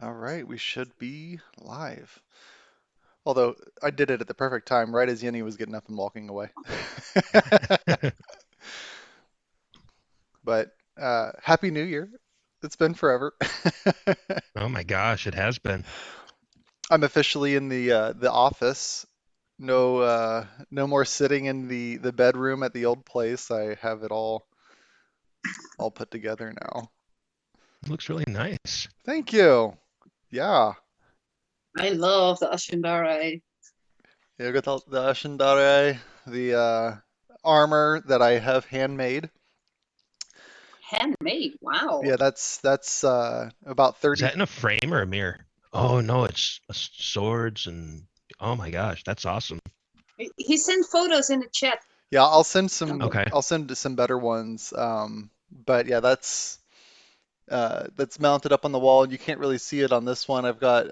All right, we should be live. Although I did it at the perfect time, right as Yenny was getting up and walking away. But Happy New Year. It's been forever. Oh my gosh, it has been. I'm officially in the office. No more sitting in the bedroom at the old place. I have it all put together now. It looks really nice. Thank you. Yeah. I love the Ashendare. You got the Ashendare, the armor that I have handmade. Handmade. Wow. Yeah, that's about Is 30. that in a frame or a mirror? Oh no, it's swords and oh my gosh, that's awesome. He sent photos in the chat. Yeah, Okay. I'll send some better ones. But yeah, that's mounted up on the wall. You can't really see it on this one. I've got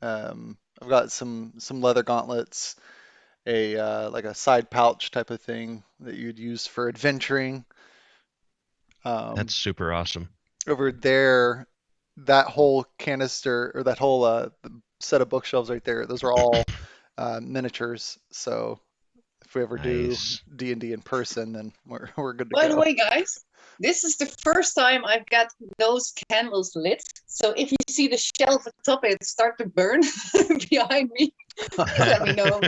I've got some leather gauntlets, a like a side pouch type of thing that you'd use for adventuring. That's Um, super awesome. Over there, that whole canister or that whole set of bookshelves right there, those are all miniatures. So if we ever do Nice. D&D in person, then we're good to By the go. way, guys, this is the first time I've got those candles lit. So if you see the shelf atop it start to burn behind me, let me know.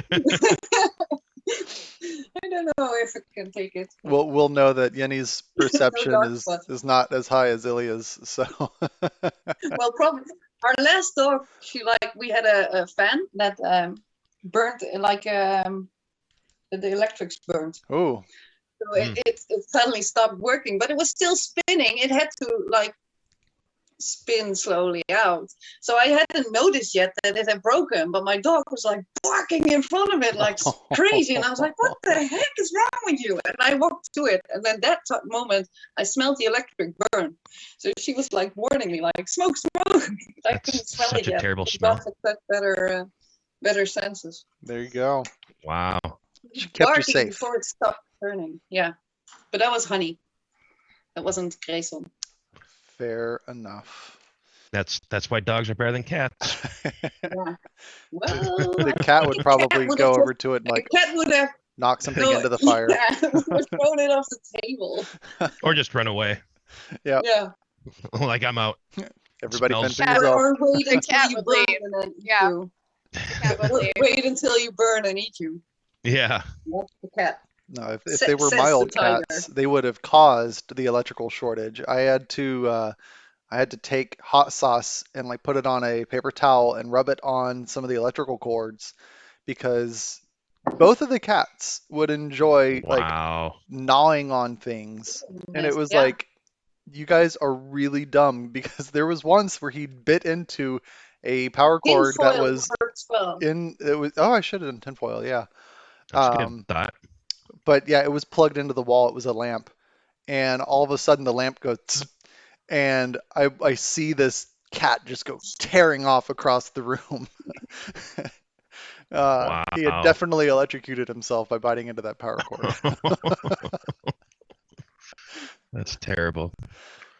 I don't know if I can take it. We'll know that Yenny's perception dark spot. is not as high as Ilya's. So Well, probably our last dog, we had a fan that burned the electrics burned. oh, So it suddenly stopped working, but it was still spinning. It had to spin slowly out. So I hadn't noticed yet that it had broken, but my dog was like barking in front of it like crazy. And I was like, what the heck is wrong with you? And I walked to it. And then that moment, I smelled the electric burn. So she was like warning me, like, smoke, smoke. I That's couldn't smell such it a yet. terrible The smell. dogs have better senses. there you go. Wow. She kept you Barking safe. before it stopped burning. Yeah. But that was honey. That wasn't Grayson. Fair enough. That's why dogs are better than cats. Yeah. Well, The cat would probably go over to it and a like cat would have knock something into the fire. Yeah, thrown it off the table. Or just run away. Yep. Yeah. Like I'm out. Everybody fend Smells- for Cat- yourself. Or wait The until cat you would burn leave. and then eat Yeah. you. Cat would leave. Wait until you burn and eat you. Yeah. That's the cat. No, if they were Says mild the tiger. cats, they would have caused the electrical shortage. I had to take hot sauce and like put it on a paper towel and rub it on some of the electrical cords because both of the cats would enjoy like Wow. gnawing on things. And it was Yeah. like, you guys are really dumb because there was once where he bit into a power cord that Tinfoil was works well. oh, I should have done tinfoil, yeah. That's a good Um, thought. but yeah, it was plugged into the wall. It was a lamp. And all of a sudden the lamp goes tsk, and I see this cat just go tearing off across the room. He had Wow. definitely electrocuted himself by biting into that power cord. That's terrible.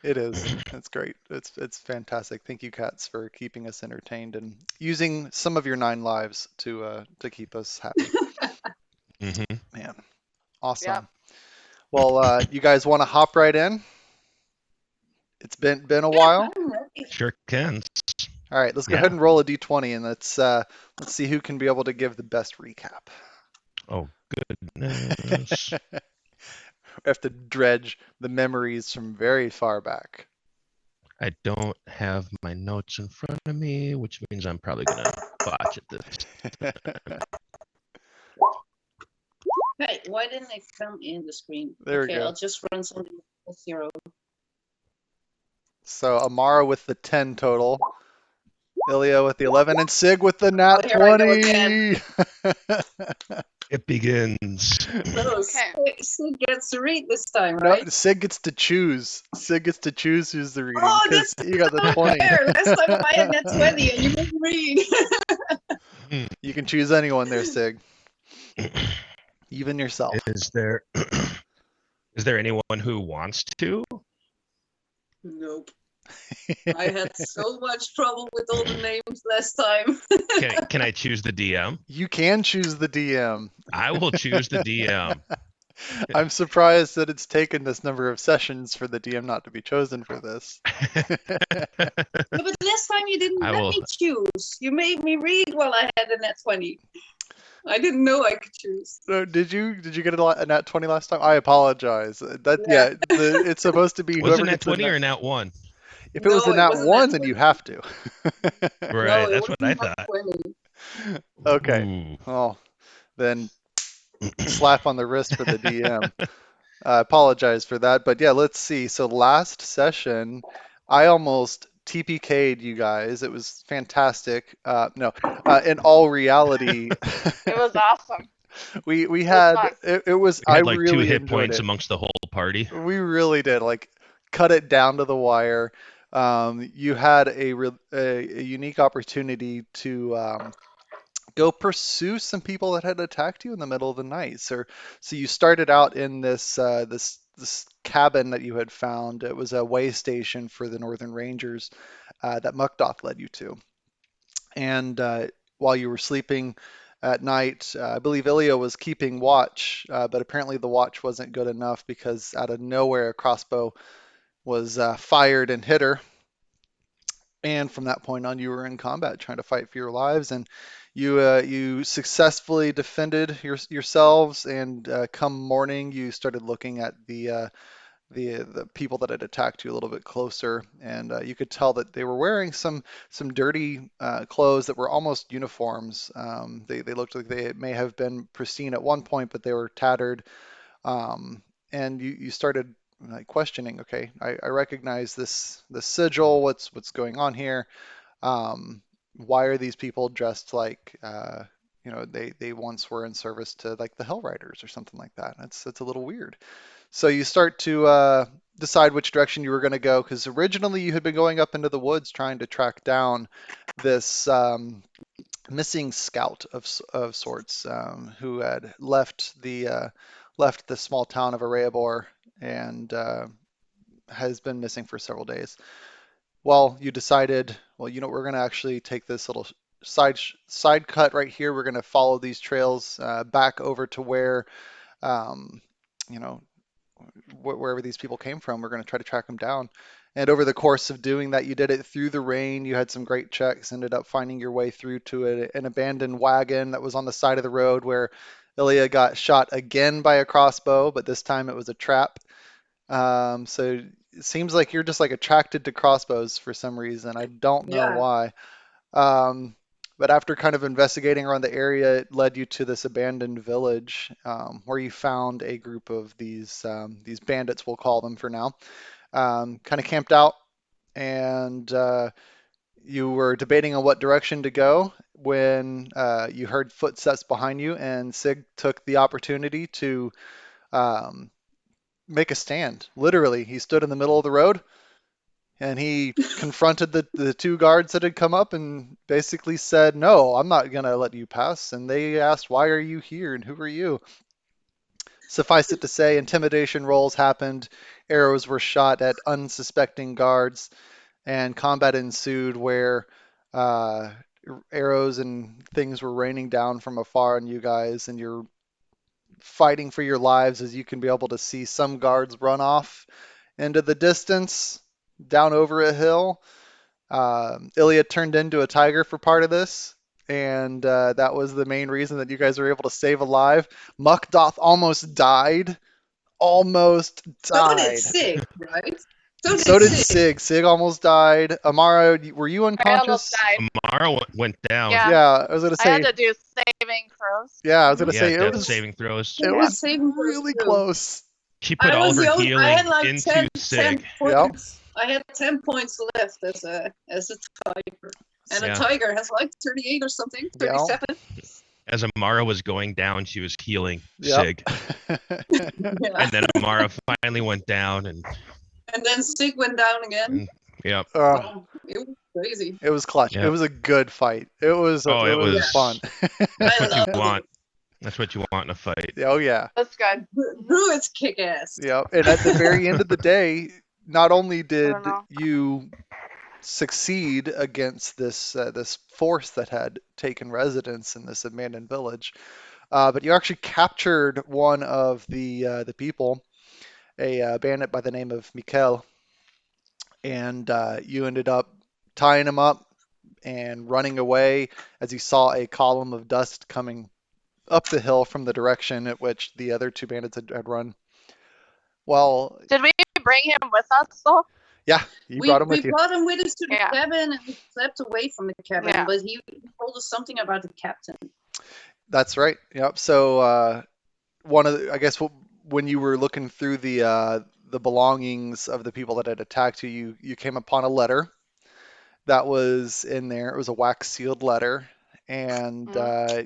It is. It's great. It's fantastic. Thank you, cats, for keeping us entertained and using some of your 9 lives to keep us happy. hmm Man, awesome. Yeah. Well, you guys want to hop right in? It's been a while. I'm ready. Sure can. All right, let's go Yeah. ahead and roll a d20 and let's see who can be able to give the best recap. Oh goodness. We have to dredge the memories from very far back. I don't have my notes in front of me, which means I'm probably gonna botch at this. Hey, why didn't it come in the screen? There we Okay, go. I'll just run something with 0. So Amara with the 10 total, Ilya with the 11, and Sig with the nat Oh, here I go 20. It begins. So Okay. Sid gets to read this time, No, right? Sig gets to choose. Sig gets to choose who's the reading Oh, because that's you got the 20. fair. Last time I had that 20 and you didn't read. You can choose anyone there, Sig. Even yourself. Is there is there anyone who wants to? Nope. I had so much trouble with all the names last time. Can I choose the DM? You can choose the DM. I will choose the DM. I'm surprised that it's taken this number of sessions for the DM not to be chosen for this. Yeah, but last time you didn't I let will. me choose. You made me read while I had a nat 20. I didn't know I could choose. So did you get a nat 20 last time? I apologize. Yeah. It's supposed to be Was it whoever nat gets a 20 nat. or nat 1? If it was No, a it nat wasn't nat 1, then you 20. have to. No, Right, it that's what I wasn't nat thought. 20. Okay. Ooh. Well, then slap on the wrist for the DM. I apologize for that, but yeah, let's see. So last session, I almost TPK'd you guys. It was fantastic. No, in all reality, It was awesome. we It was had fun. it was We I had like 2 really hit enjoyed points it. amongst the whole party. We really did like cut it down to the wire. You had a unique opportunity to go pursue some people that had attacked you in the middle of the night. So you started out in this cabin that you had found. It was a way station for the Northern Rangers that Mukdoth led you to. And while you were sleeping at night, I believe Ilya was keeping watch, but apparently the watch wasn't good enough because out of nowhere a crossbow was fired and hit her. And from that point on, you were in combat trying to fight for your lives, and you successfully defended yourselves. And come morning, you started looking at the people that had attacked you a little bit closer, and you could tell that they were wearing some dirty clothes that were almost uniforms. They looked like they may have been pristine at one point, but they were tattered. And you started like questioning, okay, I recognize this sigil. What's going on here? Why are these people dressed like they once were in service to like the Hell Riders or something like that? That's a little weird. So you start to decide which direction you were going to go, because originally you had been going up into the woods trying to track down this missing scout of sorts, who had left the small town of Areabor and has been missing for several days. Well, you decided, well, we're going to actually take this little side cut right here. We're going to follow these trails back over to where, um, you know, wherever these people came from. We're going to try to track them down. And over the course of doing that, you did it through the rain. You had some great checks, ended up finding your way through to an abandoned wagon that was on the side of the road where Ilya got shot again by a crossbow, but this time it was a trap. So it seems like you're just like attracted to crossbows for some reason. I don't know Yeah. why. Um, but after kind of investigating around the area, it led you to this abandoned village, where you found a group of these bandits, we'll call them for now, kind of camped out, and you were debating on what direction to go when you heard footsteps behind you, and Sig took the opportunity to um, make a stand. Literally, he stood in the middle of the road and he confronted the two guards that had come up and basically said, "No, I'm not going to let you pass." And they asked, "Why are you here and who are you?" Suffice it to say, intimidation rolls happened, arrows were shot at unsuspecting guards, and combat ensued where uh, arrows and things were raining down from afar on you guys, and you're fighting for your lives as you can be able to see some guards run off into the distance down over a hill. Ilya turned into a tiger for part of this, and that was the main reason that you guys were able to save alive. Mukdoth almost died. Almost So did died. Sig, right? So So did did Sig. Sig. Sig almost died. Amara, were you I almost unconscious? died. Amara went down. Yeah. Yeah, I was gonna I had say. to do saving throws. Yeah, I was gonna Yeah, say death saving throws. it Yeah, was saving throws really too. close. She put I all of was her the only. I healing had like into 10 Sig. Yep. points. I had 10 points left as a tiger, and Yeah. a tiger has like 38 or something, Yeah. 37. As Amara was going down, she was healing Yep. Sig. Yeah. And then Amara finally went down, and then Sig went down again. yep. Oh, it was crazy. It was clutch. Yep. It was a good fight. It was Oh, it was fun. That's I what you loved want. it. That's what you want in a fight. Oh yeah. That's good. Druids kick ass. Yeah. And at the very end of the day, not only I did don't know. you succeed against this force that had taken residence in this abandoned village. But you actually captured one of the people, a bandit by the name of Mikkel, and you ended up tying him up and running away as you saw a column of dust coming up the hill from the direction at which the other two bandits had run. Well, Did we bring him with us though? yeah, you We brought him with you. brought him with us to the Yeah. cabin, and we slept away from the cabin. Yeah. But he told us something about the captain. That's right. Yep. So one of the, I guess when you were looking through the belongings of the people that had attacked you, you came upon a letter that was in there. It was a wax sealed letter, and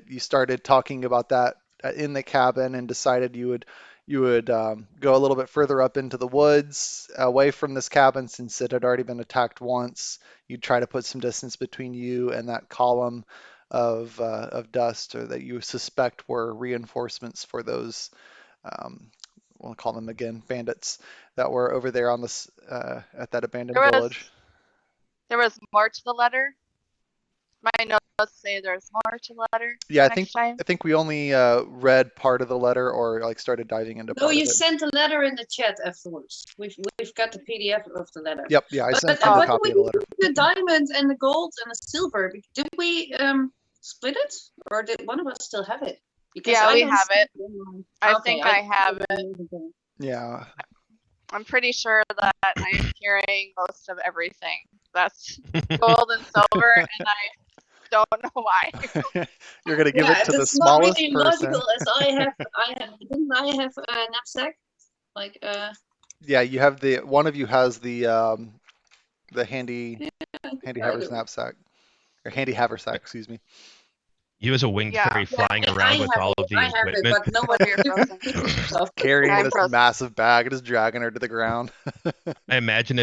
you started talking about that in the cabin, and decided you would go a little bit further up into the woods, away from this cabin, since it had already been attacked once. You'd try to put some distance between you and that column of dust, or that you suspect were reinforcements for those. We'll call them again bandits that were over there on this at that abandoned village. There was more to the letter. My notes say there's more to the letter. Yeah, next time. I think we only read part of the letter, or like started diving into No, part you of it. sent a letter in the chat afterwards. We've got the PDF of the letter. Yep, yeah, I sent But them a what copy did of we the do letter. with the diamond and the gold and the silver? Did we split it, or did one of us still have it? Because Yeah, I we don't have see it. in mine. I Okay, think I have it. Yeah, I'm pretty sure that I am carrying most of everything. That's gold and silver, and I don't know why. you're gonna give Yeah, it to the that's not smallest really person. logical. As didn't I have a knapsack? Like Yeah, you have one of you has the handy I haver's do. knapsack, or handy haversack, excuse me. You as a winged Yeah. fairy flying I around with have all it. of the I have it, equipment. but no one You're frozen. Carrying I'm this frozen. massive bag and just dragging her to the ground. I imagine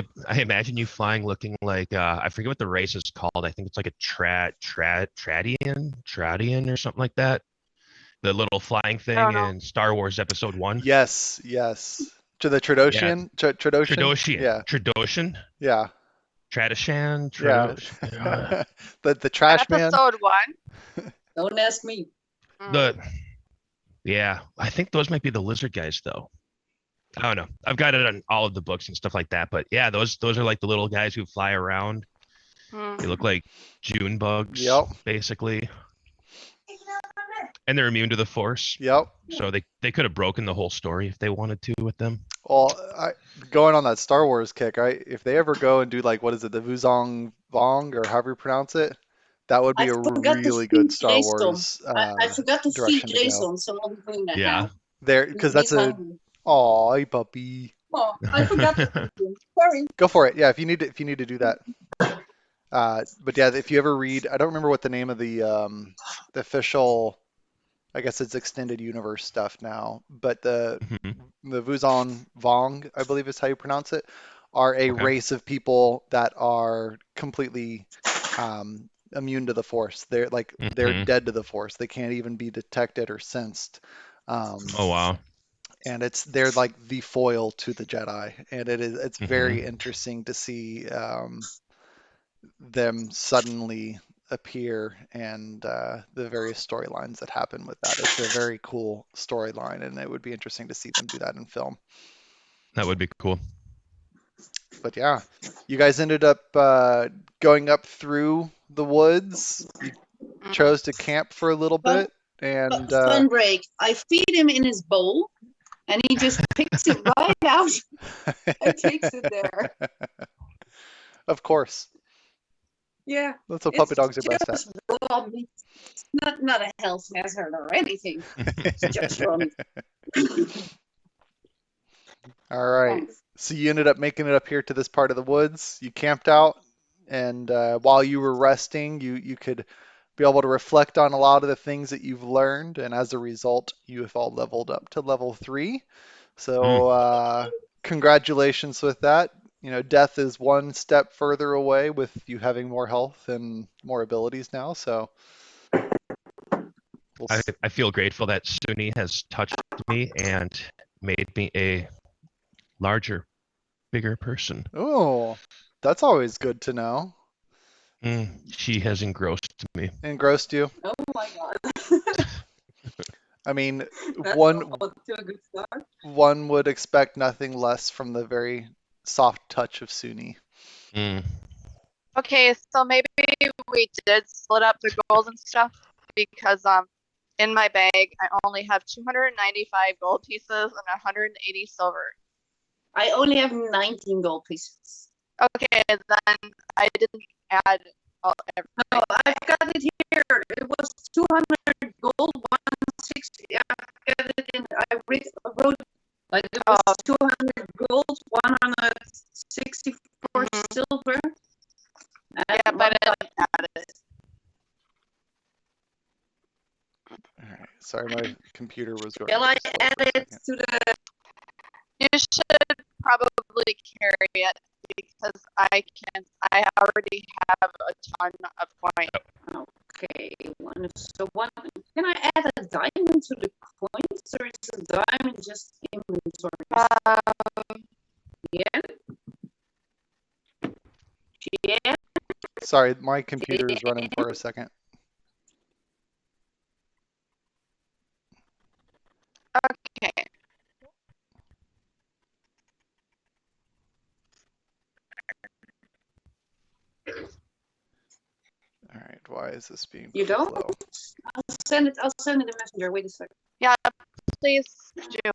you flying looking like I forget what the race is called. I think it's like a Tradian or something like that. The little flying thing know. in Star Wars Episode 1. Yes, yes. To the Yeah. Tradoshian? Tradoshan? Yeah, Tradoshan? yeah, Tradishan? yeah. Tradoshan. The trash man. Episode 1. Don't ask me. The Yeah, I think those might be the lizard guys though. I don't know. I've got it on all of the books and stuff like that, but yeah, those are like the little guys who fly around. They look like June bugs, Yep. basically. And they're immune to the force. Yep. So they could have broken the whole story if they wanted to with them. Well, going on that Star Wars kick, if they ever go and do like, what is it, the Wuzong Vong, or however you pronounce it, that would be a forgot to really good feed Star Grayson. Wars I forgot to feed direction to go. Grayson, so I'll be doing that Yeah. now. There, because that's He's a, hungry. aw, hey, puppy. Oh, I forgot to feed him. Sorry. Go for it. Yeah, if you need to do that. But yeah, if you ever read, I don't remember what the name of the official, I guess it's extended universe stuff now, but the Wuzon Vong, I believe is how you pronounce it, are a Okay. race of people that are completely immune to the Force. They're dead to the Force. They can't even be detected or sensed. Oh wow. And they're like the foil to the Jedi, and it's very interesting to see them suddenly appear, and the various storylines that happen with that. It's a very cool storyline, and it would be interesting to see them do that in film. That would be cool. But yeah, you guys ended up going up through the woods. You chose to camp for a little bit, and Fun break. I feed him in his bowl, and he just picks it right out and takes it there. Of course, Yeah. that's what puppy dogs are best at. Just raw meat. It's not a health hazard or anything. It's just raw meat. All right. So you ended up making it up here to this part of the woods. You camped out, and while you were resting, you could be able to reflect on a lot of the things that you've learned, and as a result, you have all leveled up to level 3. So congratulations with that. You know, death is one step further away with you having more health and more abilities now. So I feel grateful that Suni has touched me and made me a larger, bigger person. oh, That's always good to know. She has engrossed me. Engrossed you? Oh my god. I mean, That's one off to a good start. one would expect nothing less from the very soft touch of Suni. Mm. Okay, so maybe we did split up the gold and stuff because in my bag I only have 295 gold pieces and 180 silver. I only have 19 gold pieces. Okay, then I didn't add everything. No, I've got it here. It was 200 gold, 160. I've got it in. I wrote like it was 200 gold, 164 silver. Yeah, but I didn't add it. All right. Sorry, my computer was going. Shall I slow add for a it second. to the? You should probably carry it because I already have a ton of coins. Okay, can I add a diamond to the coins, or is a diamond just inventory? Yeah. Yeah. Sorry, my computer is running for a second. Okay. All right. Why is this being You don't? slow? I'll send it in Messenger. Wait a second. Yeah, please do.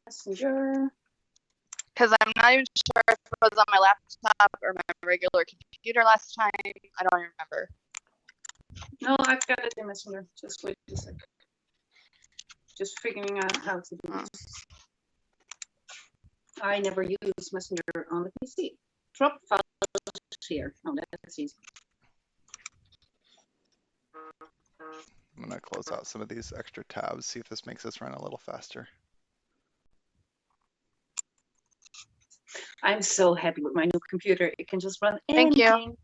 Messenger. Because I'm not even sure if it was on my laptop or my regular computer last time. I don't even remember. No, I've got it in Messenger. Just wait a second. Just figuring out how to do this. I never use Messenger on the PC. Drop files here. Oh, that's easy. I'm gonna close out some of these extra tabs, see if this makes us run a little faster. I'm so happy with my new computer. It can just run Thank anything. you.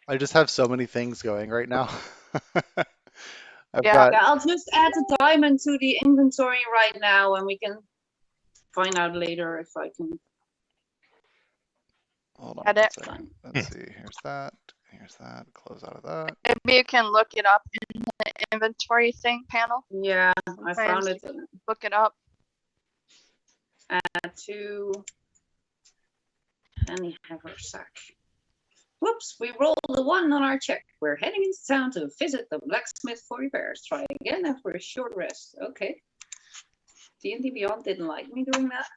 I just have so many things going right now. I've Yeah. got. Yeah, I'll just add a diamond to the inventory right now, and we can find out later if I can. Hold on Add one it. second. Let's see. Here's that. Here's that. Close out of that. Maybe you can look it up in the inventory thing panel. Yeah, I found it. Look it up. Add to any haversack. Whoops, we rolled a 1 on our check. We're heading into town to visit the blacksmith for repairs. Try again after a short rest. Okay. D&D Beyond didn't like me doing that.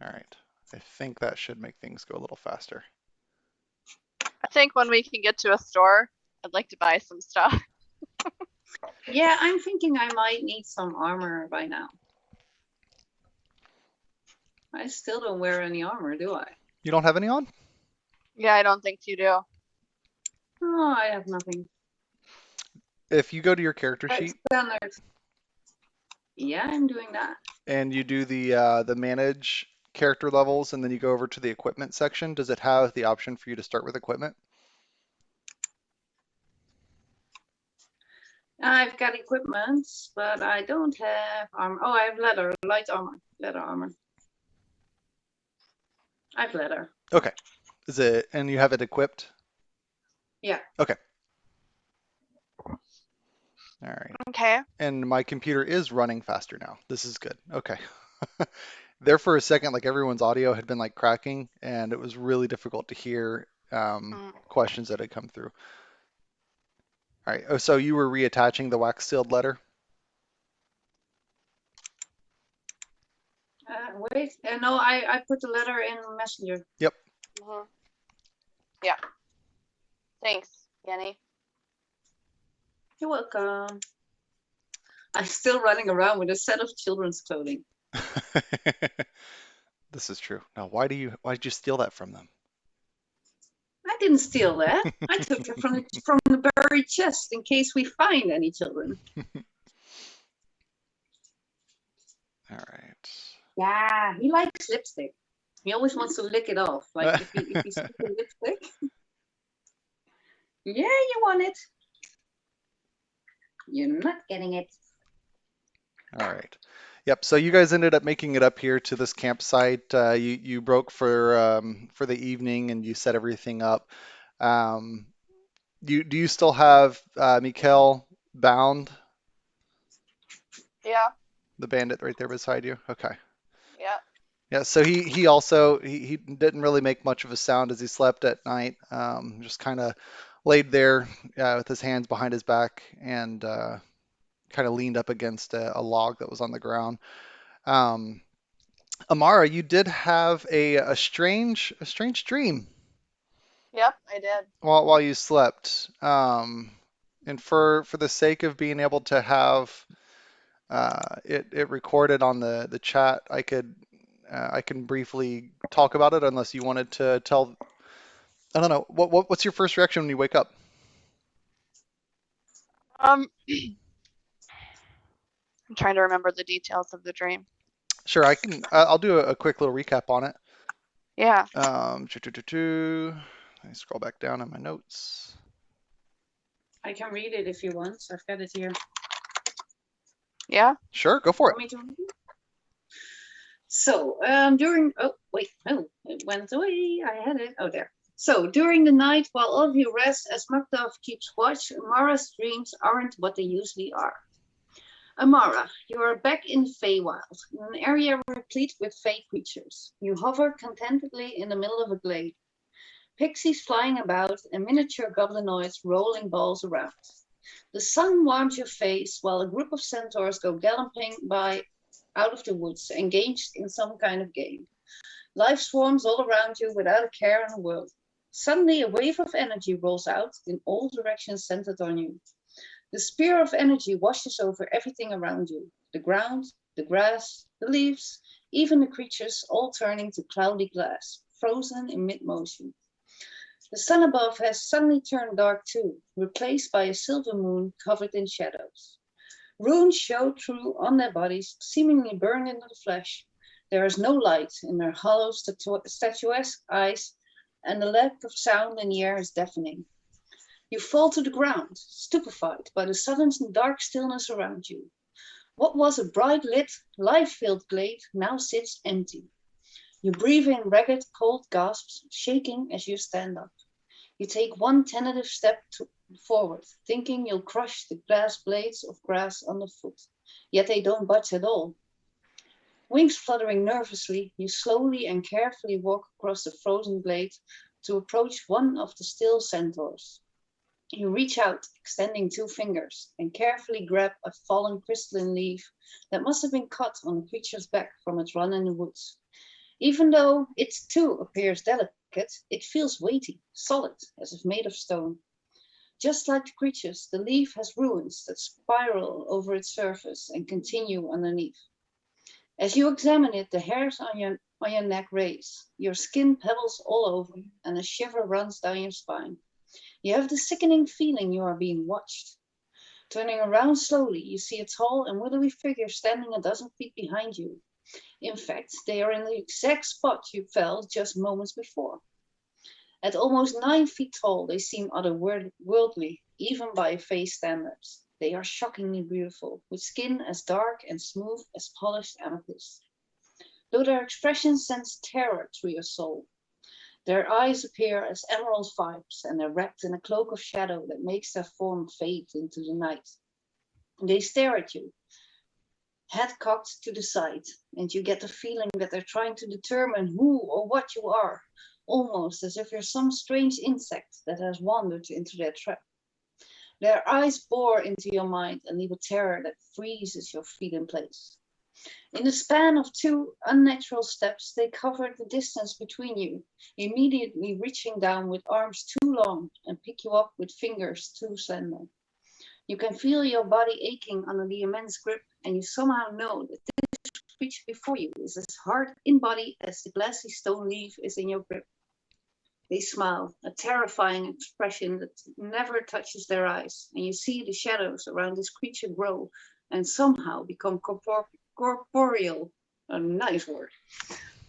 All right. I think that should make things go a little faster. I think when we can get to a store, I'd like to buy some stuff. Yeah, I'm thinking I might need some armor by now. I still don't wear any armor, do I? You don't have any on? Yeah, I don't think you do. Oh, I have nothing. If you go to your character That's sheet standard. Yeah, I'm doing that. and you do the manage character levels and then you go over to the equipment section, does it have the option for you to start with equipment? I've got equipment, but I don't have armor. Oh, I have leather, light armor, leather armor. I have leather. Okay. Is it, and you have it equipped? Yeah. Okay. All right. Okay. And my computer is running faster now. This is good. Okay. There for a second, like everyone's audio had been like cracking and it was really difficult to hear questions that had come through. All right. Oh, so you were reattaching the wax sealed letter? Wait. No, I put the letter in Messenger. Yep. Yeah. Thanks, Yanni. You're welcome. I'm still running around with a set of children's clothing. This is true. Now, why did you steal that from them? I didn't steal that. I took it from the buried chest in case we find any children. All right. Yeah, he likes lipstick. He always wants to lick it off. Like if you see the lipstick. Yeah, you want it. You're not getting it. All right. Yep. So you guys ended up making it up here to this campsite. You broke for the evening and you set everything up. Um, do you still have Mikkel bound, Yeah, the bandit right there beside you? Okay. yeah. Yeah. So he also he didn't really make much of a sound as he slept at night. Just kind of laid there with his hands behind his back and kind of leaned up against a log that was on the ground. Um, Amara, you did have a strange dream Yep, I did. while you slept. And for the sake of being able to have it recorded on the chat, I can briefly talk about it unless you wanted to tell. I don't know. What's your first reaction when you wake up? Um, I'm trying to remember the details of the dream. Sure, I can. I'll do a quick little recap on it. Yeah. Let me scroll back down on my notes. I can read it if you want. I've got it here. Yeah. Sure, go for it. Want me to read it? So, oh, wait, no, it went away. I had it. Oh, there. So, during the night, while all of you rest as Macduff keeps watch, Amara's dreams aren't what they usually are. Amara, you are back in the Feywild, in an area replete with fey creatures. You hover contentedly in the middle of a glade. Pixies flying about and miniature goblinoids rolling balls around. The sun warms your face while a group of centaurs go galloping by out of the woods, engaged in some kind of game. Life swarms all around you without a care in the world. Suddenly, a wave of energy rolls out in all directions centered on you. The spear of energy washes over everything around you, the ground, the grass, the leaves, even the creatures, all turning to cloudy glass, frozen in mid-motion. The sun above has suddenly turned dark too, replaced by a silver moon covered in shadows. Runes show through on their bodies, seemingly burned into the flesh. There is no light in their hollow, statuesque eyes, and the lack of sound in the air is deafening. You fall to the ground, stupefied by the sudden dark stillness around you. What was a bright lit, life-filled glade now sits empty. You breathe in ragged, cold gasps, shaking as you stand up. You take one tentative step forward, thinking you'll crush the glass blades of grass underfoot, yet they don't budge at all. Wings fluttering nervously, you slowly and carefully walk across the frozen glade to approach one of the still centaurs. You reach out, extending two fingers, and carefully grab a fallen crystalline leaf that must have been cut on the creature's back from its run in the woods. Even though it too appears delicate, it feels weighty, solid, as if made of stone. Just like the creatures, the leaf has runes that spiral over its surface and continue underneath. As you examine it, the hairs on your neck raise, your skin pebbles all over, and a shiver runs down your spine. You have the sickening feeling you are being watched. Turning around slowly, you see a tall and willowy figure standing a dozen feet behind you. In fact, they are in the exact spot you fell just moments before. At almost 9 feet tall, they seem otherworldly, even by Fey standards. They are shockingly beautiful, with skin as dark and smooth as polished amethyst. Though their expression sends terror through your soul. Their eyes appear as emerald fibers, and they're wrapped in a cloak of shadow that makes their form fade into the night. They stare at you, head cocked to the side, and you get the feeling that they're trying to determine who or what you are, almost as if you're some strange insect that has wandered into their trap. Their eyes bore into your mind and leave a terror that freezes your feet in place. In the span of 2 unnatural steps, they covered the distance between you, immediately reaching down with arms too long and pick you up with fingers too slender. You can feel your body aching under the immense grip, and you somehow know that this creature before you is as hard in body as the glassy stone leaf is in your grip. They smile, a terrifying expression that never touches their eyes, and you see the shadows around this creature grow and somehow become corporeal, a nice word,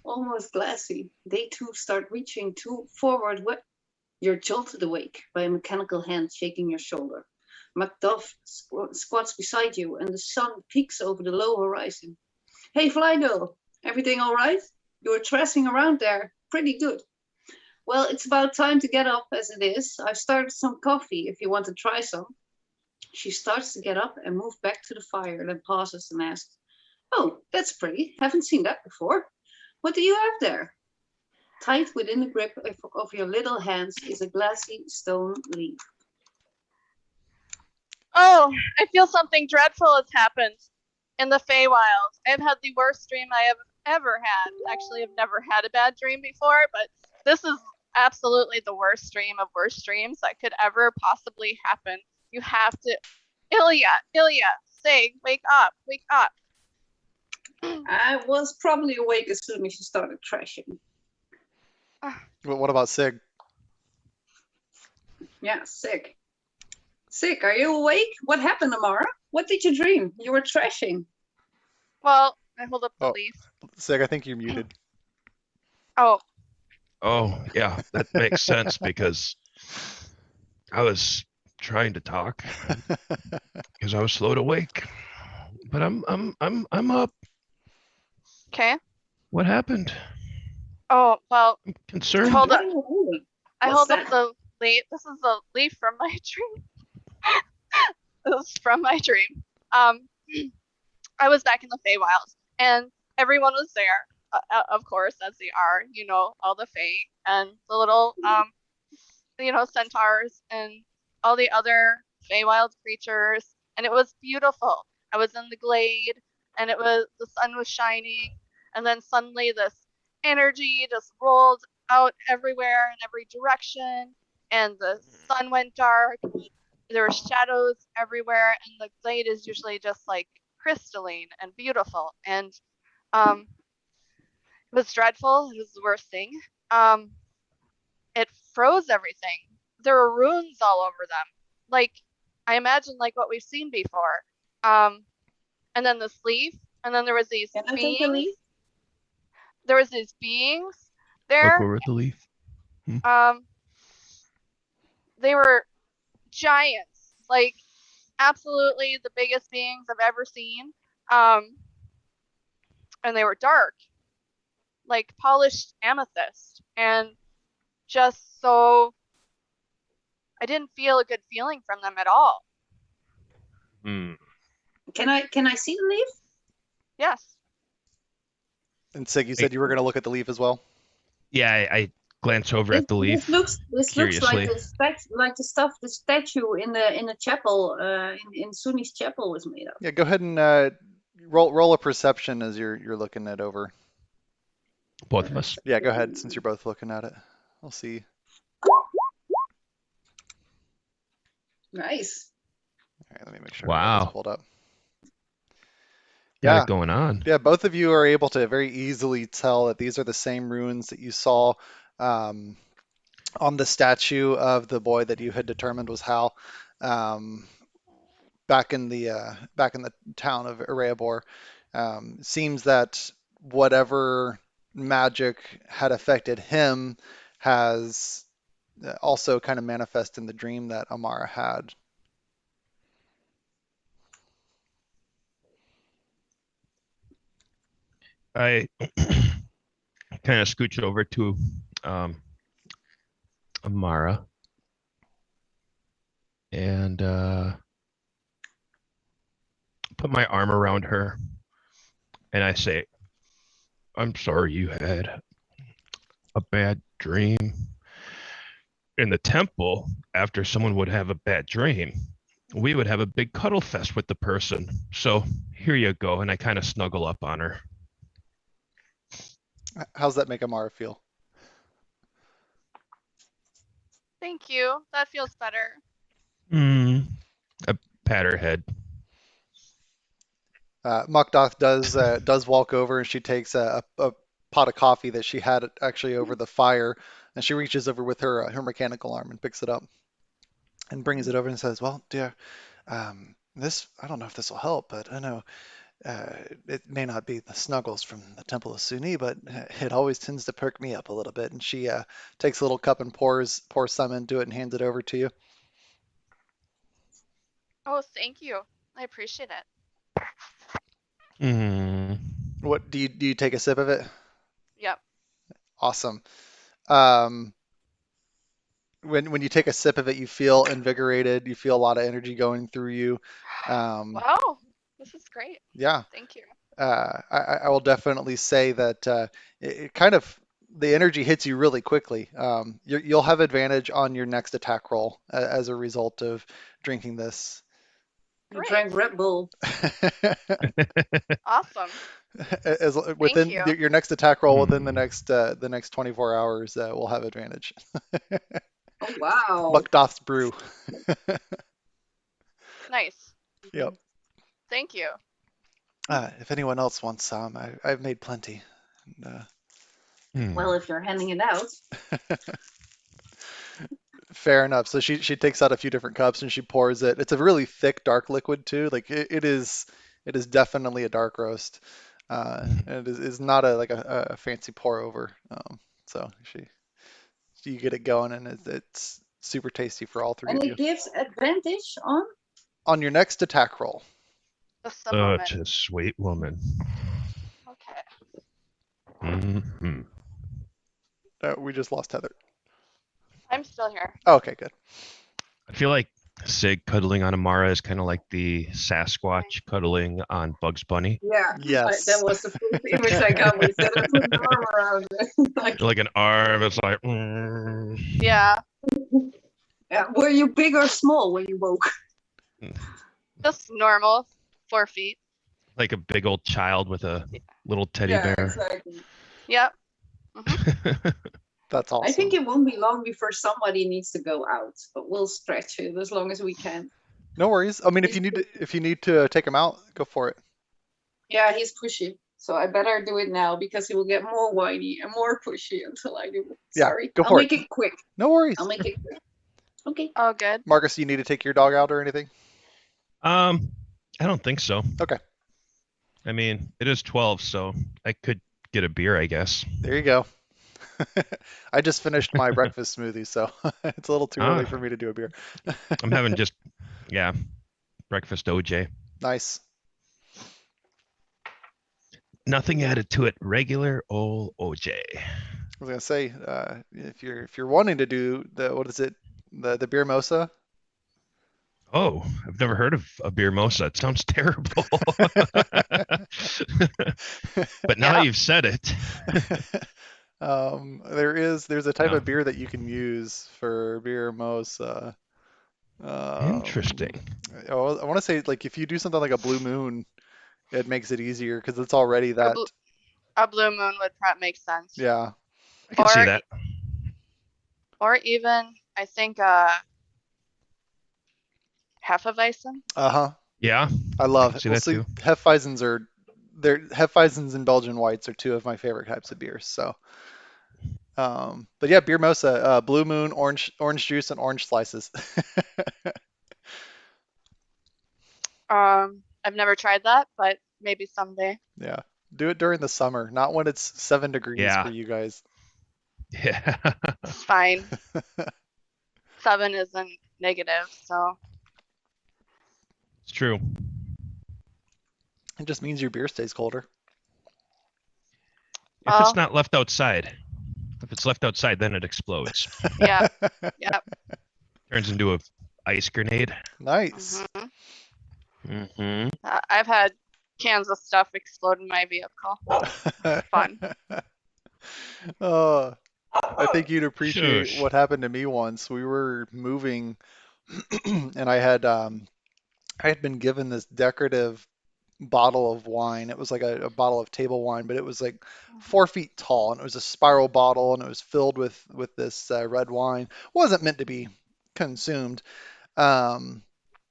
almost glassy. They too start reaching forward. You're jolted awake by a mechanical hand shaking your shoulder. Macduff squats beside you, and the sun peeks over the low horizon. Hey, Fly Girl, everything all right? You were trashing around there. Pretty good. Well, it's about time to get up as it is. I've started some coffee if you want to try some. She starts to get up and move back to the fire, then pauses and asks, Oh, that's pretty. Haven't seen that before. What do you have there? Tight within the grip of your little hands is a glassy stone leaf. Oh, I feel something dreadful has happened in the Feywilds. I've had the worst dream I have ever had. Actually, I've never had a bad dream before, but this is absolutely the worst dream of worst dreams that could ever possibly happen. You have to... Ilya, Sig, wake up, wake up. I was probably awake as soon as she started trashing. What about Sig? Yeah, Sig. Sig, are you awake? What happened, Amara? What did you dream? You were trashing. Well, I hold up the Oh. leaf. Sig, I think you're muted. Oh, Oh, yeah, that makes sense because I was trying to talk because I was slow to wake. But I'm up. okay. What happened? Oh, well, I'm concerned. hold What up. are you holding? I What's hold up that? the leaf. This is the leaf from my dream. This is from my dream. I was back in the Feywilds, and everyone was there, of course, as they are. You know, all the Fey and the little, centaurs and all the other Feywild creatures, and it was beautiful. I was in the glade, and the sun was shining, and then suddenly this energy just rolled out everywhere in every direction, and the sun went dark. There were shadows everywhere, and the glade is usually just like crystalline and beautiful. And it was dreadful. It was the worst thing. It froze everything. There were runes all over them, like I imagine, like what we've seen before. And then this leaf, and then there was these Can I take the beings. leaf? There was these beings Look there. over at the leaf. They were giants, like absolutely the biggest beings I've ever seen. And they were dark, like polished amethyst, and just so I didn't feel a good feeling from them at all. Hmm. Can I see the leaf? Yes. And Sig, you said you were going to look at the leaf as well? Yeah, I glance over at the leaf. This looks like curiously. the stuff the statue in the chapel in Suni's chapel was made of. Yeah, go ahead and roll a perception as you're looking it over. Both of us. Yeah, go ahead since you're both looking at it. I'll see. Nice. All right, let me make sure Wow. it's pulled up. Got Yeah. it going on. Yeah, both of you are able to very easily tell that these are the same runes that you saw on the statue of the boy that you had determined was Hal, back in the town of Erebor. Seems that whatever magic had affected him has also kind of manifest in the dream that Amara had. I kind of scooch over to Amara and put my arm around her, and I say, I'm sorry you had a bad dream. In the temple, after someone would have a bad dream, we would have a big cuddle fest with the person. So here you go. And I kind of snuggle up on her. How's that make Amara feel? Thank you. That feels better. I pat her head. Mukdoth does walk over, and she takes a pot of coffee that she had actually over the fire, and she reaches over with her mechanical arm and picks it up and brings it over and says, "Well, dear, this I don't know if this will help, but I know it may not be the snuggles from the Temple of Suni, but it always tends to perk me up a little bit." And she takes a little cup and pours some into it and hands it over to you. Oh, thank you. I appreciate it. What do you take a sip of it? Yep. Awesome. Um, when you take a sip of it, you feel invigorated. You feel a lot of energy going through you. Um, Wow, this is great. yeah, Thank you. I will definitely say that it kind of the energy hits you really quickly. You'll have advantage on your next attack roll as a result of drinking this. You Great. drank Red Bull. Awesome. As Thank within you. your next attack roll within Hmm. the next 24 hours will have advantage. Oh wow. Macduff's brew. Nice. Yep. Thank you. If anyone else wants some, I've made plenty. Hmm. Well, if you're handing it out. Fair enough. So she takes out a few different cups and she pours it. It's a really thick, dark liquid too. Like it is definitely a dark roast. And it is not a fancy pour over. So you get it going and it's super tasty for all three And of it you. gives advantage on. On your next attack roll, Just a moment. Such a sweet woman. Okay. Hmm. we just lost Heather. I'm still here. Okay, good. I feel like Sig cuddling on Amara is kind of like the Sasquatch cuddling on Bugs Bunny. Yeah, that Yes. was the first image I got when you said I put an arm around it. Like, Like an arm, it's like Yeah, yeah. Were you big or small when you woke? just normal. 4 feet. like a big old child with a little teddy Yeah, bear. exactly. Yep. That's I think awesome. it won't be long before somebody needs to go out, but we'll stretch it as long as we can. No worries. I mean, if He's, you need to take him out, go for it. yeah, he's pushy, so I better do it now because he will get more whiny and more pushy until I do it. Yeah, Sorry, go I'll for it. make it quick. No worries. I'll make it quick. Okay. Oh, good. Marcus, do you need to take your dog out or anything? I don't think so. Okay, I mean, it is 12, so I could get a beer, I guess. there you go. I just finished my breakfast smoothie, so it's a little too early Ah, for me to do a beer. I'm having just, yeah, breakfast OJ. Nice. Nothing added to it. Regular old OJ. I was gonna say, if you're wanting to do the what is it, the beer mosa? Oh, I've never heard of a beer mosa. It sounds terrible. But now that Yeah. you've said it, There's a type yeah, of beer that you can use for beer mosa. interesting. I want to say like if you do something like a blue moon, it makes it easier because it's already A, that. bl- a blue moon would probably make sense. Yeah. I can see Or that. or even I think Hefeweizen. Uh-huh. Yeah, I I can love. see Well, that see, too. Hefeweizens and Belgian whites are two of my favorite types of beers. So, but yeah, beer mosa, Blue Moon, orange juice, and orange slices. I've never tried that, but maybe someday. Yeah, do it during the summer, not when it's 7 degrees for Yeah, you guys. yeah, It's fine. 7 isn't negative, so it's true. It just means your beer stays colder. If it's well, not left outside, if it's left outside, then it explodes. yeah, yeah. Turns into a ice grenade. Nice. Mm-hmm. I've had cans of stuff explode in my vehicle. Fun. Oh, I think you'd appreciate Shush. what happened to me once. We were moving, and I had been given this decorative bottle of wine. It was like a bottle of table wine, but it was like 4 feet tall, and it was a spiral bottle, and it was filled with this red wine. Wasn't meant to be consumed, um,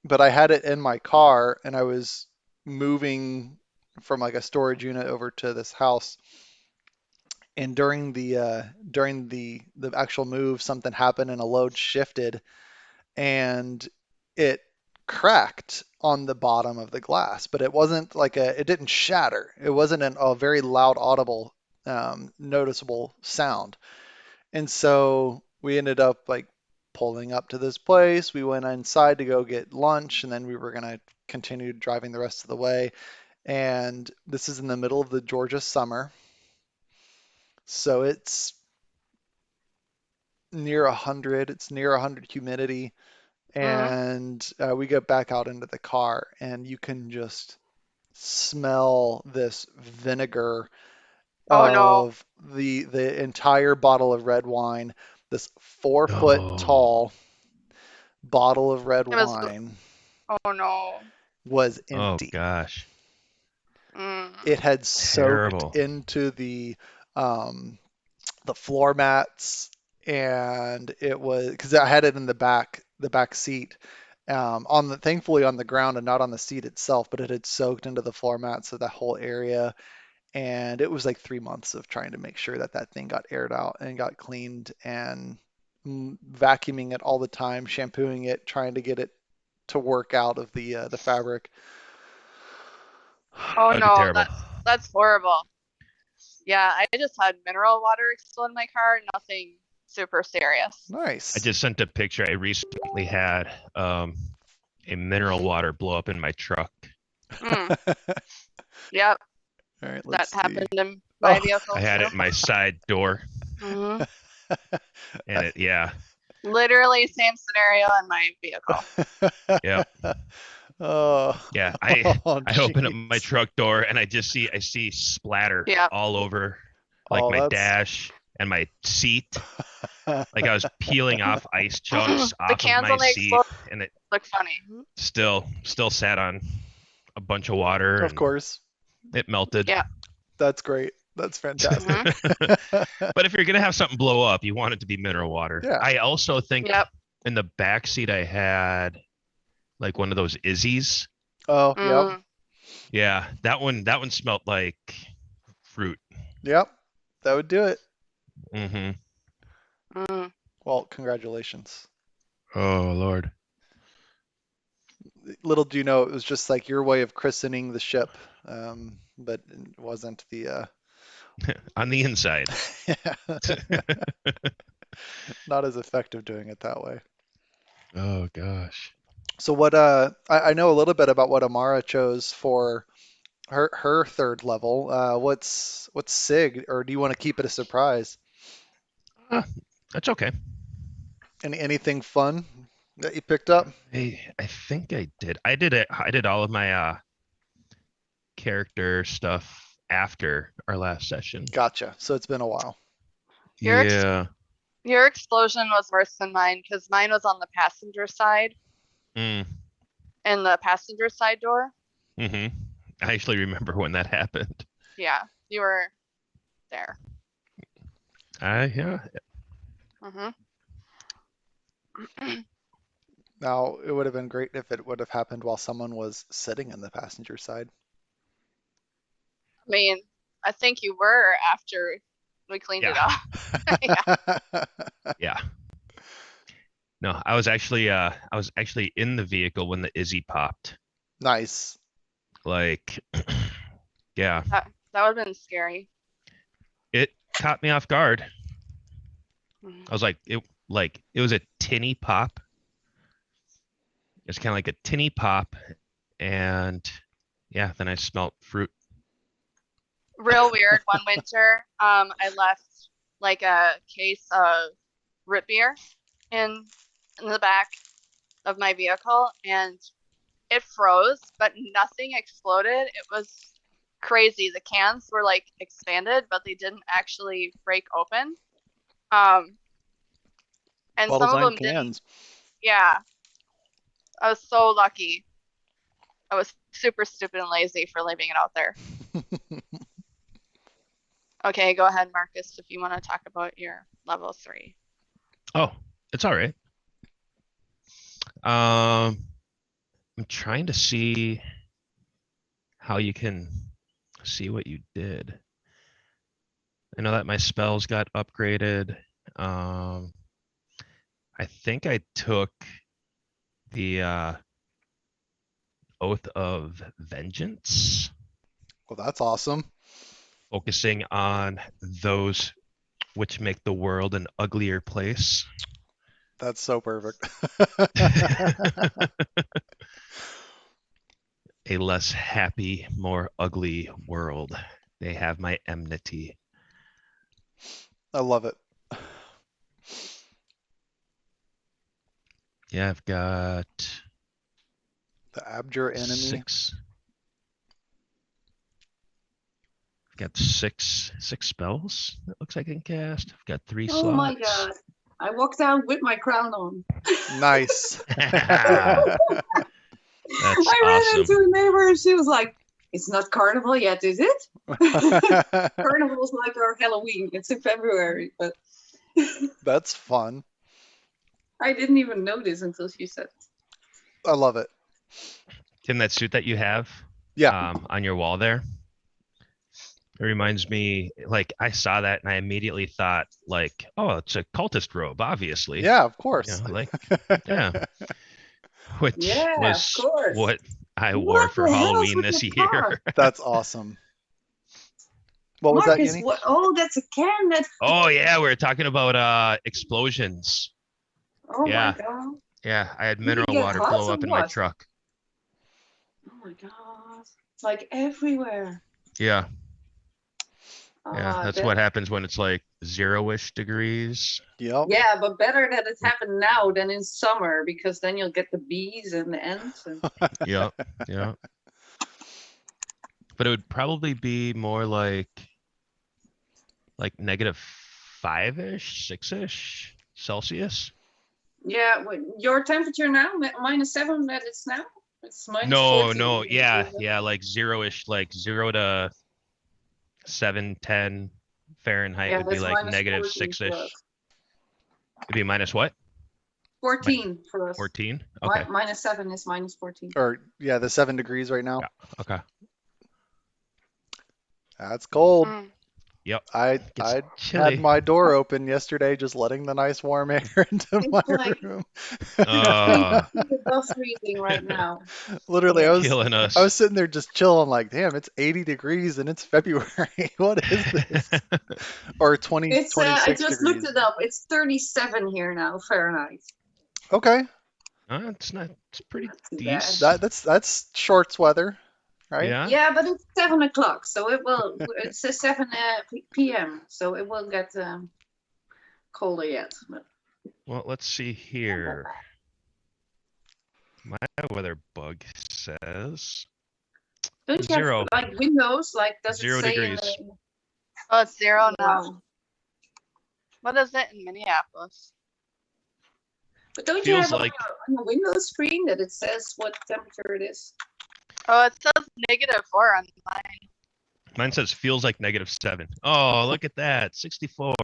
but I had it in my car, and I was moving from like a storage unit over to this house. And during the actual move, something happened, and a load shifted, and it cracked on the bottom of the glass, but it wasn't like it didn't shatter. It wasn't a very loud, audible, noticeable sound. And so we ended up like pulling up to this place. We went inside to go get lunch, and then we were gonna continue driving the rest of the way. And this is in the middle of the Georgia summer. So it's near 100. It's near 100 humidity. And we get back out into the car, and you can just smell this vinegar Oh no. of the entire bottle of red wine. This 4 foot No. tall bottle of red It was. wine Oh no. was Oh empty. gosh. It had soaked Terrible. into the floor mats, and it was because I had it in the back seat, thankfully on the ground and not on the seat itself, but it had soaked into the floor mats of that whole area. And it was like 3 months of trying to make sure that that thing got aired out and got cleaned, and vacuuming it all the time, shampooing it, trying to get it to work out of the fabric. Oh That'd be no. terrible. That's horrible. Yeah, I just had mineral water explode in my car. Nothing super serious. Nice. I just sent a picture. I recently had a mineral water blow up in my truck. Yep, All right, that let's see. happened in my Oh, vehicle I had too. it in my side door, Mhm. and yeah. Literally same scenario in my vehicle. Yep. Oh, Yeah, oh, I open up jeez. my truck door and I see splatter Yep. all over like Oh, my that's dash and my seat. Like I was peeling off ice chunks The off of cans my when they seat, explode and it look funny. still sat on a bunch of water of and course. it melted. Yeah. That's great. That's fantastic. But if you're gonna have something blow up, you want it to be mineral water. Yeah. I also think Yep. in the back seat I had like one of those Izzy's. Oh, yep. Yeah, that one smelled like fruit. Yep. That would do it. Mm-hmm. Well, congratulations. Oh Lord. Little do you know, it was just like your way of christening the ship, but it wasn't the On the inside. not as effective doing it that way. Oh gosh. So what I know a little bit about what Amara chose for her third level. What's Sig, or do you want to keep it a surprise? That's okay. Anything fun that you picked up? I think I did. I did it. I did all of my character stuff after our last session. Gotcha. So it's been a while. Yeah. Your explosion was worse than mine because mine was on the passenger side Mm. in the passenger side door. Mm-hmm. I actually remember when that happened. Yeah, you were there. Yeah. Now, it would have been great if it would have happened while someone was sitting in the passenger side. I mean, I think you were after we cleaned it up. Yeah. Yeah. No, I was actually in the vehicle when the Izzy popped. Nice. Like, yeah, That would have been scary. it caught me off guard. Mhm. I was like, it was a tinny pop. It's kind of like a tinny pop, and yeah, then I smelt fruit. Real weird. One winter, I left like a case of root beer in the back of my vehicle, and it froze, but nothing exploded. It was crazy. The cans were like expanded, but they didn't actually break open. And Well some of designed them didn't. cans. Yeah, I was so lucky. I was super stupid and lazy for leaving it out there. Okay, go ahead, Marcus, if you want to talk about your level 3. Oh, it's all right. I'm trying to see how you can see what you did. I know that my spells got upgraded. I think I took the Oath of Vengeance, Well, that's awesome. focusing on those which make the world an uglier place. That's so perfect. a less happy, more ugly world. They have my enmity. I love it. Yeah, I've got The Abjure enemy. six. I've got six spells. It looks like I can cast. I've got 3 Oh my slots. god. I walked out with my crown on. Nice. That's I ran awesome. into a neighbor and she was like, "It's not carnival yet, is it?" Carnival is like our Halloween. It's in February, but That's fun. I didn't even notice until she said it. I love it. Tim, that suit that you have Yeah. on your wall there, it reminds me, like, I saw that and I immediately thought, like, oh, it's a cultist robe, obviously. Yeah, of You course. know, like, yeah. Which Yeah, of was course. what I wore What for the hell's Halloween with this your year. car? That's awesome. What was that, Marcus, Yenny? what? Oh, that's a can. Oh yeah, we were talking about explosions. Oh Yeah. my god. Yeah, I had Did it mineral get water hot blow or up in my what? truck. Oh my god. It's like everywhere. Yeah, yeah, Ah, that's what happens when it's like 0-ish degrees. Yep. yeah, but better that it happened now than in summer because then you'll get the bees and the ants. And... Yeah, yeah. But it would probably be more like -5-ish, 6-ish Celsius. Yeah, your temperature now, -7 that it's now? It's No, -14. yeah, like 0-ish, like 0 to 710 Fahrenheit Yeah, would be that's like -14 for -6-ish. us. It'd be minus what? 14 for us. 14? Okay. -7 is -14. Or yeah, the 7 degrees right now. Yeah. Okay. That's cold. Mm. Yep. I Gets had chilly. my door open yesterday, just letting the nice warm air into my room. It's above freezing right now. Literally, I Killing us. was sitting there just chilling, like, damn, it's 80 degrees and it's February. What is this? Or 20, It's 26 I just degrees. looked it up. It's 37 here now, Fahrenheit. Okay, It's not. It's pretty Not too bad. decent. that's shorts weather, right? Yeah. Yeah, but it's 7 o'clock, so it will. It's a 7 p.m., so it will get colder yet. But Well, let's see here. My weather bug says don't you 0. have like windows? Like does 0 it say degrees. Oh, it's 0 now. Wow. What is it in Minneapolis? But don't you Feels have like on the window screen that it says what temperature it is? Oh, it says -4 on mine. mine says feels like -7. Oh, look at that. 64.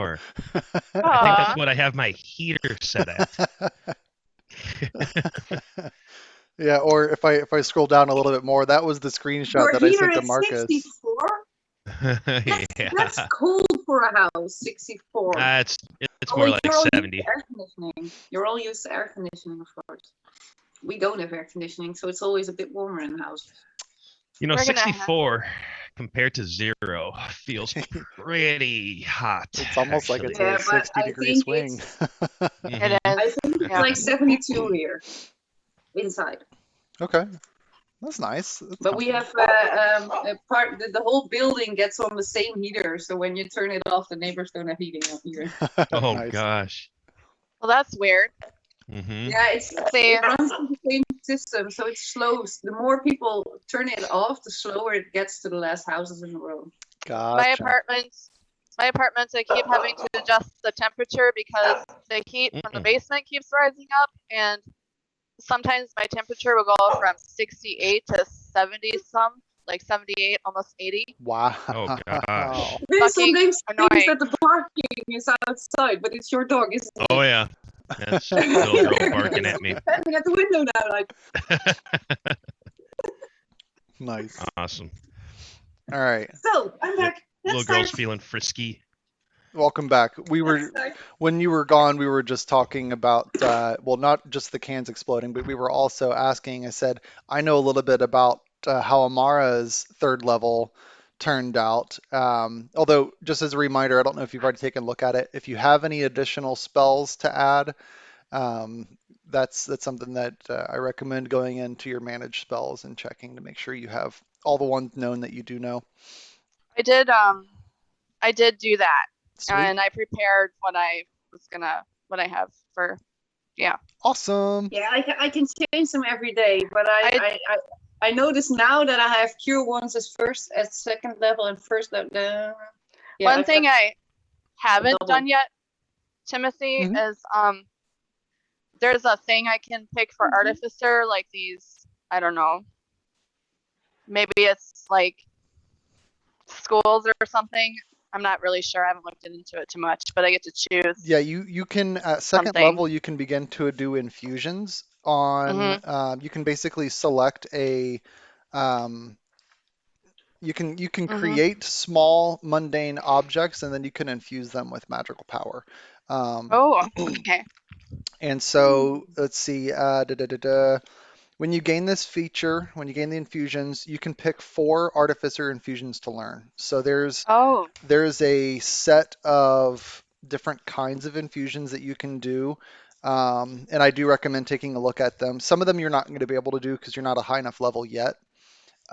I think Aw. that's what I have my heater set at. Yeah, or if I scroll down a little bit more, that was the screenshot Your that I heater sent to is Marcus. 64? Yeah. That's cold for a house, 64. It's more like you're all used to 70. air conditioning. You're all used to air conditioning, of course. We don't have air conditioning, so it's always a bit warmer in the house. You know, We're gonna have- 64 compared to 0 feels pretty hot. It's almost like it's actually. Yeah, a but 60-degree think swing. It is. I think it's Yeah. like 72 here inside. Okay, that's nice. But we have a part that the whole building gets on the same heater, so when you turn it off, the neighbors don't have heating up here. Oh Nice. gosh. Well, that's weird. Mm-hmm. Yeah, See, it runs on the same system, so it slows. The more people turn it off, the slower it gets to the last houses in a row. my apartments, I keep having to adjust the temperature because the heat from the basement keeps rising up, and sometimes my temperature will go from 68 to 70 some, like 78, almost 80. Wow. Oh gosh. There's some Fucking names annoying. that the parking is outside, but it's your dog, isn't it? Oh yeah. That's little girl barking at me. Standing at the window now, like. Nice. Awesome. All right. So I'm back. Little girl's feeling frisky. Welcome back. When you were gone, we were just talking about, well, not just the cans exploding, but we were also asking, I said, I know a little bit about how Amara's 3rd level turned out. Although, just as a reminder, I don't know if you've already taken a look at it. If you have any additional spells to add, that's something that I recommend going into your managed spells and checking to make sure you have all the ones known that you do know. I did do that, Sweet. and I prepared what I have for, yeah. Awesome. Yeah, I can change them every day, but I notice now that I have cure ones at second level and first level. Yeah, One thing I haven't double. done yet, Timothy, Mhm. is there's a thing I can pick for Artificer, like these, I don't know, maybe it's like schools or something. I'm not really sure. I haven't looked into it too much, but I get to choose Yeah, you can at second something. level you can begin to do infusions on. You can basically select a. Um, you can create small mundane objects and then you can infuse them with magical power. Oh, okay. And so let's see. When you gain this feature, when you gain the infusions, you can pick 4 artificer infusions to learn. So Oh, there's a set of different kinds of infusions that you can do. And I do recommend taking a look at them. Some of them you're not going to be able to do because you're not a high enough level yet.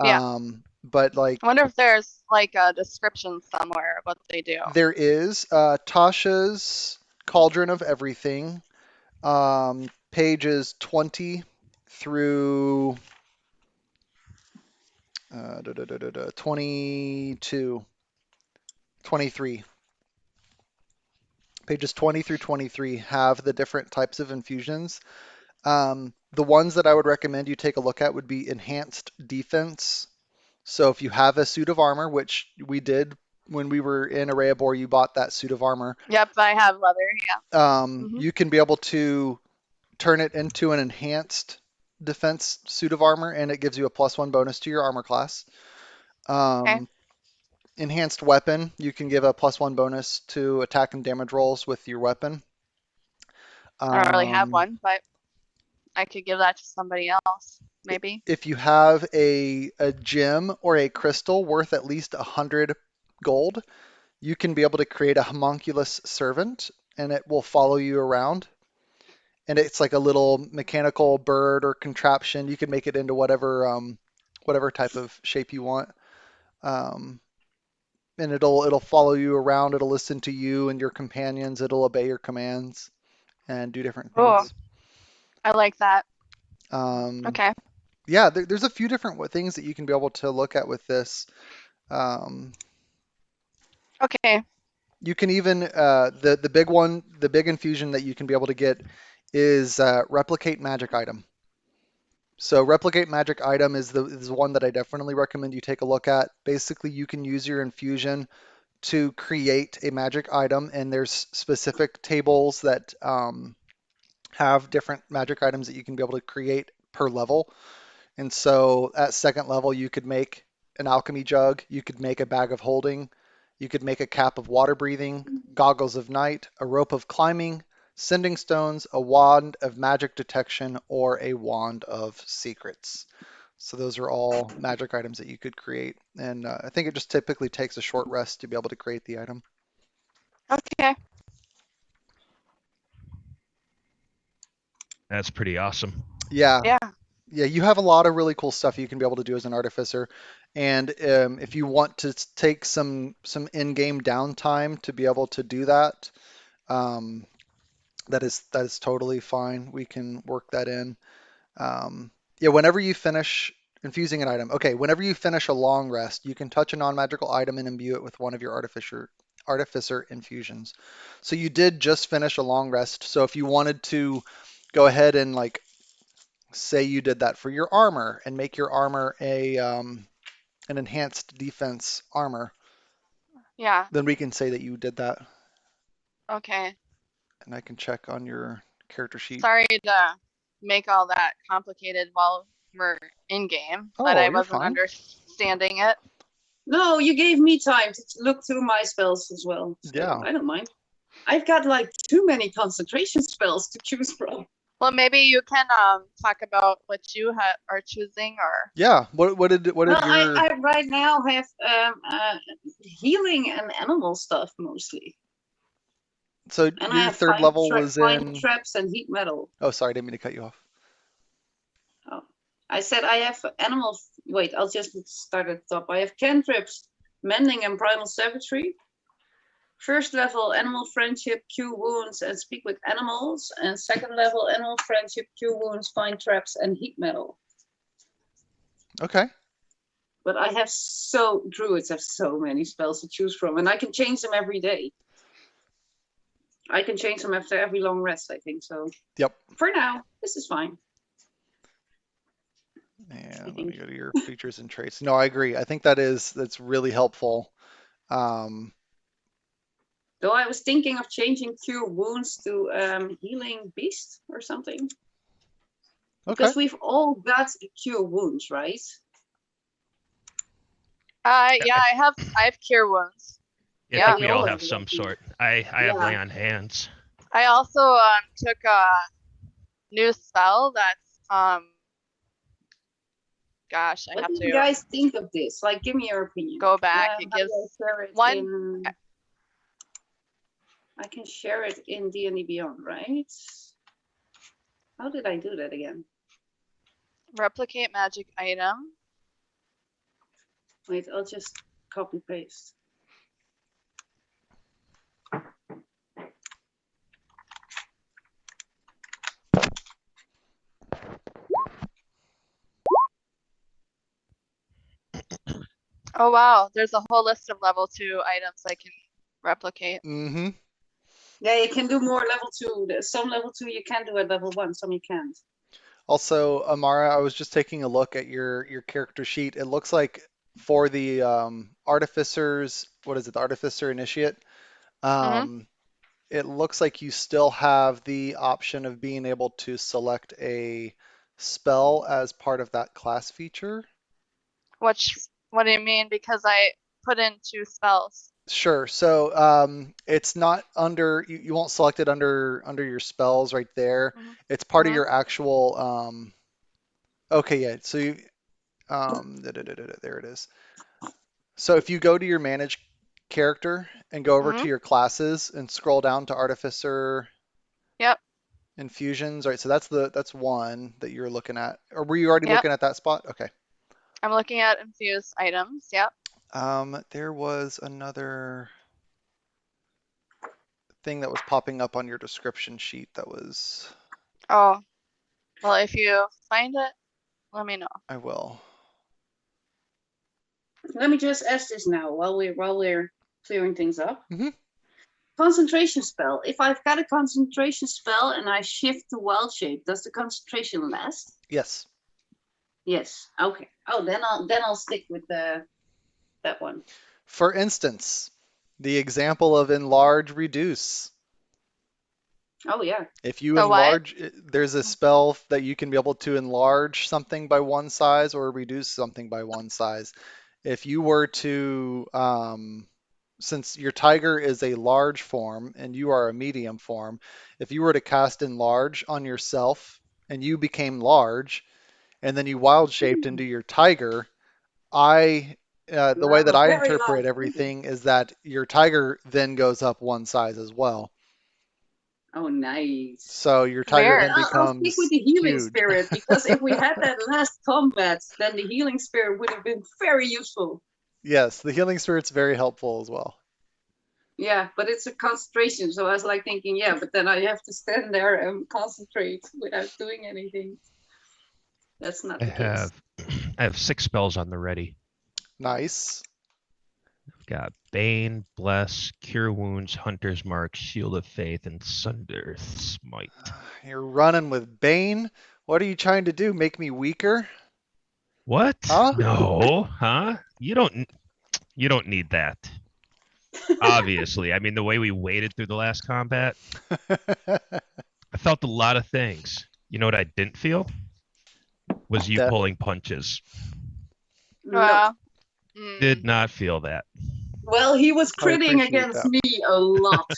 yeah. But like I wonder if there's like a description somewhere of what they do. there is Tasha's Cauldron of Everything, pages 20 through 22, 23. Pages 20 through 23 have the different types of infusions. The ones that I would recommend you take a look at would be enhanced defense. So if you have a suit of armor, which we did when we were in Arrayabor, you bought that suit of armor. Yep, I have leather, yeah. You can be able to turn it into an enhanced defense suit of armor, and it gives you a +1 bonus to your armor class. Okay. Enhanced weapon, you can give a +1 bonus to attack and damage rolls with your weapon. I don't really have one, but I could give that to somebody else, maybe. If you have a gem or a crystal worth at least 100 gold, you can be able to create a homunculus servant, and it will follow you around. And it's like a little mechanical bird or contraption. You can make it into whatever type of shape you want. And it'll follow you around. It'll listen to you and your companions. It'll obey your commands and do different Oh, things. I like that. Okay. Okay. Yeah, there's a few different things that you can be able to look at with this. Okay. You can even the big one, the big infusion that you can be able to get is replicate magic item. So replicate magic item is the one that I definitely recommend you take a look at. Basically, you can use your infusion to create a magic item, and there's specific tables that have different magic items that you can be able to create per level. And so at second level, you could make an alchemy jug, you could make a bag of holding, you could make a cap of water breathing, goggles of night, a rope of climbing, sending stones, a wand of magic detection, or a wand of secrets. So those are all magic items that you could create. And I think it just typically takes a short rest to be able to create the item. Okay. That's pretty awesome. Yeah. Yeah. Yeah, you have a lot of really cool stuff you can be able to do as an artificer. And if you want to take some in-game downtime to be able to do that, um, that is totally fine. We can work that in. Yeah, whenever you finish infusing an item, okay, whenever you finish a long rest, you can touch a non-magical item and imbue it with one of your artificer infusions. So you did just finish a long rest. So if you wanted to go ahead and like say you did that for your armor and make your armor an enhanced defense armor, Yeah. then we can say that you did that, Okay. and I can check on your character sheet. Sorry to make all that complicated while we're in game, but Oh, I you're wasn't fine. understanding it. No, you gave me time to look through my spells as well. So Yeah. I don't mind. I've got like too many concentration spells to choose from. Well, maybe you can talk about what you are choosing, or Yeah. What did Well, your I right now have healing and animal stuff mostly. So And I your have third level was fine in. traps and heat metal. Oh, sorry, I didn't mean to cut you off. Oh, I said I have animal. Wait, I'll just start at the top. I have cantrips, mending, and primal savagery. First level, animal friendship, cure wounds, and speak with animals. And second level, animal friendship, cure wounds, find traps, and heat metal. Okay. But druids have so many spells to choose from, and I can change them every day. I can change them after every long rest, I think. So Yep. for now, this is fine. And let me go to your features and traits. No, I agree. I think that's really helpful. Though I was thinking of changing cure wounds to healing beast or something. Okay. Because we've all got cure wounds, right? Yeah, I have cure wounds. Yeah, I Yeah. think we We all all have have some that. sort. I have Yeah. lay on hands. I also took a new spell that's gosh, I What have do you to guys think of this? Like, give me your opinion. go back. It How do gives I share it one. I can share it in D&D Beyond, right? How did I do that again? Replicate magic item. Wait, I'll just copy paste. Oh wow, there's a whole list of level 2 items I can replicate. Mm-hmm. Yeah, you can do more level 2. There's some level 2 you can do at level 1, some you can't. Also, Amara, I was just taking a look at your character sheet. It looks like for the artificers, what is it, the artificer initiate? It looks like you still have the option of being able to select a spell as part of that class feature. What do you mean? Because I put in 2 spells. Sure. So it's not under you won't select it under your spells right there. It's part of your actual okay, yeah. So you there it is. So if you go to your manage character and go over to your classes and scroll down to artificer Yep. infusions, right? So that's one that you're looking at. Or were you already looking at that spot? Okay. I'm looking at infused items. Yep. There was another thing that was popping up on your description sheet that was. Oh, well, if you find it, let me know. I will. Let me just ask this now while we're clearing things up. Mm-hmm. Concentration spell. If I've got a concentration spell and I shift to wild shape, does the concentration last? Yes. Yes. Okay. Oh, then I'll stick with that one. For instance, the example of enlarge reduce. Oh yeah. If you enlarge, there's a spell that you can be able to enlarge something by one size or reduce something by one size. If you were to, since your tiger is a large form and you are a medium form, if you were to cast enlarge on yourself and you became large, and then you wild shaped into your tiger, the way that I interpret everything is that your tiger then goes up one size as well. Oh, nice. So your tiger then becomes I'll stick with the healing huge. spirit, because if we had that last combat, then the healing spirit would have been very useful. Yes, the healing spirit's very helpful as well. Yeah, but it's a concentration, so I was like thinking, yeah, but then I have to stand there and concentrate without doing anything. That's not the case. I have 6 spells on the ready. Nice. I've got Bane, Bless, Cure Wounds, Hunter's Mark, Shield of Faith, and Sunder's Smite. You're running with Bane? What are you trying to do? Make me weaker? What? Huh? No, huh? You don't need that. Obviously. I mean, the way we waited through the last combat, I felt a lot of things. You know what I didn't feel? Was you pulling punches. Did not feel that. Well, he was critting against me a lot.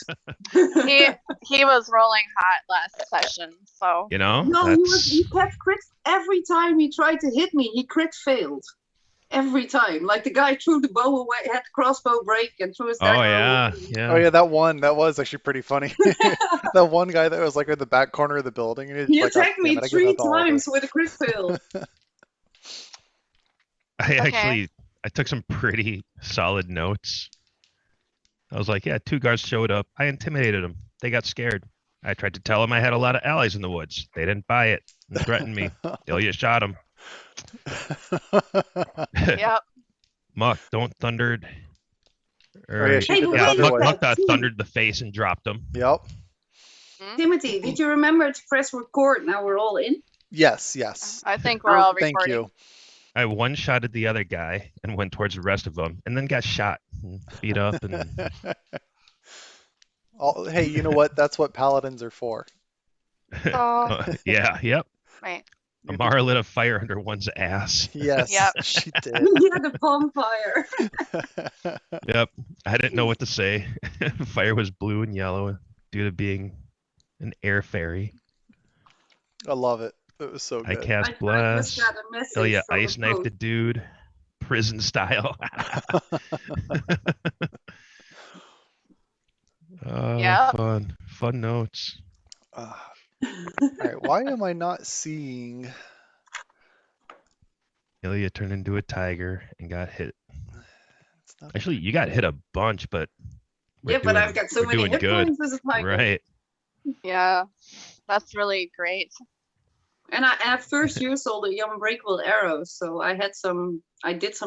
he was rolling hot last session, so. You know? No, he kept crit every time he tried to hit me. He crit failed. every time. Like the guy threw the bow away, had the crossbow break, and threw his Oh dagger yeah, away. Oh yeah. yeah, that was actually pretty funny. That one guy that was like in the back corner of the building, and he's He like, "God attacked damn me it, I give 3 up all times this." with a crit fail. I took some pretty solid notes. I was like, yeah, 2 guards showed up. I intimidated them. They got scared. I tried to tell them I had a lot of allies in the woods. They didn't buy it and threatened me. Ilya shot him. Yep. Muck, don't thundered. Oh yeah, Or she Hey, did but the yeah, wait, thunder Muck, wave. Muck thundered the face and dropped him. Yep. Hmm? Timothy, did you remember to press record? Now we're all in. Yes, yes. I think we're all Thank recording. you. I one-shotted the other guy and went towards the rest of them, and then got shot, and beat up, and Hey, you know what? That's what paladins are for. So, yeah, yep. right. Amara lit a fire under one's ass. Yes, Yep. she did. Yeah, the bonfire. Yep. I didn't know what to say. Fire was blue and yellow due to being an air fairy. I love it. It was so I good. cast I just bless. got a message Ilya from ice a knifed a post. dude, prison style. Yep. Fun notes. All right, why am I not seeing? Ilya turned into a tiger and got hit. It's not Actually, you got hit a bunch, but Yeah, but I've got so we're many doing hit good. points as a tiger. Right. Yeah. That's really great. And I first used all the unbreakable arrows, so I did some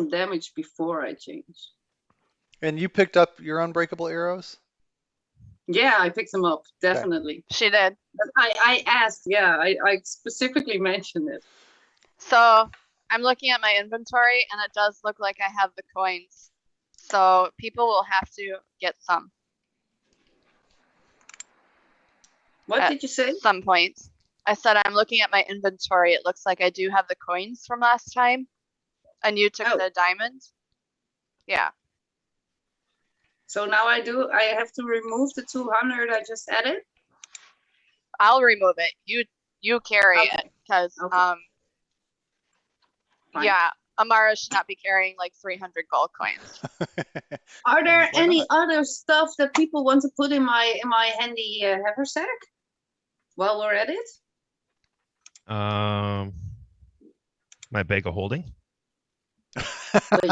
damage before I changed. And you picked up your unbreakable arrows? Yeah, I picked them up, definitely. She did. But I asked, yeah, I specifically mentioned it. So I'm looking at my inventory and it does look like I have the coins. So people will have to get some What at did you say? some point. I said I'm looking at my inventory. It looks like I do have the coins from last time. And you took Oh. the diamond. Yeah. So now I have to remove the 200 I just added? I'll remove it. You carry Okay. it because Okay. Fine. yeah, Amara should not be carrying like 300 gold coins. Are there Why any not? other stuff that people want to put in my handy haversack while we're at it? My bag of holding. Wait,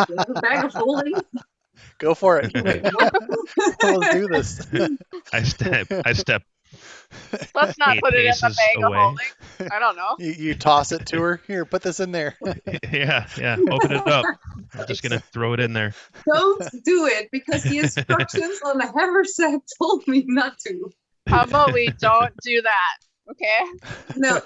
you have a bag of holding? Go for it. Wait, what? Let's do this. I step Let's not 8 put it in the paces bag of away. holding. I don't know. You toss it to her. Here, put this in there. Yeah. Open it up. I'm just gonna throw it in there. Don't do it because the instructions on the haversack told me not to. How about we don't do that? Okay. No,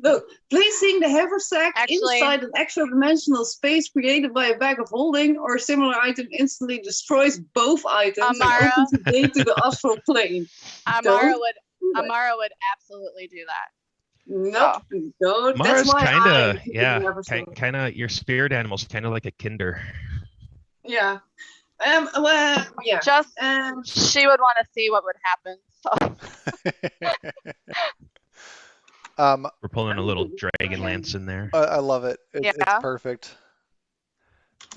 look, placing the haversack Actually- inside an extra dimensional space created by a bag of holding or similar item instantly destroys both items Amara. and opens the gate to the astral plane. Amara Don't would do that. Amara would absolutely do that. Nope, don't. Mara's That's why kind I of keep yeah, the haversack. kind of your spirit animal's kind of like a kinder. Yeah. Well, yeah. Just Um, she would want to see what would happen. So We're pulling a little dragon lance in there. I love it. It's Yeah. perfect.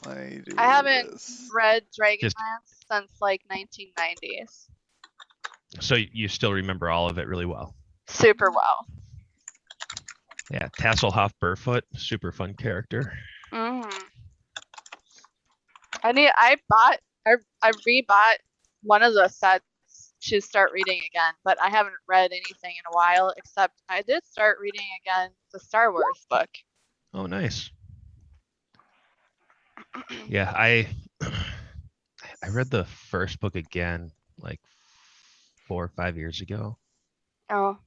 I haven't this. read Dragonlance Just- since like 1990s. So you still remember all of it really well. Super well. Yeah, Tasselhoff Burfoot, super fun character. I rebought one of the sets to start reading again, but I haven't read anything in a while, except I did start reading again the Star Wars book. Oh, nice. Yeah, I read the first book again like 4 or 5 years ago. Oh,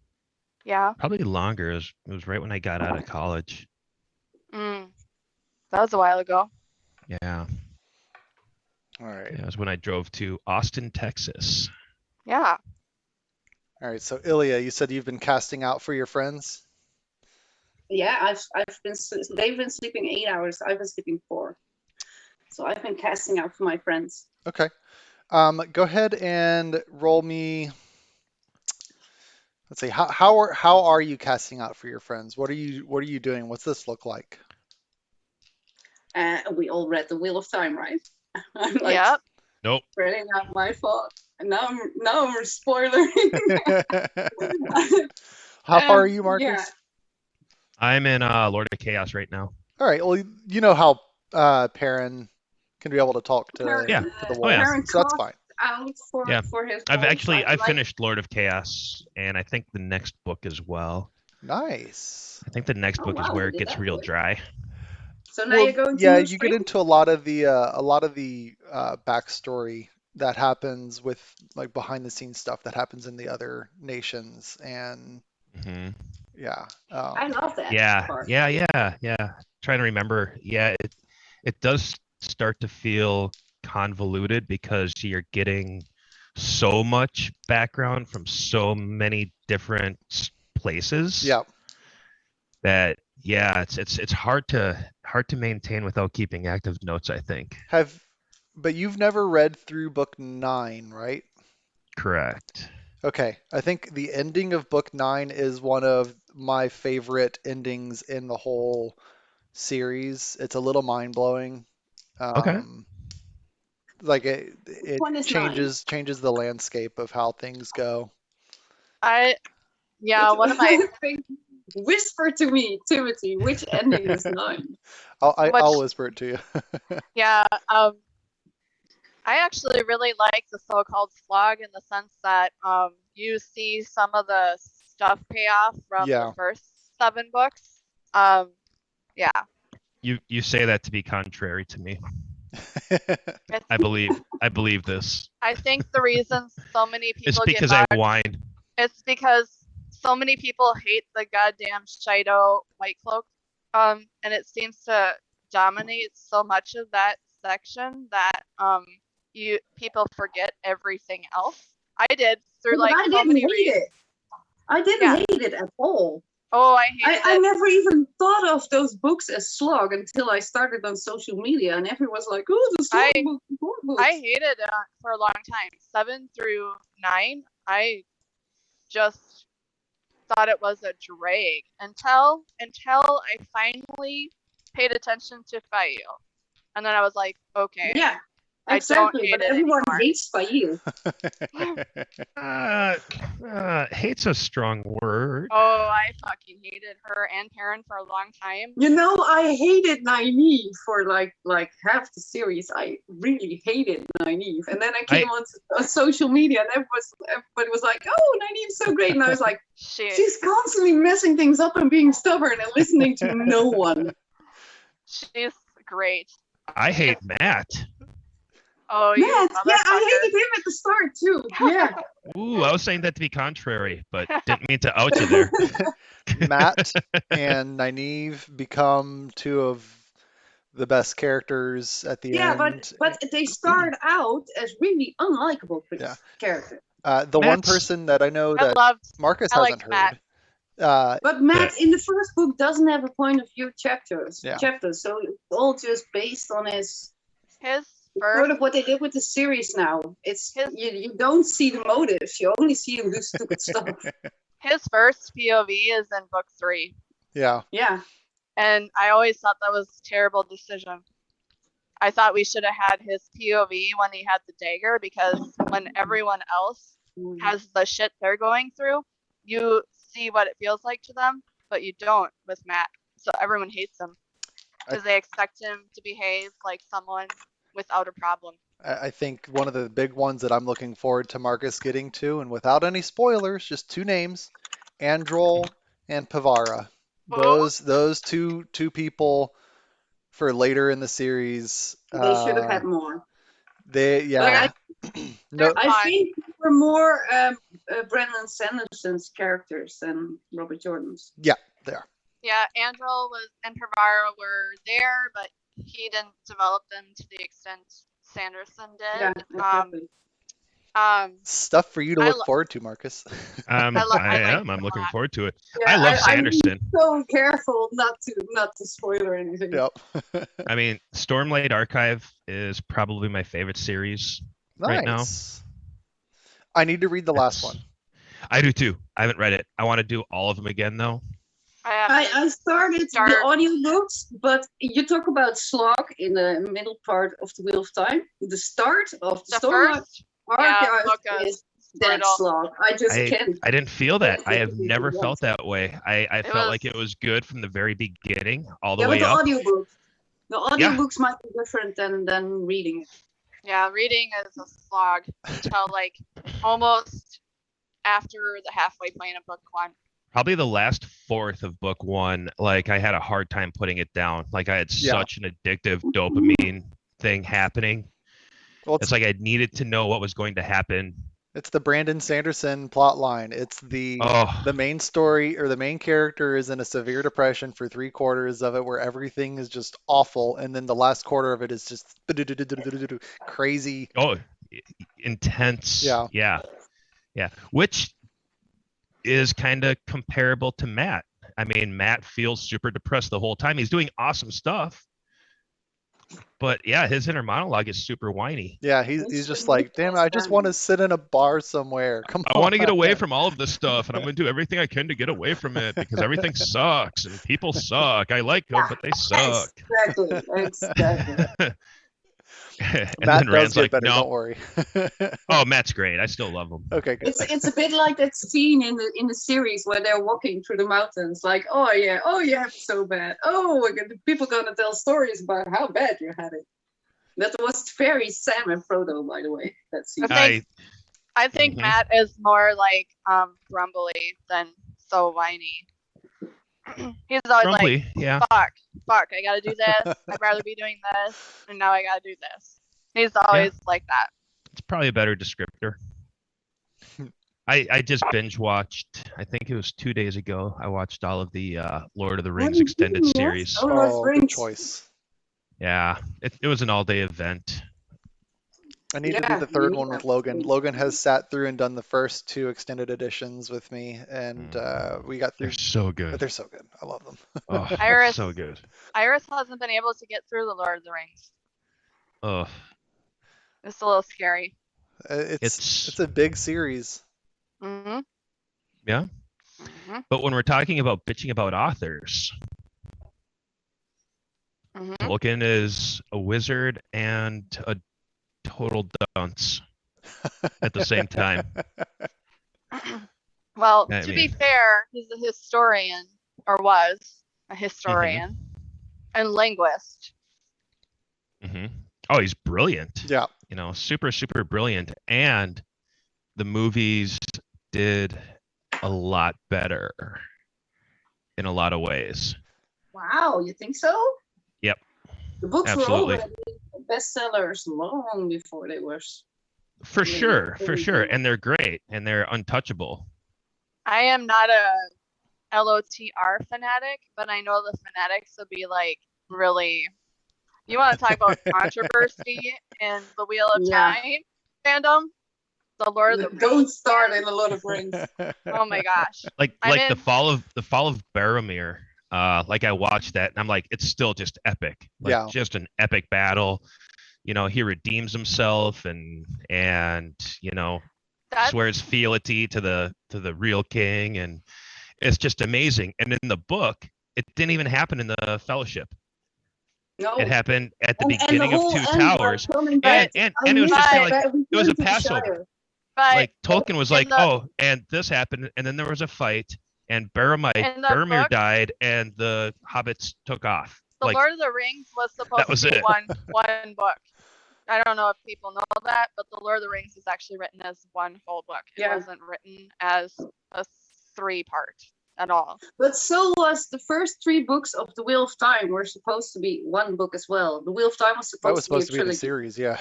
yeah. Probably longer. It was right when I got out of college. That was a while ago. Yeah. All right. Yeah, it was when I drove to Austin, Texas. Yeah. All right. So Ilya, you said you've been casting out for your friends. yeah, they've been sleeping 8 hours. I've been sleeping 4. So I've been casting out for my friends. Okay. Go ahead and roll me. Let's see. How are you casting out for your friends? What are you doing? What's this look like? We all read The Wheel of Time, right? I'm like Yep. Nope. spreading out my thoughts. And now I'm spoiling. How far are you, Marcus? Yeah. I'm in Lord of Chaos right now. All right. Well, you know how Perrin can be able to talk to, Yeah. to the Oh, wolves, yeah. Perrin so that's costs fine. out for Yeah. his I've wolves. I finished Lord of Chaos, and I think the next book as well. Nice. I think the next Oh, book is wow, where I it did gets that real quick. dry. So now Well, you're going to yeah, New you get Spring? into a lot of the backstory that happens with like behind the scenes stuff that happens in the other nations, and hmm yeah, I love that Yeah, part. yeah. Trying to remember. Yeah, it does start to feel convoluted because you're getting so much background from so many different places yeah. that yeah, it's hard to maintain without keeping active notes, I think. But you've never read through book 9, right? Correct. Okay, I think the ending of book 9 is one of my favorite endings in the whole series. It's a little mind-blowing. Okay. Like Which it one is 9? changes the landscape of how things go. One of my Whisper to me, Timothy, which ending is 9? I'll whisper it to you. yeah, I actually really like the so-called slog in the sense that you see some of the stuff pay off from Yeah. the first 7 books. Yeah, You say that to be contrary to me. it's, I believe this. I think the reason so many It's people get because I bugged, whined. it's because so many people hate the goddamn Shido White Cloak, and it seems to dominate so much of that section that people forget everything else. I did through But like I so didn't many hate reads. it. I didn't Yeah. hate it at all. Oh, I hated I it. never even thought of those books as slog until I started on social media, and everyone was like, "Oh, the slog books." I hated it for a long time. 7 through 9, I just thought it was a drag until I finally paid attention to Fayu. And then I was like, okay, Yeah, I don't exactly. hate But it everyone anymore. hates Fayu. Hate's a strong word. Oh, I fucking hated her and Perrin for a long time. You know, I hated Nynaeve for like half the series. I really hated Nynaeve, and then I came on social media, and everybody was like, "Oh, Nynaeve's so great," and I was like, "She's constantly messing things up and being stubborn and listening to no one." She's great. I hate Matt. Oh, you Matt, motherfucker. yeah, I hated him at the start too. Yeah. Ooh, I was saying that to be contrary, but didn't mean to out you there. Matt and Nynaeve become two of the best characters at the end. Yeah, but they start out as really unlikable characters. The one person that I know that Marcus hasn't heard. Matt. But Matt in the first book doesn't have a point of view chapters, so it's all just based on his sort of what they did with the series now. It's you don't see the motives, you only see him do stupid stuff. His first POV is in book 3. Yeah. Yeah. And I always thought that was a terrible decision. I thought we should have had his POV when he had the dagger, because when everyone else has the shit they're going through, you see what it feels like to them, but you don't with Matt. So everyone hates him because they expect him to behave like someone without a problem. I think one of the big ones that I'm looking forward to Marcus getting to, and without any spoilers, just 2 names, Androl and Pavara. Those two people for later in the series. They should have had more. I think we're more Brandon Sanderson's characters than Robert Jordan's. Yeah, they are. Yeah, Androl and Pavara were there, but he didn't develop them to the extent Sanderson did. Yeah, exactly. Stuff for you to look forward to, Marcus. I'm looking forward to it. Yeah, I love Sanderson. I'm so careful not to spoil or anything. Yep. I mean, Stormlight Archive is probably my favorite series right now. I need to read the last one. I do too. I haven't read it. I want to do all of them again though. I started the audiobooks, but you talk about slog in the middle part of the Wheel of Time. The start of the story arc is that slog. I just can't. I didn't feel that. I have never felt that way. I felt like it was good from the very beginning all the way up. The audiobooks might be different than reading it. Yeah, reading is a slog until like almost after the halfway point of book one. Probably the last fourth of book one, like I had a hard time putting it down. Like I had such an addictive dopamine thing happening. Well, it's like I needed to know what was going to happen. It's the Brandon Sanderson plot line. It's the main story, or the main character is in a severe depression for 3/4 of it, where everything is just awful, and then the last quarter of it is just crazy. Oh, intense. Yeah. Which is kind of comparable to Matt. I mean, Matt feels super depressed the whole time. He's doing awesome stuff, but yeah, his inner monologue is super whiny. Yeah, he's just like, damn, I just want to sit in a bar somewhere. Come on. I want to get away from all of this stuff, and I'm going to do everything I can to get away from it because everything sucks and people suck. I like them, but they suck. Exactly. And Matt then Rand's like, better, no. Don't worry. Oh, Matt's great. I still love him. Okay, good. It's a bit like that scene in the series where they're walking through the mountains, like, oh yeah, it's so bad. Oh, people gonna tell stories about how bad you had it. That was very Sam and Frodo, by the way. That scene. I think Matt is more like grumbly than so whiny. He's always grumbly, like, fuck, I gotta do this. I'd rather be doing this, and now I gotta do this. He's always like that. It's probably a better descriptor. I just binge watched, I think it was 2 days ago, I watched all of the Lord of the Rings extended series. Oh, good choice. Yeah, it was an all-day event. I need to do the third one with Logan. Logan has sat through and done the first 2 extended editions with me, and we got through. They're so good. But they're so good. I love them. Oh, Iris, so good. Iris hasn't been able to get through the Lord of the Rings. Oh. It's a little scary. It's a big series. Mm-hmm. Yeah. Mm-hmm. But when we're talking about bitching about authors, Tolkien is a wizard and a total dunce at the same time. Well, to be fair, he's a historian, or was a historian, and linguist. Oh, he's brilliant. Yeah. You know, super, super brilliant. And the movies did a lot better in a lot of ways. Wow, you think so? Yep. The books Absolutely. were already bestsellers long before they were. For sure. And they're great, and they're untouchable. I am not a LOTR fanatic, but I know the fanatics will be like, really, you want to talk about controversy in the Wheel of Time fandom? The Lord of the Rings. Don't start in the Lord of Rings. Oh my gosh. Like the fall of Boromir. Like I watched that and I'm like, it's still just epic. Like just an epic battle. You know, he redeems himself and you know, swears fealty to the real king, and it's just amazing. And in the book, it didn't even happen in the Fellowship. No. It happened at the beginning of Two Towers. And it was just like it was a Passover. Like Tolkien was like, oh, and this happened, and then there was a fight, and Boromir died, and the hobbits took off. The Lord of the Rings was supposed to be one book. I don't know if people know that, but the Lord of the Rings is actually written as one whole book. It wasn't written as a 3-part at all. But so was the first 3 books of the Wheel of Time were supposed to be one book as well. The Wheel of Time was supposed to be a the series, yeah.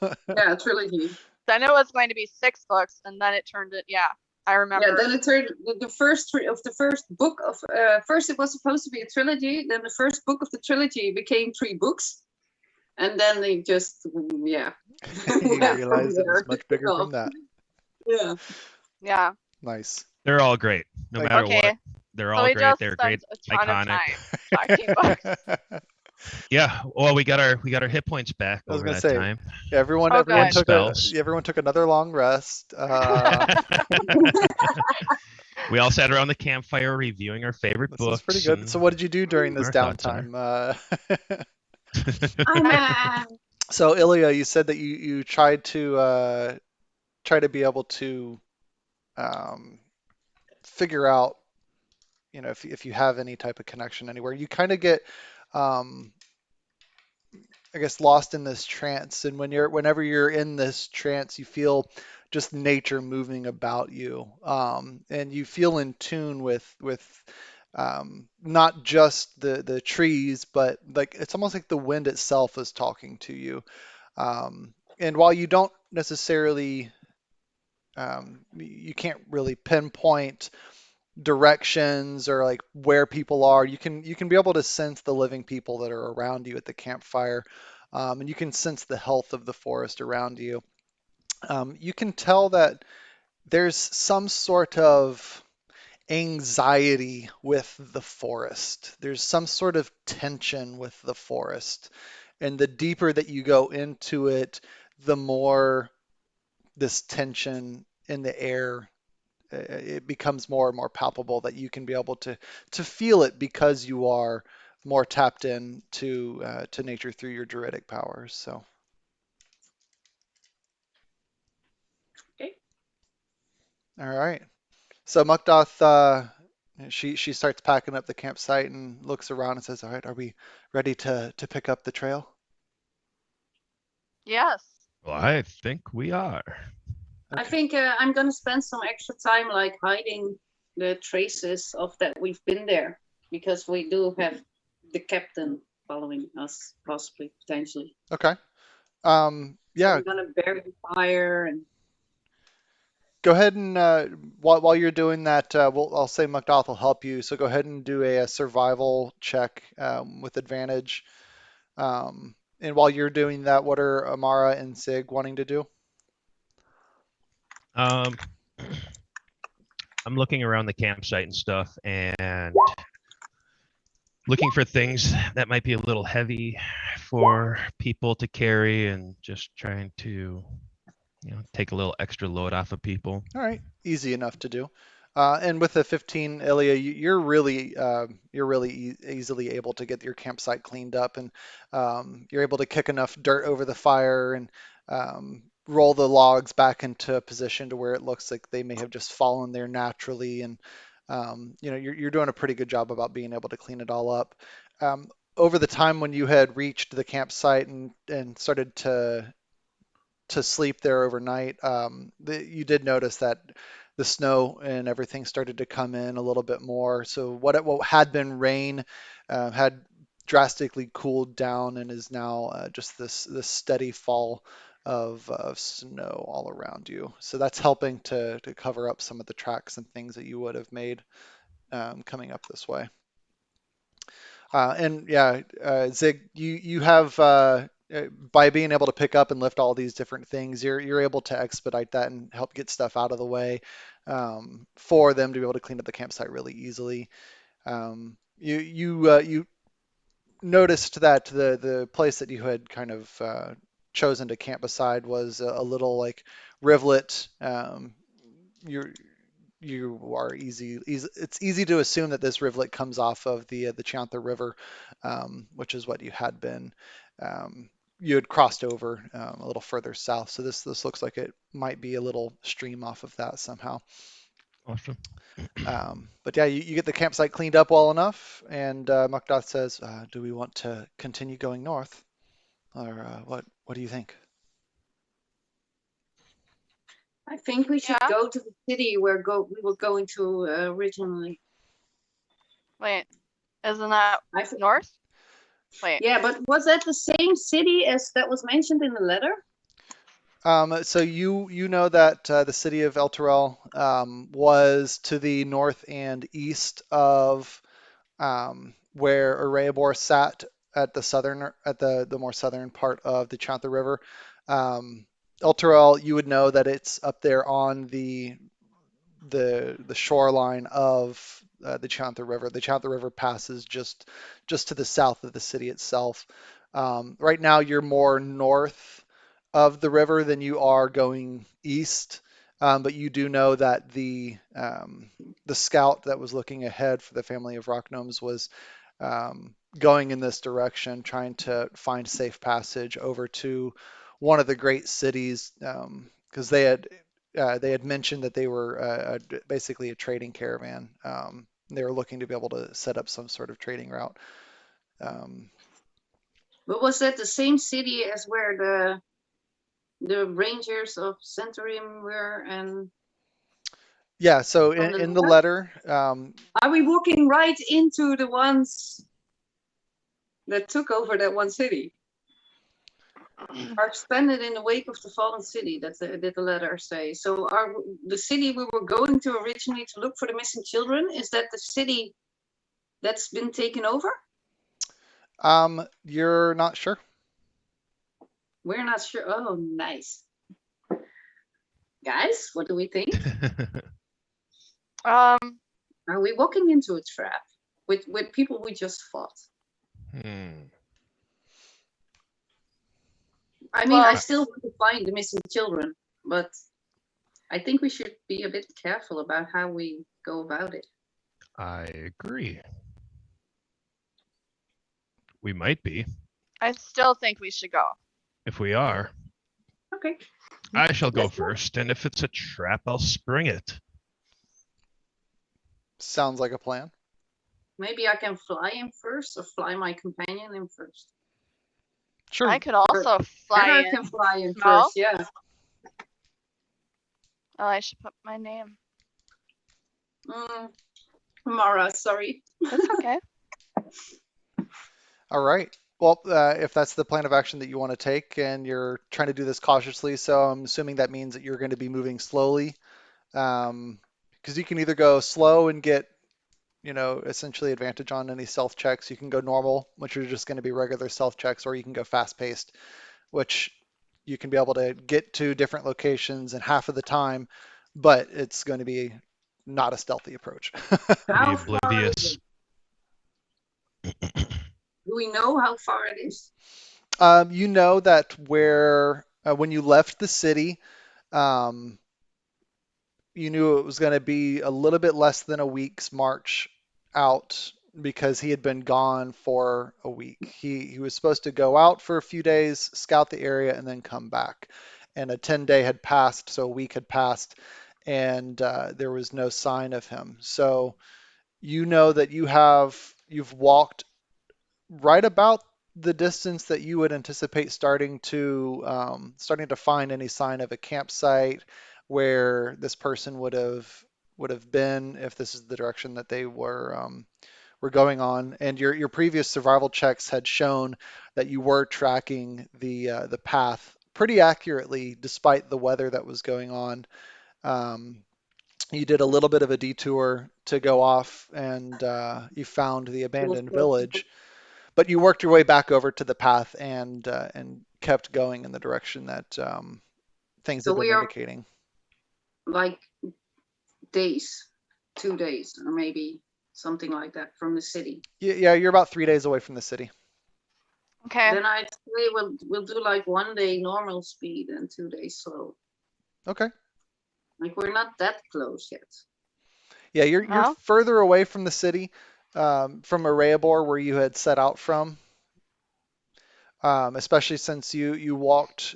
Yeah, a trilogy. Then it was going to be 6 books, and then it turned it. Yeah, I remember. Yeah, then it turned the first 3 of the first book of first it was supposed to be a trilogy. Then the first book of the trilogy became 3 books, and then they just you realized it was much bigger from that. Yeah. Yeah. Nice. They're all great, no matter what. They're all great. They're great, iconic. Yeah, well, we got our hit points back over that time. Everyone took another long rest. We all sat around the campfire reviewing our favorite This is pretty books good. and So what did you do during this our thoughts on downtime? I'm I So Ilya, you said that you tried to try to be able to um, figure out, if you have any type of connection anywhere. You kind of get, um, I guess, lost in this trance, and whenever you're in this trance, you feel just nature moving about you, and you feel in tune with not just the trees, but like it's almost like the wind itself is talking to you. And while you don't necessarily, you can't really pinpoint directions or like where people are, you can be able to sense the living people that are around you at the campfire, and you can sense the health of the forest around you. You can tell that there's some sort of anxiety with the forest. There's some sort of tension with the forest. And the deeper that you go into it, the more this tension in the air, it becomes more and more palpable that you can be able to feel it because you are more tapped in to nature through your druidic powers. So, okay. all right. So Mukdoth, she starts packing up the campsite and looks around and says, "All right, are we ready to pick up the trail?" yes. well, I think we are. I Okay. think I'm gonna spend some extra time like hiding the traces of that we've been there because we do have the captain following us, possibly, potentially. Okay. So Yeah, we're gonna bury the fire and go ahead and while you're doing that, I'll say Mukdoth will help you. So go ahead and do a survival check with advantage. And while you're doing that, what are Amara and Sig wanting to do? Um, I'm looking around the campsite and stuff and looking for things that might be a little heavy for people to carry and just trying to, take a little extra load off of people. All right, easy enough to do. And with the 15, Ilya, you're really easily able to get your campsite cleaned up, and you're able to kick enough dirt over the fire and roll the logs back into a position to where it looks like they may have just fallen there naturally. And you're doing a pretty good job about being able to clean it all up. Over the time when you had reached the campsite and started to sleep there overnight, you did notice that the snow and everything started to come in a little bit more. So what had been rain had drastically cooled down and is now just this steady fall of snow all around you. So that's helping to cover up some of the tracks and things that you would have made coming up this way. And yeah, Zig, you have by being able to pick up and lift all these different things, you're able to expedite that and help get stuff out of the way for them to be able to clean up the campsite really easily. You noticed that the place that you had kind of chosen to camp beside was a little like rivulet. You you are easy. It's easy to assume that this rivulet comes off of the Chiantha River, which is what you had been. Um, you had crossed over a little further south, so this looks like it might be a little stream off of that somehow. Awesome. But yeah, you get the campsite cleaned up well enough, and Mukdoth says, "Do we want to continue going north, or what do you think?" I think we should Yeah. go to the city where we were going to originally. Wait, isn't that I th- north? Wait. yeah, but was that the same city as that was mentioned in the letter? So you know that the city of El Terrell was to the north and east of where Erebor sat at the more southern part of the Chantha River. El Terrell, you would know that it's up there on the shoreline of the Chantha River. The Chantha River passes just to the south of the city itself. Right now, you're more north of the river than you are going east. But you do know that the scout that was looking ahead for the family of rock gnomes was going in this direction, trying to find safe passage over to one of the great cities, because they had mentioned that they were basically a trading caravan. They were looking to be able to set up some sort of trading route. But was that the same city as where the Rangers of Centurium were? And Yeah, so from the in the letter? letter, Are we walking right into the ones that took over that one city? Are expanded in the wake of the fallen city, did the letter say. So are the city we were going to originally to look for the missing children, is that the city that's been taken over? you're not sure. We're not sure. Oh, nice. Guys, what do we think? Are we walking into a trap with people we just fought? I mean, I still want to find the missing children, but I think we should be a bit careful about how we go about it. I agree. We might be. I still think we should go. If we are. Okay. I shall go Let's go. first, and if it's a trap, I'll spring it. Sounds like a plan. Maybe I can fly in first or fly my companion in first. Sure. I could also fly Heather in. can fly in No? first, yeah. Oh, I should put my name. Mara, sorry. That's okay. All right. Well, if that's the plan of action that you want to take and you're trying to do this cautiously, so I'm assuming that means that you're going to be moving slowly. Because you can either go slow and get, essentially advantage on any stealth checks. You can go normal, which are just going to be regular stealth checks, or you can go fast paced, which you can be able to get to different locations in half of the time, but it's going to be not a stealthy approach. How Be far oblivious. is it? Do we know how far it is? You know that when you left the city, um, you knew it was going to be a little bit less than a week's march out because he had been gone for a week. He was supposed to go out for a few days, scout the area, and then come back. And a 10-day had passed, so a week had passed, and there was no sign of him. So you know that you've walked right about the distance that you would anticipate starting to find any sign of a campsite where this person would have been if this is the direction that they were going on. And your previous survival checks had shown that you were tracking the path pretty accurately despite the weather that was going on. You did a little bit of a detour to go off and you found the abandoned village, but you worked your way back over to the path and kept going in the direction that things So had been we are indicating. like days, 2 days, or maybe something like that from the city. Yeah, you're about 3 days away from the city. Okay. Then I'd say we'll do like 1 day normal speed and 2 days slow. Okay. Like we're not that close yet. Yeah, you're No? further away from the city, from Arayabor where you had set out from, especially since you walked.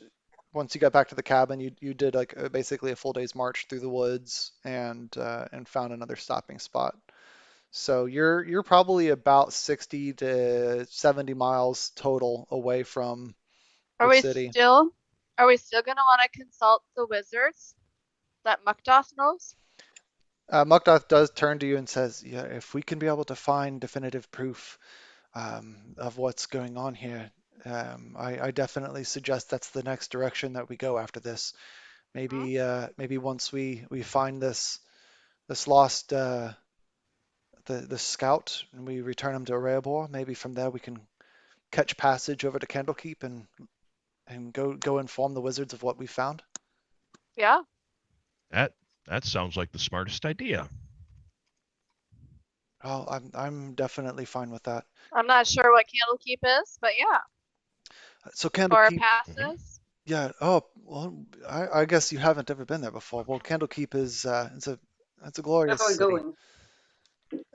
Once you got back to the cabin, you did like basically a full day's march through the woods and found another stopping spot. So you're probably about 60 to 70 miles total away from Are the we city. still gonna want to consult the wizards that Mukdoth knows? Mukdoth does turn to you and says, "Yeah, if we can be able to find definitive proof of what's going on here, I definitely suggest that's the next direction that we go after this. Maybe once we find this lost the scout and we return him to Erebor, maybe from there we can catch passage over to Candlekeep and go inform the wizards of what we found." Yeah. That sounds like the smartest idea. Oh, I'm definitely fine with that. I'm not sure what Candlekeep is, but yeah. So For Candlekeep, passes. Yeah. Oh, well, I guess you haven't ever been there before. Well, Candlekeep is it's a Where glorious are we city. going?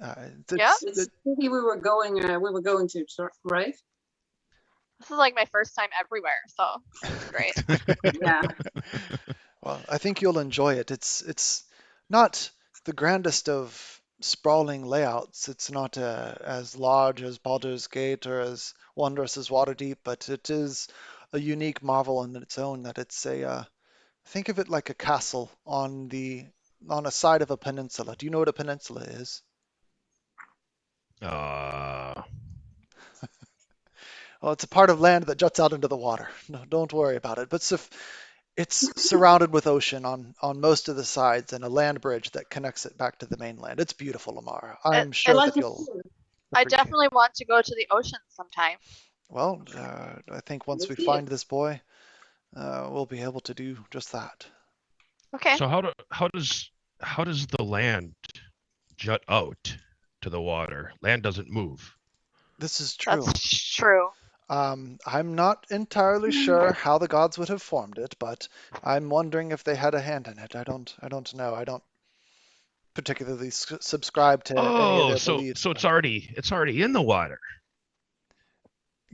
Yeah, It's the city we were going to, right? this is like my first time everywhere, so this is great. Yeah. Well, I think you'll enjoy it. It's not the grandest of sprawling layouts. It's not as large as Baldur's Gate or as wondrous as Waterdeep, but it is a unique marvel in its own that it's a think of it like a castle on a side of a peninsula. Do you know what a peninsula is? Uh, Well, it's a part of land that juts out into the water. No, don't worry about it. But it's surrounded with ocean on most of the sides and a land bridge that connects it back to the mainland. It's beautiful, Amara. I'm I sure like that the you'll food. I appreciate it. definitely want to go to the ocean sometime. Well, I think once We'll we see it. find this boy, we'll be able to do just that. Okay. so how does the land jut out to the water? Land doesn't move. This is true. That's true. I'm not entirely sure how the gods would have formed it, but I'm wondering if they had a hand in it. I don't know. I don't particularly subscribe to any of Oh, their so beliefs, it's but already in the water.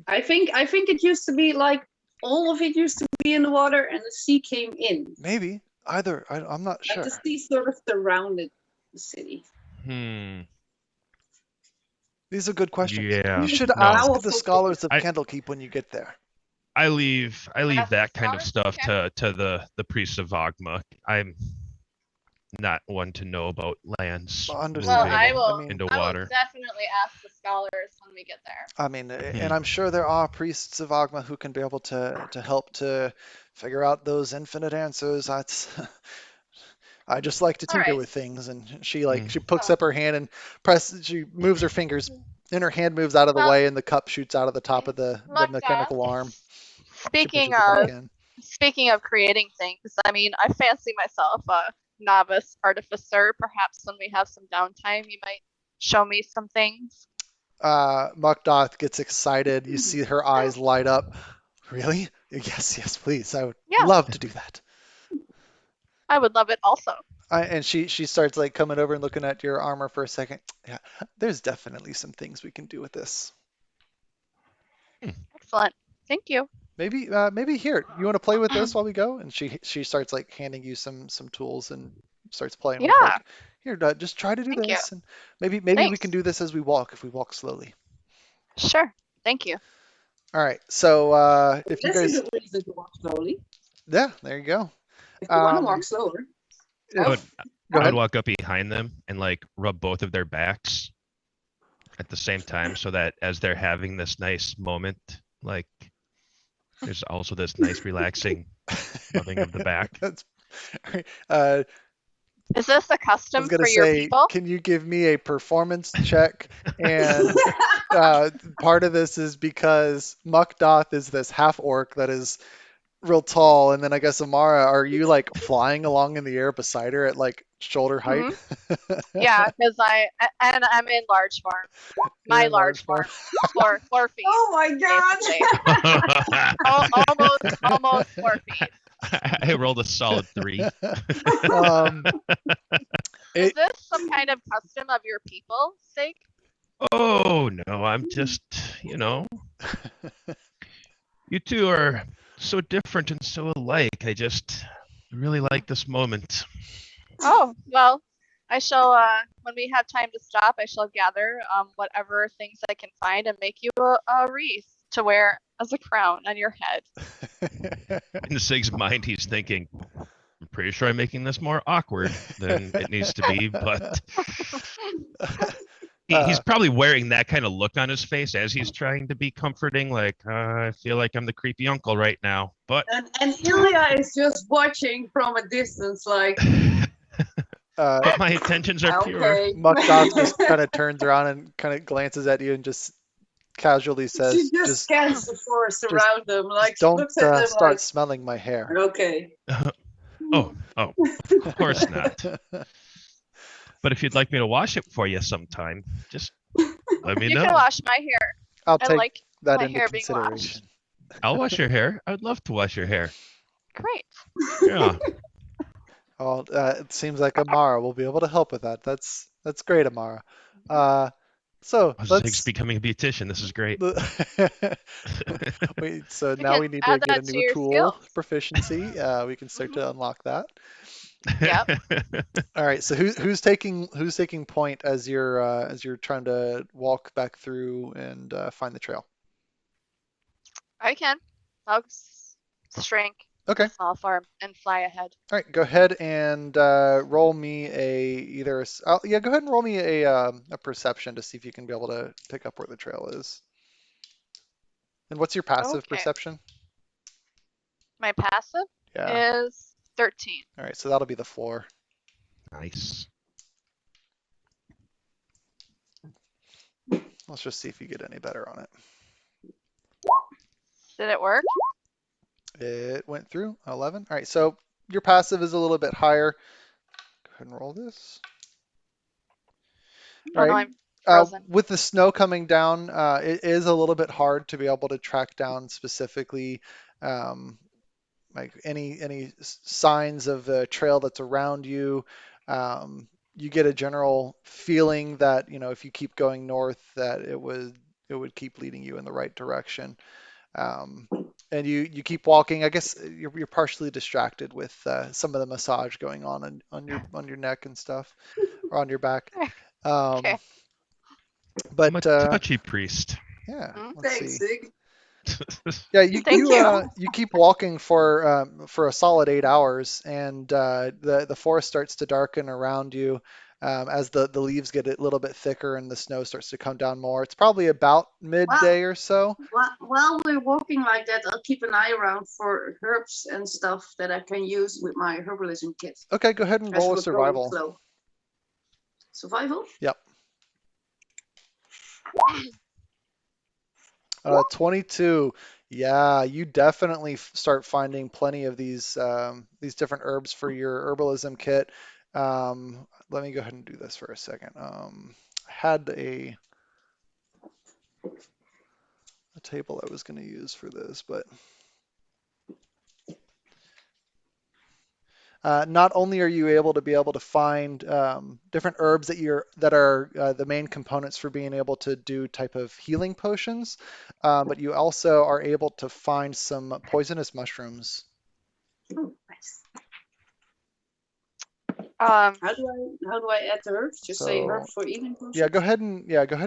I think it used to be like all of it used to be in the water and the sea came in. maybe either. I'm not Like the sure. sea sort of surrounded the city. Hmm. These are good questions. You Yeah. Yes, should No. ask now the also scholars of I Candlekeep when you get there. I leave Ask the that kind of scholars. stuff Okay. to the priests of Ogma. I'm not one to know about lands Well, moving I Understandable. I will. mean, into I will water. definitely ask the scholars when we get there. and Hmm. I'm sure there are priests of Agma who can be able to help to figure out those infinite answers. That's I just like to All tinker right. with things, and Hmm. she pokes Oh. up her hand and she moves her fingers, and her hand moves out of the Well, way, and the cup shoots out of the top of the Mugda, mechanical arm. She speaking pushes it back of in. speaking of creating things, I mean, I fancy myself a novice artificer. Perhaps when we have some downtime, you might show me some things. Mukdoth gets excited. You see her eyes light up. Really? Yes, yes, please. I would Yeah, love to do that. I would love it also. And she starts like coming over and looking at your armor for a second. Yeah, there's definitely some things we can do with this. Excellent. Thank you. Maybe here. You want to play with this while we go? And she starts like handing you some tools and starts playing with Yeah, like here, just try to do thank you. this, and maybe we can Thanks. do this as we walk if we walk slowly. Sure. Thank you. All right. So if you That's a guys, good reason to walk slowly. yeah, there you go. If you want to walk Um, slower. I if would Oh, Go I would ahead. walk up behind them and like rub both of their backs at the same time so that as they're having this nice moment, like there's also this nice relaxing rubbing of the back. That's, uh, Is this a I was custom gonna for your say, people? can you give me a performance check? And part of this is because Mukdoth is this half orc that is real tall, and then I guess Amara, are you like flying along in the air beside her at like shoulder height? Hmm. Yeah, because and I'm in large form. You're My in large large form. form. Four feet, oh my god. basically. Almost 4 feet. I rolled a solid 3. um, Is it, this some kind of custom of your people, sake? Oh no, I'm just, you two are so different and so alike. I just really like this moment. Oh, well, I shall, when we have time to stop, I shall gather whatever things I can find and make you a wreath to wear as a crown on your head. In Sig's mind, he's thinking, I'm pretty sure I'm making this more awkward than it needs to be, but he's probably wearing that kind of look on his face as he's trying to be comforting, like, I feel like I'm the creepy uncle right now. But And Ilya is just watching from a distance, like, but my intentions are pure. okay. Mukdoth just kind of turns around and kind of glances at you and just casually She says, just scans the forest just- around them, like, she don't looks at them start like, smelling my hair. okay. Oh, of course not. But if you'd like me to wash it for you sometime, just let me You know. can wash my hair. I'll I take like that my into hair being consideration. I'll wash your hair. I would love to wash your hair. Great. Yeah. Well, it seems like Amara will be able to help with that. That's great, Amara. So Zig's let's. becoming a beautician. This is great. So You now can we need to add get a that to new your tool, skills. proficiency. We can start to unlock that. Yep. All right. So who's taking point as you're trying to walk back through and find the trail? I can. I'll shrink Okay. to small form and fly ahead. All right. Go ahead and roll me yeah. Go ahead and roll me a perception to see if you can be able to pick up where the trail is. And what's your passive Okay. perception? My passive Yeah. is 13. All right. So that'll be the floor. Nice. Let's just see if you get any better on it. Did it work? It went through 11. All right. So your passive is a little bit higher. Go ahead and roll this. All Oh no, right. I'm frozen. With the snow coming down, it is a little bit hard to be able to track down specifically um, like any signs of the trail that's around you. You get a general feeling that, if you keep going north, that it would keep leading you in the right direction. Um, and you keep walking. I guess you're partially distracted with some of the massage going on your neck and stuff, or on your back. Um, Okay. I'm a but touchy priest. yeah, Mm, let's Thanks, see. Sig. Yeah, you Thank you you. uh you keep walking for a solid 8 hours, and the forest starts to darken around you as the leaves get a little bit thicker and the snow starts to come down more. It's probably about Well, midday or so. while we're walking like that, I'll keep an eye around for herbs and stuff that I can use with my herbalism kit Okay, go ahead and as roll a we're going survival. slow. Survival? Yep. 22. Yeah, you definitely start finding plenty of these different herbs for your herbalism kit. Let me go ahead and do this for a second. I had a table I was going to use for this, but not only are you able to find different herbs that are the main components for being able to do type of healing potions, but you also are able to find some poisonous mushrooms. Oh, nice. Um, How do I add the herbs? Just say So herbs for eating potions. yeah, go ahead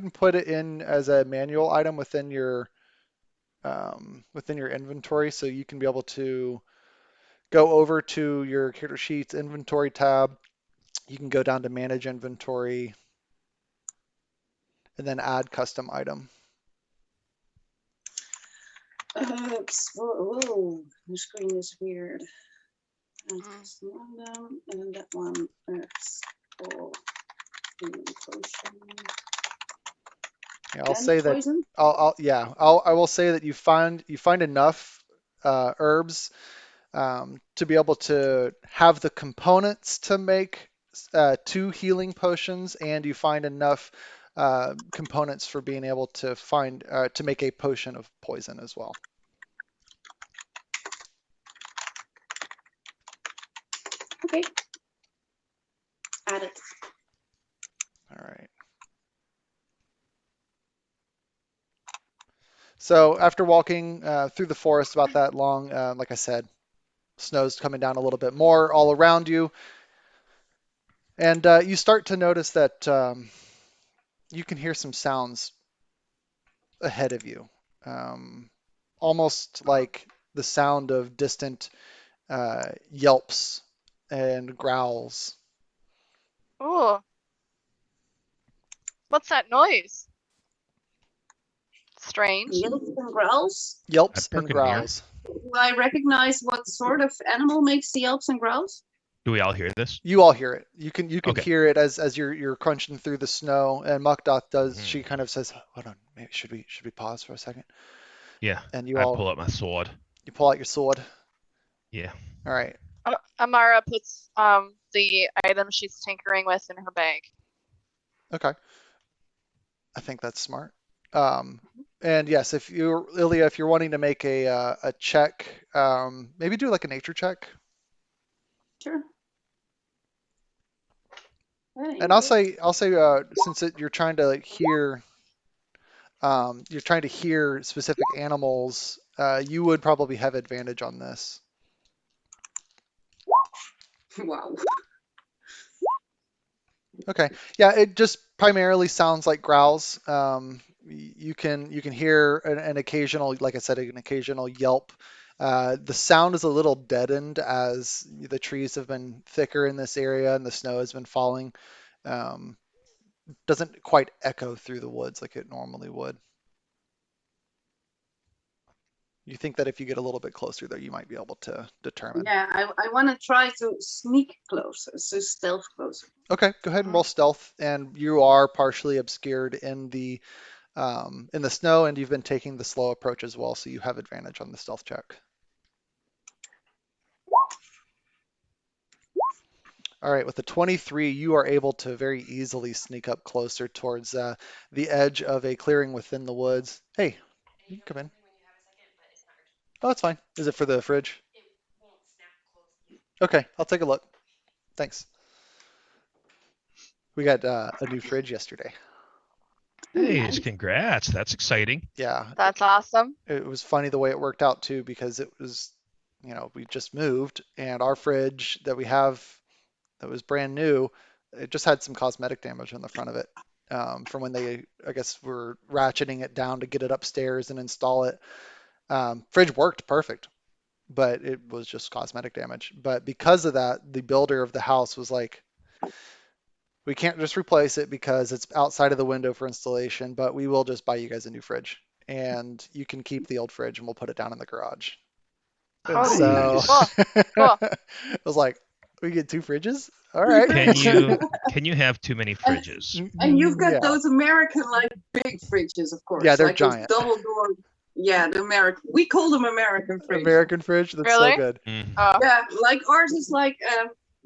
and put it in as a manual item within your inventory, so you can be able to go over to your character sheets inventory tab. You can go down to manage inventory and then add custom item. Whoa, the screen is weird. And Mm. custom item, and that one herbs for healing potion. Yeah, I'll And say that poison. I will say that you find enough herbs to be able to have the components to make 2 healing potions, and you find enough components for being able to make a potion of poison as well. Okay. Add it. All right. So after walking through the forest about that long, like I said, snow's coming down a little bit more all around you, and you start to notice that you can hear some sounds ahead of you, almost like the sound of distant yelps and growls. Ooh, what's that noise? Strange. Yelps and growls. Yelps I and perk an ear. growls. Do I recognize what sort of animal makes the yelps and growls? Do we all hear this? You all hear it. You can Okay. hear it as you're crunching through the snow. And Mukdoth does. Mhm. She kind of says, "Hold on, maybe should we pause for a second?" Yeah. And I pull out my sword. you pull out your sword. Yeah. All right. Amara puts the item she's tinkering with in her bag. Okay. I think that's smart. And yes, if you're Ilya, if you're wanting to make a check, maybe do like a nature check. Sure. And I'll say since you're trying to like hear you're trying to hear specific animals, you would probably have advantage on this. Wow. Okay. Yeah, it just primarily sounds like growls. You can hear an occasional, like I said, an occasional yelp. The sound is a little deadened as the trees have been thicker in this area and the snow has been falling. Um, doesn't quite echo through the woods like it normally would. You think that if you get a little bit closer, though, you might be able to determine. Yeah, I want to try to sneak closer, so stealth closer. Okay, go ahead and roll stealth, and you are partially obscured in the snow, and you've been taking the slow approach as well, so you have advantage on the stealth check. All right, with a 23, you are able to very easily sneak up closer towards the edge of a clearing within the woods. Hey, you can come in. Oh, that's fine. Is it for the fridge? Okay, I'll take a look. Thanks. We got a new fridge yesterday. Hey, Nice. congrats. That's exciting. Yeah, That's awesome. it was funny the way it worked out too, because it was, we just moved, and our fridge that we have that was brand new, it just had some cosmetic damage on the front of it from when they, I guess, were ratcheting it down to get it upstairs and install it. Fridge worked perfect, but it was just cosmetic damage. But because of that, the builder of the house was like, we can't just replace it because it's outside of the window for installation, but we will just buy you guys a new fridge. And you can keep the old fridge and we'll put it down in the garage. And Oh, so cool. Cool. I was like, we get two fridges? All right. Can you have too many fridges? And you've got Yeah. those American like big fridges, of course. Yeah, they're like those giant. double door. Yeah, the American. We call them American fridge. American fridge, that's so Really? good. Mm. Oh, Yeah, like ours is like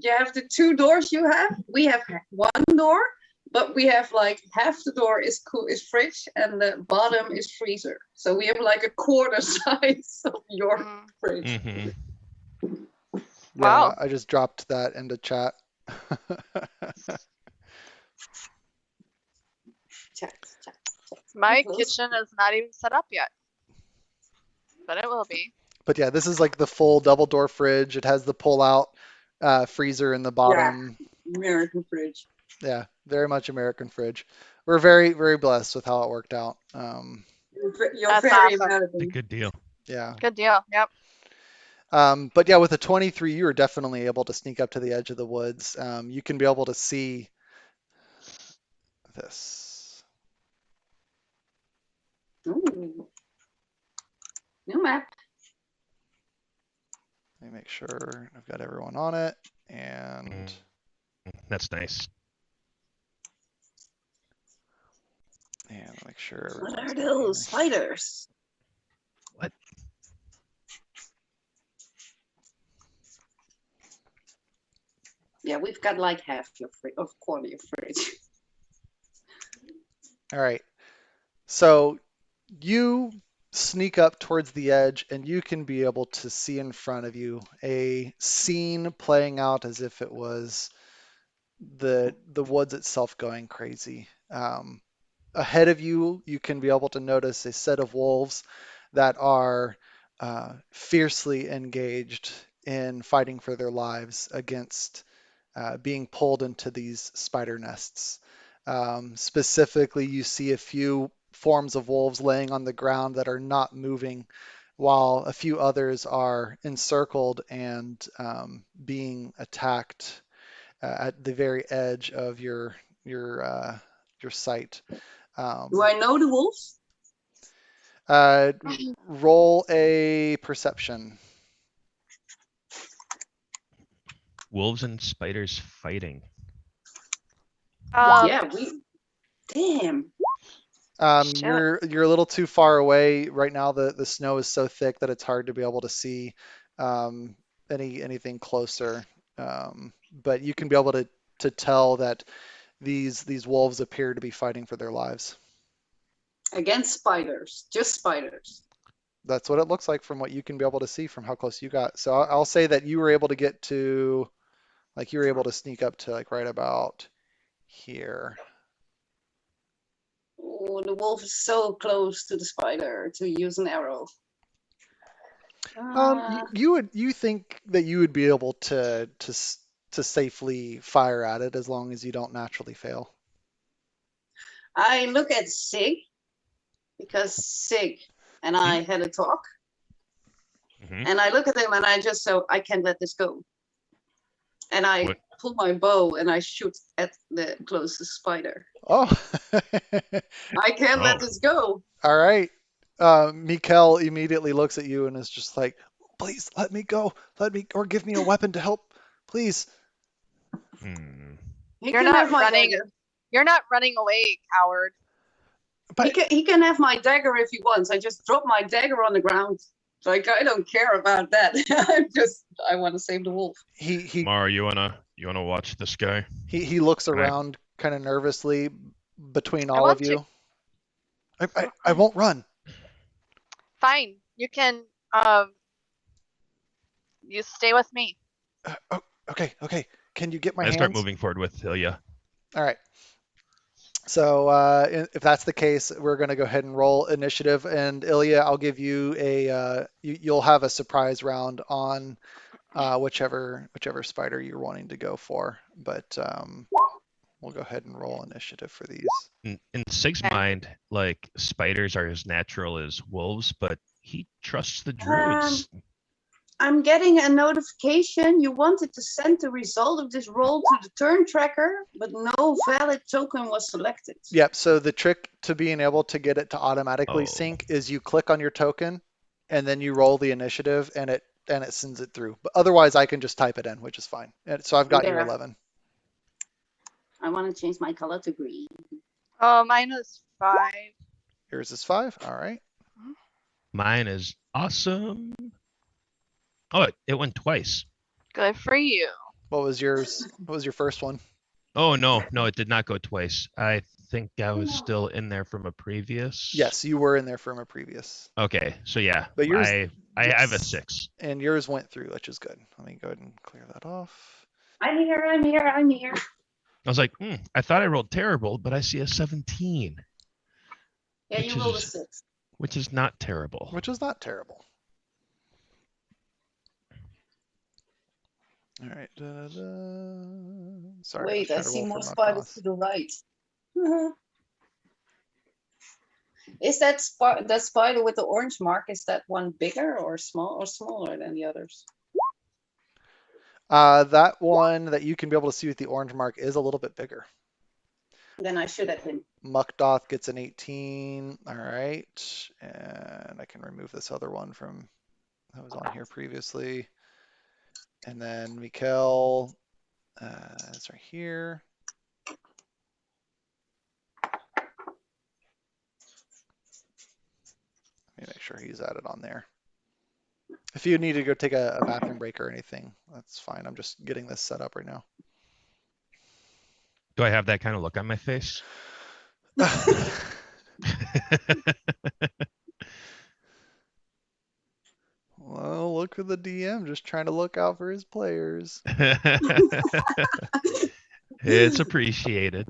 you have the two doors you have. We have one door, but we have like half the door is fridge and the bottom is freezer. So we have like a quarter size of your mm. fridge. Hmm. Yeah, Wow. I just dropped that into chat. Check. My Close. kitchen is not even set up yet, but it will be. But yeah, this is like the full double door fridge. It has the pull out freezer in the bottom. American fridge. Yeah, very much American fridge. We're very, very blessed with how it worked out. You're That's very awesome. A American. good deal. Yeah. Good deal. Yep. But yeah, with a 23, you are definitely able to sneak up to the edge of the woods. You can be able to see this. Ooh. New map. Let me make sure I've got everyone on it. And That's nice. make sure What everyone's are got those here. spiders? What? Yeah, we've got like half your fridge, or quarter your fridge. All right. So you sneak up towards the edge and you can be able to see in front of you a scene playing out as if it was the woods itself going crazy. Ahead of you, you can be able to notice a set of wolves that are fiercely engaged in fighting for their lives against being pulled into these spider nests. Specifically, you see a few forms of wolves laying on the ground that are not moving, while a few others are encircled and being attacked at the very edge of your sight. Do I know the wolves? Uh, roll a perception. Wolves and spiders fighting. Yeah, damn. Shit. You're a little too far away right now. The snow is so thick that it's hard to be able to see anything closer. But you can be able to tell that these wolves appear to be fighting for their lives. Against spiders, just spiders. That's what it looks like from what you can be able to see from how close you got. So I'll say that you were able to get to, like, you were able to sneak up to like right about here. Oh, the wolf is so close to the spider to use an arrow. You think that you would be able to safely fire at it as long as you don't naturally fail. I look at Sig because Sig and I had a talk, and I look at him and I just I can't let this go, and I pull my bow and I shoot at the closest spider. Oh, I can't let this go. All right. Mikkel immediately looks at you and is just like, please let me go. Or give me a weapon to help. Please. You're not running. You're not running away, coward. But he can have my dagger if he wants. I just drop my dagger on the ground. Like, I don't care about that. I want to save the wolf. Mara, you wanna watch this guy? He looks around kind of nervously between all of you. I won't run. Fine. You can you stay with me. Okay. Can you get my hands? I start moving forward with Ilya. All right. So if that's the case, we're going to go ahead and roll initiative. And Ilya, I'll give you you'll have a surprise round on whichever spider you're wanting to go for. But we'll go ahead and roll initiative for these. In Sig's mind, like, spiders are as natural as wolves, but he trusts the druids. I'm getting a notification. You wanted to send the result of this roll to the turn tracker, but no valid token was selected. Yep. So the trick to being able to get it to automatically sync is you click on your token, and then you roll the initiative, and it sends it through. But otherwise, I can just type it in, which is fine. And so I've got your 11. I want to change my color to green. Oh, mine is 5. Yours is 5. All right. Mine is awesome. Oh, it went twice. Good for you. What was yours? What was your first one? Oh, no, it did not go twice. I think I was still in there from a previous. Yes, you were in there from a previous. Okay, so yeah, but yours, I have a 6. And yours went through, which is good. Let me go ahead and clear that off. I'm here. I was like, I thought I rolled terrible, but I see a 17. Yeah, you rolled a 6. Which is not terrible. All right. Sorry. Wait, I see more spiders to the right. Is that spider with the orange mark, is that one bigger or smaller than the others? That one that you can be able to see with the orange mark is a little bit bigger. Then I should have been. Muckdoth gets an 18. All right. And I can remove this other one that was on here previously. And then Mikkel is right here. Let me make sure he's added on there. If you need to go take a bathroom break or anything, that's fine. I'm just getting this set up right now. Do I have that kind of look on my face? Well, look for the DM, just trying to look out for his players. It's appreciated.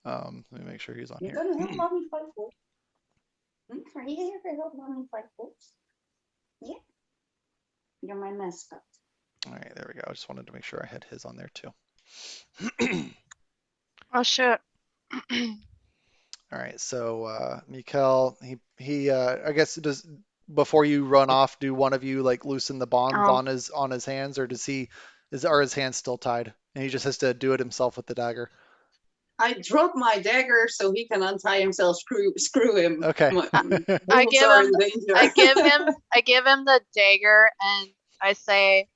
Let me make sure he's on You're here. gonna help mommy fight wolves. Are you here to help mommy fight wolves? Yeah. You're my mascot. All right, there we go. I just wanted to make sure I had his on there too. Oh shit. All right, so Mikkel, he I guess does before you run off, do one of you like loosen the bonds on his hands, or are his hands still tied and he just has to do it himself with the dagger? I drop my dagger so he can untie himself. Screw him. Okay. I give him the dagger and I say,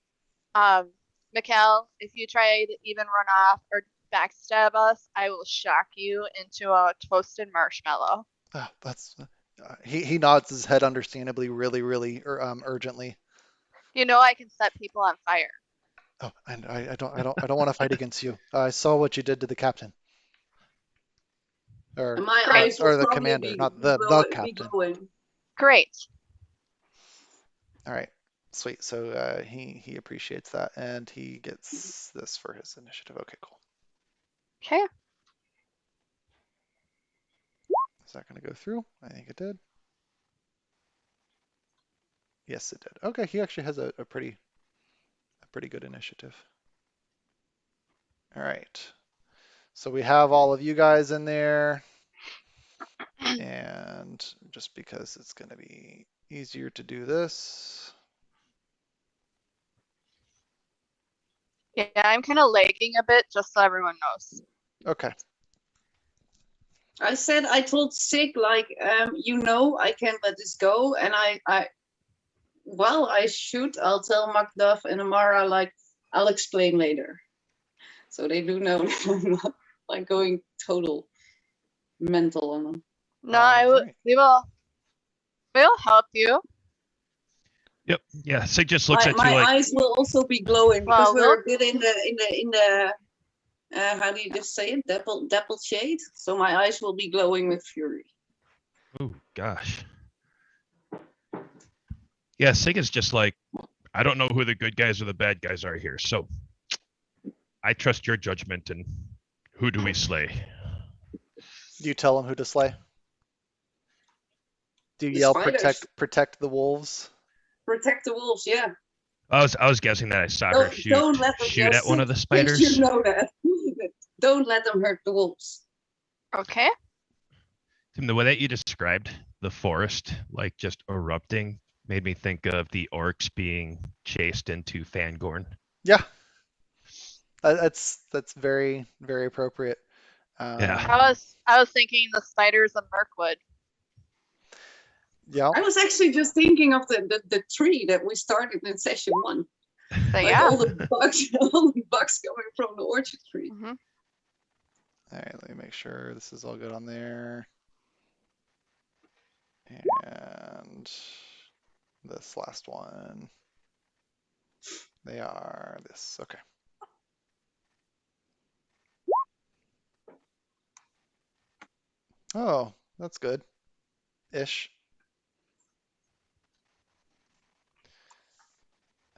Mikkel, if you try to even run off or backstab us, I will shock you into a toasted marshmallow. Oh, that's he nods his head understandably, really urgently. You know I can set people on fire. Oh, and I don't want to fight against you. I saw what you did to the captain. Or And my Great. eyes will the probably commander, be, not be, the glow, be captain. glowing. Great. All right, sweet. So he appreciates that, and he gets this for his initiative. Okay, cool. Okay. Is that going to go through? I think it did. Yes, it did. Okay, he actually has a pretty good initiative. All right. So we have all of you guys in there, and just because it's going to be easier to do this. Yeah, I'm kind of lagging a bit, just so everyone knows. Okay. I told Sig, like, I can't let this go. And I should, I'll tell Macduff and Amara, like, I'll explain later. So they do know that I'm not, like, going total mental on them. No, Right. we'll help you. Yep. Yeah. Sig just looks at you My like, eyes will also be glowing because Well, we're a bit in the how do you just say it? Dappled shade. So my eyes will be glowing with fury. oh gosh. Yeah, Sig is just like, I don't know who the good guys or the bad guys are here, so I trust your judgment. And who do we slay? Do you tell him who to slay? Do you The yell spiders. protect the wolves? Protect the wolves, yeah. I was guessing that I saw her Don't let them shoot at one of the Sig, spiders. you know that. Don't let them hurt the wolves. Okay. Tim, the way that you described the forest, like just erupting, made me think of the orcs being chased into Fangorn. Yeah. That's very appropriate. Yeah. I was thinking the spiders of Mirkwood. Yeah. I was actually just thinking of the tree that we started in session 1. But Like yeah. all the bugs coming from the orchard tree. Mm-hmm. All right, let me make sure this is all good on there. And this last one. They are this. Okay. Oh, that's good. Ish.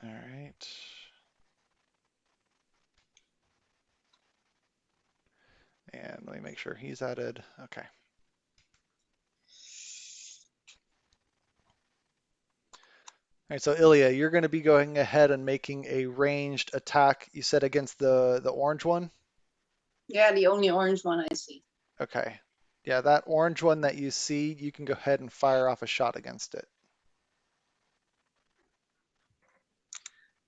All right. And let me make sure he's added. Okay. All right, so Ilya, you're going to be going ahead and making a ranged attack. You said against the orange one? Yeah, the only orange one I see. Okay. Yeah, that orange one that you see, you can go ahead and fire off a shot against it.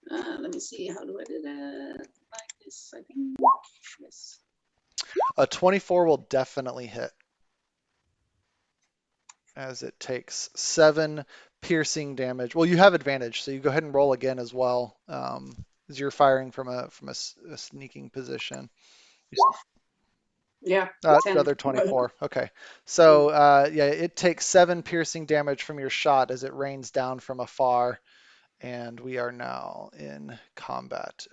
Let me see. How do I do that? Like this, I think. Yes. A 24 will definitely hit, as it takes 7 piercing damage. Well, you have advantage, so you go ahead and roll again as well, as you're firing from a sneaking position. Yeah. Another 24. Okay. So yeah, it takes 7 piercing damage from your shot as it rains down from afar, and we are now in combat.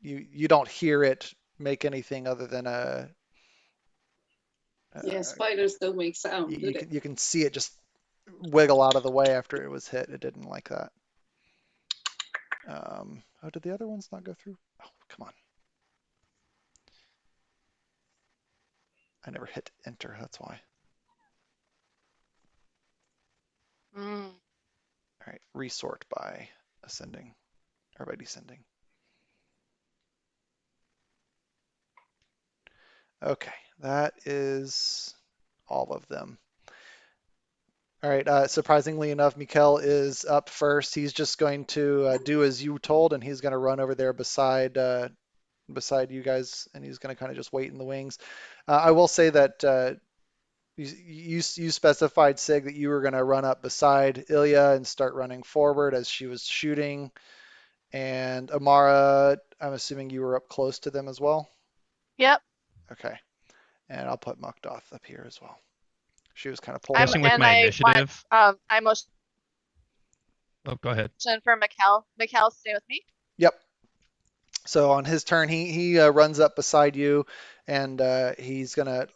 You don't hear it make anything other than a. Yeah, spiders don't make sound, do they? You can see it just wiggle out of the way after it was hit. It didn't like that. Oh, did the other ones not go through? Oh, come on. I never hit enter, that's why. Mm. All right, resort by ascending, or by descending. Okay, that is all of them. All right, surprisingly enough, Mikkel is up first. He's just going to do as you told, and he's going to run over there beside you guys, and he's going to kind of just wait in the wings. I will say that you specified, Sig, that you were going to run up beside Ilya and start running forward as she was shooting. And Amara, I'm assuming you were up close to them as well? Yep. Okay. And I'll put Mukdoth up here as well. She was kind of I'm pulling. guessing with my initiative. I motion Oh, go ahead. for Mikkel. Mikkel, stay with me. Yep. So on his turn, he runs up beside you, and he's gonna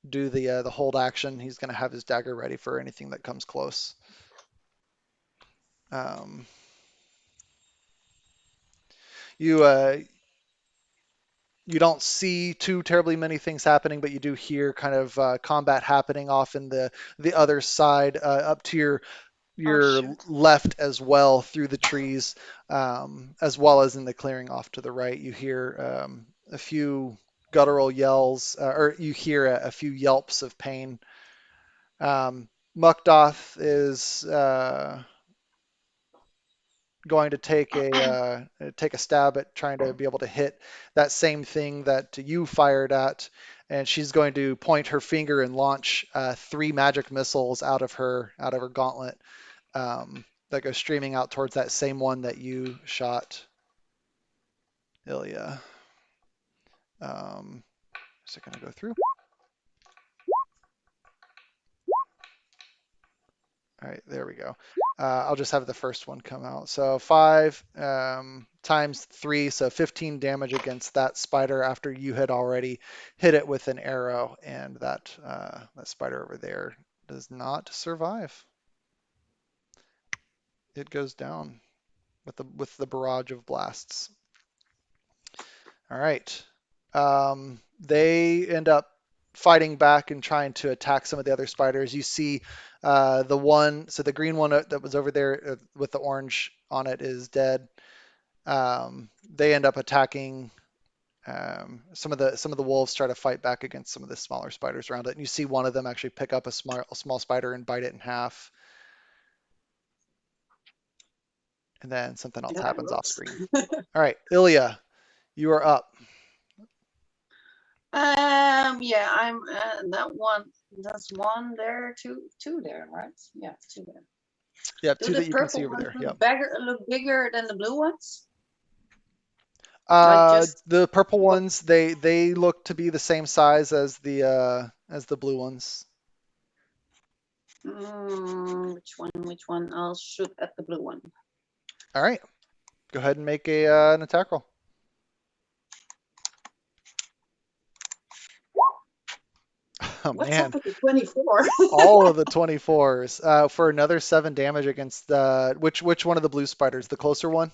do the hold action. He's going to have his dagger ready for anything that comes close. You you don't see too terribly many things happening, but you do hear kind of combat happening off in the other side, up to your shoot. left as well through the trees, as well as in the clearing off to the right. You hear a few guttural yells, or you hear a few yelps of pain. Mukdoth is going to take a stab at trying to be able to hit that same thing that you fired at, and she's going to point her finger and launch 3 magic missiles out of her gauntlet, that go streaming out towards that same one that you shot, Ilya. Is it going to go through? All right, there we go. I'll just have the first one come out. So 5 times 3, so 15 damage against that spider after you had already hit it with an arrow, and that spider over there does not survive. It goes down with the barrage of blasts. All right. They end up fighting back and trying to attack some of the other spiders. You see the green one that was over there with the orange on it is dead. They end up attacking. Some of the wolves try to fight back against some of the smaller spiders around it, and you see one of them actually pick up a small spider and bite it in half. And then something else happens off screen. All right, Ilya, you are up. Yeah, I'm that one. That's one there, two there, right? Yeah, 2 there. Yeah, Do 2 the that you can see purple over there. ones Yeah. look bigger than the blue ones? Like just The purple ones, they look to be the same size as the blue ones. which one? I'll shoot at the blue one. All right, go ahead and make an attack roll. Oh What's man, up with the 24? all of the 24s for another 7 damage against which one of the blue spiders? The closer one?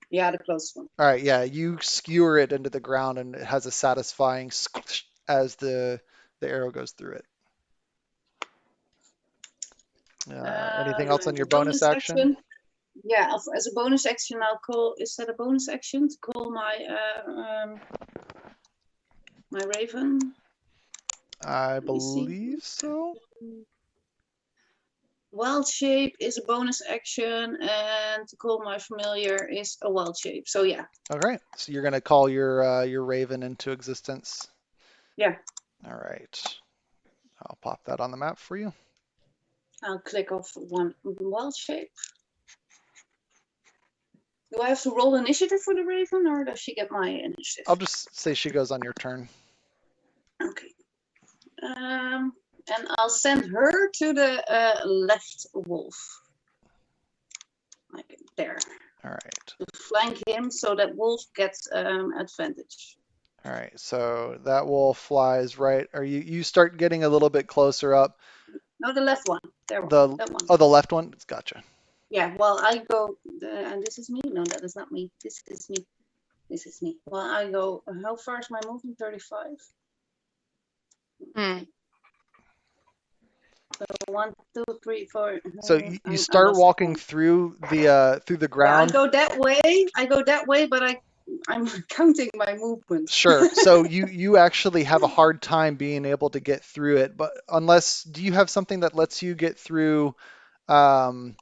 Yeah, the close one. All right, yeah, you skewer it into the ground, and it has a satisfying squish as the arrow goes through it. Anything else on your bonus action? Yeah, as a bonus action, I'll call. Is that a bonus action to call my my raven? I believe so. Wild shape is a bonus action, and to call my familiar is a wild shape. So yeah. All right, so you're gonna call your raven into existence. Yeah. All right, I'll pop that on the map for you. I'll click off one wild shape. Do I have to roll initiative for the raven, or does she get my initiative? I'll just say she goes on your turn. Okay. And I'll send her to the left wolf. Like there. All right. To flank him so that wolf gets advantage. All right, so that wolf flies right. Or you start getting a little bit closer up. No, the left one. That one. Oh, the left one? Gotcha. Yeah, well, I go, and this is me? No, that is not me. This is me. This is me. Well, I go, how far is my movement? 35? So 1, 2, 3, 4. So you start walking through the ground. Yeah, I go that way, but I'm counting my movement. Sure. So you actually have a hard time being able to get through it, but do you have something that lets you get through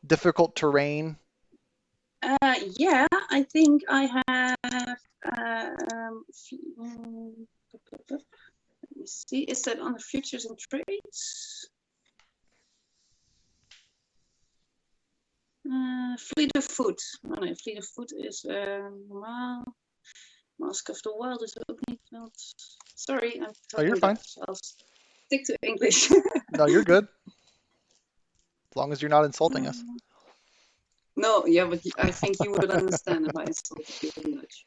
difficult terrain? Yeah, I think I have. Let me see. Is that on the features and traits? Fleet of foot. Oh, no, fleet of foot is normaal. Mask of the Wild is ook not. Sorry, Oh, you're fine. I'll stick to English. No, you're good. As long as you're not insulting us. No, yeah, but I think you would understand if I insulted you in Dutch.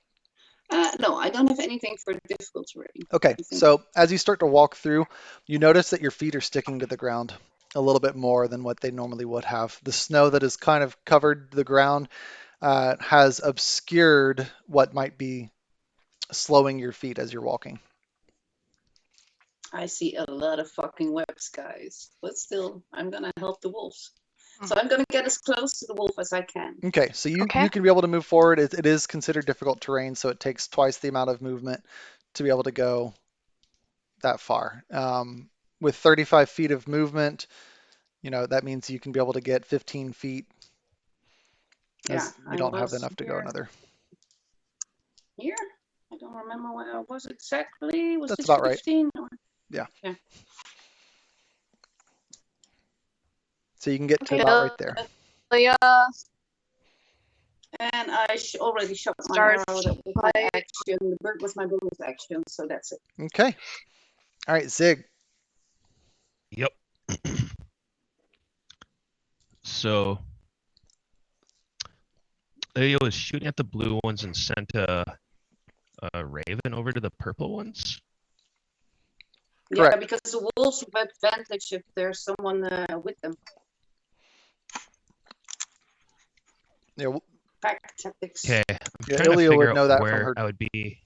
No, I don't have anything for difficult terrain. Okay, so as you start to walk through, you notice that your feet are sticking to the ground a little bit more than what they normally would have. The snow that has kind of covered the ground has obscured what might be slowing your feet as you're walking. I see a lot of fucking webs, guys. But still, I'm gonna help the wolves. So I'm gonna get as close to the wolf as I can. Okay, so you Okay. can be able to move forward. It is considered difficult terrain, so it takes twice the amount of movement to be able to go that far. With 35 feet of movement, that means you can be able to get 15 feet, Yeah, as you don't have enough to go another. Here? I don't remember where I was exactly. Was That's it about right. 15? Or... Yeah. Yeah. So you can get to Okay. about right there. Leah And I already shot my starts arrow. That was my by action. The bird was my bonus action, so that's it. Okay. All right, Zig. Yep. So Leah was shooting at the blue ones and sent a raven over to the purple ones. Correct. Yeah, because the wolves have advantage if there's someone with them. Yeah, Pack tactics. Okay, I'm Yeah, trying to Ilya would figure know out that from where her. I would be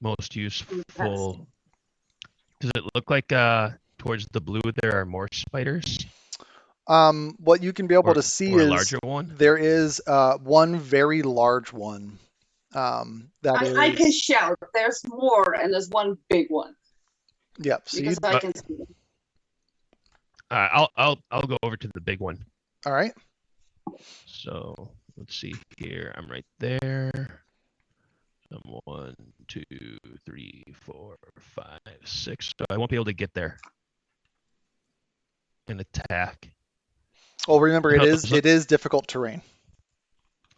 most useful. Past. Does it look like towards the blue there are more spiders What you can be able to see or a is larger one? there is one very large one. I can shout. There's more, and there's one big one. Yep. So Because I can see them. I'll go over to the big one. All right. So let's see here. I'm right there. 1, 2, 3, 4, 5, 6. So I won't be able to get there and attack. Well, remember it is difficult terrain.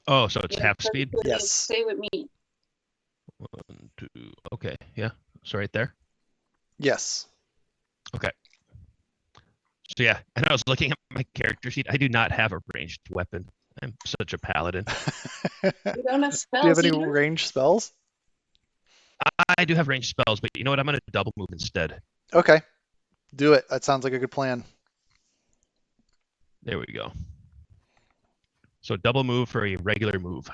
Oh, so it's half speed? Yes. Stay with me. 1, 2. Okay, yeah. So right there. Yes. Okay. So yeah, and I was looking at my character sheet. I do not have a ranged weapon. I'm such a paladin. You don't have spells. Do you have any either? ranged spells? I do have ranged spells, but you know what? I'm going to double move instead. Okay. Do it. That sounds like a good plan. There we go. So double move for a regular move.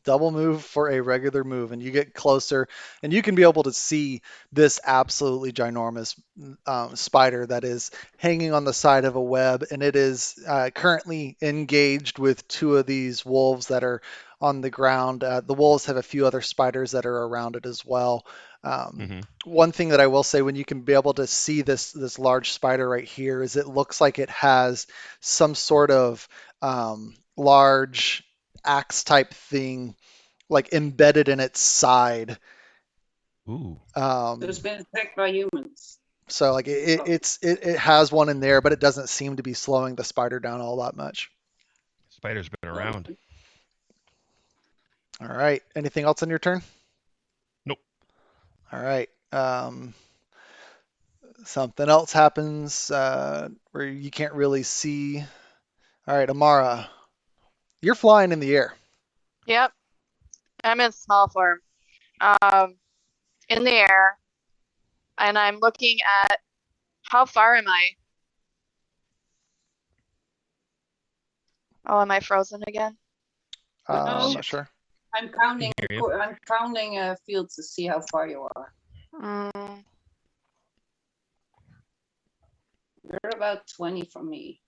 Double move for a regular move, and you get closer, and you can be able to see this absolutely ginormous spider that is hanging on the side of a web, and it is currently engaged with two of these wolves that are on the ground. The wolves have a few other spiders that are around it as well. One thing that I will say, when you can be able to see this large spider right here, is it looks like it has some sort of large axe type thing like embedded in its side. Ooh. It's been attacked by humans. So like it has one in there, but it doesn't seem to be slowing the spider down all that much. Spider's been around. All right. Anything else on your turn? Nope. All right. Something else happens where you can't really see. All right, Amara, you're flying in the air. Yep. I'm in small form. In the air. And I'm looking at how far am I? Oh, am I frozen again? I'm not sure. I'm counting. I'm counting fields to see how far you are. You're about 20 from me.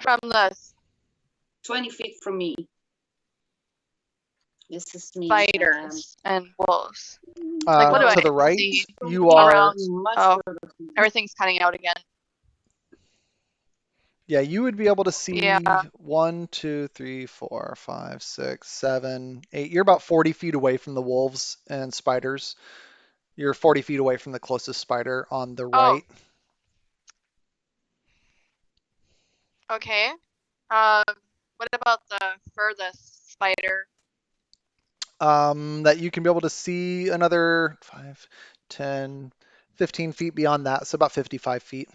From this 20 feet from me. This is me. Spiders and wolves. Like, what do to I the right, see? you are. Around. Oh, everything's cutting out again. Yeah, you would be able to see Yeah. 1, 2, 3, 4, 5, 6, 7, 8. You're about 40 feet away from the wolves and spiders. You're 40 feet away from the closest spider on the right. Okay. What about the furthest spider? That you can be able to see another 5, 10, 15 feet beyond that. So about 55 feet.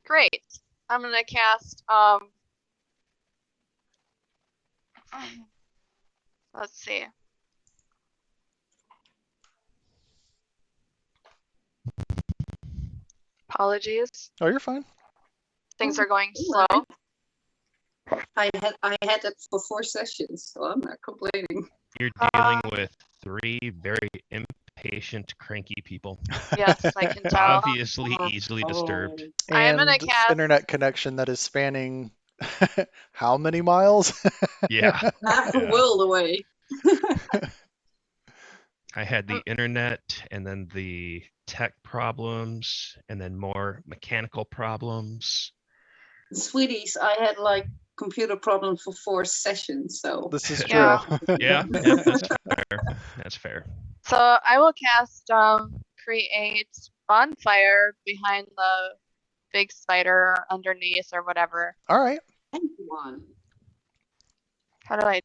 Great. I'm gonna cast Let's see. Apologies. Oh, you're fine. Things are going All slow. right. I had it for 4 sessions, so I'm not complaining. You're dealing with 3 very impatient, cranky people. Yes, I can tell. Obviously easily disturbed. I am gonna And cast- internet connection that is spanning how many miles? Yeah. Half a Yeah. world away. I had the internet and then the tech problems and then more mechanical problems. Sweeties, I had like computer problems for 4 sessions, so This is true. Yeah. Yeah, that's fair. That's fair. So I will cast create bonfire behind the big spider underneath or whatever. All right. one. How do I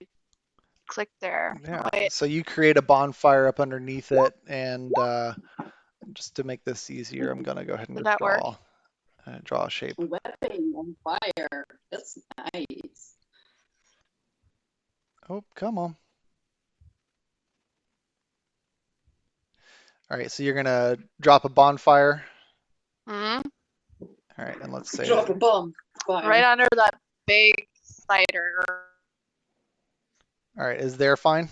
click there? Yeah. Wait, So you create a bonfire up underneath it, and just to make this easier, I'm gonna go ahead and Did just that work? draw a shape. Webbing on fire. That's nice. Oh, come on. All right. So you're gonna drop a bonfire. hmm All right, and let's say Drop a bomb. Fire. Right under that big spider all right, is there fine?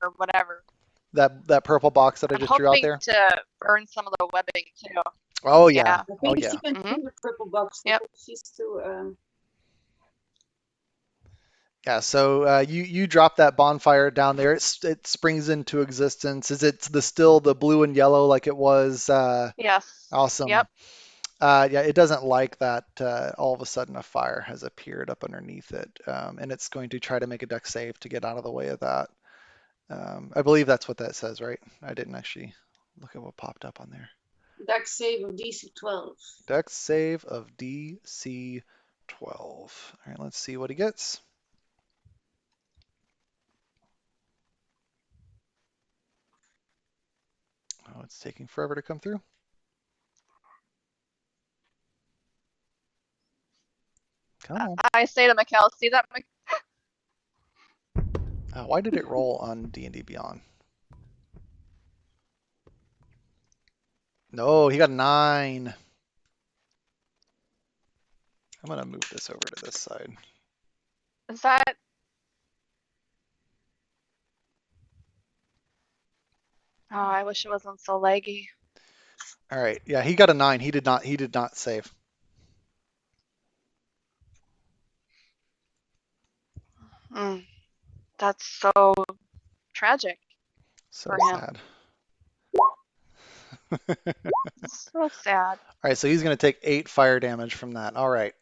or whatever. That purple box that I I'm just drew out hoping there? to burn some of the webbing too. Oh yeah. Yeah. I Oh think yeah. she can Mhm. do the purple box. Yep. She's too. Yeah, so you drop that bonfire down there. It springs into existence. Is it still the blue and yellow like it was? Yes. Awesome. Yep. Yeah, it doesn't like that all of a sudden a fire has appeared up underneath it, and it's going to try to make a dex save to get out of the way of that. I believe that's what that says, right? I didn't actually look at what popped up on there. Dex save of DC 12. Dex save of DC 12. All right, let's see what he gets. Oh, it's taking forever to come through. Come on. I say to Mikkel, see that? Why did it roll on D&D Beyond? No, he got a 9. I'm gonna move this over to this side. Is that? Oh, I wish it wasn't so laggy. All right, yeah, he got a 9. He did not save. Mm, that's so tragic. So For him. sad. So sad. All right, so he's gonna take 8 fire damage from that. All right.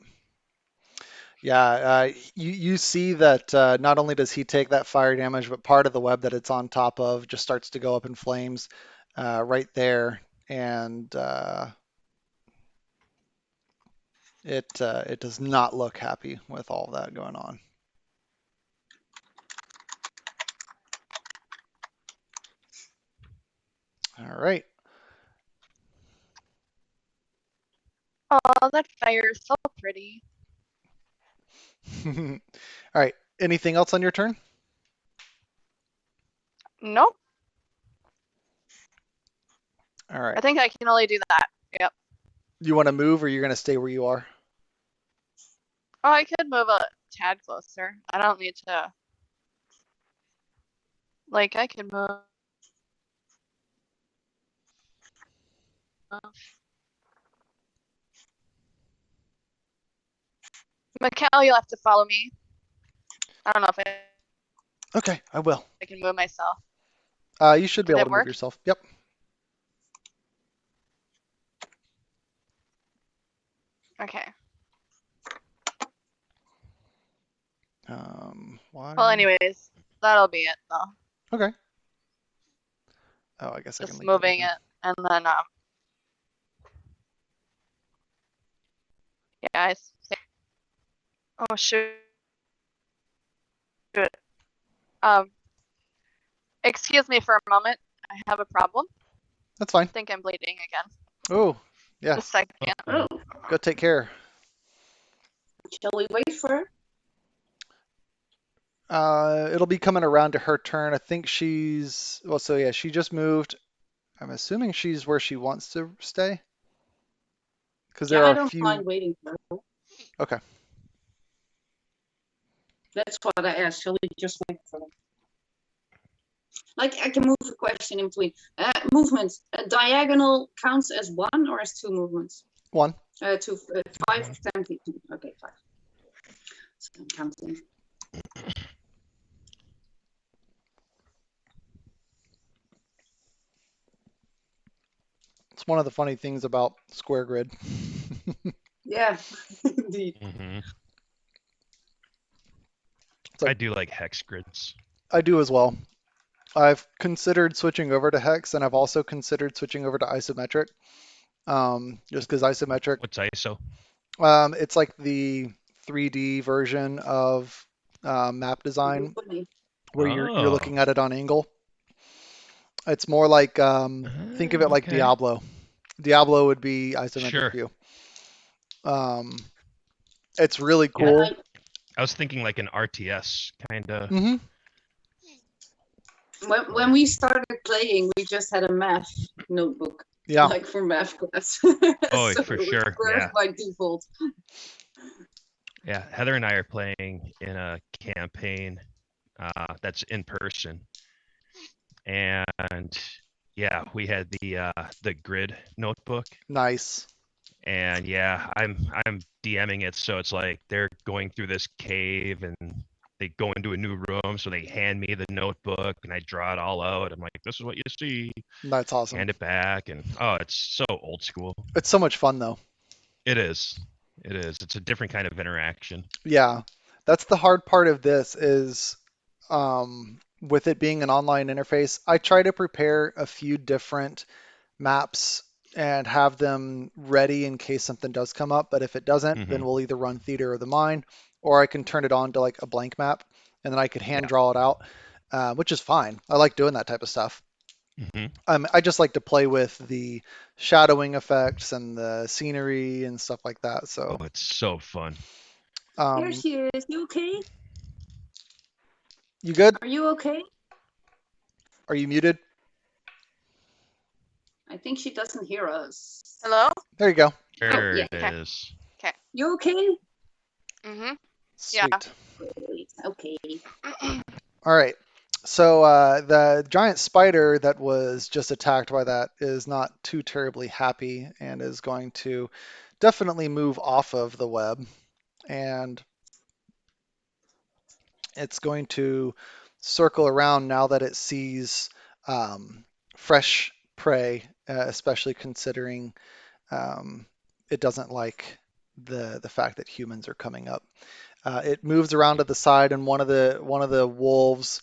Yeah, you see that not only does he take that fire damage, but part of the web that it's on top of just starts to go up in flames right there, and it does not look happy with all that going on. All right. Oh, that fire is so pretty. All right. Anything else on your turn? Nope. All right. I think I can only do that. Yep. You want to move, or you're gonna stay where you are? Oh, I could move a tad closer. I don't need to. Like, I can move. Mikkel, you'll have to follow me. I don't know if Okay, I will. I can move myself. You should be Did able it to work? move yourself. Yep. Okay. Why? Well, anyways, that'll be it though. Okay. Oh, I guess I can Just leave that moving open. it, and then yeah, I think. Oh shoot. Excuse me for a moment. I have a problem. That's fine. I think I'm bleeding again. Oh, yeah. Just a second. Oh, Go take care. shall we wait for her? It'll be coming around to her turn. I think well, so yeah, she just moved. I'm assuming she's where she wants to stay because there Yeah, are I a don't mind few. waiting for her. Okay. That's what I asked. Shall we just wait for them? Like, I can move a question in between. Movements. Diagonal counts as one or as two movements? One. Two, 5, 10 feet. Okay, 5. So I'm counting. It's one of the funny things about Square Grid. Yeah, indeed. Hmm. It's like I do like hex grids. I do as well. I've considered switching over to Hex, and I've also considered switching over to isometric. Just because isometric, What's ISO? it's like the 3D version of map design where you're Oh, looking at it on angle. It's more like think of it like okay. Diablo. Diablo would be isometric Sure. view. It's really Yeah. cool. I was thinking like an RTS kind of. Hmm. When we started playing, we just had a math notebook, Yeah, like for math class. Oh, So for it was sure. Square Yeah. by default. Yeah. Heather and I are playing in a campaign that's in person. And yeah, we had the grid notebook. nice. And yeah, I'm DMing it, so it's like they're going through this cave and they go into a new room, so they hand me the notebook and I draw it all out. I'm like, this is what you see. That's awesome. Hand it back, and oh, it's so old school. It's so much fun though. It is. It is. It's a different kind of interaction. Yeah, that's the hard part of this is with it being an online interface, I try to prepare a few different maps and have them ready in case something does come up. But if it doesn't, then Hmm. we'll either run Theater of the Mind, or I can turn it on to like a blank map and then I could hand Yeah. draw it out, which is fine. I like doing that type of stuff. Hmm. I just like to play with the shadowing effects and the scenery and stuff like that. So, Oh, it's so fun. There um, she is. You okay? you good? Are you okay? Are you muted? I think she doesn't hear us. Hello? There you go. There yeah. it is. You okay? Mm-hmm. Sweet. Yeah. Great. Okay. All right. So the giant spider that was just attacked by that is not too terribly happy and is going to definitely move off of the web. And it's going to circle around now that it sees fresh prey, especially considering it doesn't like the fact that humans are coming up. It moves around to the side, and one of the wolves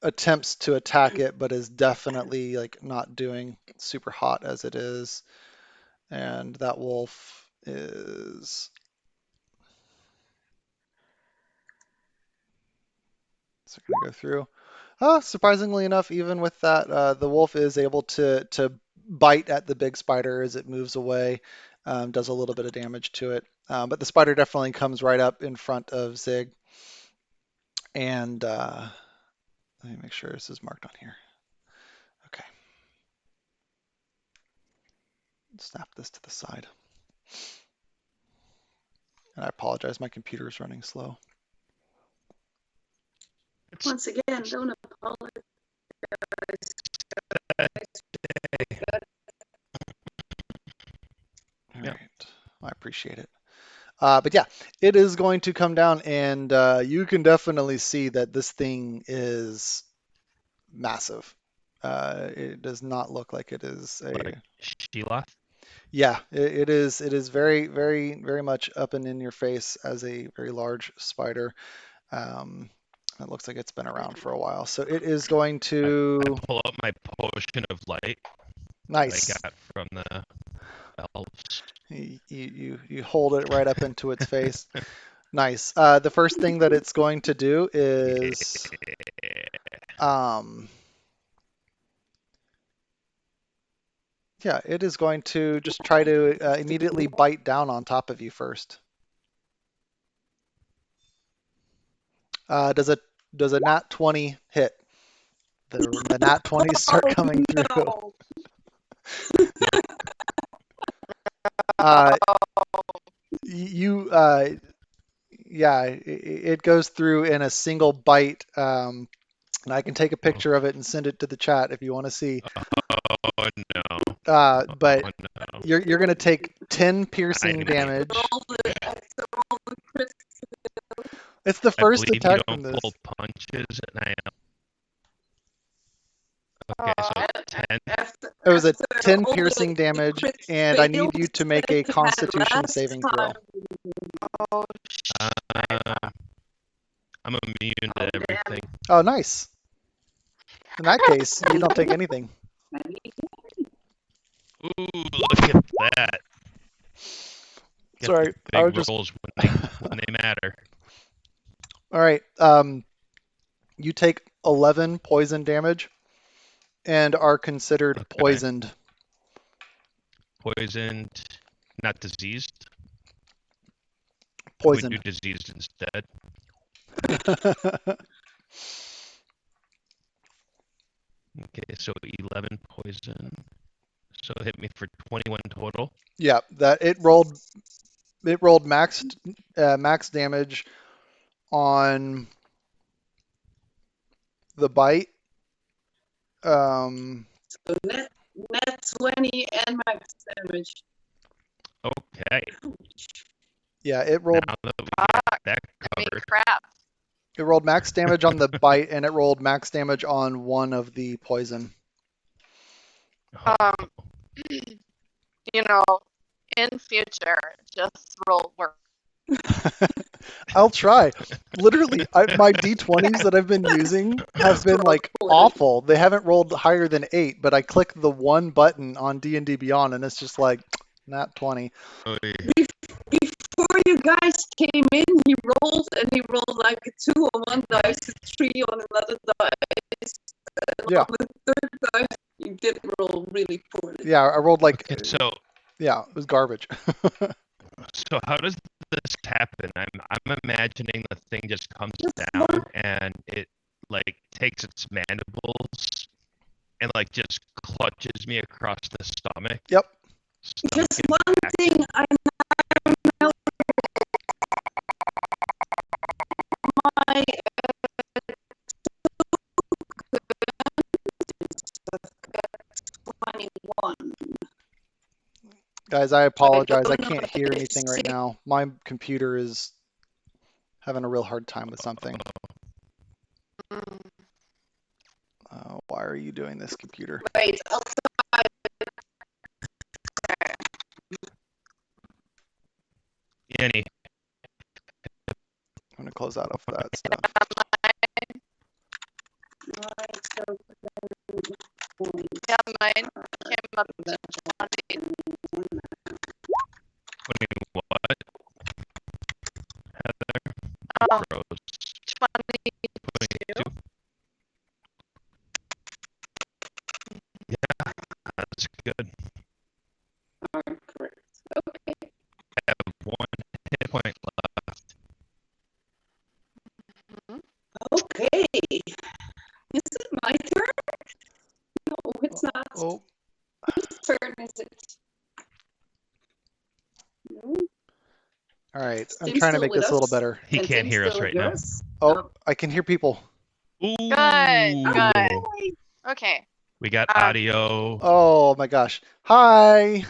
attempts to attack it, but is definitely like not doing super hot as it is. And that wolf is going to go through. Surprisingly enough, even with that, the wolf is able to bite at the big spider as it moves away, does a little bit of damage to it. But the spider definitely comes right up in front of Zig. And let me make sure this is marked on here. Okay. Snap this to the side. And I apologize, my computer is running slow. Once again, don't apologize. All Yeah. right. I appreciate it. But yeah, it is going to come down, and you can definitely see that this thing is massive. It does not look like it is a. Like Sheila. Yeah, it is. It is very, very, very much up and in your face as a very large spider. Um, it looks like it's been around for a while. So it is going I to. pull out my potion of light that I Nice. got from the elves. You hold it right up into its face. Nice. The first thing that it's going to do is yeah, it is going to just try to immediately bite down on top of you first. Does a nat 20 hit? The nat 20s start coming through. No. Uh, you yeah, it goes through in a single bite. And I can take a picture of it and send it to the chat if you want to see. Oh no. But Oh no. you're going to take 10 piercing I- damage. After all the crits, It's the I first believe you attack from don't this. pull punches, and I okay. So 10. after, It was a after 10 all piercing the damage, crits and I need failed you to make that a you had Constitution last saving throw. time. Oh, Uh, I'm immune to Oh, damn. everything. Oh, nice. In that case, you don't take anything. Ooh, look at that. Get Sorry, the I big was just. rolls when they matter. All right. You take 11 poison damage and are considered Okay. poisoned. Poisoned, not diseased. Poisoned. We do diseased instead. Okay, so 11 poison. So it hit me for 21 total. Yeah, that it rolled max damage on the bite. So net 20 and max damage. Okay. Yeah, it rolled Now that we got that I mean, covered. crap. it rolled max damage on the bite, and it rolled max damage on one of the poison. Um, you know, in future, just roll work. I'll try. Literally, my D20s that I've been using have been like awful. They haven't rolled higher than 8, but I click the one button on D&D Beyond, and it's just like nat 20. Oh, Before you guys came in, he rolled like a 2 on one dice, a 3 on another dice. And Yeah. on the third dice, he did roll really poorly. Yeah, I rolled like okay, so yeah, it was garbage. how does this happen? I'm imagining the thing just comes Just down one- and it like takes its mandibles and like just clutches me across the stomach. Yep. Stomach Just one impact. thing I know my 21. Guys, I apologize. I don't know can't hear if anything right now. My computer is having a real hard time with something. Why are you doing this, computer? Wait, I'll try. Annie, I'm going to close out of that stuff. Alright, so Yeah, mine came up to 20. 20 what? Heather? Oh, Rose. 22. 22. Yeah, that's good. Alright, correct. Okay. I have 1 hit point left. Okay. Is it my turn? No, it's not. Oh, Whose turn is it? No. all right. I'm Tim's trying to still make with this a little us? better. He And can't Tim's hear us still right with now. us? Oh, I can hear people. Ooh. Good. Okay. We got Um, audio. Oh my gosh. Hi.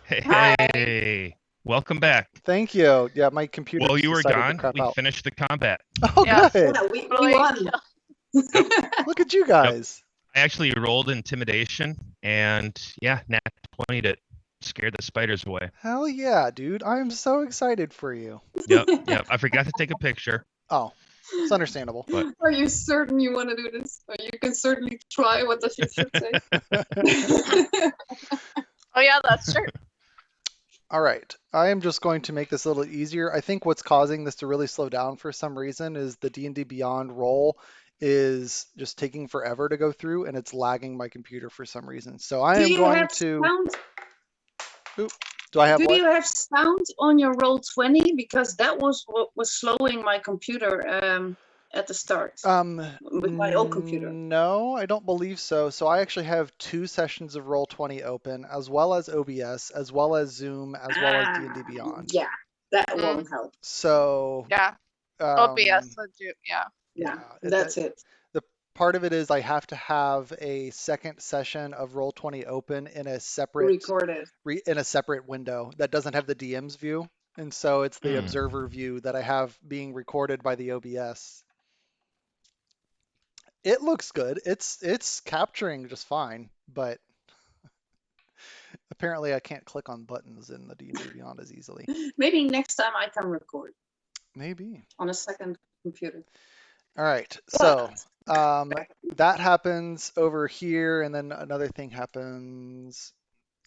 Hi. Hey, welcome back. Thank you. Yeah, my computer While just you were decided to gone, crap we out. finished the combat. Oh, Yeah. good. Yeah, we Totally. won. Look at you guys. I actually rolled intimidation, and yeah, nat 20 to scare the spiders away. Hell yeah, dude. I am so excited for you. Yep. I forgot to take a picture. Oh, it's understandable. But Are you certain you want to do this? Or you can certainly try what the future say. Oh, yeah, that's true. All right. I am just going to make this a little easier. I think what's causing this to really slow down for some reason is the D&D Beyond roll is just taking forever to go through, and it's lagging my computer for some reason. So I am going to. Do I have Do what? you have sound on your roll 20? Because that was what was slowing my computer. at the start with my old computer? No, I don't believe so. So I actually have 2 sessions of Roll20 open, as well as OBS, as well as Zoom, as well as D&D Beyond. Yeah, that Mm. won't help. So Yeah. OBS would do. Yeah. Yeah, yeah, that's it. the part of it is I have to have a second session of Roll20 open in a separate Recorded. in a separate window that doesn't have the DM's view. And so it's the observer view that I have being recorded by the OBS. It looks good. It's capturing just fine, but apparently I can't click on buttons in the D&D Beyond as easily. Maybe next time I can record Maybe. on a second computer. All right. So that happens over here, and then another thing happens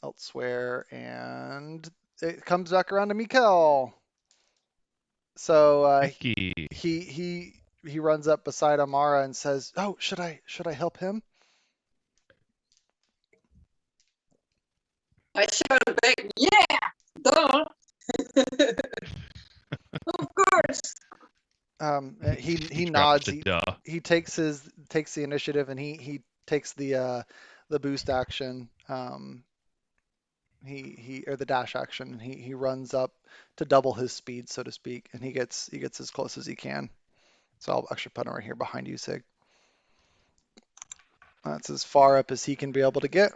elsewhere, and it comes back around to Mikkel. So he runs up beside Amara and says, "Oh, should I help him?" I shouted back, yeah, duh. Of course. He drops nods. the duh. He takes the initiative, and he takes the boost action. He or the dash action. He runs up to double his speed, so to speak, and he gets as close as he can. So I'll actually put him right here behind you, Sig. That's as far up as he can be able to get.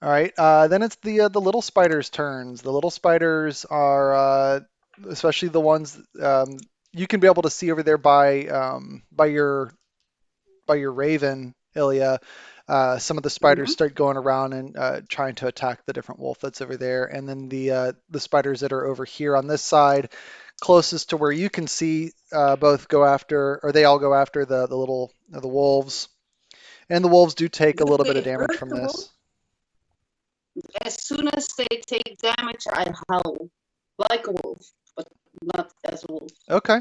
All right. Then it's the little spiders' turns. The little spiders are especially the ones you can be able to see over there by your raven, Ilya. Some of the spiders start going around and trying to attack the different wolf that's over there, and then the spiders that are over here on this side, closest to where you can see, both go after, or they all go after the wolves, and the wolves do take a Do little bit they of damage hurt from the wolf? this. As soon as they take damage, I howl like a wolf, but not as a wolf. Okay,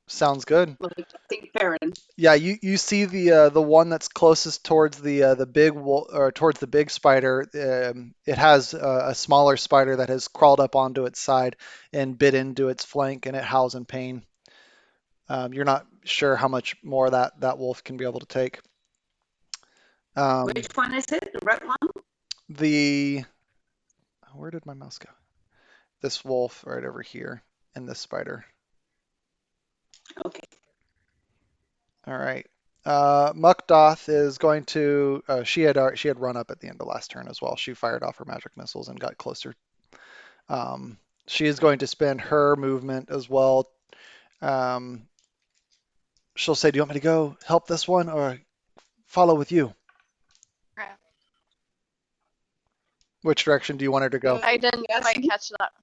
sounds good. Like I think parent. Yeah, you see the one that's closest towards the big or towards the big spider. It has a smaller spider that has crawled up onto its side and bit into its flank, and it howls in pain. You're not sure how much more that wolf can be able to take. Which one is it? The red one? Where did my mouse go? This wolf right over here, and this spider. Okay. All right. Mukdoth is going to. She had run up at the end of last turn as well. She fired off her magic missiles and got closer. She is going to spend her movement as well. She'll say, "Do you want me to go help this one or follow with you? Okay. Which direction do you want her to go?" I didn't quite catch that.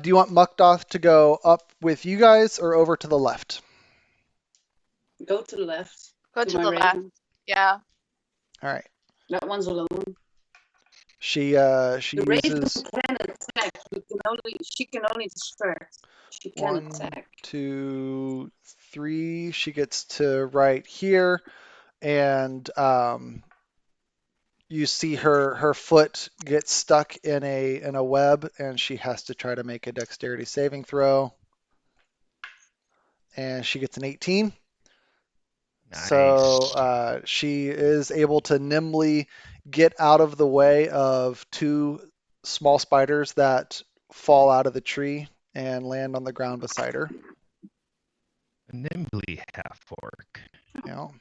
Do you want Mukdoth to go up with you guys or over to the left? Go to the left. Go to my the left. raven. Yeah. All right. That one's alone. She The raven uses can attack. She can only distract. She can 1, attack. 2, 3. She gets to right here, and you see her foot get stuck in a web, and she has to try to make a dexterity saving throw, and she gets an 18. Nice. So she is able to nimbly get out of the way of 2 small spiders that fall out of the tree and land on the ground beside her. Nimbly half orc. You know,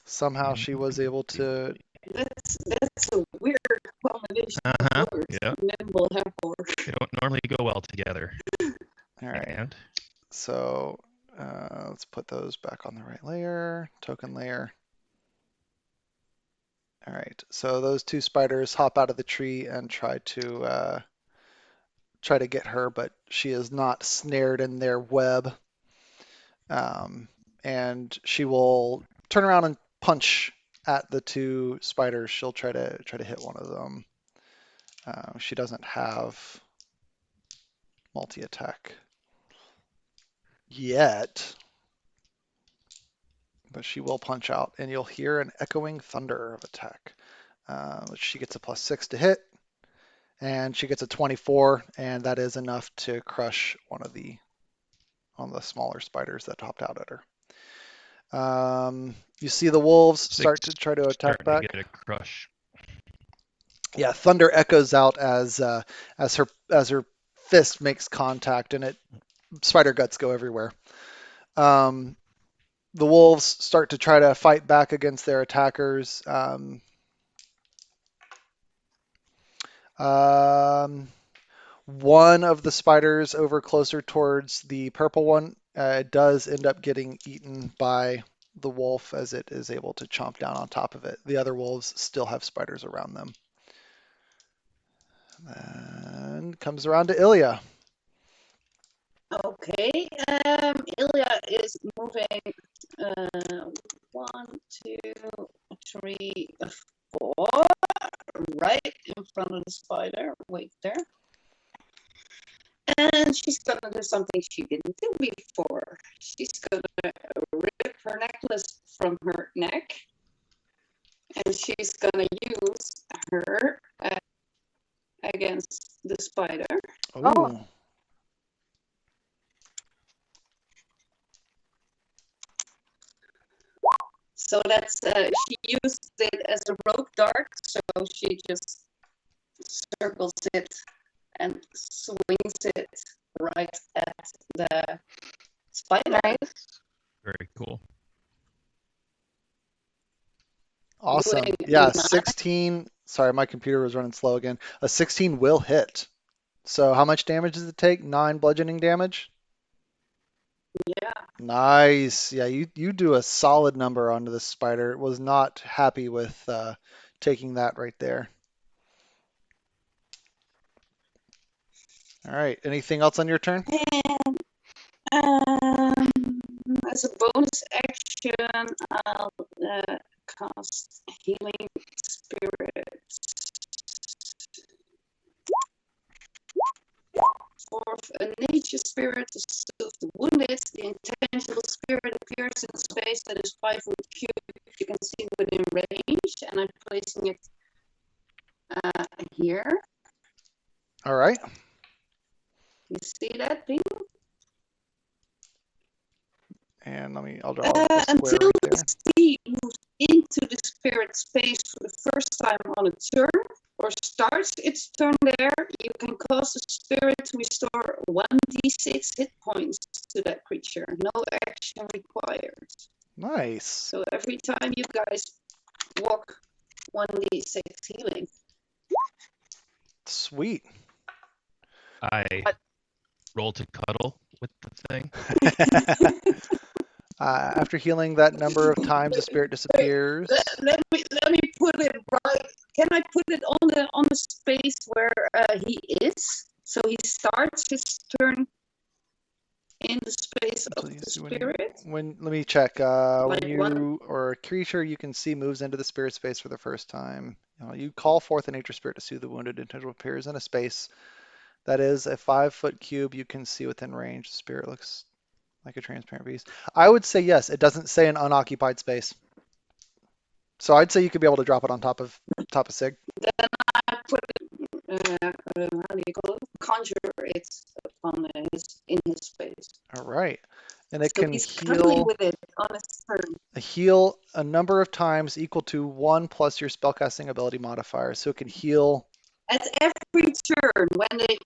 somehow she was able to. That's a weird combination of words. Yep. Nimble half-orc. They don't normally go well together. All right. And So let's put those back on the right layer, token layer. All right. So those 2 spiders hop out of the tree and try to get her, but she is not snared in their web. And she will turn around and punch at the 2 spiders. She'll try to hit one of them. She doesn't have multi-attack yet, but she will punch out, and you'll hear an echoing thunder of attack. She gets a +6 to hit, and she gets a 24, and that is enough to crush one of the on the smaller spiders that hopped out at her. You see the wolves start to try to attack Starting back. to get a crush. Yeah, thunder echoes out as her fist makes contact, and spider guts go everywhere. The wolves start to try to fight back against their attackers. One of the spiders over closer towards the purple one does end up getting eaten by the wolf as it is able to chomp down on top of it. The other wolves still have spiders around them. And comes around to Ilya. Okay, Ilya is moving 1, 2, 3, 4, right in front of the spider. Wait there. And she's gonna do something she didn't do before. She's gonna rip her necklace from her neck, and she's gonna use her against the spider. Oh. So that's she used it as a rogue dart, so she just circles it and swings it right at the spider. Nice. Very cool. Awesome. Doing Yeah, nine. 16. Sorry, my computer was running slow again. A 16 will hit. So how much damage does it take? 9 bludgeoning damage? Yeah. Nice. Yeah, you do a solid number onto this spider. It was not happy with taking that right there. All right. Anything else on your turn? And as a bonus action, I'll cast Healing Spirit. For a nature spirit to soothe the wounded, the intangible spirit appears in a space that is 5 foot cube. You can see within range, and I'm placing it here. All right. You see that thing? And I'll draw a square Until right the there. sea moves into the spirit space for the first time on a turn, or starts its turn there, you can cause the spirit to restore 1d6 hit points to that creature. No action required. Nice. So every time you guys walk 1d6 healing. Sweet. I roll to cuddle with the thing. After healing that number of times, the spirit disappears. Let me put it right. Can I put it on the space where he is? So he starts his turn in the space of the spirit. Let me check. When Like you or a creature you can see moves into the spirit space for the first time, you call forth a nature spirit to soothe the wounded. Intangible appears in a space that is a 5 foot cube you can see within range. The spirit looks like a transparent beast. I would say yes. It doesn't say an unoccupied space. So I'd say you could be able to drop it on top of Sig. Then I put it, how do you call it? Conjure it in his space. All right. And it So can he's cuddling heal with it on his turn. heal a number of times equal to 1 plus your spellcasting ability modifier. So it can heal At every turn, when they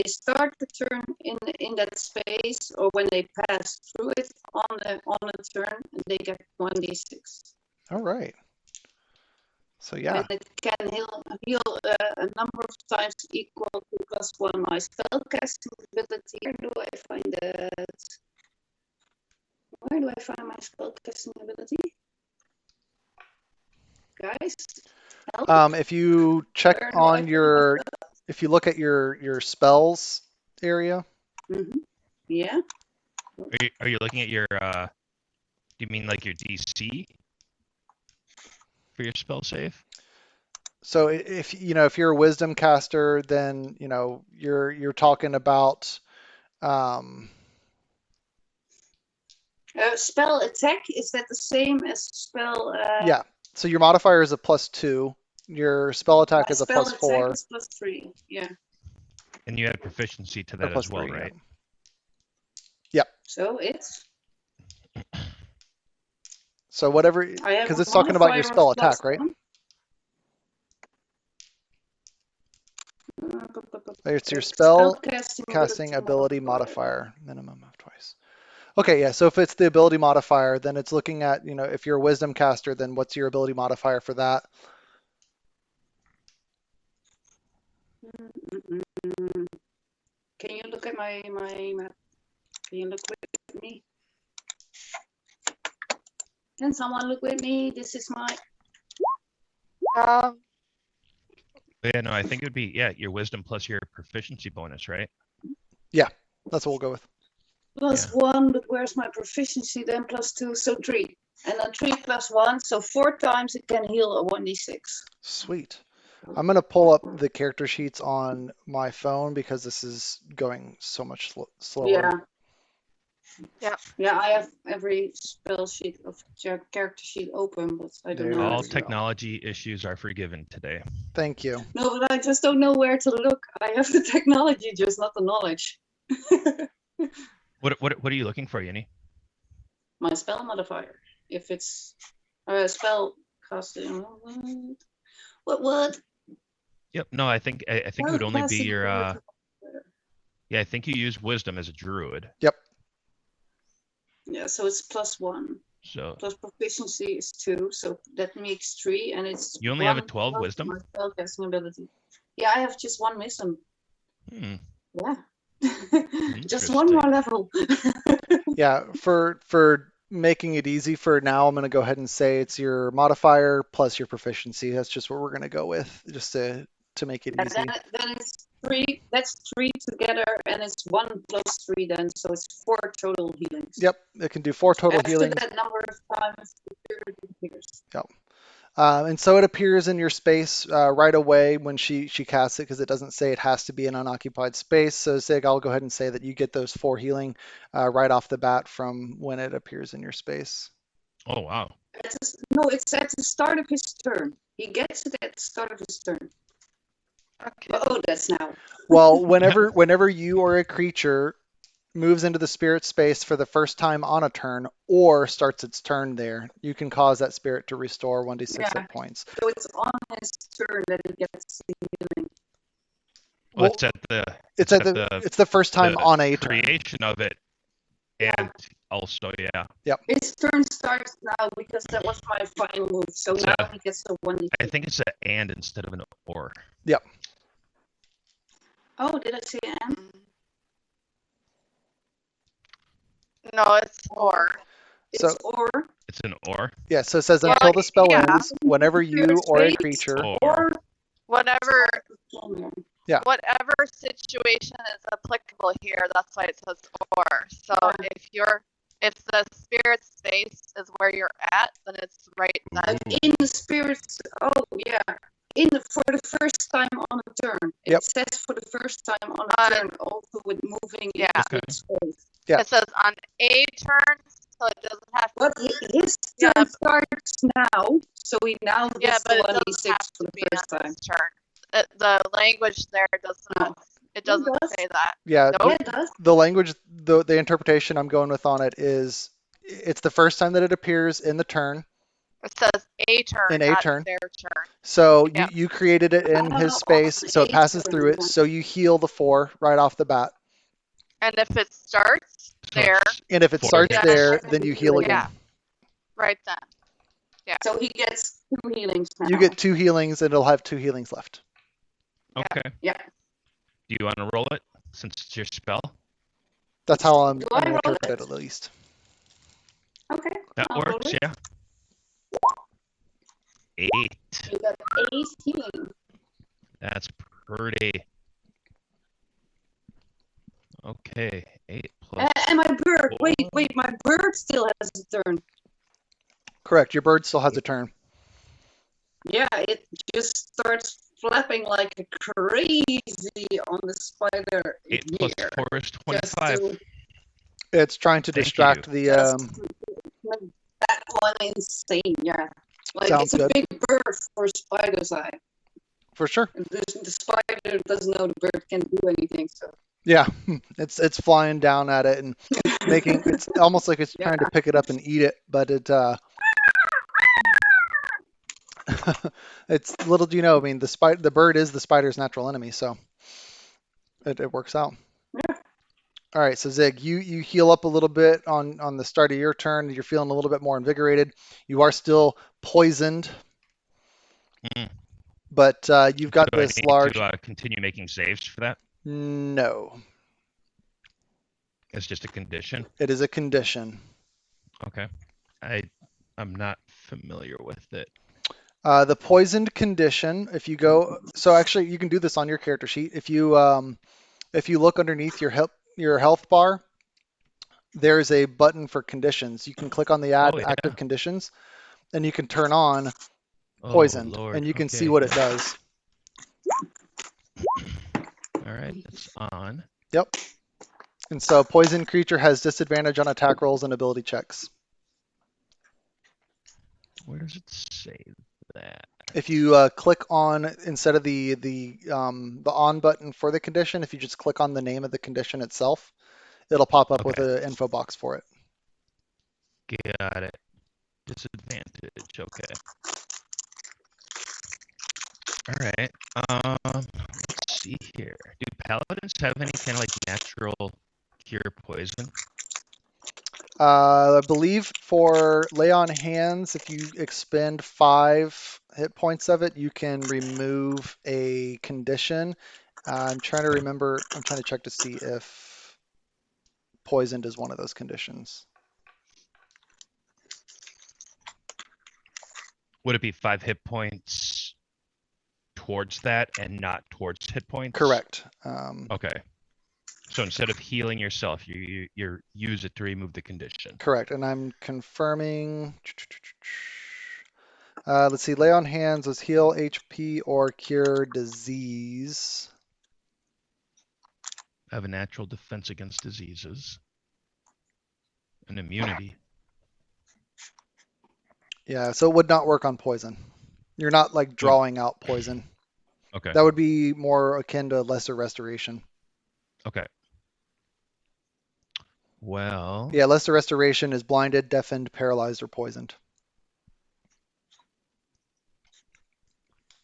start the turn in that space, or when they pass through it on a turn, they get 1d6. All right. So yeah. And it can heal a number of times equal to +1 my spellcasting ability. Where do I find that? Where do I find my spellcasting ability? Guys? Help? If you check Where do I on find your, myself? if you look at your spells area. Mm-hmm. Yeah. Are you looking at your? Do you mean like your DC for your spell save? So if if you're a wisdom caster, then you're talking about Spell attack, is that the same as spell? Yeah. So your modifier is a +2. Your spell attack is a spell +4. attack is +3. Yeah. And you add proficiency to Or that as well, +3, right? yeah. Yep. So it's. So whatever, I have because a it's talking about your modifier spell of plus attack, right? 1. It's your Spell spell casting casting ability modifier, minimum of twice. Okay, yeah, so if it's the ability modifier, then it's looking at, if you're a wisdom caster, then what's your ability modifier for that? Can you look at my map? Can you look with me? Can someone look with me? This is my. Um, Yeah, no, I think it would be your wisdom plus your proficiency bonus, right? Yeah, that's what we'll go with. Plus 1, but where's my proficiency then? Plus 2, so 3. And then 3 plus 1, so 4 times it can heal a 1d6. Sweet. I'm going to pull up the character sheets on my phone because this is going so much slower. Yeah, I have every spell sheet of character sheet open, but I don't know. All technology issues are forgiven today. Thank you. No, but I just don't know where to look. I have the technology, just not the knowledge. What are you looking for, Yeni? My spell modifier. If it's a spell casting. What? Yep. No, I think it would only be Casting your. ability. Yeah, I think you use wisdom as a druid. Yep. Yeah, so it's plus 1. So Plus proficiency is 2, so that makes 3, and it's. you only have a 1 12 plus wisdom? My spell casting ability. Yeah, I have just 1 wisdom. Yeah. Just 1 more level. Yeah, for making it easy for now, I'm going to go ahead and say it's your modifier plus your proficiency. That's just what we're going to go with, just to make it easy. Then it's 3. That's 3 together, and it's 1 plus 3 then, so it's 4 total healings. Yep, it can do 4 total After healings. that number of times, the spirit appears. Yep. And so it appears in your space right away when she casts it, because it doesn't say it has to be an unoccupied space. So Zig, I'll go ahead and say that you get those 4 healing right off the bat from when it appears in your space. Oh, wow. No, it's at the start of his turn. He gets it at the start of his turn. okay. Oh, that's now. Well, whenever you or a creature moves into the spirit space for the first time on a turn or starts its turn there, you can cause that spirit to restore 1d6 hit points. So it's on his turn that he gets the healing. Well, it's the first time on a turn. Creation of it, and also His turn starts now because that was my final move. So now he gets the 1d6. I think it's an and instead of an or. Yep. Oh, did I say and? No, it's or. It's or. It's an or. Yeah, so it says until the spell ends, whenever you or a creature or whatever. Yeah. Whatever situation is applicable here, that's why it says or. So if the spirit space is where you're at, then it's right then. In the spirits, for the first time on a turn. Yep. It says for the first time on a turn, also with moving into space. Yeah. It says on a turn, so it doesn't have to. But his turn starts now, so he now gets the 1d6 for the first time. Turn. The language there does not. It doesn't say that. Yeah, Nope. It does. the language, the interpretation I'm going with on it is it's the first time that it appears in the turn. It says a turn, in a not turn. their turn. So you created it in his space, so it passes through it. So you heal the 4 right off the bat. And if it starts there, And if it starts there, then you heal again. Yeah. Right then. Yeah. So he gets 2 healings now. You get 2 healings, and it'll have 2 healings left. Okay. Yeah. Do you want to roll it since it's your spell? That's how I'm Do I roll interpret it? it, at least. Okay. That I'll roll works, it. yeah. 8. You got 8 healing. That's pretty. Okay, 8 plus. And my bird. 4. Wait. My bird still has a turn. Correct. Your bird still has a turn. Yeah, it just starts flapping like crazy on the spider. 8 plus 4 is 25. It's trying to Thank distract you. the. That one insane, yeah. Like Sounds it's a good. big bird for spider's eye. For sure. The spider doesn't know the bird can do anything, so Yeah, it's flying down at it and making it's almost like it's Yeah. trying to pick it up and eat it, but it's little do you know, I mean the bird is the spider's natural enemy, so it works out. Yeah. All right, so Zig, you heal up a little bit on the start of your turn. You're feeling a little bit more invigorated. You are still poisoned, Mm. but you've got Do I this need large. to continue making saves for that? No, It's just a condition. it is a condition. Okay. I'm not familiar with it. The poisoned condition, if you go, so actually you can do this on your character sheet. If you look underneath your health bar, there's a button for conditions. You can click on the add Oh yeah. active conditions, and you can turn on Oh poisoned, Lord. and you can see Okay. what it does. All right, it's on. Yep. And so poison creature has disadvantage on attack rolls and ability checks. Where does it say that? If you click on instead of the on button for the condition, if you just click on the name of the condition itself, it'll pop up with Okay. an info box for it. Got it. Disadvantage. Okay. All right. Let's see here. Do paladins have any kind of like natural cure poison? I believe for lay on hands, if you expend 5 hit points of it, you can remove a condition. I'm trying to remember. I'm trying to check to see if poisoned is one of those conditions. Would it be 5 hit points towards that and not towards hit points? Correct. Okay. So instead of healing yourself, you use it to remove the condition. Correct. And I'm confirming. Let's see. Lay on hands was heal HP or cure disease. Have a natural defense against diseases. An immunity. Yeah, so it would not work on poison. You're not like drawing out poison. Okay. That would be more akin to lesser restoration. Okay. Well. Yeah, lesser restoration is blinded, deafened, paralyzed, or poisoned.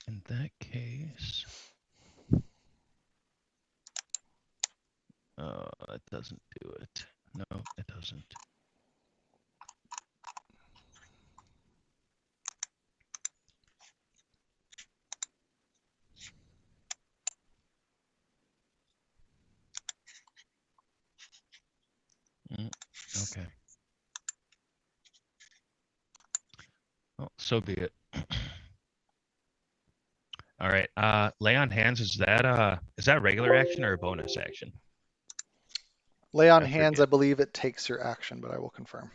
In that case. It doesn't do it. No, it doesn't. Okay. Well, so be it. All right. Lay on hands, is that regular action or a bonus action? Lay on I hands, forget. I believe it takes your action, but I will confirm.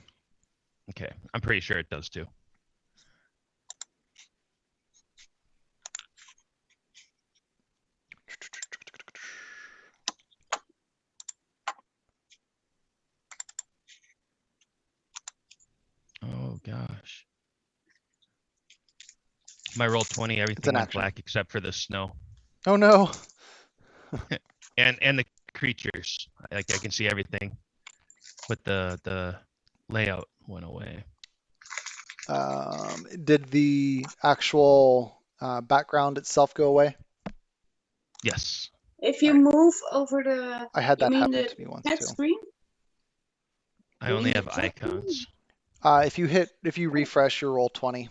Okay. I'm pretty sure it does too. Oh gosh. My roll 20, everything an went action. black except for the snow. Oh no. And the creatures. Like I can see everything. But the layout went away. Did the actual background itself go away? Yes. If you move over the, I had you that mean happen the to me once chat too. screen? I only have icons. If you refresh your roll 20,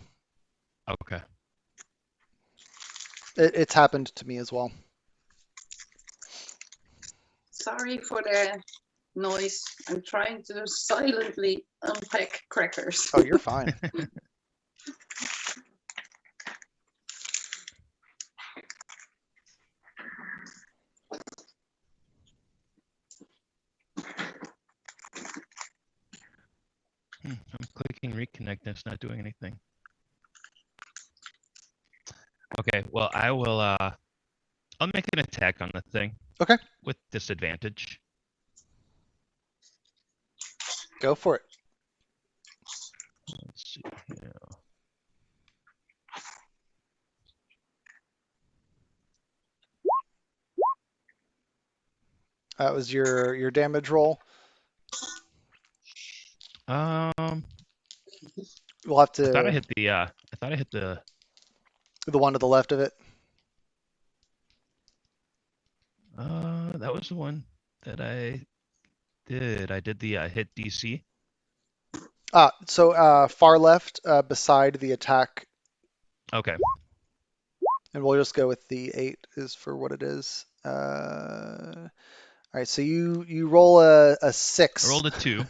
Okay. it's happened to me as well. Sorry for the noise. I'm trying to silently unpack crackers. Oh, you're fine. I'm clicking reconnect and it's not doing anything. Okay, well I will I'll make an attack on the thing. Okay. With disadvantage. Go for it. Let's see here. That was your damage roll. We'll have I thought I to hit the the one to the left of it. that was the one that I did. I did the hit DC. So far left beside the attack, Okay. and we'll just go with the 8 is for what it is. All right, so you roll a 6. I rolled a 2.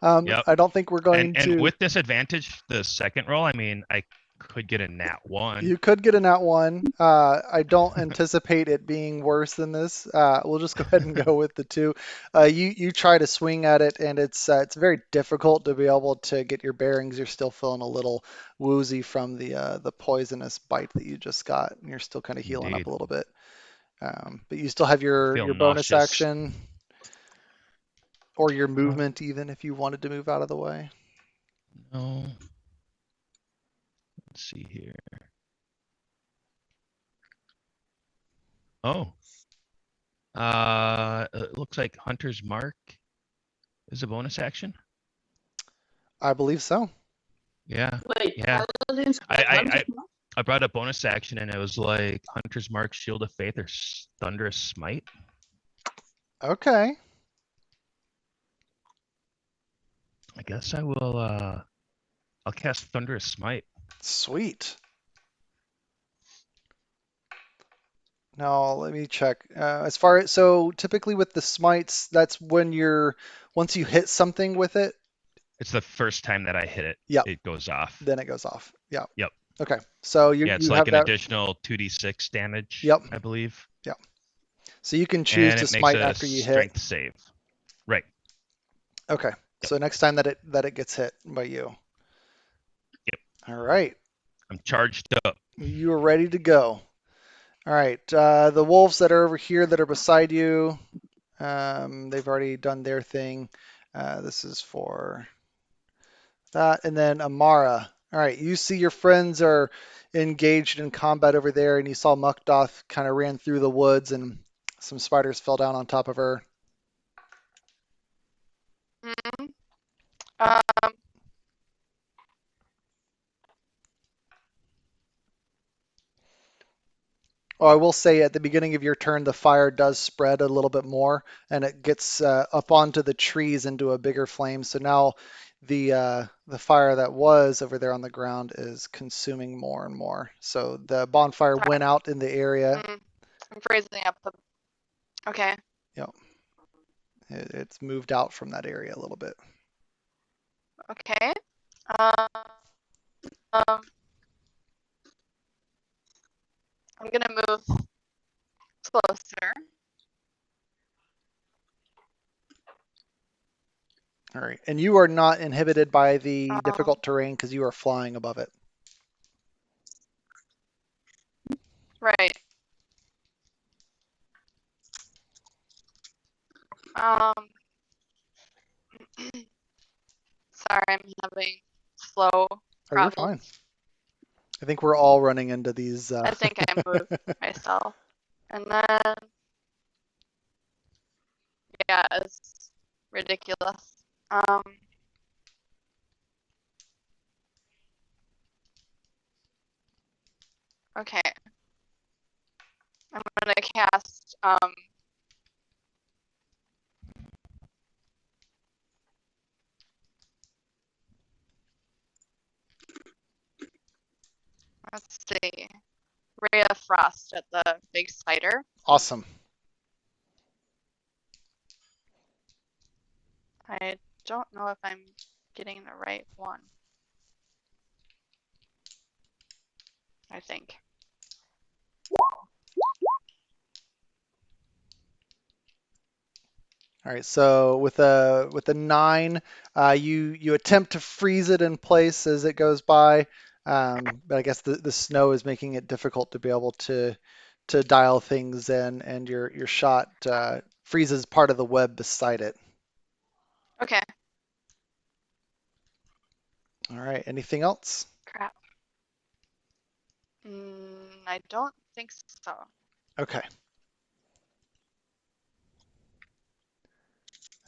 Yep. I don't think we're going And to. with disadvantage, the second roll, I mean, I could get a nat 1. You could get a nat 1. I don't anticipate it being worse than this. We'll just go ahead and go with the 2. You try to swing at it, and it's very difficult to be able to get your bearings. You're still feeling a little woozy from the poisonous bite that you just got, and you're still kind of healing up Indeed. a little bit. But you still have I feel your bonus nauseous. action or your movement, even if you wanted to move out of the way. No. Let's see here. Oh. It looks like Hunter's Mark is a bonus action. I believe so. Yeah. Wait, Yeah. Paladins. I brought up bonus action, and it was like Hunter's Mark, Shield of Faith, or Thunderous Smite. Okay. I guess I will. I'll cast Thunderous Smite. Sweet. Now let me check. So typically with the smites, that's when once you hit something with it, It's the first time that I hit it. Yep. It goes off. then it goes off. Yeah. Yep. Okay. So Yeah, it's you like have an that. additional 2d6 damage. Yep. I believe. So you can choose And to it makes smite a after you hit. strength save. Right. Okay. So next time that it gets hit by you. Yep. All right. I'm charged up. You are ready to go. All right. The wolves that are over here that are beside you, they've already done their thing. This is for that. And then Amara. All right. You see your friends are engaged in combat over there, and you saw Mukdoth kind of ran through the woods, and some spiders fell down on top of her. Hmm. Um, Oh, I will say at the beginning of your turn, the fire does spread a little bit more, and it gets up onto the trees into a bigger flame. So now the fire that was over there on the ground is consuming more and more. So the bonfire Sorry. went out in the area. I'm freezing up. Okay. It's moved out from that area a little bit. Okay. Um, I'm gonna move closer. All right. And you are not inhibited by the difficult terrain because you are flying above it. Right. Sorry, I'm having slow Oh, you're problems. fine. I think we're all running into these. I think I moved myself. And then, yeah, it's ridiculous. Okay. I'm gonna cast, let's see, Ray of Frost at the big spider. Awesome. I don't know if I'm getting the right one. I think. All right, so with a 9, you attempt to freeze it in place as it goes by, but I guess the snow is making it difficult to be able to dial things in, and your shot freezes part of the web beside it. Okay. All right, anything else? Crap. I don't think so. Okay.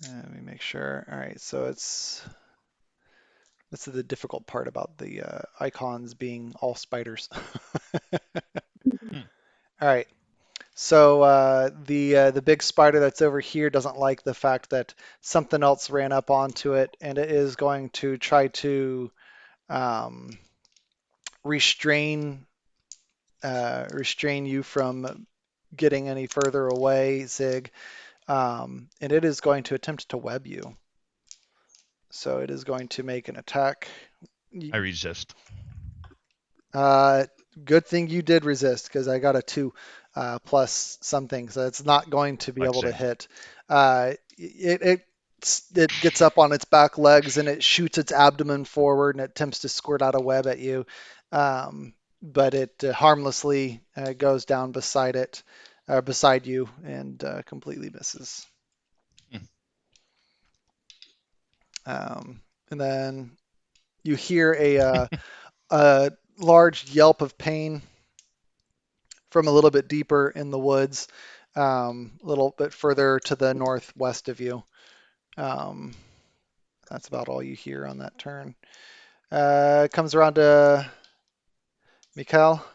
Let me make sure. All right, so this is the difficult part about the icons being all spiders. Hmm. All right, so the big spider that's over here doesn't like the fact that something else ran up onto it, and it is going to try to um, restrain restrain you from getting any further away, Zig, and it is going to attempt to web you. So it is going to make an attack. I resist. Uh, Good thing you did resist because I got a 2 plus something, so it's not going to be able to Flexing. hit. It gets up on its back legs and it shoots its abdomen forward and it attempts to squirt out a web at you, but it harmlessly goes down beside you, and completely misses. Hmm. And then you hear a large yelp of pain from a little bit deeper in the woods, a little bit further to the northwest of you. Um, that's about all you hear on that turn. It comes around to Mikhail,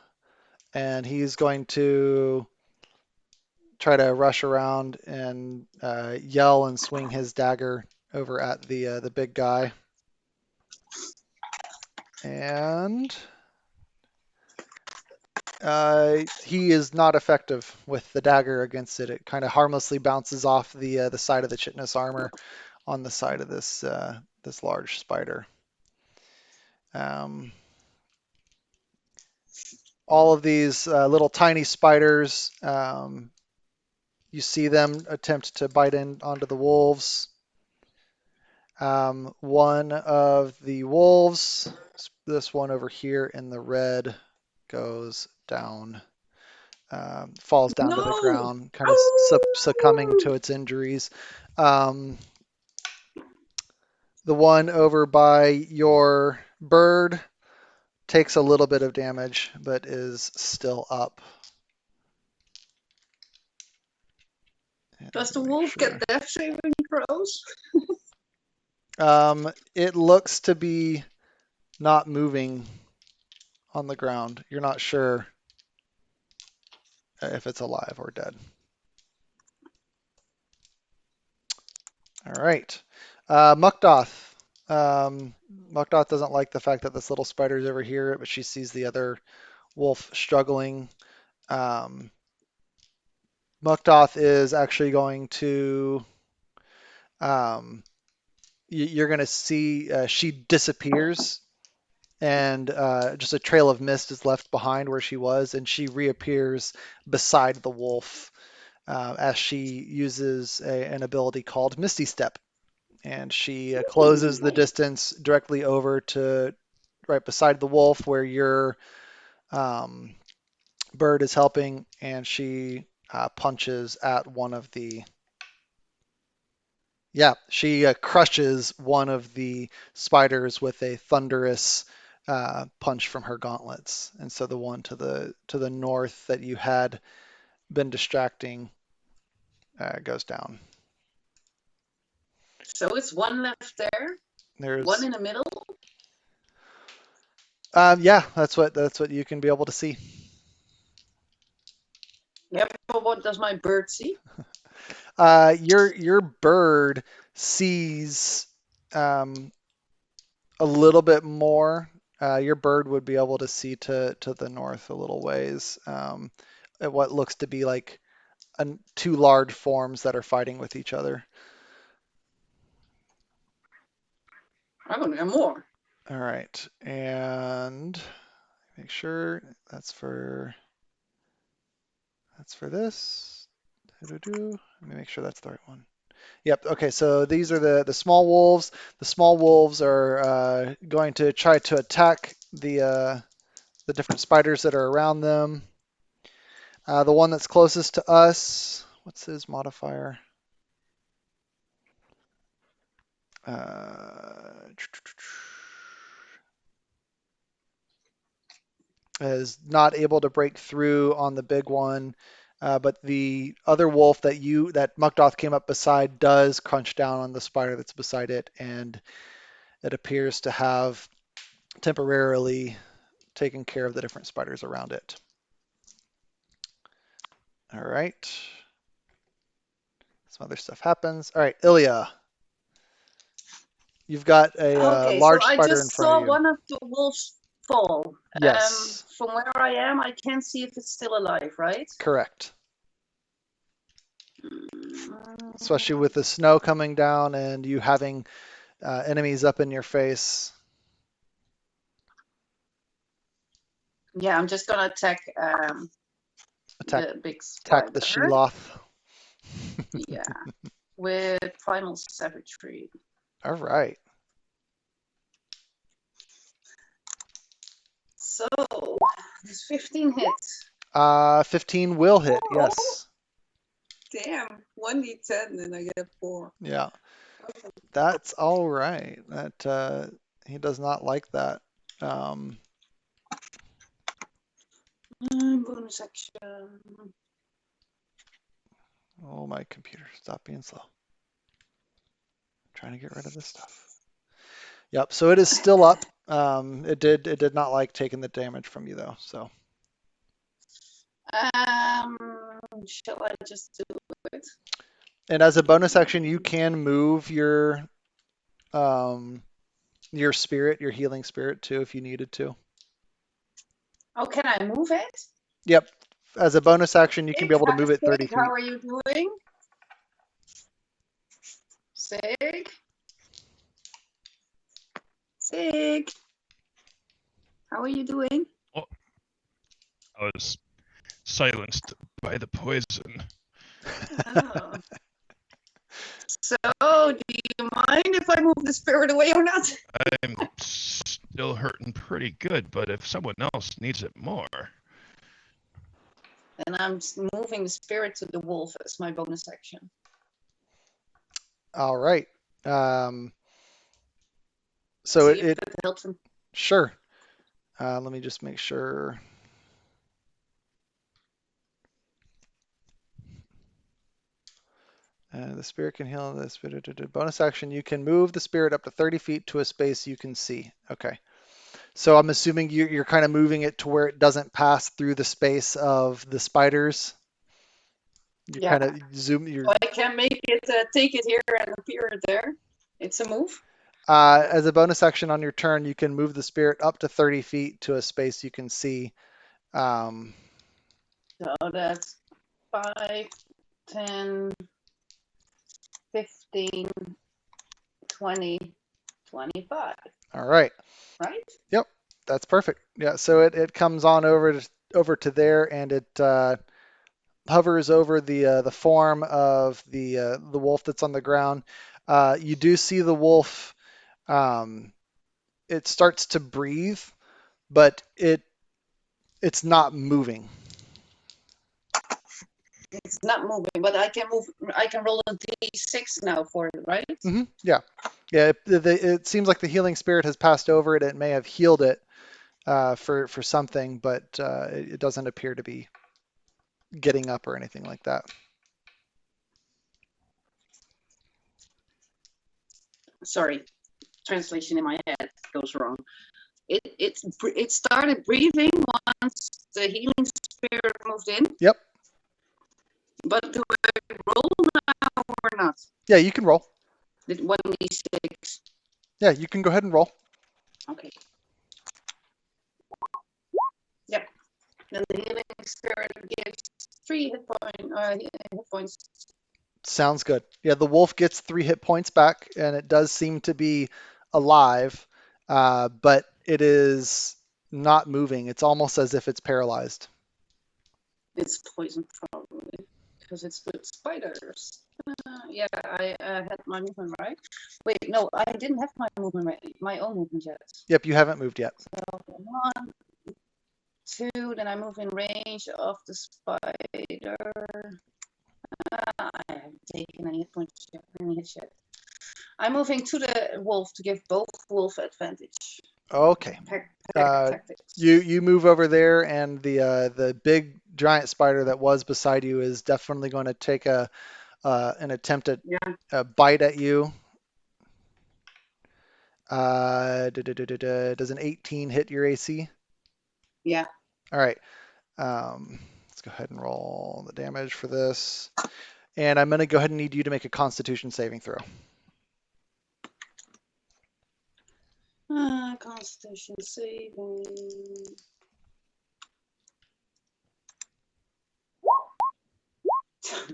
and he's going to try to rush around and yell and swing his dagger over at the big guy. And he is not effective with the dagger against it. It kind of harmlessly bounces off the side of the chitinous armor on the side of this large spider. Um, all of these little tiny spiders, you see them attempt to bite in onto the wolves. One of the wolves, this one over here in the red, goes down, falls down to the No! ground, kind of succumbing to its injuries. Um, the one over by your bird takes a little bit of damage, but is still up. And Does the make wolf sure. get death saving throws? It looks to be not moving on the ground. You're not sure if it's alive or dead. All right. Mukdoth. Mukdoth doesn't like the fact that this little spider's over here, but she sees the other wolf struggling. Um, Mukdoth is actually going to. You're going to see she disappears, and just a trail of mist is left behind where she was, and she reappears beside the wolf as she uses an ability called Misty Step. And she closes the distance directly over to right beside the wolf where your um, bird is helping, and she punches at one of the. Yeah, she crushes one of the spiders with a thunderous punch from her gauntlets, and so the one to the north that you had been distracting goes down. So it's one left there, one There's in the middle. yeah, that's what you can be able to see. Yep. But what does my bird see? Your bird sees a little bit more. Your bird would be able to see to the north a little ways, at what looks to be like two large forms that are fighting with each other. I'm gonna get more. All right, and make sure that's for this. Let me make sure that's the right one. Yep. Okay. So these are the small wolves. The small wolves are going to try to attack the different spiders that are around them. The one that's closest to us, what's his modifier? Is not able to break through on the big one. But the other wolf that Mukdoth came up beside does crunch down on the spider that's beside it, and it appears to have temporarily taken care of the different spiders around it. All right. Some other stuff happens. All right, Ilya. You've got a Okay, so large I spider in just front of saw you. one of the wolves fall. Yes, From where I am, I can't see if it's still alive, right? correct. Mm, Especially with the snow coming down and you having enemies up in your face. Yeah, I'm just gonna attack Attack, the big attack the spider. Sheloth. Yeah, with primal savagery. All right. So this 15 hits. 15 will hit. Oh, Yes. damn, 1d10 and I get 4. Yeah. That's all right. That he does not like that. Bonus action. Oh, my computer, stop being slow. Trying to get rid of this stuff. Yep. So it is still up. It did not like taking the damage from you though. So Shall I just do it? and as a bonus action, you can move your spirit, your healing spirit too, if you needed to. Oh, can I move it? Yep. As a bonus action, you can be able to move it 30 Sig, how feet. are you doing? Sig? Sig? How are you doing? Oh, I was silenced by the poison. Oh. So, do you mind if I move the spirit away or not? I'm still hurting pretty good, but if someone else needs it more. And I'm moving the spirit to the wolf as my bonus action. All right. So See if that helps him. Sure. Let me just make sure. The spirit can heal the spirit. Bonus action, you can move the spirit up to 30 feet to a space you can see. Okay. So I'm assuming you're kind of moving it to where it doesn't pass through the space of the spiders. You Yeah. kind of zoom. So I can make it, take it here and appear there. It's a move. As a bonus action on your turn, you can move the spirit up to 30 feet to a space you can see. So that's 5, 10, 15, 20, 25. All right. Right? Yep, that's perfect. Yeah, so it comes on over to there, and it hovers over the form of the wolf that's on the ground. You do see the wolf. It starts to breathe, but it's not moving. It's not moving, but I can move. I can roll a d6 now for it, right? Mm-hmm. Yeah, yeah. It seems like the healing spirit has passed over it. It may have healed it for something, but it doesn't appear to be getting up or anything like that. Sorry, translation in my head goes wrong. It started breathing once the healing spirit moved in. Yep. But do I roll now or not? Yeah, you can roll. Did 1d6? Yeah, you can go ahead and roll. Okay. Yep. Then the healing spirit gives 3 hit points. Sounds good. Yeah, the wolf gets 3 hit points back, and it does seem to be alive, but it is not moving. It's almost as if it's paralyzed. It's poison probably because it's with spiders. Yeah, I had my movement right. Wait, no, I didn't have my movement right. My own movement yet. Yep, you haven't moved yet. So 1, 2, then I move in range of the spider. I haven't taken any hit points yet. Any hits yet. I'm moving to the wolf to give both wolf advantage. Okay. Tactics. You move over there, and the big giant spider that was beside you is definitely going to take an attempt at Yeah. a bite at you. Does an 18 hit your AC? Yeah. All right. Let's go ahead and roll the damage for this. And I'm going to go ahead and need you to make a Constitution saving throw. Constitution saving.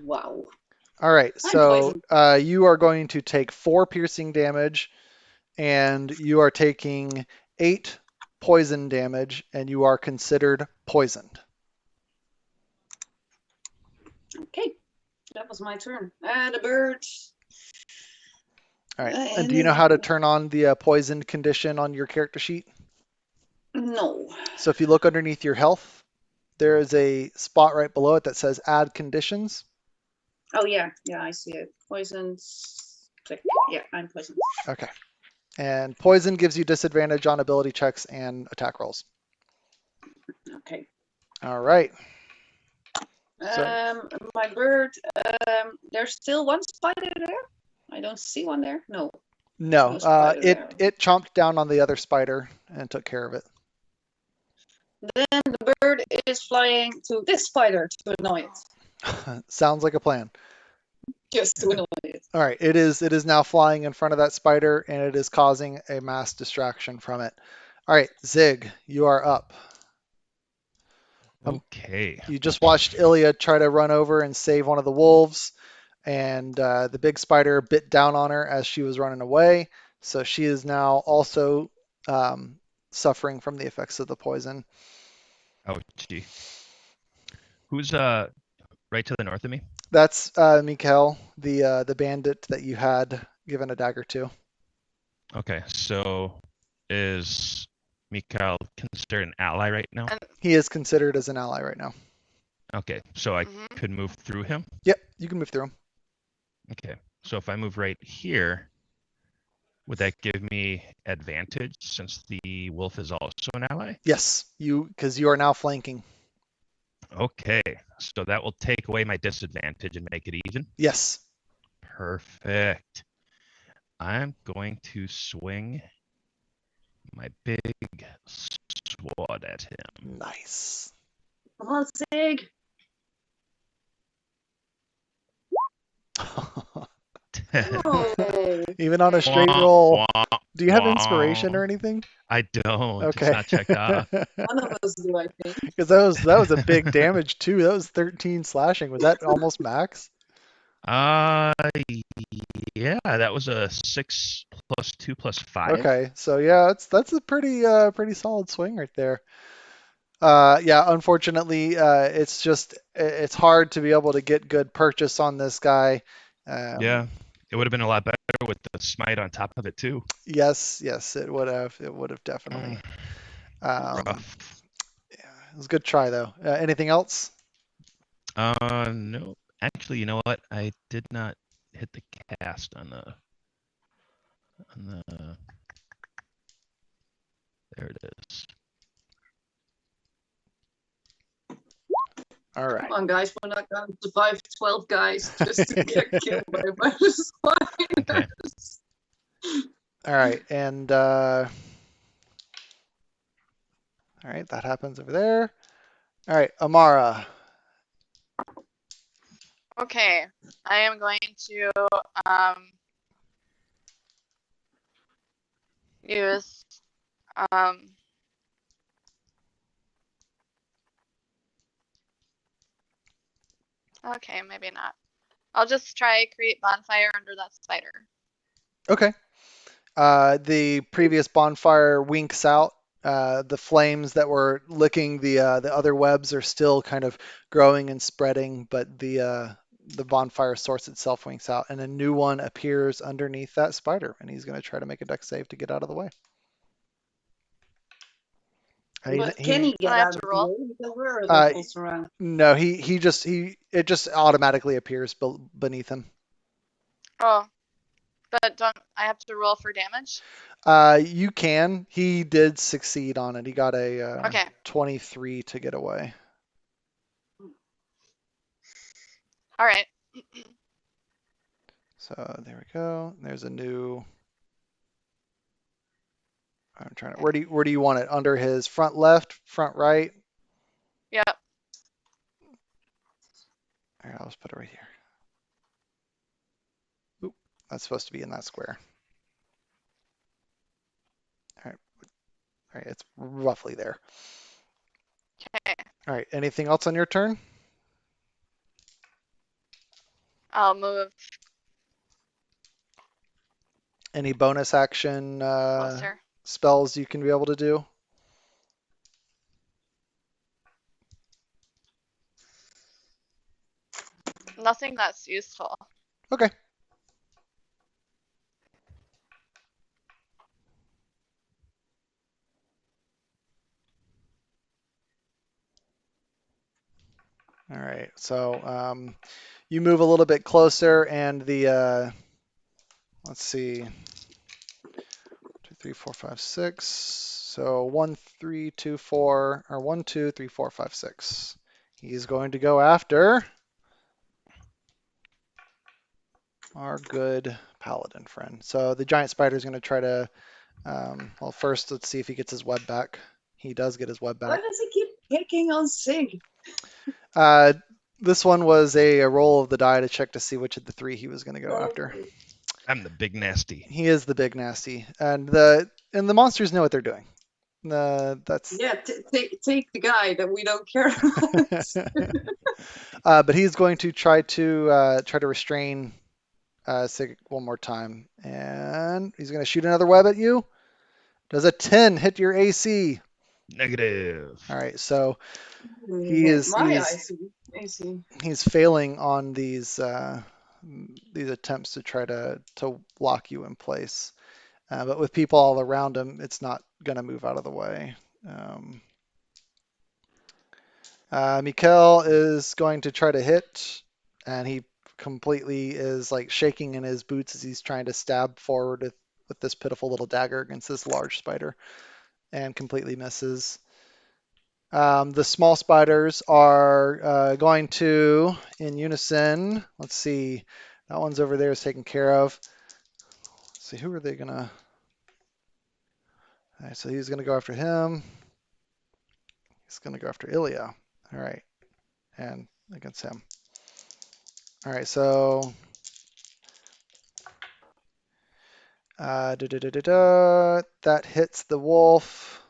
Wow. All right. I'm So poisoned. you are going to take 4 piercing damage, and you are taking 8 poison damage, and you are considered poisoned. Okay. That was my turn. The bird. All right. And do you know how to turn on the poisoned condition on your character sheet? No. So if you look underneath your health, there is a spot right below it that says add conditions. Oh, yeah. Yeah, I see it. Poisons. Click. Yeah, I'm poisoned. Okay. And poison gives you disadvantage on ability checks and attack rolls. Okay. All right. So My bird. There's still one spider there? I don't see one there. No. no, spider there. it chomped down on the other spider and took care of it. Then the bird is flying to this spider to annoy it. Sounds like a plan. Just to annoy it. All right, it is now flying in front of that spider, and it is causing a mass distraction from it. All right, Zig, you are up. Okay. You just watched Ilya try to run over and save one of the wolves, and the big spider bit down on her as she was running away. So she is now also suffering from the effects of the poison. Oh, gee. Who's right to the north of me? That's Mikhail, the bandit that you had given a dagger to. Okay, so is Mikhail considered an ally right now? He is considered as an ally right now. Okay, so I Mhm. could move through him? Yep, you can move through him. Okay, so if I move right here, would that give me advantage since the wolf is also an ally? Yes, because you are now flanking. Okay, so that will take away my disadvantage and make it even? Yes. Perfect. I'm going to swing my big sword at him. Nice. Come on, Sig. Oh. Even on a straight roll. Wah, Do you have wah. inspiration or anything? I don't. Okay. It's not checked off. One of us do, I think. Because that was a big damage too. That was 13 slashing. Was that almost max? Uh, yeah, that was a 6 plus 2 plus 5. Okay, so yeah, that's a pretty solid swing right there. Yeah, unfortunately, it's hard to be able to get good purchase on this guy. Yeah, it would have been a lot better with the smite on top of it too. Yes, it would have. It would have definitely. Rough. Yeah, it was a good try though. Anything else? No. Actually, you know what? I did not hit the cast on the. There it is. All right. Come on, guys. We're not going to survive 12 guys just to get killed by a bunch of spiders. All right, and all right, that happens over there. All right, Amara. Okay, I am going to use okay, maybe not. I'll just try create bonfire under that spider. Okay. The previous bonfire winks out. The flames that were licking the other webs are still kind of growing and spreading, but the bonfire source itself winks out, and a new one appears underneath that spider, and he's going to try to make a dex save to get out of the way. But can he get I have out to of the roll? way? Because we're locals around. No, it just automatically appears beneath him. Oh, but don't I have to roll for damage? You can. He did succeed on it. He got a Okay. 23 to get away. All right. So there we go. There's a new. I'm trying to. Where do you want it? Under his front left, front right? Yep. All right, I'll just put it right here. Oop, that's supposed to be in that square. All right. All right, it's roughly there. Okay. All right. Anything else on your turn? I'll move Any bonus action closer. spells you can be able to do? Nothing that's useful. Okay. All right. So you move a little bit closer, and the let's see, 2, 3, 4, 5, 6. So 1, 3, 2, 4, or 1, 2, 3, 4, 5, 6. He's going to go after our good paladin friend. So the giant spider is going to try to. Well, first let's see if he gets his web back. He does get his web Why back. does he keep picking on Sig? This one was a roll of the die to check to see which of the three he was going to go after. Okay. I'm the big nasty. He is the big nasty, and the monsters know what they're doing. That's Yeah, take the guy that we don't care about. but he's going to try to restrain Sig one more time, and he's going to shoot another web at you. Does a 10 hit your AC? Negative. All right, so he's failing on these attempts to try to lock you in place. But with people all around him, it's not going to move out of the way. Mikkel is going to try to hit, and he completely is like shaking in his boots as he's trying to stab forward with this pitiful little dagger against this large spider, and completely misses. The small spiders are going to, in unison, let's see, that one's over there is taken care of. Let's see, who are they gonna? All right, so he's gonna go after him. He's gonna go after Ilya. All right, and against him. All right, so that hits the wolf.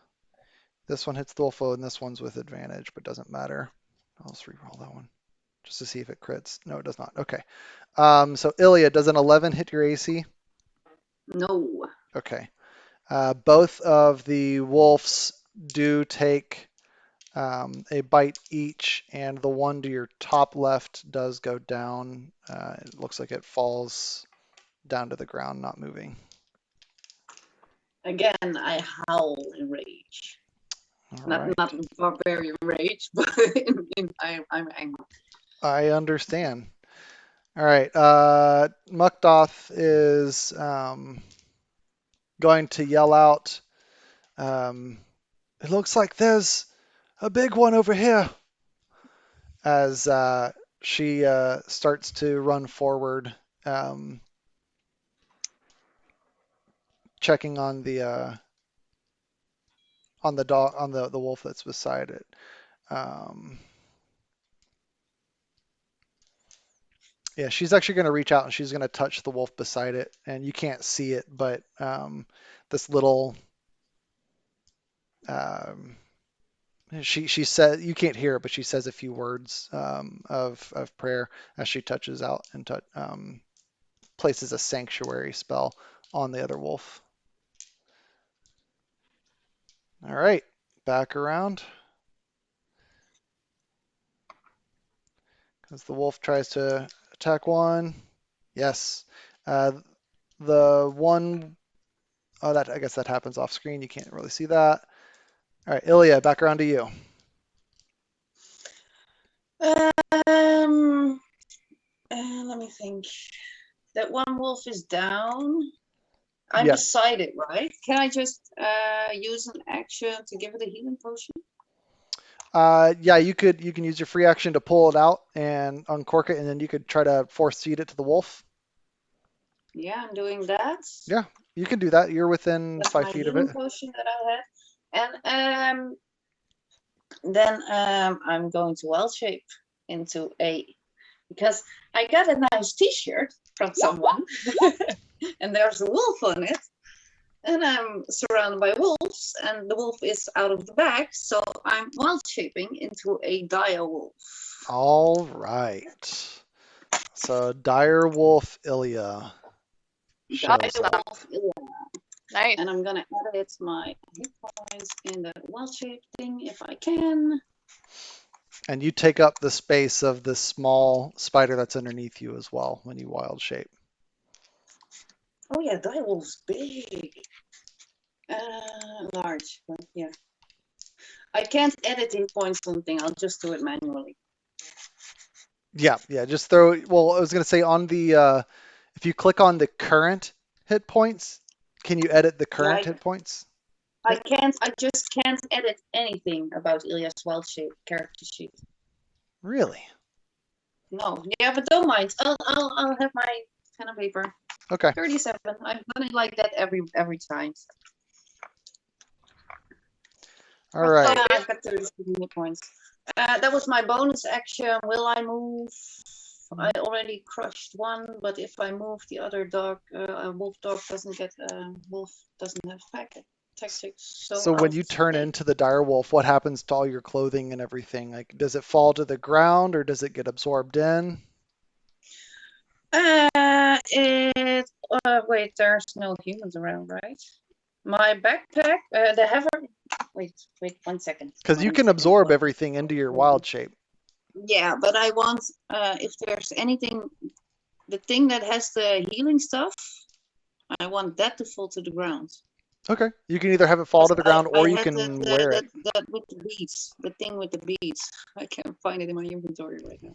This one hits the wolf, and this one's with advantage, but doesn't matter. I'll just re-roll that one just to see if it crits. No, it does not. Okay. So Ilya, does an 11 hit your AC? No. Okay. Both of the wolves do take a bite each, and the one to your top left does go down. It looks like it falls down to the ground, not moving. Again, I howl in rage. All Not right. not barbarian rage, but I'm angry. I understand. All right. Mukdoth is going to yell out, it looks like there's a big one over here, as she starts to run forward, checking on the dog, on the wolf that's beside it. Yeah, she's actually going to reach out and she's going to touch the wolf beside it, and you can't see it, but this little she said, you can't hear it, but she says a few words of prayer as she touches out and places a sanctuary spell on the other wolf. All right, back around. As the wolf tries to attack one. Yes. The one, oh, that, I guess that happens off screen. You can't really see that. All right, Ilya, back around to you. Let me think. That one wolf is down. I'm Yeah. beside it, right? Can I just use an action to give it a healing potion? Yeah, you can use your free action to pull it out and uncork it, and then you could try to force feed it to the wolf. Yeah, I'm doing that. Yeah, you can do that. You're within That's 5 my feet of it. healing potion that I had. And then I'm going to wild shape into a, because I got a nice t-shirt from someone and there's a wolf on it. And I'm surrounded by wolves, and the wolf is out of the bag, so I'm wild shaping into a dire wolf. All right. So dire wolf Ilya Dire shows up. wolf, yeah. Nice. And I'm gonna edit my hit points in the wild shape thing if I can. And you take up the space of the small spider that's underneath you as well when you wild shape. Oh yeah, dire wolf's big. Large, but yeah. I can't edit hit points something, I'll just do it manually. Yeah, just throw. Well, I was gonna say on the if you click on the current hit points, can you edit the current Yeah, hit points? I just can't edit anything about Ilya's wild shape character sheet. Really? No, yeah, but don't mind. I'll have my pen and paper. Okay. 37. I've done it like that every time. All right. I've got 37 hit points. That was my bonus action. Will I move? I already crushed one, but if I move, the other dog, wolf dog doesn't get. Wolf doesn't have tactics. So when you turn into the dire wolf, what happens to all your clothing and everything? Like, does it fall to the ground or does it get absorbed in? Wait, there's no humans around, right? My backpack, the heifer. Wait, 1 second. Because you can absorb everything into your wild shape. Yeah, but I want, if there's anything, the thing that has the healing stuff, I want that to fall to the ground. Okay. You can either have it fall to the ground or you had can wear it. that with the beads, the thing with the beads. I can't find it in my inventory right now.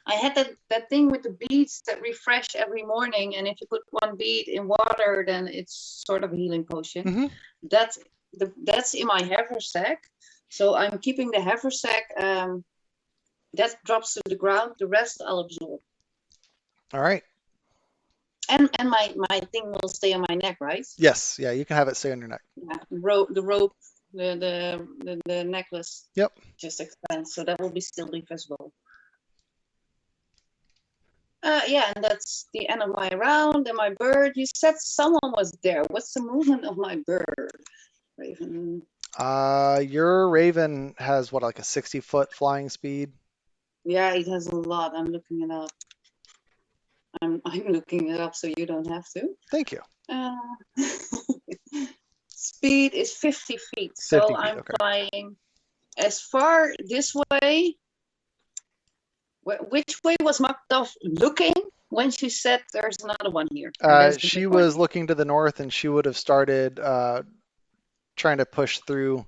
I had that thing with the beads that refresh every morning, and if you put one bead in water, then it's sort of a healing potion. Mm-hmm. That's in my haversack, so I'm keeping the haversack. That drops to the ground. The rest I'll absorb. All right. And my thing will stay on my neck, right? Yes. Yeah, you can have it stay on your neck. Yeah, the rope, the necklace. Yep. Just expands, so that will still be visible. Yeah, and that's the end of my round. And my bird, you said someone was there. What's the movement of my bird? Raven. Your raven has what, like a 60-foot flying speed? Yeah, it has a lot. I'm looking it up. I'm looking it up so you don't have to. Thank you. Speed is 50 feet. 50 so feet, I'm okay. flying as far this way. Which way was Makdov looking when she said there's another one here? She was looking to the north, and she would have started trying to push through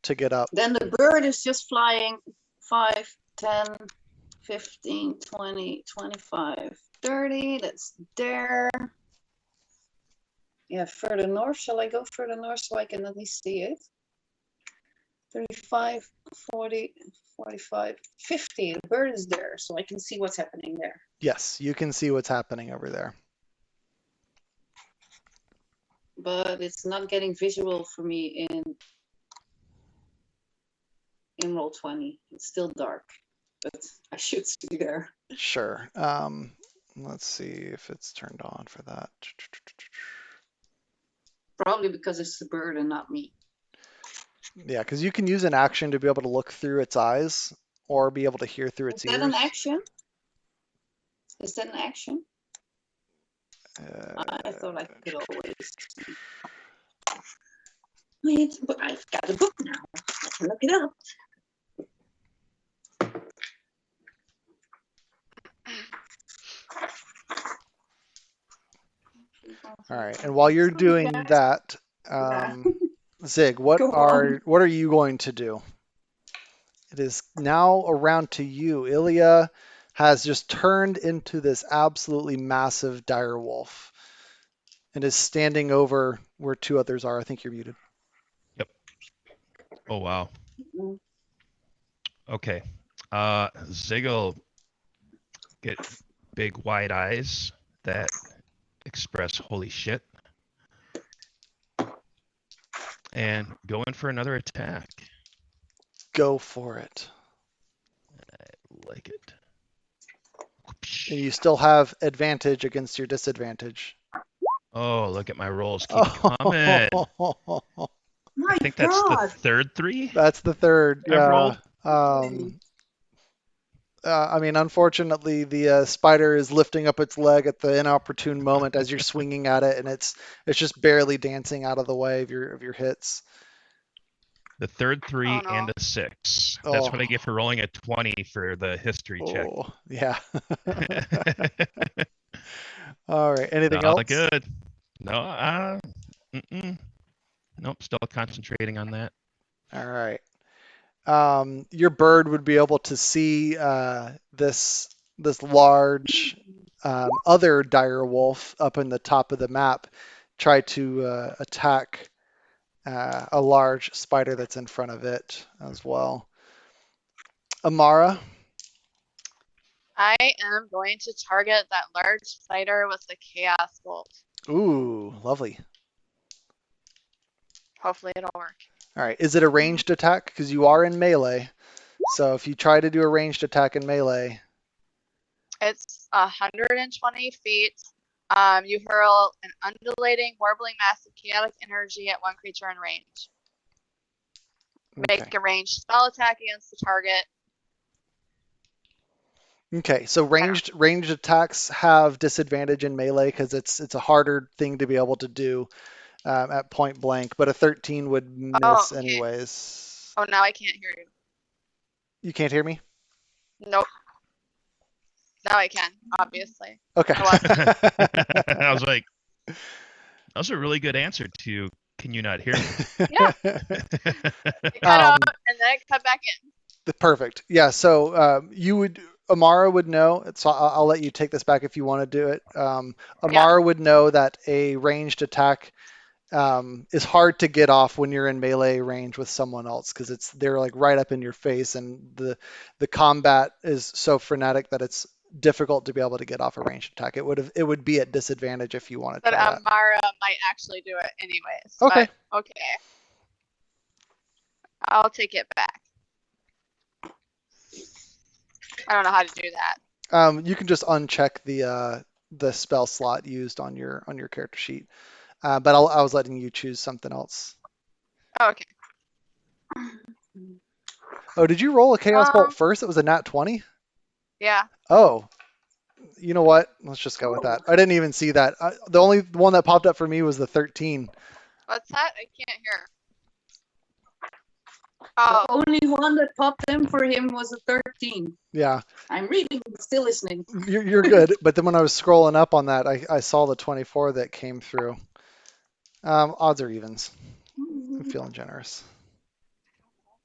to get up. Then the bird is just flying 5, 10, 15, 20, 25, 30. That's there. Yeah, further north. Shall I go further north so I can at least see it? 35, 40, 45, 50. The bird is there, so I can see what's happening there. Yes, you can see what's happening over there. But it's not getting visual for me in Roll20. It's still dark, but I should see there. Sure. Let's see if it's turned on for that. Probably because it's the bird and not me. Yeah, because you can use an action to be able to look through its eyes or be able to hear through its ears. Is that an action? Is that an action? I thought I could always. Wait, but I've got a book now. I can look it up. All right, and while you're doing that, Zig, what are you going to do? It is now around to you. Ilya has just turned into this absolutely massive dire wolf and is standing over where two others are. I think you're muted. Yep. Oh, wow. Mm. Okay. Ziggle get big wide eyes that express holy shit. And go in for another attack. Go for it. Like it. And you still have advantage against your disadvantage. Oh, look at my rolls keep coming. My I think that's the God. third 3 That's the third. I've Yeah. rolled. I mean, unfortunately, the spider is lifting up its leg at the inopportune moment as you're swinging at it, and it's just barely dancing out of the way of your hits. The third 3 Oh, no. and a 6. Oh. That's what I get for rolling a 20 for the history check. Oh, yeah. All right. Anything All else? good. No, nope. Still concentrating on that. All right. Your bird would be able to see this large other dire wolf up in the top of the map try to attack a large spider that's in front of it as well. Amara, I am going to target that large spider with the chaos bolt. ooh, lovely. Hopefully it'll work. All right, is it a ranged attack? Because you are in melee. So if you try to do a ranged attack in melee, It's 120 feet. You hurl an undulating, warbling mass of chaotic energy at one creature in range. okay. Make a ranged spell attack against the target. Okay, so ranged attacks have disadvantage in melee because it's a harder thing to be able to do at point blank, but a 13 would miss okay. anyways. Oh, now I can't hear you. You can't hear me? Nope. Now I can, obviously. Okay. I was like, that was a really good answer to, can you not hear me? Yeah. It cut out and then it cut back in. Perfect. Yeah, so Amara would know, so I'll let you take this back if you want to do it. Amara would know that a ranged attack is hard to get off when you're in melee range with someone else because they're like right up in your face, and the combat is so frenetic that it's difficult to be able to get off a ranged attack. It would be at disadvantage if you want to But try that. Amara might actually do it anyways. Okay. But, okay. I'll take it back. I don't know how to do that. You can just uncheck the spell slot used on your character sheet. But I was letting you choose something else. Oh, okay. Oh, did you roll a chaos bolt first? It was a nat 20? Yeah. Oh, you know what? Let's just go with that. I didn't even see that. The only one that popped up for me was the 13. What's that? I can't hear. The Oh, only one that popped in for him was a 13. Yeah, I'm reading, still listening. you're good. But then when I was scrolling up on that, I saw the 24 that came through. Odds or evens? I'm feeling generous.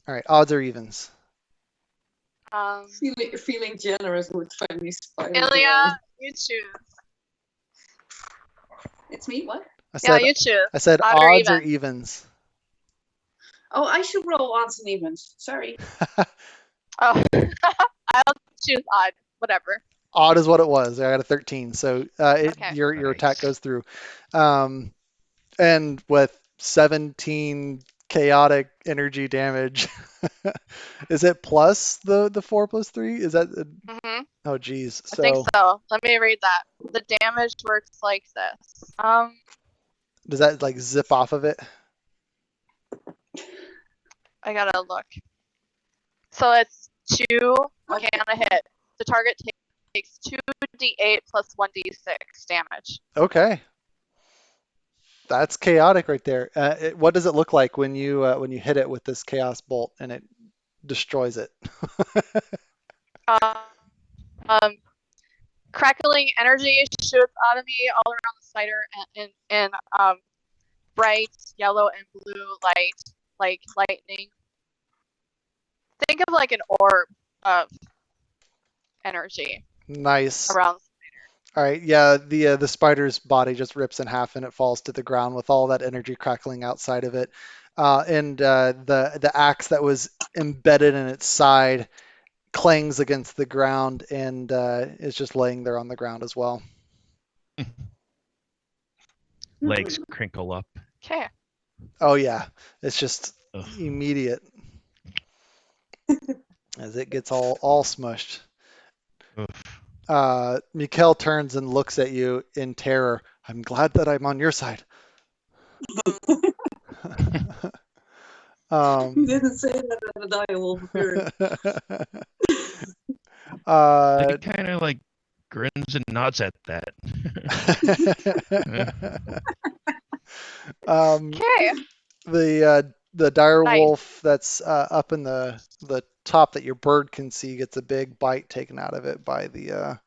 All right, odds or evens? Feeling generous with 20 spiders. Ilya, you choose. It's me, what? Yeah, you choose. I said Odd or odds or even. evens. Oh, I should roll odds and evens. Sorry. Oh, I'll choose odd. Whatever. Odd is what it was. I got a 13, so Okay. your attack goes through. And with 17 chaotic energy damage, is it plus the 4 plus 3? Is that? Mm-hmm. Oh, geez. I think so. Let me read that. The damage works like this. Does that like zip off of it? I gotta look. So it's 2 on a hit. The target takes 2d8 plus 1d6 damage. Okay. That's chaotic right there. What does it look like when you hit it with this chaos bolt and it destroys it? Crackling energy shoots out of me all around the spider in bright yellow and blue light, like lightning. Think of like an orb of energy. Nice. Around the spider. All right, yeah, the spider's body just rips in half and it falls to the ground with all that energy crackling outside of it. and the axe that was embedded in its side clangs against the ground and is just laying there on the ground as well. Legs crinkle up. Okay. Oh yeah, it's just Ugh. immediate as it gets all smushed. Oof. Mikkel turns and looks at you in terror. I'm glad that I'm on your side. You didn't say that at the direwolf appeared. It kind of like grins and nods at that. Okay. The dire Nice. wolf that's up in the top that your bird can see gets a big bite taken out of it by the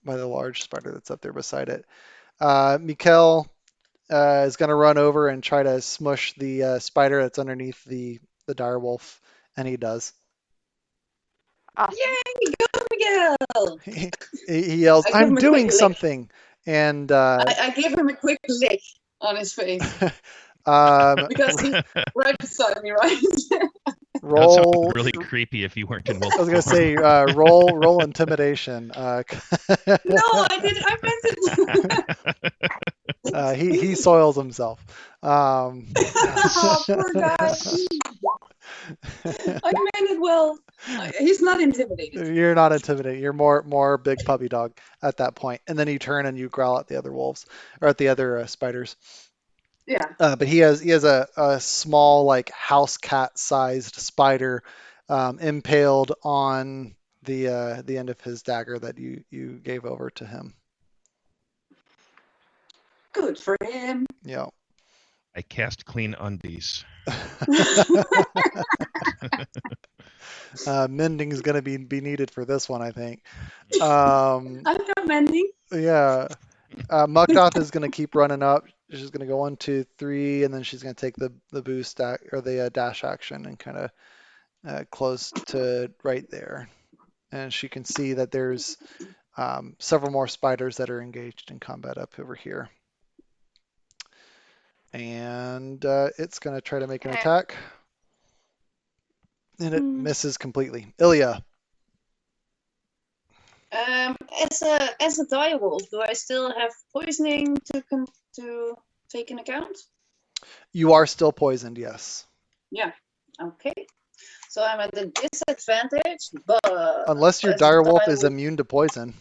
large spider that's up there beside it. Mikkel is going to run over and try to smush the spider that's underneath the dire wolf, and he does. Awesome. Yay, go Miguel! He yells, I give him "I'm a doing quick lick. something!" And I give him a quick lick on his face because he's right beside me, right? That would sound roll. really creepy if you weren't in wolf I was gonna form. say roll intimidation. No, I didn't. I meant it. He soils himself. Oh, poor guy. I meant it well. He's not intimidated. You're not intimidated. You're more big puppy dog at that point. And then you turn and you growl at the other wolves or at the other spiders. Yeah. But he has a small like house cat sized spider impaled on the end of his dagger that you gave over to him. Good for him. Yeah. I cast clean undies. Mending is going to be needed for this one, I think. I'm not mending. Yeah. Mugdoth is going to keep running up. She's going to go 1, 2, 3, and then she's going to take the boost or the dash action and kind of close to right there. And she can see that there's several more spiders that are engaged in combat up over here. And it's going to try to make an attack. And it misses completely. Ilya. As a direwolf, do I still have poisoning to take in account? You are still poisoned, yes. Yeah. Okay. So I'm at a disadvantage, but Unless your as a direwolf is direwolf- immune to poison.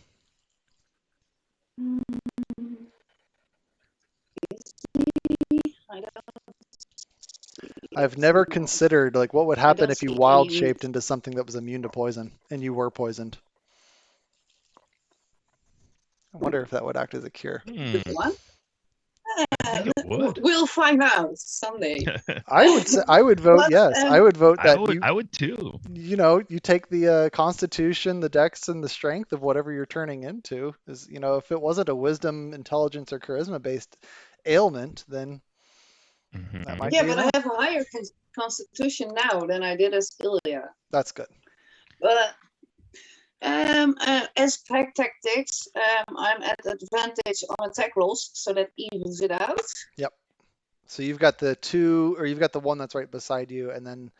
I don't I've never considered like what would happen don't if you see wild any- shaped into something that was immune to poison and you were poisoned. I wonder if that would act as a cure. Hmm. Good one. I think it would. We'll find out someday. I would vote But, yes. I would vote that I would too. you take the constitution, the dex, and the strength of whatever you're turning into. Is if it wasn't a wisdom, intelligence, or charisma based ailment, then that might Yeah, be but I enough. have a higher constitution now than I did as Ilya. That's good. But as pack tactics, I'm at advantage on attack rolls, so that evens it out. Yep. So you've got the two, or you've got the one that's right beside you, and then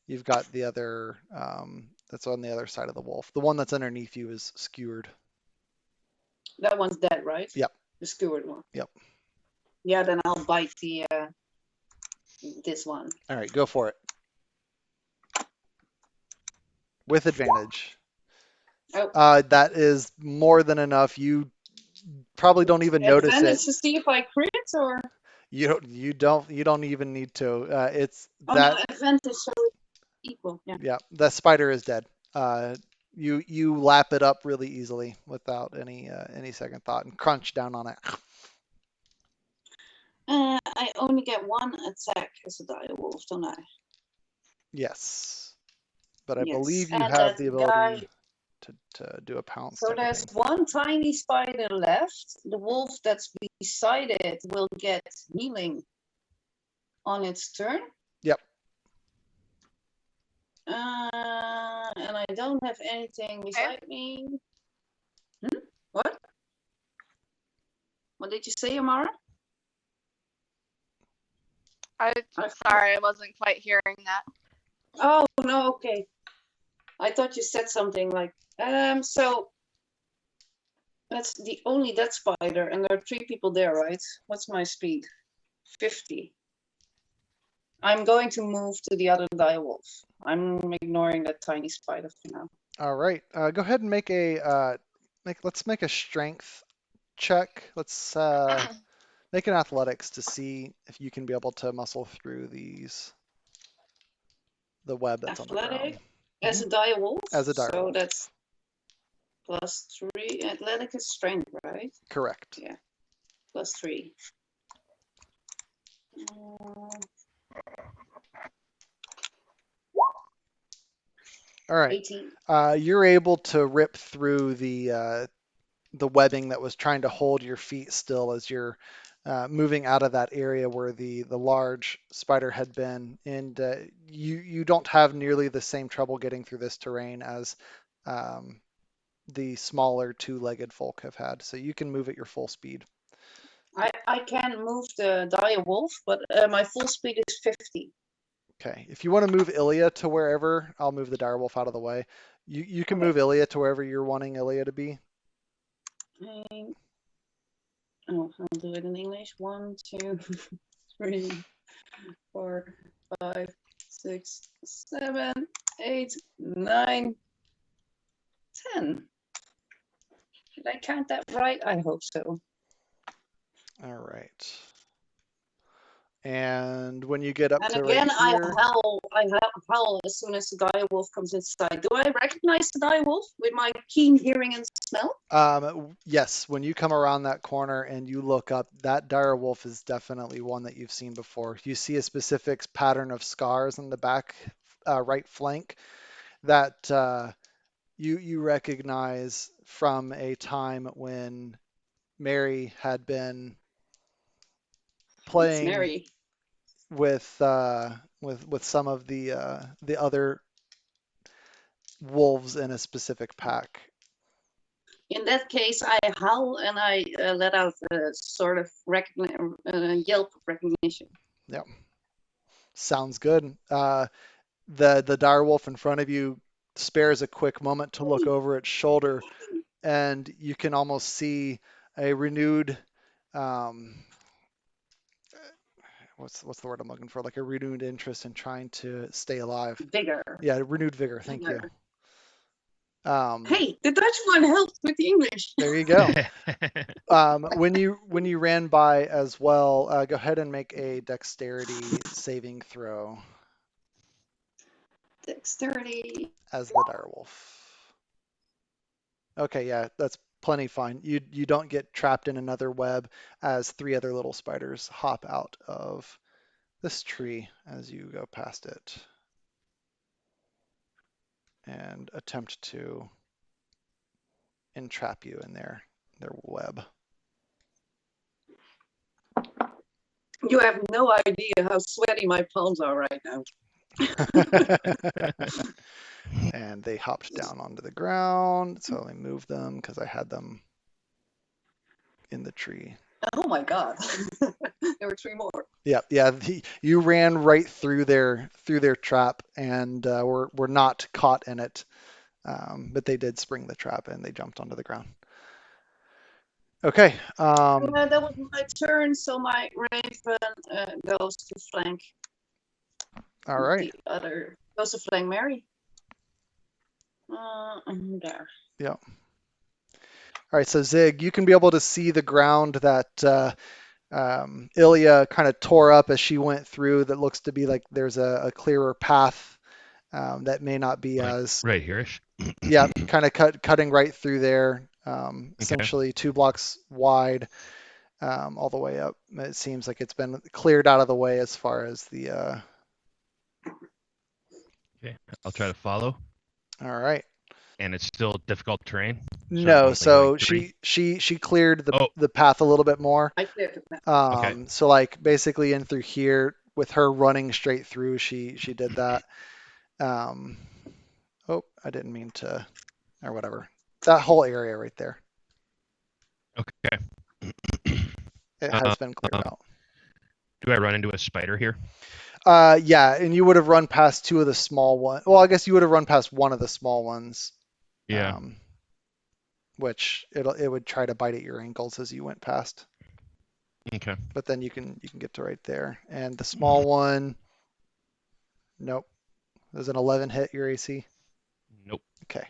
you've got the other that's on the other side of the wolf. The one that's underneath you is skewered. That one's dead, right? Yep. The skewered one. Yep. Yeah, then I'll bite the this one. All right, go for it. With advantage. Oh. That is more than enough. You probably don't even notice Advantage it. to see if I crit or You don't even need to. It's oh that. no, advantage so it's equal. Yeah. Yeah, the spider is dead. You lap it up really easily without any second thought and crunch down on it. I only get one attack as a direwolf, don't I? Yes, but I Yes. believe you And have that the ability guy- to do a pounce. So type of there's thing. one tiny spider left. The wolf that's beside it will get healing on its turn. Yep. And I don't have anything beside me. What? What did you say, Amara? Sorry, I wasn't quite hearing that. Oh, no, okay. I thought you said something like, so that's the only dead spider, and there are 3 people there, right? What's my speed? 50. I'm going to move to the other direwolf. I'm ignoring that tiny spider for now. All right. Go ahead and make a let's make a strength check. Let's make an athletics to see if you can be able to muscle through the web that's on the ground. Athletic as a direwolf. As a So direwolf. that's +3. Athletic is strength, right? Correct. Yeah. +3. Uh, All right. 18. You're able to rip through the webbing that was trying to hold your feet still as you're moving out of that area where the large spider had been, and you don't have nearly the same trouble getting through this terrain as the smaller two-legged folk have had. So you can move at your full speed. I can move the direwolf, but my full speed is 50. Okay. If you want to move Ilya to wherever, I'll move the direwolf out of the way. You can Okay. move Ilya to wherever you're wanting Ilya to be. Oh, I'll do it in English. 1, 2, 3, 4, 5, 6, 7, 8, 9, 10. Did I count that right? I hope so. All right. And when you get up And to again, right here, I howl as soon as the direwolf comes inside. Do I recognize the direwolf with my keen hearing and smell? yes, when you come around that corner and you look up, that dire wolf is definitely one that you've seen before. You see a specific pattern of scars on the back right flank that you recognize from a time when Mary had been It's playing Mary. with some of the other wolves in a specific pack. In that case, I howl and I let out a sort of yelp of recognition. Yep. Sounds good. The dire wolf in front of you spares a quick moment to look over its shoulder, and you can almost see a renewed what's the word I'm looking for? Like a renewed interest in trying to stay alive. Vigor. Yeah, renewed vigor. Thank you. Hey, the Dutch one helped with the English. There you go. When you ran by as well, go ahead and make a dexterity saving throw Dexterity. as the direwolf. Okay, yeah, that's plenty fine. You don't get trapped in another web as 3 other little spiders hop out of this tree as you go past it and attempt to entrap you in their web. You have no idea how sweaty my palms are right now. And they hopped down onto the ground, so I moved them because I had them in the tree. Oh my god. There were 3 more. Yeah. You ran right through their trap and were not caught in it, but they did spring the trap and they jumped onto the ground. Okay. That was my turn, so my raven goes to flank. All right. The other goes to flank Mary. There. Yeah. All right. So Zig, you can be able to see the ground that Ilya kind of tore up as she went through. That looks to be like there's a clearer path that may not be like as right here-ish. Yeah, kind of cutting right through there. Essentially 2 blocks wide, all the way up. It seems like it's been cleared out of the way as far as the. Okay, I'll try to follow. All right. And it's still difficult terrain. No, so like 3. she cleared the path a little bit more. I cleared the path. Okay. So like basically in through here with her running straight through, she did that. Oh, I didn't mean to, or whatever. That whole area right there. Okay. It has been cleared out. Do I run into a spider here? Yeah, and you would have run past two of the small ones. Well, I guess you would have run past one of the small ones. Yeah. Which it would try to bite at your ankles as you went past. Okay. But then you can get to right there. And the small one, nope. There's an 11 hit your AC. Nope. Okay.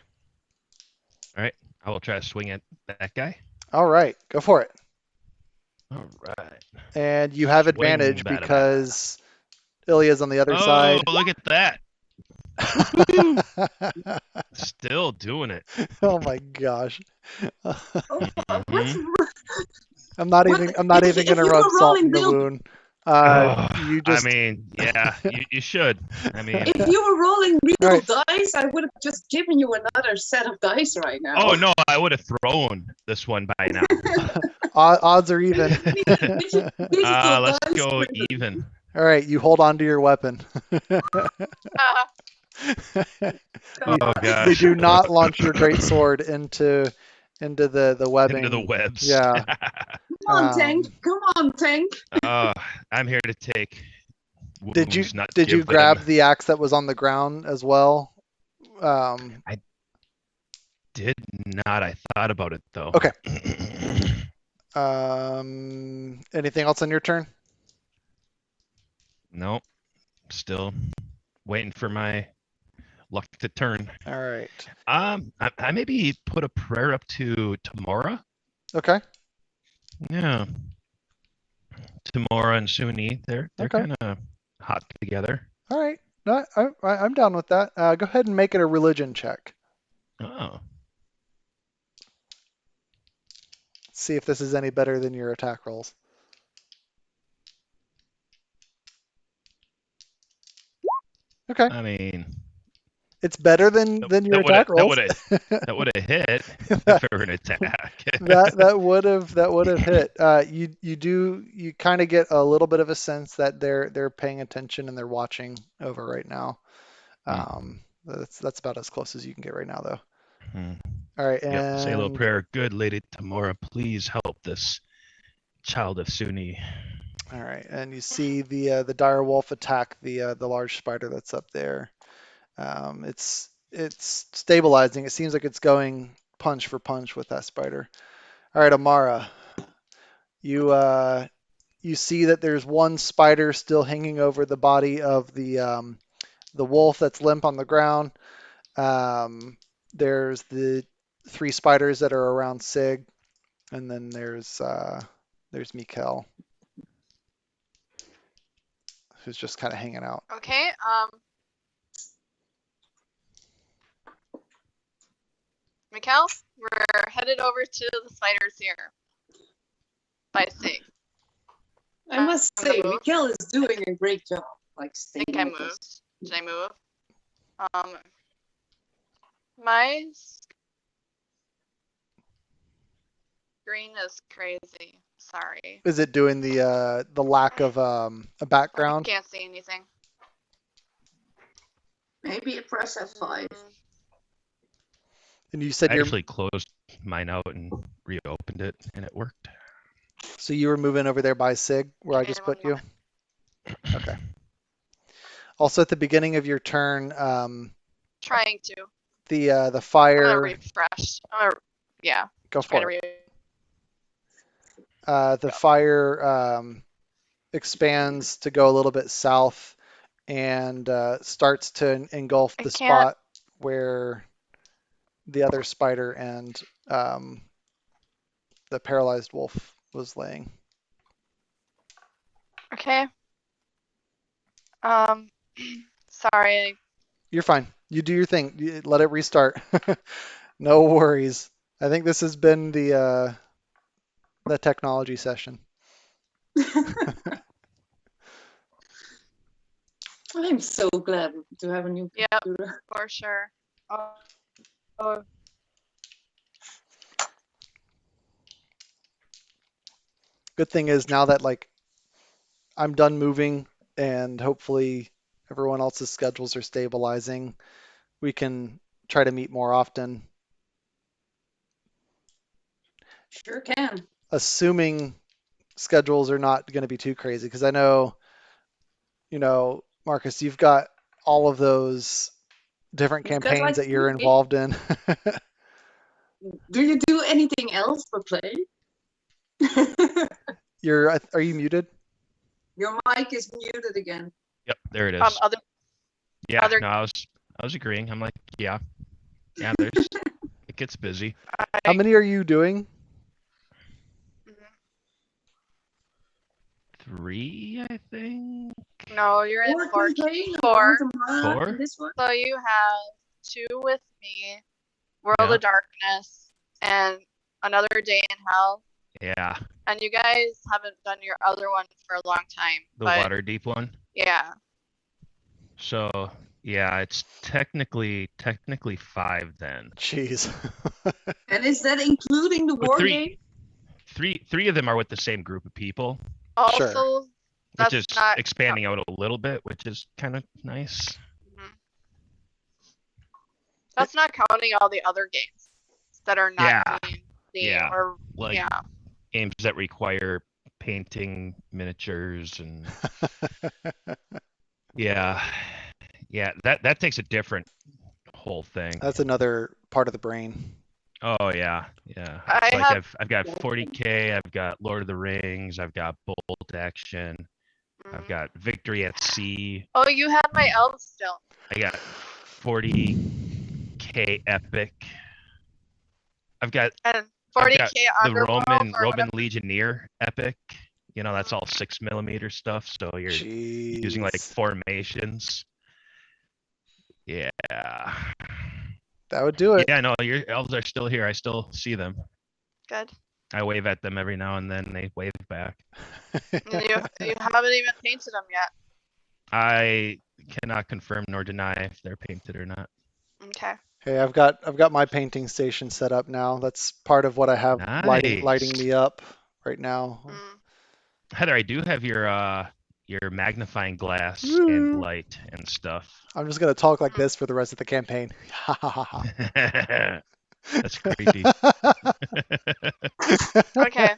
All right. I will try to swing at that guy. All right, go for it. All right. And you have Swing, advantage bada, bada. because Ilya's on the other Oh, side. look at that. Still doing it. Oh my gosh. Oh, Mhm. I'm not even if gonna you rub were salt in rolling the real wound. Oh, You I just mean, yeah, you should. I mean, If you were rolling real All right. dice, I would have just given you another set of dice right now. oh no, I would have thrown this one by now. odds are even. Digital Let's dice go with the- even. All right, you hold on to your weapon. Oh God. You gosh. do not launch your great sword into the webbing. Into the webs. Yeah. Come on, Tank. Come on, Tank. I'm here to take Did you wounds, not did you give grab them. the axe that was on the ground as well? Did not. I thought about it though. Okay. Anything else on your turn? Nope. Still waiting for my luck to turn. All right. I maybe put a prayer up to Tamora. Okay. Yeah. Tamora and Suni, they're Okay. kind of hot together. All right. No, I'm down with that. Go ahead and make it a religion check. Oh. See if this is any better than your attack rolls. Okay. I mean, It's better than your attack rolls. that would have hit if it were an attack. that would have hit. You kind of get a little bit of a sense that they're paying attention and they're watching over right now. That's about as close as you can get right now, though. All right, Yep. Say a little and prayer. Good Lady Tamora, please help this child of Suni. all right, and you see the dire wolf attack the large spider that's up there. It's stabilizing. It seems like it's going punch for punch with that spider. All right, Amara, you see that there's one spider still hanging over the body of the wolf that's limp on the ground. There's the three spiders that are around Sig, and then there's Mikkel, who's just kind of hanging out. Okay. Mikkel, we're headed over to the spiders here. By Sig. I must I'm say, gonna move. Mikkel is doing a great job. Like I staying think I with us. moved. Did I move? My screen is crazy. Sorry. Is it doing the lack of a I background? can't see anything. Maybe press F5. And you said I you're actually closed mine out and reopened it, and it worked. so you were moving over there by Sig, where I Okay, just one put you. moment. Okay. Also, at the beginning of your turn, Trying to. the I'm gonna fire. refresh. Yeah. Go Try to for it. The fire expands to go a little bit south and starts to engulf I the can't- spot where the other spider and the paralyzed wolf was laying. Okay. Sorry. You're fine. You do your thing. Let it restart. No worries. I think this has been the technology session. I'm so glad to have a new Yep. computer. For sure. Oh. Good thing is now that like I'm done moving and hopefully everyone else's schedules are stabilizing, we can try to meet more often. Sure can. Assuming schedules are not going to be too crazy because I know, Marcus, you've got all of those different You've got campaigns like that you're 3. involved in. Do you do anything else but play? Are you muted? Your mic is muted again. Yep, there it is. Other Yeah, other- no, I was agreeing. I'm like, yeah, there's it gets busy. How many are you doing? 3, I think. No, you're in Or 4. campaign, Four. Four? and this one. So you have 2 with me, World Yeah. of Darkness, and Another Day in Hell. Yeah, And you guys haven't done your other one for a long time. the but water deep one. Yeah. So yeah, it's technically 5 then. Jeez. And is that including the But war three- game? Three of them are with the same group of people, Also, which that's is not expanding out a little bit, which is kind of nice. Mhm. That's not counting all the other games that are not Yeah. D&D Yeah. or Like yeah. games that require painting miniatures and yeah, that takes a different whole thing. That's another part of the brain. Oh yeah. I It's like have- I've got 40K, I've got Lord of the Rings, I've got Bolt Action, I've Mhm. got Victory at Sea, Oh, you had my elves still. I got 40K Epic. I've got And I've 40K got the Underworld Roman or whatever. Legionnaire Epic. That's all 6mm stuff, so you're using like Jeez. formations. Yeah. That would do it. Yeah, no, your elves are still here. I still see them. Good. I wave at them every now and then. They wave back. And you haven't even painted them yet. I cannot confirm nor deny if they're painted or not. Okay. Hey, I've got my painting station set up now. That's part of what I have lighting Nice. me up right now. Mm. Heather, I do have your magnifying glass and light and stuff. I'm just gonna talk like this for the rest of the campaign. That's creepy. Okay.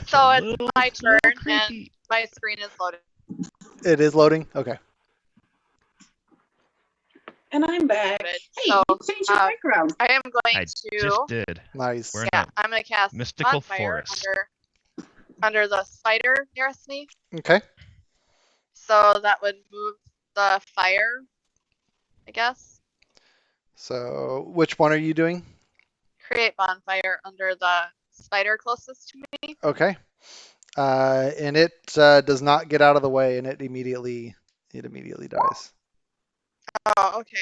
So it's Little- my turn little and creepy. my screen is loaded. It is loading? Okay. And I'm back. Good. Hey, So, you changed your background. I am going I to just did. Nice. We're in yeah, a I'm gonna cast mystical Bonfire forest. under the spider nearest me. Okay. So that would move the fire, I guess. So which one are you doing? Create bonfire under the spider closest to me. Okay. And it does not get out of the way, and it immediately dies. Oh, okay.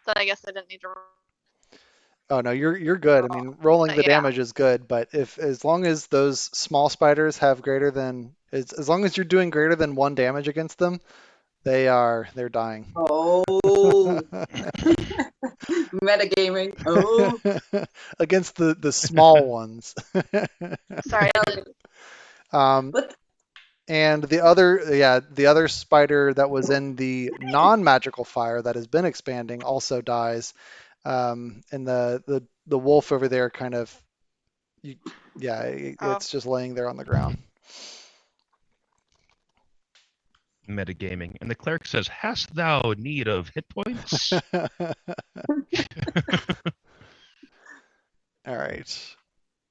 Then I guess I didn't need to. Oh no, you're good. I mean, rolling the Yeah. damage is good, but as long as those small spiders have greater than as long as you're doing greater than 1 damage against them, they're dying. Oh, metagaming. Oh, Against the small ones. Sorry. but And the other spider that was in the non-magical fire that has been expanding also dies. And the wolf over there kind of, it's just laying there on the ground. Metagaming. And the cleric says, "Hast thou need of hit points?" All right.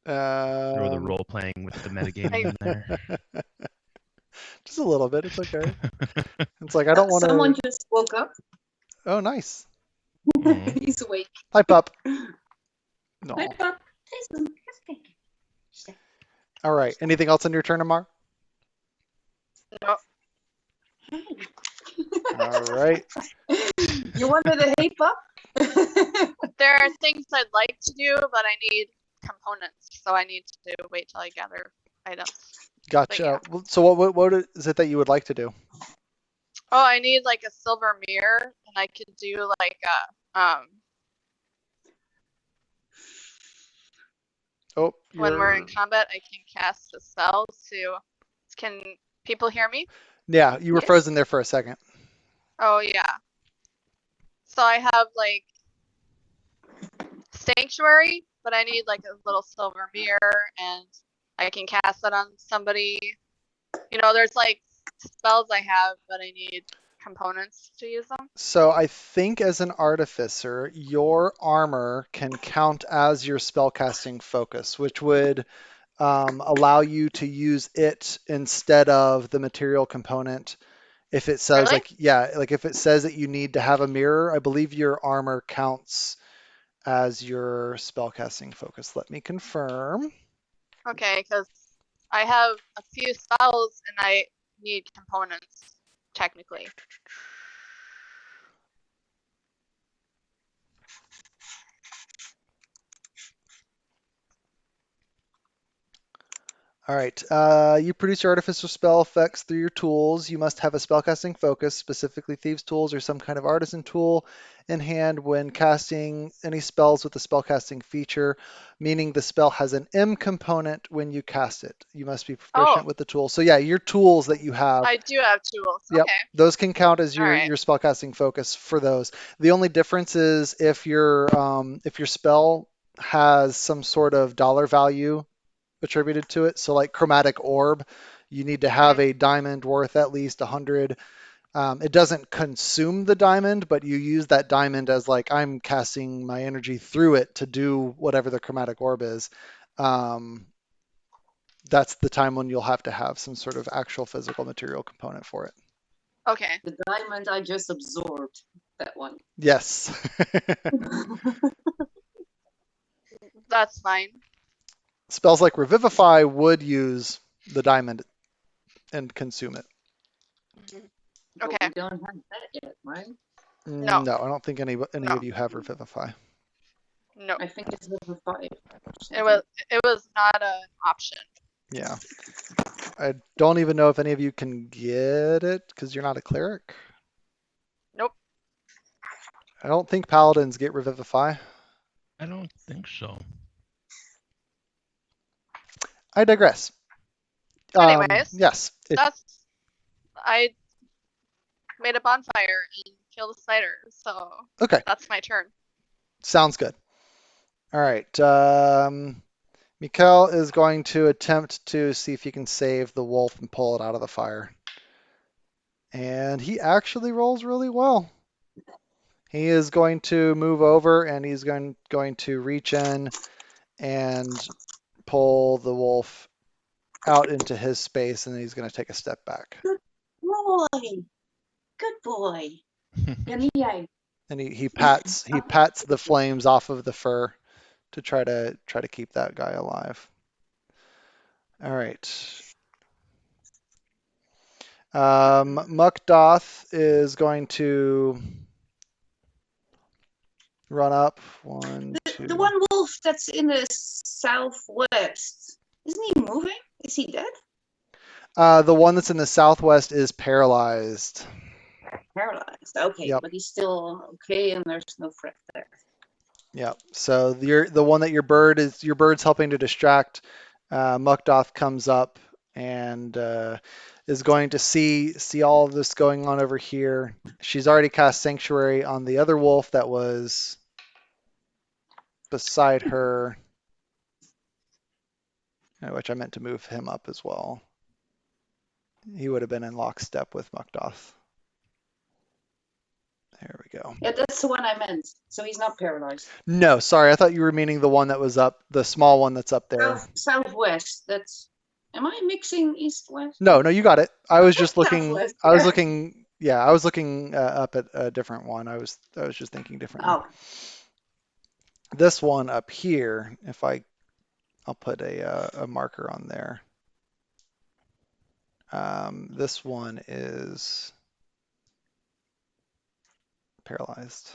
Throw the role playing with the metagaming in there. Just a little bit. It's okay. It's like I don't want someone to. just woke up. Oh, nice. Mhm. He's awake. Pipe up. No. Hi, Pop. All right. Anything else on your turn, Amar? No. All right. You wanted a hey, Pop? There are things I'd like to do, but I need components, so I need to wait till I gather items. Gotcha. So what is it that you would like to do? Oh, I need like a silver mirror, and I could do like a Oh, when we're in you're- combat, I can cast a spell to. Can people hear me? yeah, you were Yes. frozen there for a second. Oh yeah. So I have like sanctuary, but I need like a little silver mirror, and I can cast it on somebody. There's like spells I have, but I need components to use them. So I think as an artificer, your armor can count as your spellcasting focus, which would allow you to use it instead of the material component. If it says Really? like if it says that you need to have a mirror, I believe your armor counts as your spellcasting focus. Let me confirm. Okay, because I have a few spells and I need components, technically. All right. You produce your artificer spell effects through your tools. You must have a spellcasting focus, specifically thieves' tools or some kind of artisan tool, in hand when casting any spells with the spellcasting feature, meaning the spell has an M component when you cast it. You must be proficient Oh, with the tool. So yeah, your tools that you have. I do have tools. Yep, Okay. those can count as All your right. your spellcasting focus for those. The only difference is if your spell has some sort of dollar value attributed to it. So like chromatic orb, you need to have Mm, a diamond worth at least 100. It doesn't consume the diamond, but you use that diamond as like I'm casting my energy through it to do whatever the chromatic orb is. Um, that's the time when you'll have to have some sort of actual physical material component for it. okay. The diamond I just absorbed, that one. Yes. That's fine. Spells like Revivify would use the diamond and consume it. But Okay. we don't have that yet, right? No. No, I don't think any No. of you have Revivify. No. I think it's level 5. It was not an option. Yeah. I don't even know if any of you can get it because you're not a cleric. Nope. I don't think paladins get Revivify. I don't think so. I digress. Anyways, Yes. I made a bonfire and killed a spider, so Okay. that's my turn. Sounds good. All right. Mikkel is going to attempt to see if he can save the wolf and pull it out of the fire. And he actually rolls really well. He is going to move over and he's going to reach in and pull the wolf out into his space, and then he's going to take a step back. Good boy. Good boy. Yan jij. And he pats the flames off of the fur to try to keep that guy alive. All right. Mukdoth is going to run up. The one wolf that's in the southwest, isn't he moving? Is he dead? The one that's in the southwest is paralyzed. Paralyzed. Okay, Yep. but he's still okay, and there's no threat there. Yep. So the one that your bird's helping to distract. Mukdoth comes up and is going to see all of this going on over here. She's already cast Sanctuary on the other wolf that was beside her, which I meant to move him up as well. He would have been in lockstep with Mukdoth. There we go. Yeah, that's the one I meant. So he's not paralyzed. No, sorry. I thought you were meaning the one that was up, the small one that's up there. Southwest. That's. Am I mixing east-west? No, you got it. I was just looking. Southwest. I was looking. Yeah, I was looking up at a different one. I was just thinking differently. Oh, This one up here, I'll put a marker on there. This one is paralyzed.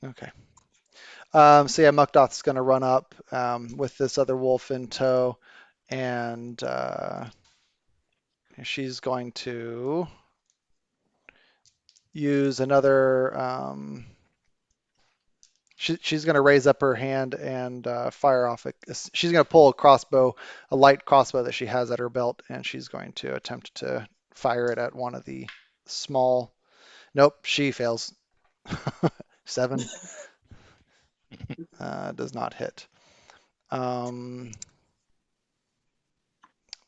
Okay. So yeah, Mukdoth's going to run up with this other wolf in tow, and she's going to use another. She's going to raise up her hand and fire off. She's going to pull a light crossbow that she has at her belt, and she's going to attempt to fire it at one of the small. Nope, she fails. 7. Does not hit. The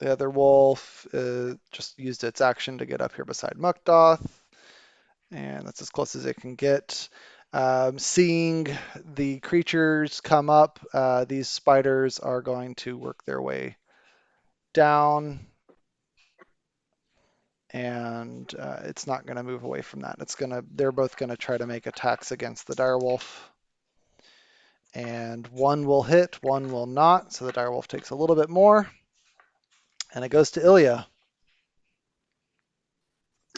other wolf just used its action to get up here beside Mukdoth, and that's as close as it can get. Seeing the creatures come up, these spiders are going to work their way down, and it's not going to move away from that. They're both going to try to make attacks against the direwolf, and one will hit, one will not. So the direwolf takes a little bit more, and it goes to Ilya.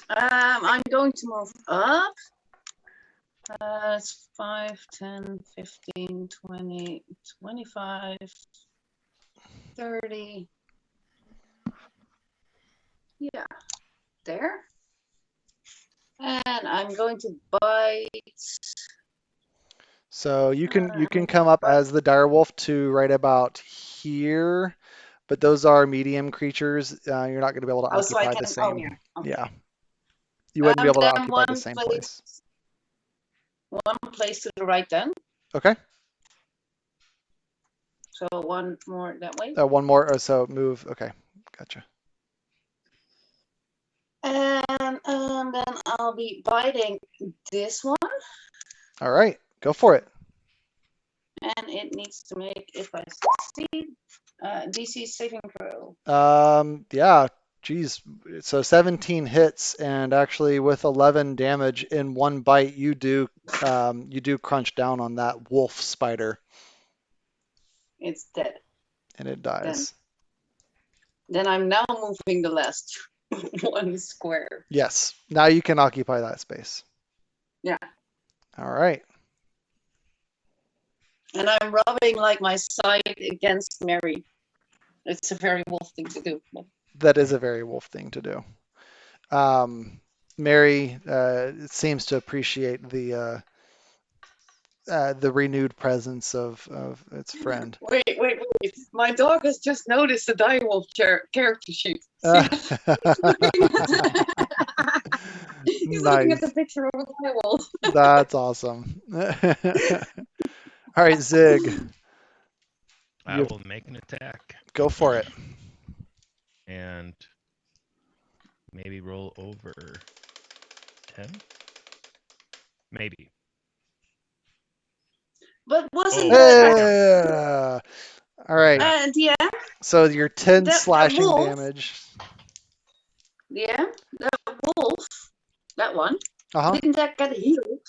I'm going to move up. It's 5, 10, 15, 20, 25, 30. Yeah, there. And I'm going to bite. So you can come up as the direwolf to right about here, but those are medium creatures. You're not going to be able to Oh, so I occupy can. the Oh, same. yeah. Okay. Yeah, you wouldn't be able to Then occupy the same place. one place to the right then. Okay. So one more that way. One more. Oh, so move. Okay, gotcha. And then I'll be biting this one. All right, go for it. And it needs to make, if I succeed, DC saving throw. Yeah, geez. So 17 hits, and actually with 11 damage in one bite, you do crunch down on that wolf spider, It's dead. and it dies. Then I'm now moving the last one square. Yes. Now you can occupy that space. Yeah. All right. And I'm rubbing like my side against Mary. It's a very wolf thing to do. That is a very wolf thing to do. Mary seems to appreciate the renewed presence of its friend. Wait. My dog has just noticed the direwolf character sheet. He's looking at Nice. the picture of a direwolf. That's awesome. All right, Zig, I will make an attack go for it. and maybe roll over 10. Maybe. But wasn't Yeah. All right. and yeah, So your 10 that slashing wolf, damage. yeah, the wolf, that one, Uh-huh. didn't that get healed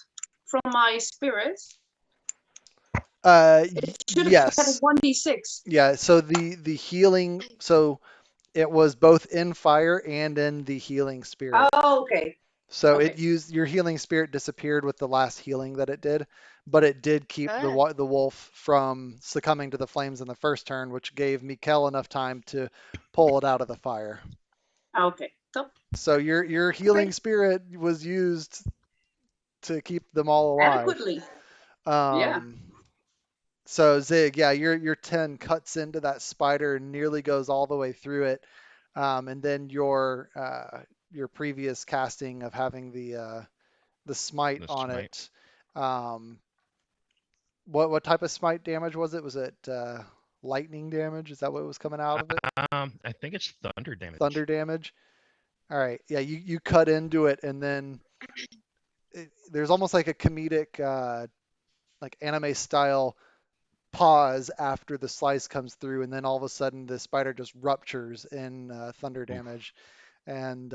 from my spirit? It should have Yes. had a 1d6. Yeah, so the healing, so it was both in fire and in the healing spirit. Oh, okay. So Okay. it used your healing spirit disappeared with the last healing that it did, but it did keep the wolf from succumbing to the flames in the first turn, which gave Mikkel enough time to pull it out of the fire. Okay. So your healing spirit was used to keep them all alive. Adequately. Yeah. So Zig, yeah, your 10 cuts into that spider and nearly goes all the way through it, and then your previous casting of having the smite on it. What type of smite damage was it? Was it lightning damage? Is that what was coming out of it? I think it's thunder damage. Thunder damage. All right, yeah, you cut into it, and then there's almost like a comedic, like anime style pause after the slice comes through, and then all of a sudden the spider just ruptures in thunder damage, and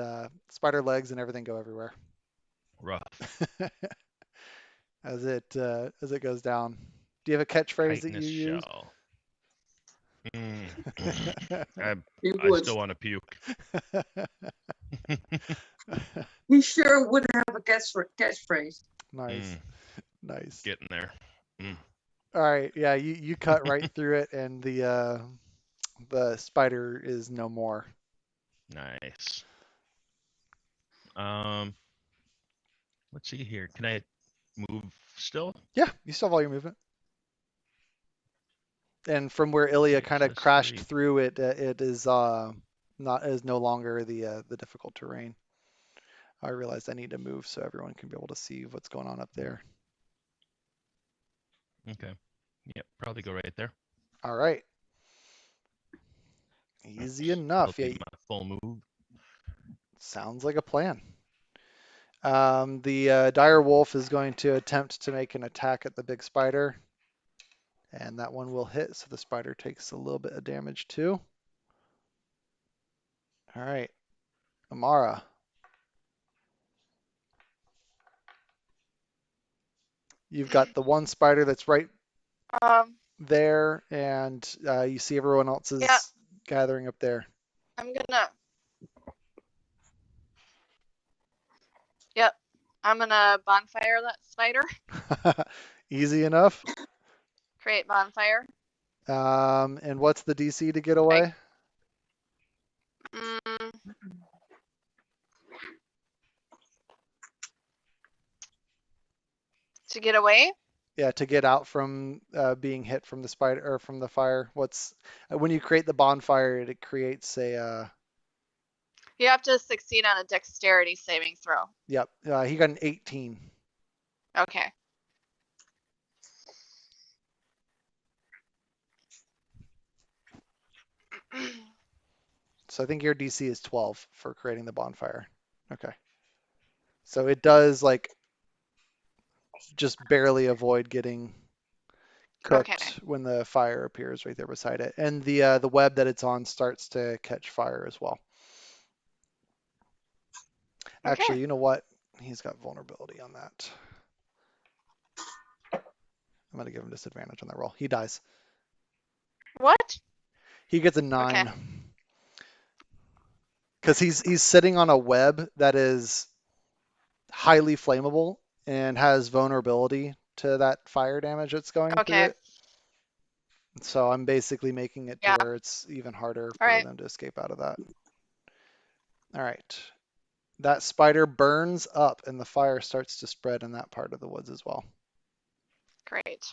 spider legs and everything go everywhere. Rough. as it goes down. Do you have a catchphrase that you use? I still want to puke. He sure would have a catchphrase. Nice. Getting there. All right, yeah, you cut right through it, and the spider is no more. Nice. Let's see here. Can I move still? Yeah, you still have all your movement. And from where Ilya kind of crashed through it, it is no longer the difficult terrain. I realized I need to move so everyone can be able to see what's going on up there. Okay. Yep. Probably go right there. All right. Easy enough. Probably Yeah, my full move. sounds like a plan. The dire wolf is going to attempt to make an attack at the big spider, and that one will hit, so the spider takes a little bit of damage too. All right, Amara. You've got the one spider that's right Um, there, and you see everyone else yeah, is gathering up there. I'm gonna. Yep, I'm gonna bonfire that spider. Easy enough. Create bonfire. And what's the DC to get Okay. away? Mm, to get away, Yeah, to get out from being hit from the spider or from the fire. What's when you create the bonfire, it creates a you have to succeed on a dexterity saving throw. yep. He got an 18. Okay. So I think your DC is 12 for creating the bonfire. Okay. So it does like just barely avoid getting Okay. cooked when the fire appears right there beside it. And the web that it's on starts to catch fire as well. Okay. Actually, you know what? He's got vulnerability on that. I'm going to give him disadvantage on that roll. He dies. What? He gets a Okay. 9. Because he's sitting on a web that is highly flammable and has vulnerability to that fire damage that's going through Okay. it. So I'm basically making it to Yeah. where it's even harder All for right. them to escape out of that. All right. That spider burns up and the fire starts to spread in that part of the woods as well. Great.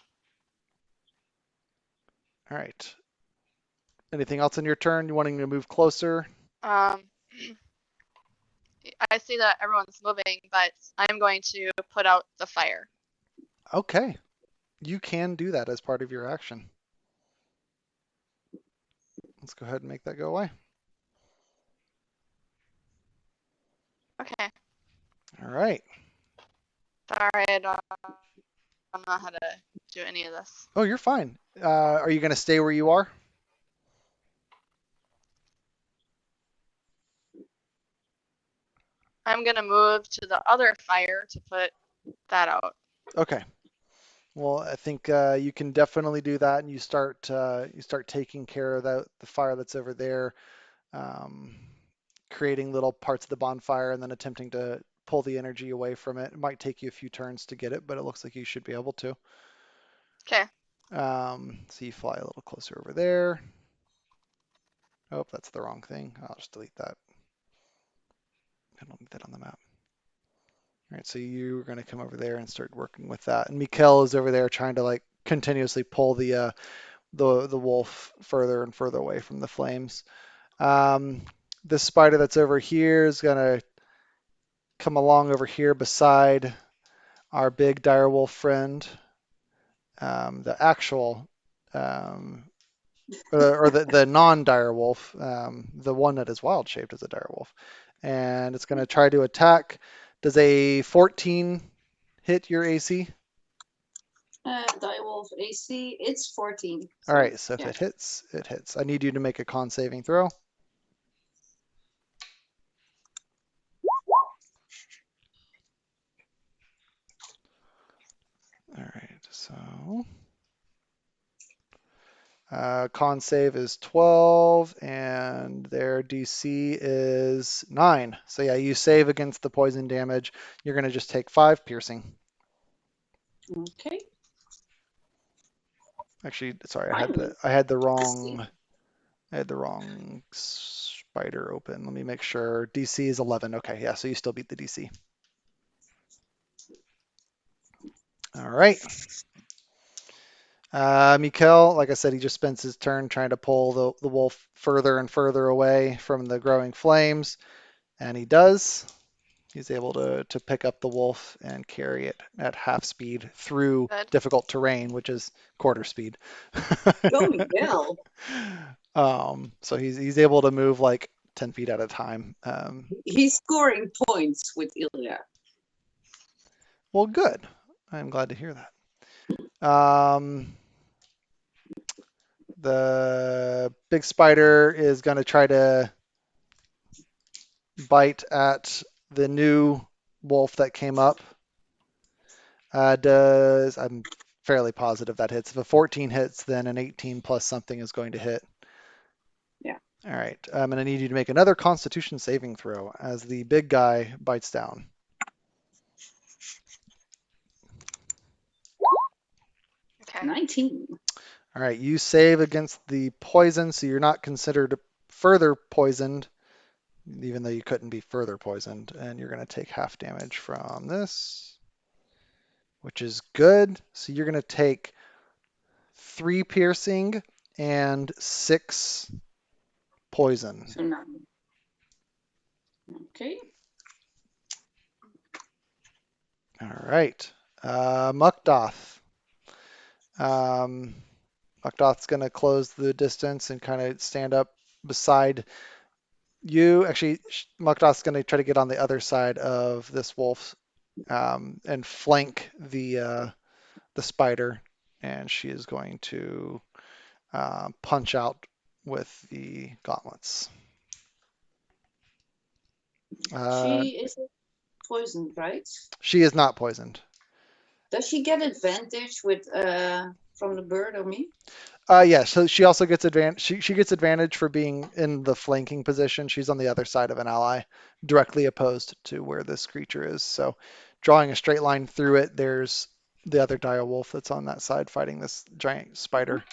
All right. Anything else on your turn? You wanting to move closer? I see that everyone's moving, but I'm going to put out the fire. Okay. You can do that as part of your action. Let's go ahead and make that go away. Okay. All right. Sorry, I don't know how to do any of this. Oh, you're fine. Are you going to stay where you are? I'm gonna move to the other fire to put that out. Okay. Well, I think you can definitely do that, and you start taking care of the fire that's over there, um, creating little parts of the bonfire, and then attempting to pull the energy away from it. It might take you a few turns to get it, but it looks like you should be able to. Okay. So you fly a little closer over there. Oh, that's the wrong thing. I'll just delete that. I don't need that on the map. All right, so you're going to come over there and start working with that. And Mikkel is over there trying to like continuously pull the wolf further and further away from the flames. This spider that's over here is going to come along over here beside our big direwolf friend, the actual, or the non-direwolf, the one that is wild shaped as a direwolf. And it's going to try to attack. Does a 14 hit your AC? Direwolf AC, it's 14. All right, so if yeah. it hits, it hits. I need you to make a con saving throw. All right, so con save is 12 and their DC is 9. So yeah, you save against the poison damage. You're going to just take 5 piercing. Okay. Actually, sorry, Finally. I had the wrong spider open. Let me make sure. DC is 11. Okay, yeah, so you still beat the DC. All right. Mikkel, like I said, he just spends his turn trying to pull the wolf further and further away from the growing flames, and he does. He's able to pick up the wolf and carry it at half speed through Good. difficult terrain, which is quarter speed. Going well. So he's able to move like 10 feet at a time. He's scoring points with Ilya. Well, good. I'm glad to hear that. The big spider is going to try to bite at the new wolf that came up. I'm fairly positive that hits. If a 14 hits, then an 18 plus something is going to hit. Yeah. All right. I'm going to need you to make another Constitution saving throw as the big guy bites down. Okay. 19. All right. You save against the poison, so you're not considered further poisoned, even though you couldn't be further poisoned. And you're going to take half damage from this, which is good. So you're going to take 3 piercing and 6 poison. So 9. Okay. All right. Mukdoth. Mukdoth's going to close the distance and kind of stand up beside you. Actually, Mukdoth's going to try to get on the other side of this wolf and flank the spider. And she is going to punch out with the gauntlets. She is poisoned, right? She is not poisoned. Does she get advantage with from the bird or me? Yeah, so she also gets advantage. She gets advantage for being in the flanking position. She's on the other side of an ally, directly opposed to where this creature is. So, drawing a straight line through it, there's the other dire wolf that's on that side fighting this giant spider.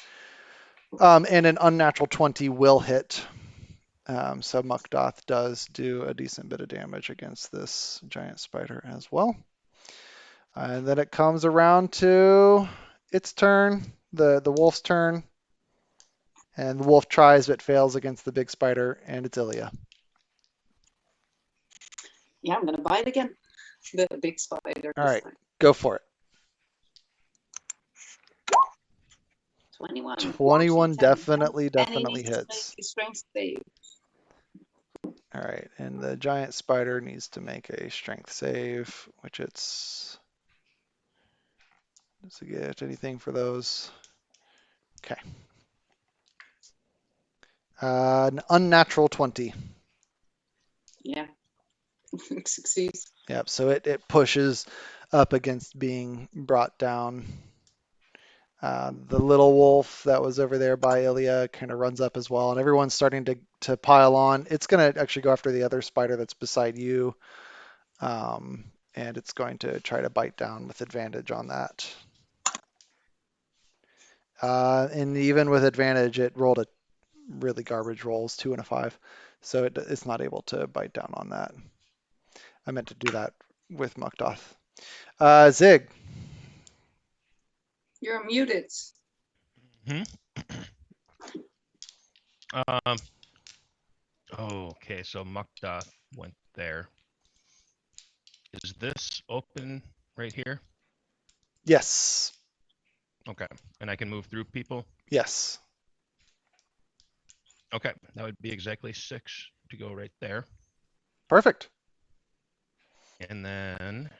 And an unnatural 20 will hit. So Mukdoth does do a decent bit of damage against this giant spider as well. And then it comes around to its turn, the wolf's turn. And the wolf tries but fails against the big spider, and it's Ilya. Yeah, I'm gonna bite again. The big spider. All right, go for it. 21. 21 definitely And he needs hits. to make a strength save. All right, and the giant spider needs to make a strength save, which it's... Does it get anything for those? Okay. An unnatural 20. Yeah. Succeeds. Yep, so it pushes up against being brought down. The little wolf that was over there by Ilya kind of runs up as well, and everyone's starting to pile on. It's going to actually go after the other spider that's beside you, and it's going to try to bite down with advantage on that. And even with advantage, it rolled a really garbage rolls, 2 and a 5, so it's not able to bite down on that. I meant to do that with Mukdoth. Zig. You're muted. Okay, so Mukdoth went there. Is this open right here? Yes. Okay, and I can move through people? Yes. Okay, that would be exactly 6 to go right there. Perfect. And then,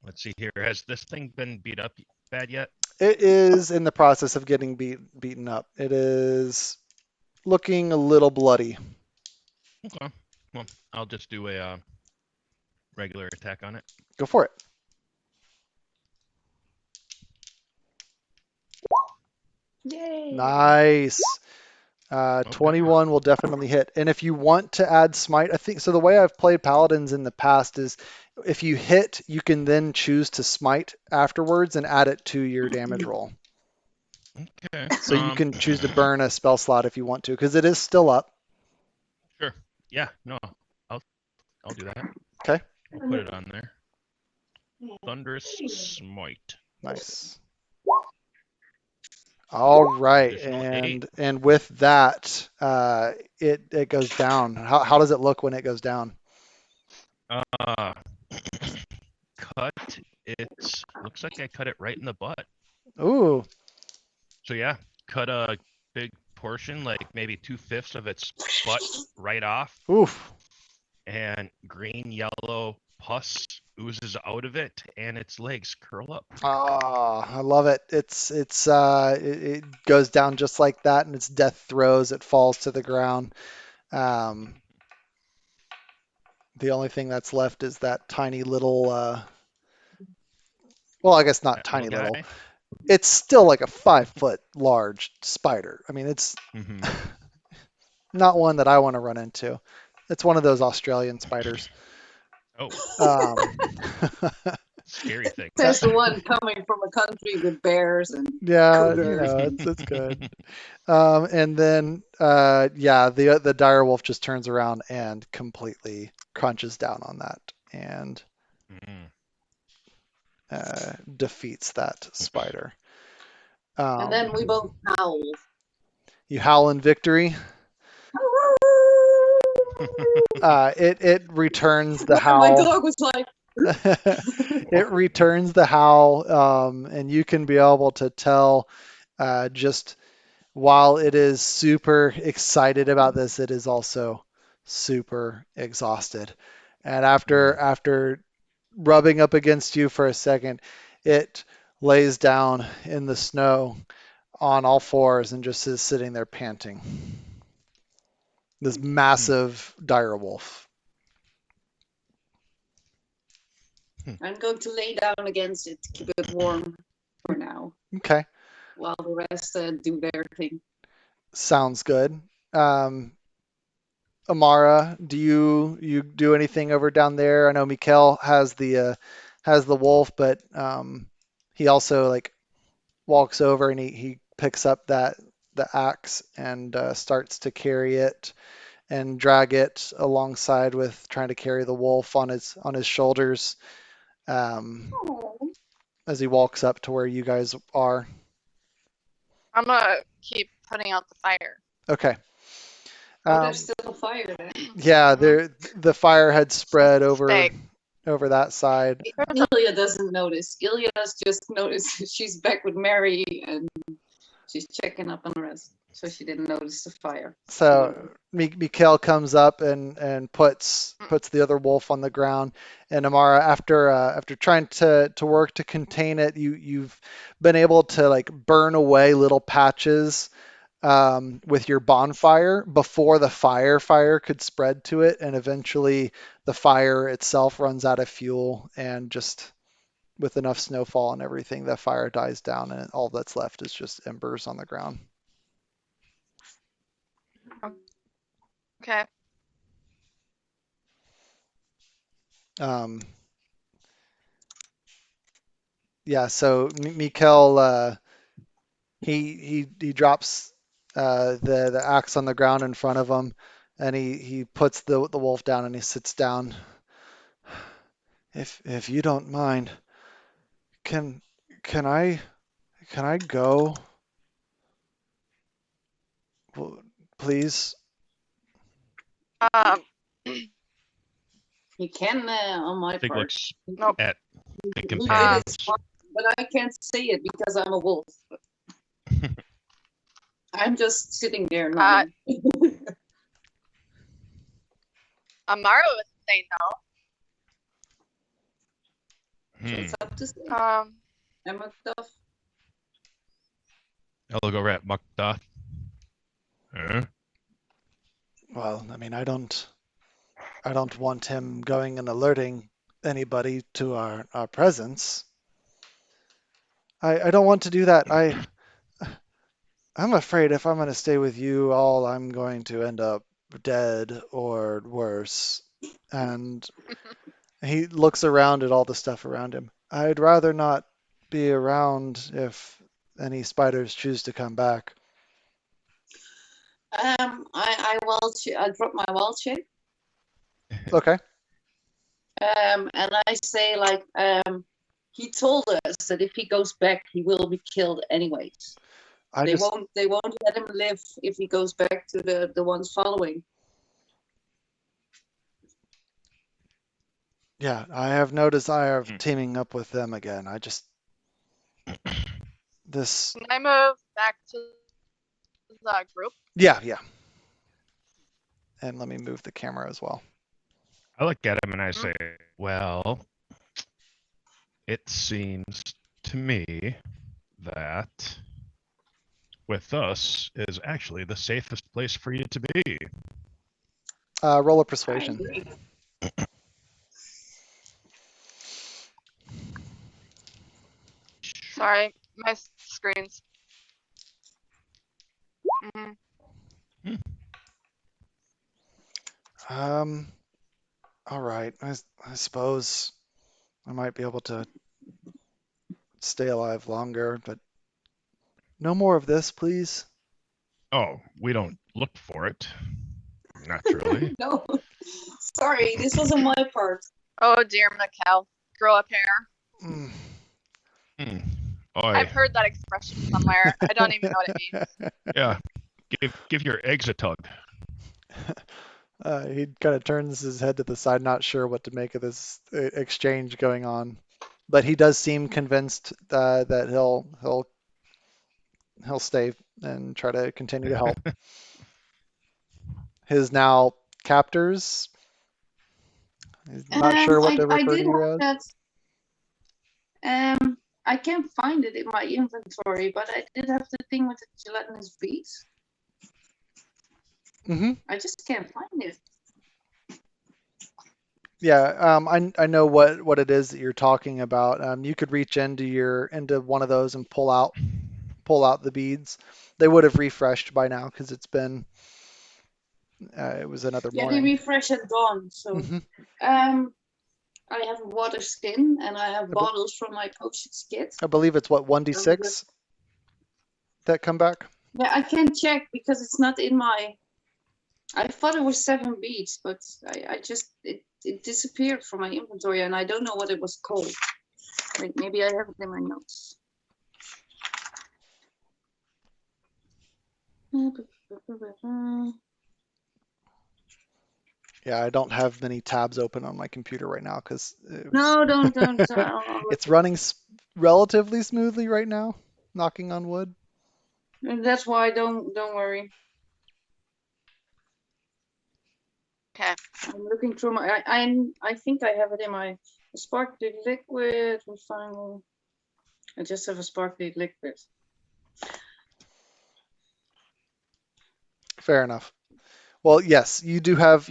let's see here. Has this thing been beat up bad yet? It is in the process of getting beaten up. It is looking a little bloody. Okay, well, I'll just do a regular attack on it. Go for it. Yay. Nice. Okay. 21 will definitely hit. And if you want to add smite, I think so. The way I've played paladins in the past is if you hit, you can then choose to smite afterwards and add it to your damage roll. Okay. So you can choose to burn a spell slot if you want to, because it is still up. Sure. Yeah. No, I'll do that. Okay. I'll put it on there. Thunderous Smite. Nice. All right, Additional and with that, it goes down. How does it look when it goes down? Uh, cut it. Looks like I cut it right in the butt. Ooh. So yeah, cut a big portion, like maybe 2/5 of its butt right off, Oof. and green yellow pus oozes out of it, and its legs curl up. Ah, I love it. It goes down just like that, and its death throes. It falls to the ground. Um, the only thing that's left is that tiny little. Well, I guess not That little tiny guy. little. It's still like a 5 foot large spider. I mean, it's Hmm. not one that I want to run into. It's one of those Australian spiders. Oh, Um, scary thing. There's the one coming from a country with bears and yeah, cougars. it's good. And then yeah, the dire wolf just turns around and completely crunches down on that and Mm. defeats that spider. And then we both howl. You howl in victory. It returns the My howl. dog was like, It returns the howl, and you can be able to tell just while it is super excited about this, it is also super exhausted. And after rubbing up against you for a second, it lays down in the snow on all fours and just is sitting there panting. This massive dire wolf. I'm going to lay down against it to keep it warm for now, Okay, while the rest do their thing. sounds good. Um, Amara, do you do anything over down there? I know Mikkel has the wolf, but he also like walks over and he picks up the axe and starts to carry it and drag it alongside with trying to carry the wolf on his shoulders um, Oh, as he walks up to where you guys are. I'm gonna keep putting out the fire. Okay. there's still a fire there. Yeah, the fire had spread It's over big. that side. Ilya doesn't notice. Ilya's just noticed she's back with Mary and she's checking up on the rest. So she didn't notice the fire. So Mikhail comes up and puts the other wolf on the ground. And Amara, after trying to work to contain it, you've been able to like burn away little patches with your bonfire before the fire could spread to it, and eventually the fire itself runs out of fuel, and just with enough snowfall and everything, the fire dies down, and all that's left is just embers on the ground. Okay. Um, yeah, so Mikkel, he drops the axe on the ground in front of him, and he puts the wolf down and he sits down. If you don't mind, can can I go, please? Um. You can on my Big part. looks Nope. at the Leave it companions. as far, but I can't say it because I'm a wolf. I'm just sitting there nodding. Amara would say So it's up to say. no. I'm a tough. I'll go rat Mukta. Well, I mean, I don't want him going and alerting anybody to our presence. I don't want to do that. I'm afraid if I'm going to stay with you all, I'm going to end up dead or worse. And he looks around at all the stuff around him. I'd rather not be around if any spiders choose to come back. I drop my wild shape. Okay. And I say like, he told us that if he goes back, he will be killed anyways. They won't let him live if he goes back to the ones following. Yeah, I have no desire of teaming up with them again. This, Can I move back to the group? yeah. And let me move the camera as well. I look at him and I say, well, it seems to me that with us is actually the safest place for you to be. Roll a I persuasion. agree. Sorry, my screen's. Mhm. All right. I suppose I might be able to stay alive longer, but no more of this, please. Oh, we don't look for it, naturally. No, sorry, this was on my part. Oh dear, Mikkel. Grow up hair. Mm. Oi. I've heard that expression somewhere. I don't even know what it means. Yeah, give your eggs a tug. He kind of turns his head to the side, not sure what to make of this exchange going on, but he does seem convinced that he'll stay and try to continue to help. His now captors. He's not sure what to I refer to did you have as. that. I can't find it in my inventory, but I did have the thing with the gelatinous beads. Mm-hmm. I just can't find it. Yeah, I know what it is that you're talking about. You could reach into one of those and pull out the beads. They would have refreshed by now because it was another Yeah, they morning. refresh at dawn. So, Hmm. I have a water skin and I have bottles from my potions kit. I believe it's what 1d6 that come back. Yeah, I can't check because it's not in my. I thought it was 7 beads, but I just it disappeared from my inventory and I don't know what it was called. Wait, maybe I have it in my notes. Yeah, I don't have many tabs open on my computer right now because No, don't. it's running relatively smoothly right now. Knocking on wood. That's why don't worry. Okay. I'm looking through my. I think I have it in my sparkly liquid. Refining. I just have a sparkly liquid. Fair enough. Well, yes, you do have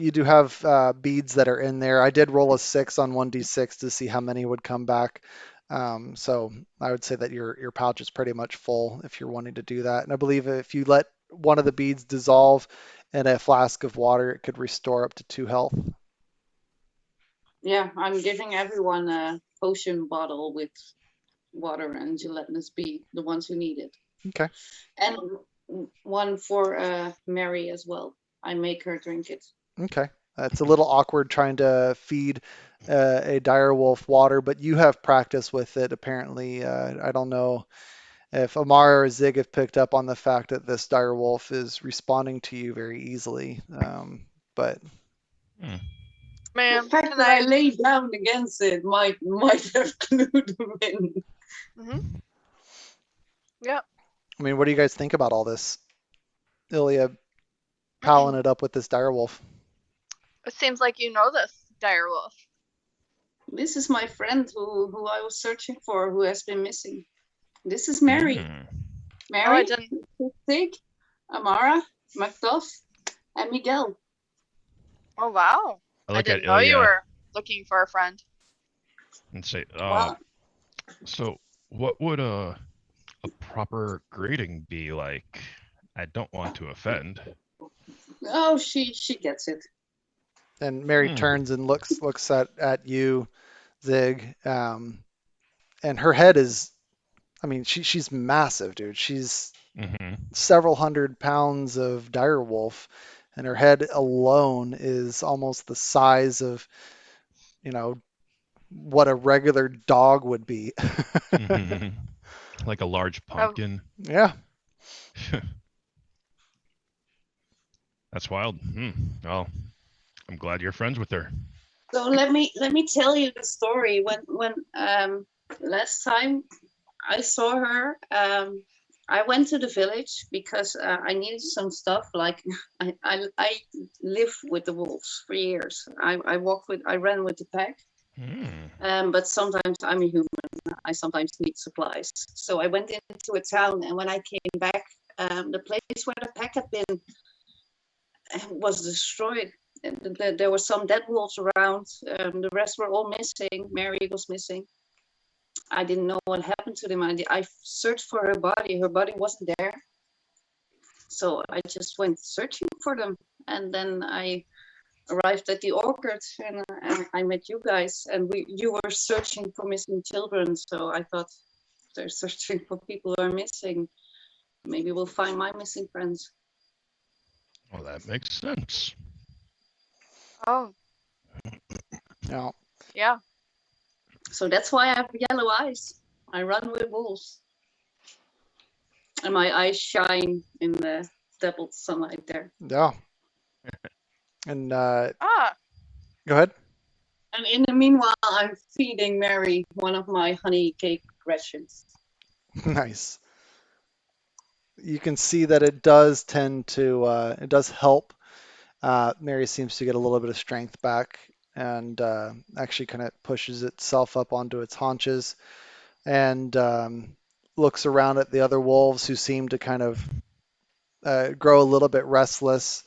beads that are in there. I did roll a 6 on 1d6 to see how many would come back. So I would say that your pouch is pretty much full if you're wanting to do that. And I believe if you let one of the beads dissolve in a flask of water, it could restore up to 2 health. Yeah, I'm giving everyone a potion bottle with water and gelatinous bead, the ones who need it. Okay. And one for Mary as well. I make her drink it. Okay. It's a little awkward trying to feed a dire wolf water, but you have practice with it apparently. I don't know if Amara or Zig have picked up on the fact that this dire wolf is responding to you very easily. But Man, the fact can that I I? lay down against it might have clued them in. Mm-hmm. Yep. I mean, what do you guys think about all this? Ilya palling it up with this dire wolf. It seems like you know this, direwolf. This is my friend who I was searching for, who has been missing. This is Mary. Mary, Oh, I didn't. Sig, Amara, Macduff, and Miguel. Oh wow. I I look at didn't know you Ilya were looking for a friend. and say, Wow. so what would a proper greeting be like? I don't want to offend. Oh, she gets it. And Mary turns and looks at you, Zig. And her head is, I mean, she's massive, dude. She's several hundred pounds of dire wolf, and her head alone is almost the size of, what a regular dog would be. Like a large pumpkin. Yeah. That's wild. Well, I'm glad you're friends with her. So let me tell you the story. When last time I saw her, I went to the village because I needed some stuff. Like I live with the wolves for years. I ran with the pack. But sometimes I'm a human. I sometimes need supplies. So I went into a town, and when I came back, the place where the pack had been was destroyed. There were some dead wolves around. The rest were all missing. Mary was missing. I didn't know what happened to them. I searched for her body. Her body wasn't there. So I just went searching for them. And then I arrived at the orchard, and I met you guys. And you were searching for missing children. So I thought, they're searching for people who are missing. Maybe we'll find my missing friends. Well, that makes sense. Oh, Yeah. yeah. So that's why I have yellow eyes. I run with wolves. And my eyes shine in the doubled sunlight there. Yeah. And go Ah, ahead. And in the meanwhile, I'm feeding Mary one of my honey cake rations. Nice. You can see that it does tend to, it does help. Mary seems to get a little bit of strength back and actually kind of pushes itself up onto its haunches and looks around at the other wolves who seem to kind of grow a little bit restless.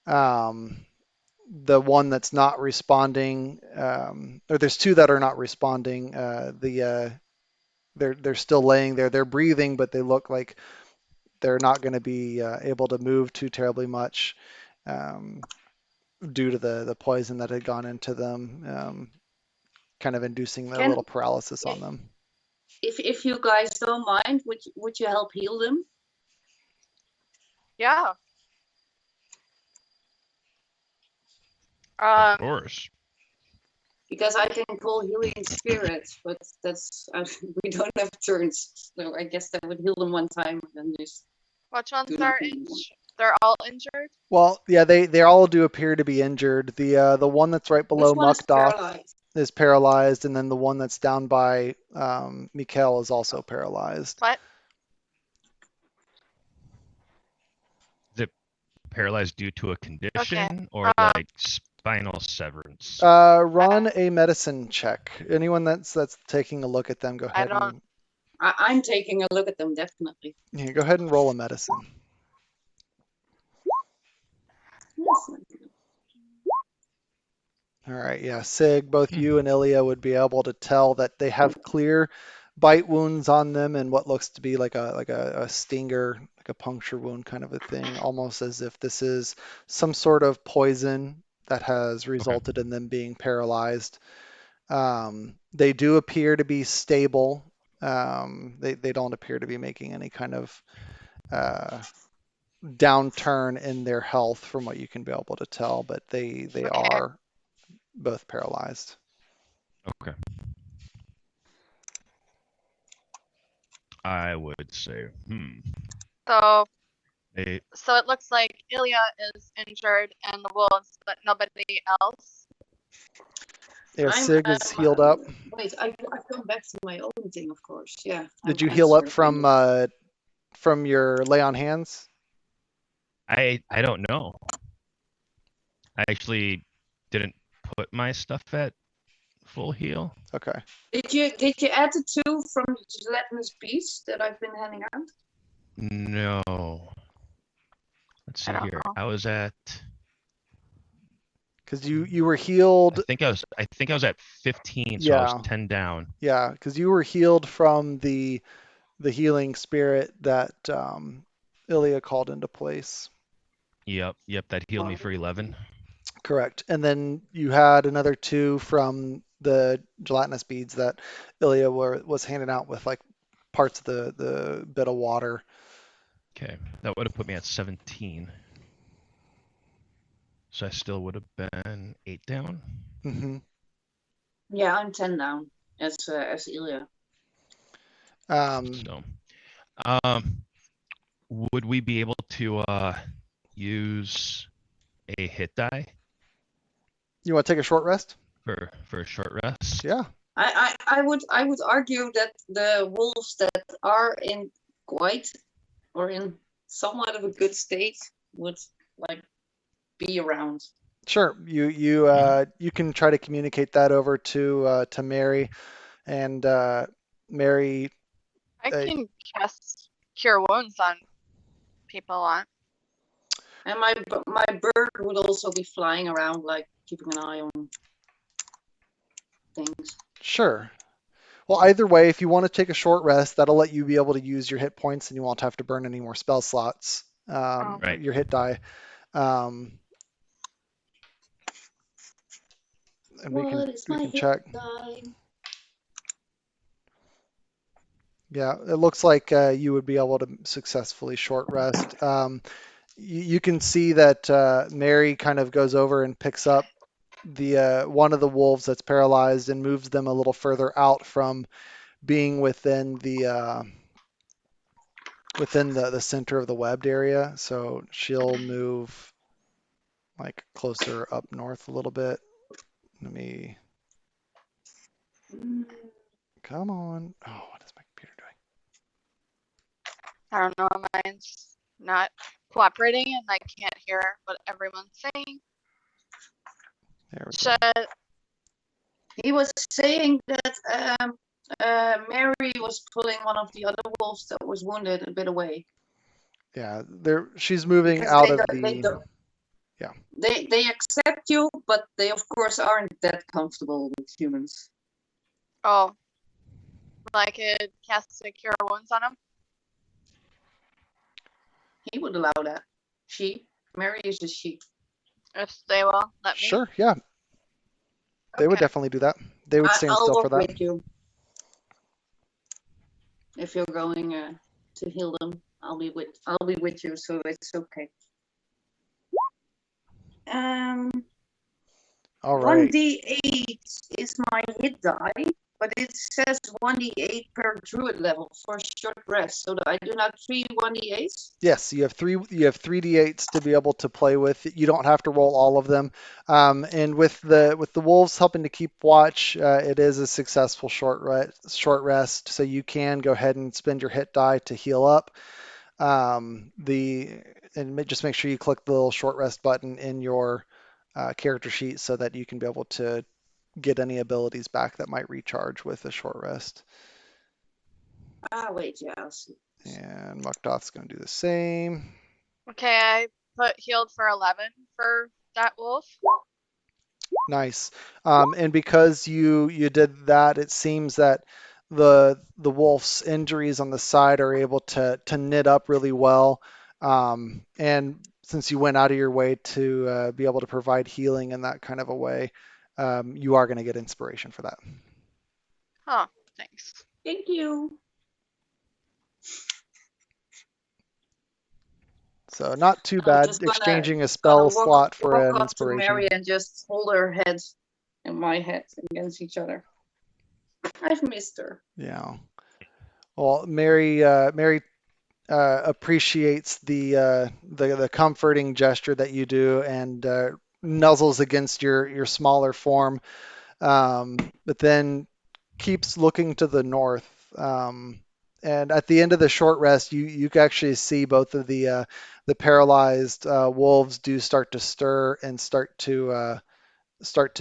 The one that's not responding, or there's two that are not responding. They're still laying there. They're breathing, but they look like they're not going to be able to move too terribly much due to the poison that had gone into them, kind of inducing a little paralysis on them. If you guys don't mind, would you help heal them? yeah. Of course. Because I can call healing spirits, but that's we don't have turns, so I guess that would heal them one time and just. Which ones are they're all injured? Well, yeah, they all do appear to be injured. The one that's right below Muckdoth is paralyzed, and then the one that's down by Mikhail is also paralyzed. What? Is it paralyzed due to a condition or like spinal severance? Run a medicine check. Anyone that's taking a look at them, go ahead. I'm taking a look at them, definitely. Yeah, go ahead and roll a medicine. All right, yeah, Sig, both you and Ilya would be able to tell that they have clear bite wounds on them and what looks to be like a stinger, like a puncture wound kind of a thing, almost as if this is some sort of poison that has resulted in them being paralyzed. They do appear to be stable. They don't appear to be making any kind of downturn in their health from what you can be able to tell, but they are both paralyzed. Okay. I would say, So, Hey. so it looks like Ilya is injured and the wolves, but nobody else. Yeah, Sig is healed up. Wait, I've gone back to my own thing, of course. Yeah. Did you heal up from your lay on hands? I don't know. I actually didn't put my stuff at full heal. Okay. Did you add the 2 from the gelatinous beast that I've been handing out? No. Let's see here. I was at. Because you were healed. I think I was at 15, so yeah. I was 10 down. Yeah, because you were healed from the healing spirit that Ilya called into place. Yep, that healed me for 11. Correct. And then you had another 2 from the gelatinous beads that Ilya was handing out with like parts of the bit of water. Okay, that would have put me at 17. So I still would have been 8 down. Mm-hmm. Yeah, I'm 10 down as Ilya. Would we be able to use a hit die? You want to take a short rest? for a short rest. Yeah. I would argue that the wolves that are in quite or in somewhat of a good state would like be around. Sure. You can try to communicate that over to Mary, and Mary. I Uh, can cast Cure Wounds on people on. And my bird would also be flying around, like keeping an eye on things. sure. Well, either way, if you want to take a short rest, that'll let you be able to use your hit points, and you won't have to burn any more spell slots. Right. Your hit die. Um, and we What is my can hit check. die? Yeah, it looks like you would be able to successfully short rest. You can see that Mary kind of goes over and picks up the one of the wolves that's paralyzed and moves them a little further out from being within the center of the webbed area. So she'll move like closer up north a little bit. Let me Mm, come on. Oh, what is my computer doing? I don't know, mine's not cooperating and I can't hear what everyone's saying. There we go. Should He was saying that Mary was pulling one of the other wolves that was wounded a bit away Yeah, there she's moving because out they of don't, they the don't yeah. they accept you, but they of course aren't that comfortable with humans. I could cast a Cure Wounds on him? He would allow that. Mary is a she. If they will let me. Sure, yeah. They would Okay. definitely do that. They would stand I'll still for work that. with you if you're going to heal them. I'll be with you, so it's okay. All right. 1d8 is my hit die, but it says 1d8 per druid level for short rest. So I do not 1d8s. Yes, you have three d8s to be able to play with. You don't have to roll all of them. And with the wolves helping to keep watch, it is a successful short rest. So you can go ahead and spend your hit die to heal up. Just make sure you click the little short rest button in your character sheet so that you can be able to get any abilities back that might recharge with a short rest. Wait, yeah, I'll see. And Mukdoth's going to do the same. Okay, I put healed for 11 for that wolf. Nice. And because you did that, it seems that the wolf's injuries on the side are able to knit up really well. And since you went out of your way to be able to provide healing in that kind of a way, you are going to get inspiration for that. Oh, thanks. Thank you. So not too I'm bad just exchanging a gonna spell slot for walk an up to Mary inspiration. and just hold her head and my head against each other. I've missed her. Yeah. Well, Mary appreciates the comforting gesture that you do and nuzzles against your smaller form, but then keeps looking to the north. And at the end of the short rest, you can actually see both of the paralyzed wolves do start to stir and start to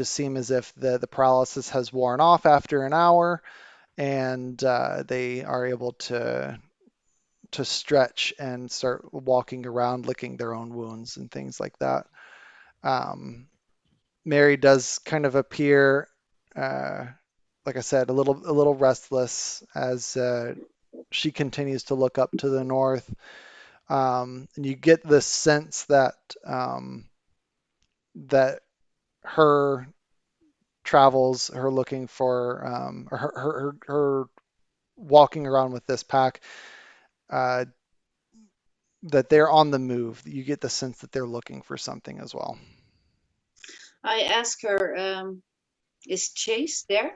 seem as if the paralysis has worn off after an hour, and they are able to stretch and start walking around, licking their own wounds and things like that. Um, Mary does kind of appear, uh, like I said, a little restless as she continues to look up to the north. And you get the sense that her travels, her looking for, or her walking around with this pack, uh, that they're on the move. You get the sense that they're looking for something as well. I ask her, is Chase there?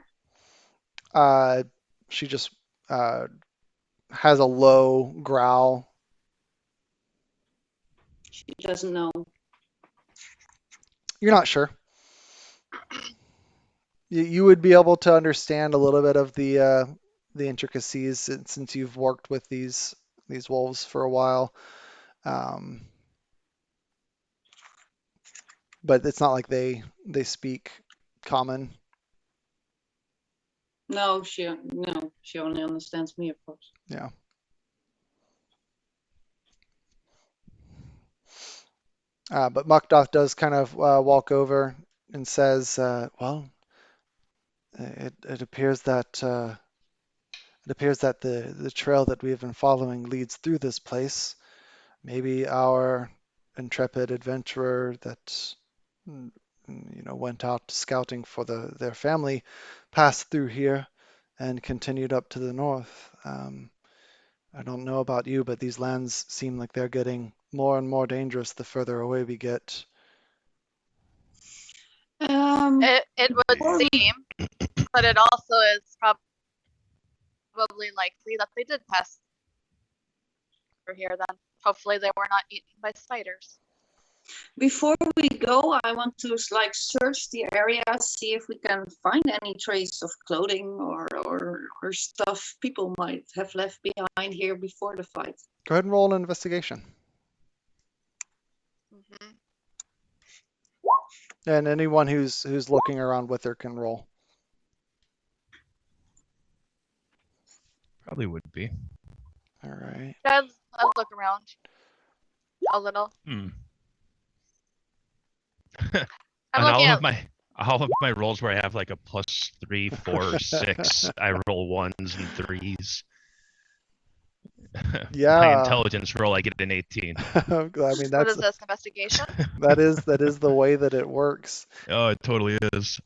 Uh, she just uh, has a low growl. She doesn't know. You're not sure. you would be able to understand a little bit of the intricacies since you've worked with these wolves for a while. Um, but it's not like they speak common. No, she only understands me, of course. Yeah. But Mukdoth does kind of walk over and says, "Well, it appears that the trail that we have been following leads through this place. Maybe our intrepid adventurer that went out scouting for their family passed through here and continued up to the north. I don't know about you, but these lands seem like they're getting more and more dangerous the further away we get." It would seem, but it also is probably likely that they did pass through here then. Hopefully they were not eaten by spiders. Before we go, I want to search the area, see if we can find any trace of clothing or stuff people might have left behind here before the fight. Go ahead and roll an investigation. Mm-hmm. And anyone who's looking around with her can roll. Probably would be. All right. I'll look around a little. I'm On looking all at of my rolls where I have like a +3, 4, 6, I roll 1s and 3s. My Yeah. intelligence roll, I get an 18. I mean, what is that's this, investigation? that is the way that it works. Oh, it totally is.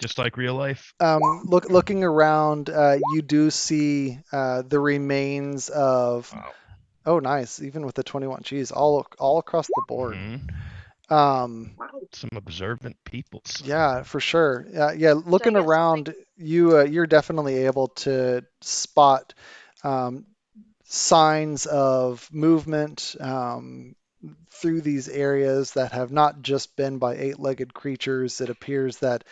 Just like real life. Looking around, you do see the remains of. Wow. Oh, nice! Even with the 21, geez, all across the board. Some observant peoples. Yeah, for sure. Yeah, looking get around, you're definitely able to spot signs of movement through these areas that have not just been by eight-legged creatures. It appears that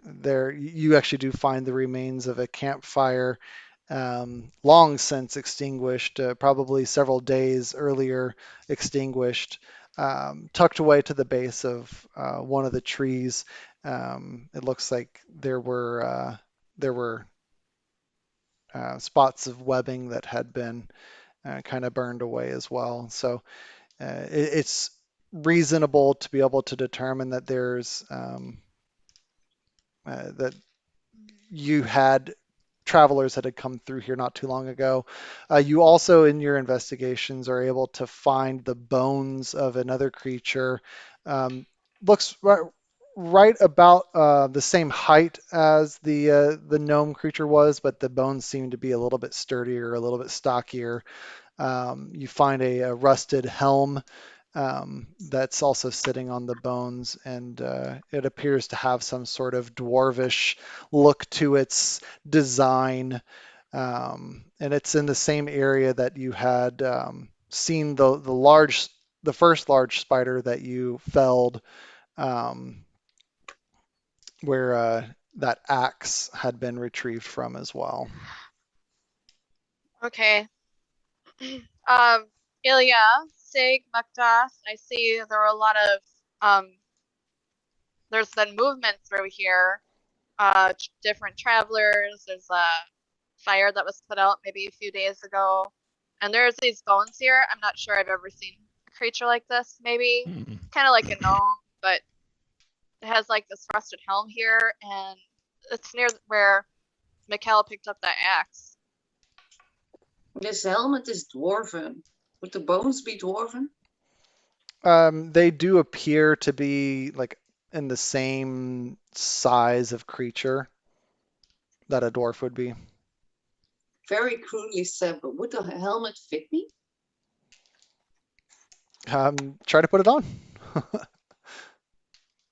there you actually do find the remains of a campfire long since extinguished, probably several days earlier extinguished, tucked away to the base of one of the trees. It looks like there were spots of webbing that had been kind of burned away as well. So it's reasonable to be able to determine that there's that you had travelers that had come through here not too long ago. You also, in your investigations, are able to find the bones of another creature. Looks right about the same height as the gnome creature was, but the bones seem to be a little bit sturdier, a little bit stockier. You find a rusted helm that's also sitting on the bones, and it appears to have some sort of dwarvish look to its design. And it's in the same area that you had seen the first large spider that you felled, um, where that axe had been retrieved from as well. Okay. Ilya, Sig, Muktas, I see there were a lot of there's been movement through here. Different travelers. There's a fire that was put out maybe a few days ago. And there's these bones here. I'm not sure I've ever seen a creature like this, maybe. Kind of like a gnome, but it has like this rusted helm here, and it's near where Mikhail picked up that axe. This helmet is dwarven. Would the bones be dwarven? They do appear to be like in the same size of creature that a dwarf would be. Very crudely said, but would the helmet fit me? Try to put it on.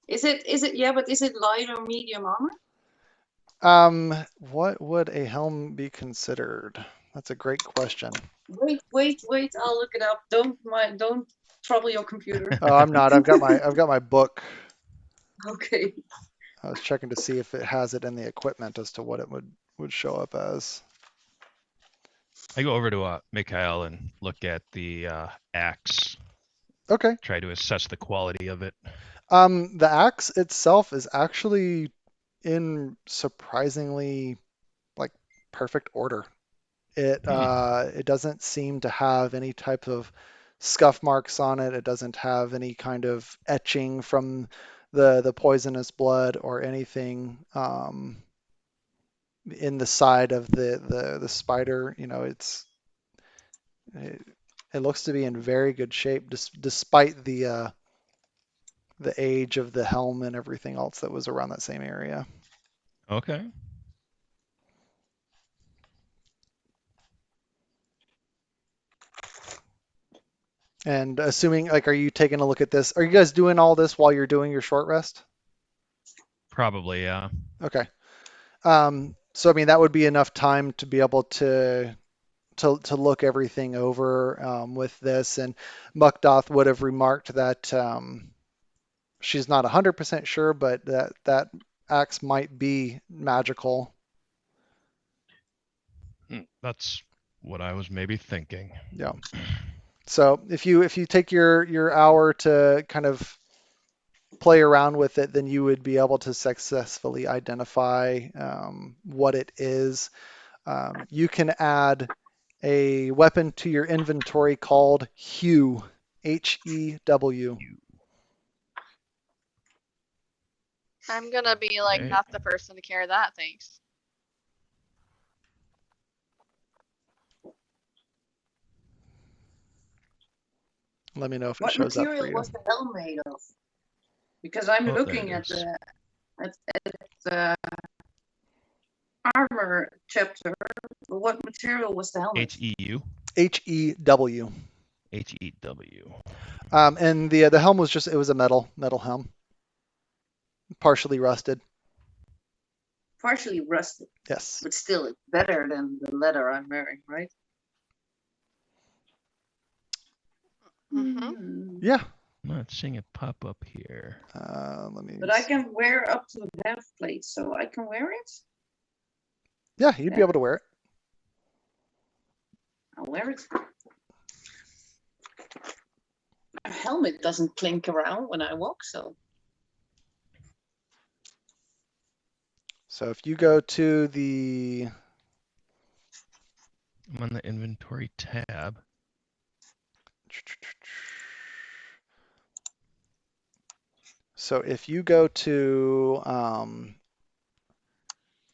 Is it light or medium armor? What would a helm be considered? That's a great question. Wait, I'll look it up. Don't trouble your computer. Oh, I'm not. I've got my book. Okay. I was checking to see if it has it in the equipment as to what it would show up as. I go over to Mikhail and look at the axe, Okay. try to assess the quality of it. The axe itself is actually in surprisingly like perfect order. It doesn't seem to have any type of scuff marks on it. It doesn't have any kind of etching from the poisonous blood or anything in the side of the spider. You know, it looks to be in very good shape, despite the age of the helm and everything else that was around that same area. Okay. And assuming, like, are you taking a look at this? Are you guys doing all this while you're doing your short rest? Probably, yeah. Okay. So I mean, that would be enough time to be able to look everything over with this. And Mukdoth would have remarked that she's not 100% sure, but that axe might be magical. That's what I was maybe thinking. Yeah. So if you take your hour to kind of play around with it, then you would be able to successfully identify what it is. You can add a weapon to your inventory called Hew, Hew. I'm gonna be like Right. not the person to carry that, thanks. Let me know if it What shows up for material you. was the helm made of? Because I'm Oh, there looking it at is. the armor chapter. What material was the helmet? HEU. Hew. HEW. And the helm was it was a metal helm, partially rusted. Partially rusted, Yes. but still it's better than the leather I'm wearing, right? Mm-hmm. Yeah. I'm not seeing it pop up here. Let me. But I can wear up to half plate, so I can wear it. Yeah, you'd be able to wear it. I'll wear it. A helmet doesn't clink around when I walk, so. So if you go to the I'm on the inventory tab. So if you go to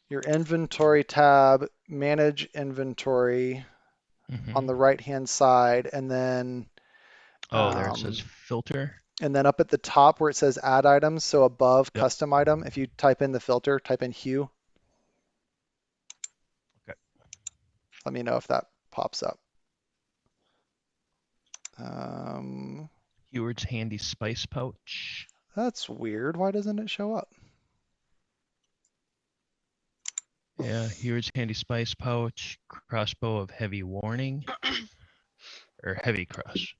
your inventory tab, manage inventory on the right-hand side, and then there it says filter. and then up at the top where it says add items, so above Yep. custom item, if you type in the filter, type in Hue. Okay. Let me know if that pops up. Heward's handy spice pouch. That's weird. Why doesn't it show up? Yeah, Heward's handy spice pouch. Crossbow of heavy warning. Or heavy cross.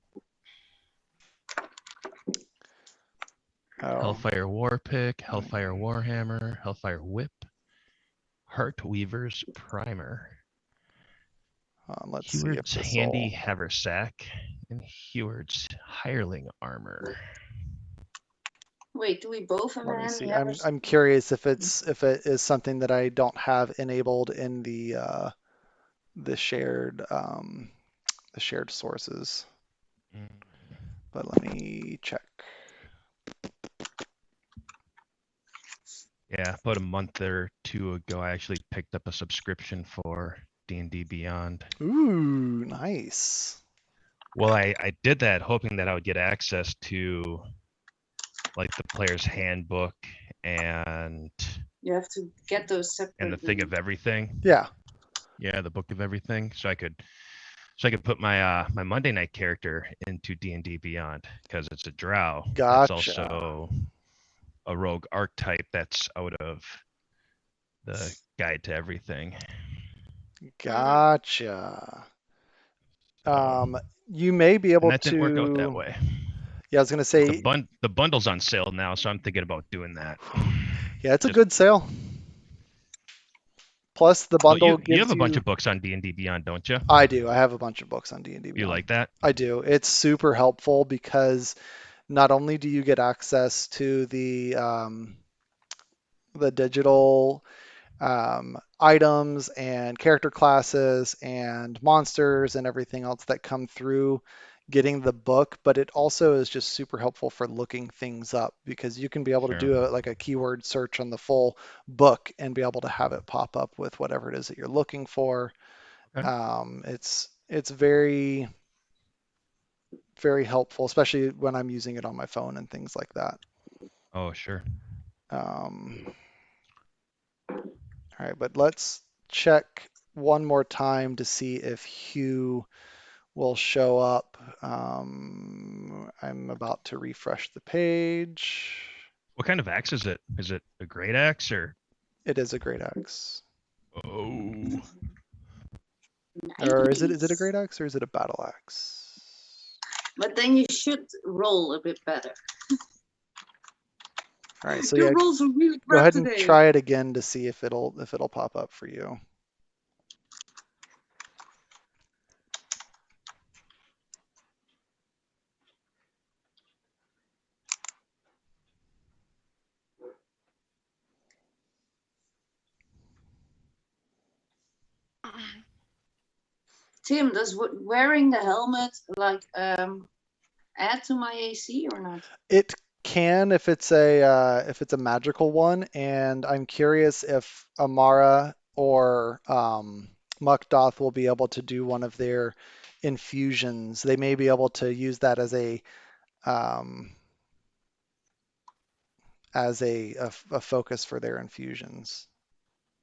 Oh. Hellfire war pick. Hellfire warhammer. Hellfire whip. Heart weaver's primer. Let's see if Heward's this handy haversack. And Heward's hireling armor. Wait, do we both have Let a me handy see. haversack? I'm curious if it is something that I don't have enabled in the shared sources. But let me check. Yeah, about a month or two ago, I actually picked up a subscription for D&D Beyond. Ooh, nice. Well, I did that hoping that I would get access to like the player's handbook and You have to get those separate. the thing of everything. Yeah. Yeah, the book of everything. So I could put my my Monday night character into D&D Beyond because it's a drow. Gotcha. That's also a rogue archetype that's out of the guide to everything. Gotcha. So, You may be able and that didn't work out that to. way. Yeah, I was gonna say, The bundle's on sale now, so I'm thinking about doing that. yeah, it's a Just- good sale. Plus, the Well, bundle you have gives a bunch you. of books on D&D Beyond, don't you? I do. I have a bunch of books on D&D You Beyond. like that? I do. It's super helpful because not only do you get access to the digital items and character classes and monsters and everything else that come through getting the book, but it also is just super helpful for looking things up because you can be able to Sure. do like a keyword search on the full book and be able to have it pop up with whatever it is that you're looking for. Okay. It's very, very helpful, especially when I'm using it on my phone and things like that. Oh, sure. All right, but let's check one more time to see if Hugh will show up. I'm about to refresh the page. What kind of axe is it? Is it a great axe or? It is a great axe. Oh, Or is it a Nice. great axe or is it a battle axe? But then you should roll a bit better. All right, so Your yeah, rolls are really go crap ahead and today. try it again to see if it'll pop up for you. Tim, does wearing the helmet like add to my AC or not? It can if it's a magical one, and I'm curious if Amara or Mukdoth will be able to do one of their infusions. They may be able to use that um, as a focus for their infusions.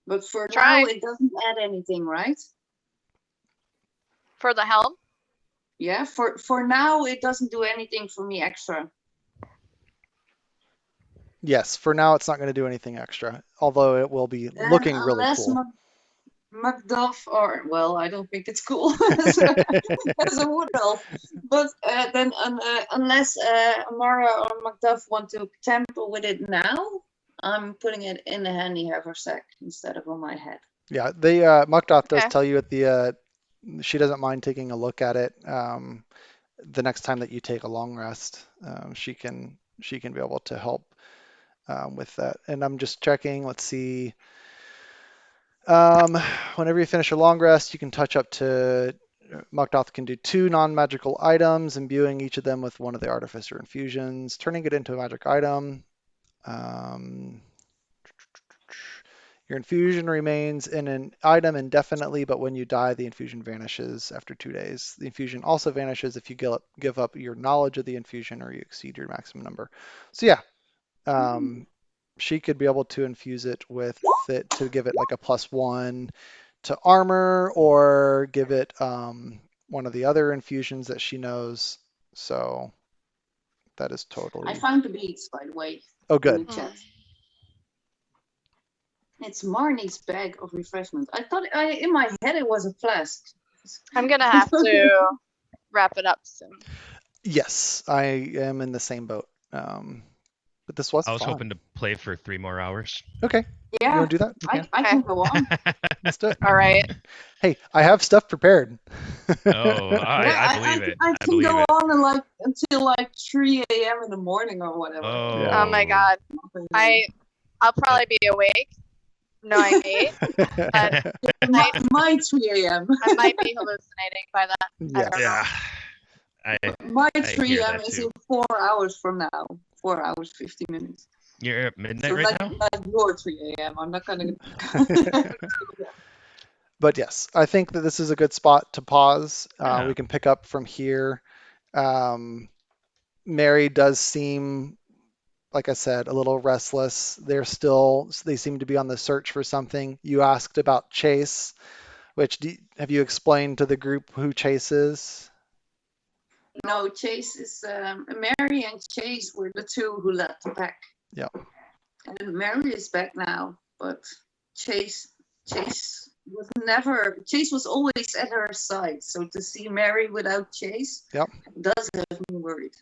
But for Try. now, it doesn't add anything, right? For the helm? Yeah, for now, it doesn't do anything for me extra. Yes, for now it's not going to do anything extra, although it will be looking really Unless cool. Macduff, or well, I don't think it's cool as a wood elf. But then unless Amara or Macduff want to tamper with it now, I'm putting it in the handy haversack instead of on my head. Yeah, Mukdoth does Okay. tell you at the she doesn't mind taking a look at it. The next time that you take a long rest, she can be able to help with that. And I'm just checking. Let's see. Whenever you finish a long rest, you can touch up to Mukdoth can do 2 non-magical items, imbuing each of them with one of the artificer infusions, turning it into a magic item. Um, Your infusion remains in an item indefinitely, but when you die, the infusion vanishes after 2 days. The infusion also vanishes if you give up your knowledge of the infusion or you exceed your maximum number. So yeah, she could be able to infuse it with it to give it like a +1 to armor or give it one of the other infusions that she knows. So that is I totally. found the beads, by the way, Oh, in the good. chat. It's Marnie's bag of refreshment. I thought in my head it was a flask. I'm gonna have to wrap it up soon. Yes, I am in the same boat. But this was I was fun. hoping to play for 3 more hours. Okay, you Yeah, want to do that? We can. I can go on. Let's do it. All right. Hey, I have stuff prepared. Oh, I believe it. I I can believe go it. on and until 3 a.m. in the morning or whatever. Oh. Yeah. Oh my god. I'll probably be awake knowing me. But My 3 a.m. I might be hallucinating by that. I Yes. don't know. Yeah. My I 3 hear a.m. that is too. in 4 hours from now. 4 hours, 50 minutes. You're at midnight So right now? not your 3 a.m. I'm not gonna. But yes, I think that this is a good spot to pause. Yeah. We can pick up from here. Mary does seem, like I said, a little restless. They seem to be on the search for something. You asked about Chase, which have you explained to the group who Chase is? No, Chase is Mary and Chase were the two who left the pack. Yeah. And Mary is back now, but Chase was always at her side. So to see Mary without Chase Yep. does have me worried.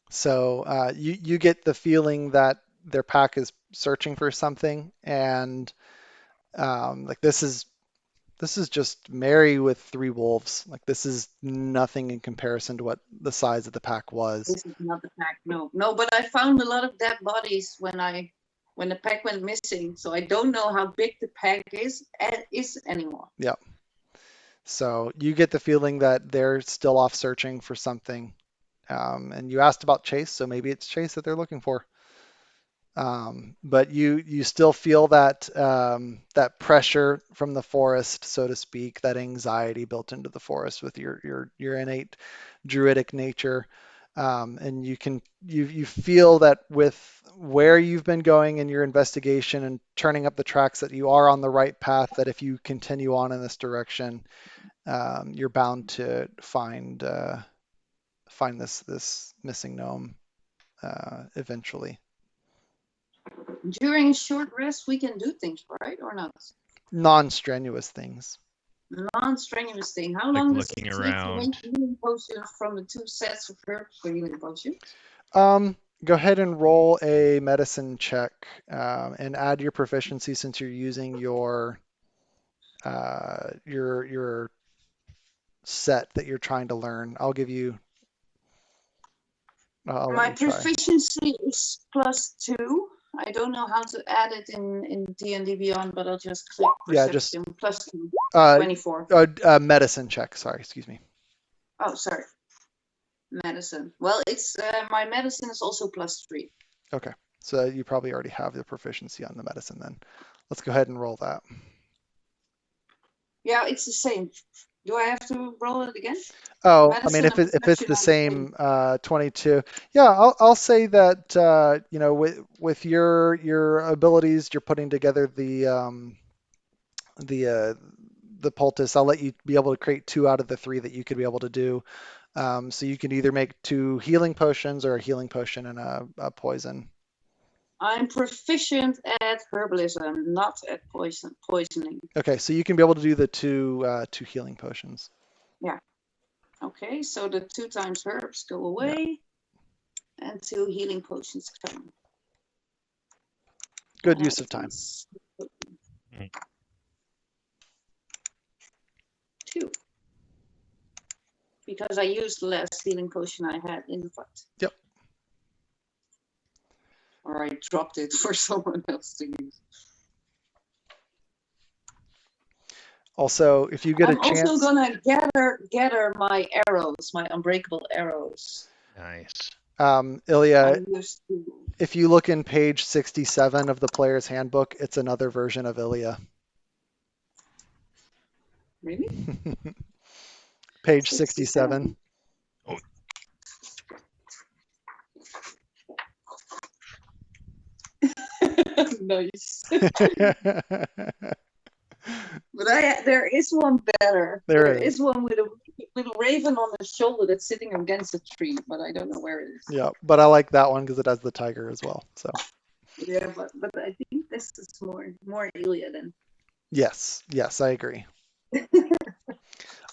So you get the feeling that their pack is searching for something, and like this is just Mary with 3 wolves. Like this is nothing in comparison to what the size of the pack was. This is not the pack, no. No, but I found a lot of dead bodies when the pack went missing, so I don't know how big the pack is anymore. Yeah. So you get the feeling that they're still off searching for something. And you asked about Chase, so maybe it's Chase that they're looking for. But you still feel that that pressure from the forest, so to speak, that anxiety built into the forest with your innate druidic nature. And you feel that with where you've been going in your investigation and turning up the tracks that you are on the right path, that if you continue on in this direction, you're bound to find this missing gnome eventually. During a short rest, we can do things, right, or not? Non-strenuous things. Non-strenuous thing. How Like long does it looking take to around. make healing potions from the 2 sets of herbs for healing potions? Go ahead and roll a medicine check and add your proficiency since you're using your set that you're trying to learn. I'll give you. I'll My let you try. proficiency is +2. I don't know how to add it in D&D Beyond, but I'll just click Yeah, just perception +2, 24. Medicine check. Sorry, excuse me. Oh, sorry. Medicine. Well, it's my medicine is also +3. Okay, so you probably already have the proficiency on the medicine then. Let's go ahead and roll that. Yeah, it's the same. Do I have to roll it again? Oh, I Medicine mean, if and it's the perception same 22, yeah, I'll say that you know, with your abilities, you're putting together the poultice. I'll let you be able to create 2 out of the 3 that you could be able to do. So you can either make 2 healing potions or a healing potion and a poison. I'm proficient at herbalism, not at poisoning. Okay, so you can be able to do the 2 healing potions. Yeah. Okay, so the 2 times herbs go away, and 2 healing potions come. Good use of time. 2. Because I used the last healing potion I had in the fight. Yep. Or I dropped it for someone else to use. Also, if you get a I'm chance, also gonna gather my arrows, my unbreakable arrows. Nice. Ilya, I used to. if you look in page 67 of the player's handbook, it's another version of Ilya. Really? Page 67. Oh, Nice. But there is one better. There is one with a little raven on the shoulder that's sitting against a tree, but I don't know where it is. Yeah, but I like that one because it has the tiger as well. So Yeah, but I think this is more Ilya than. yes, I agree.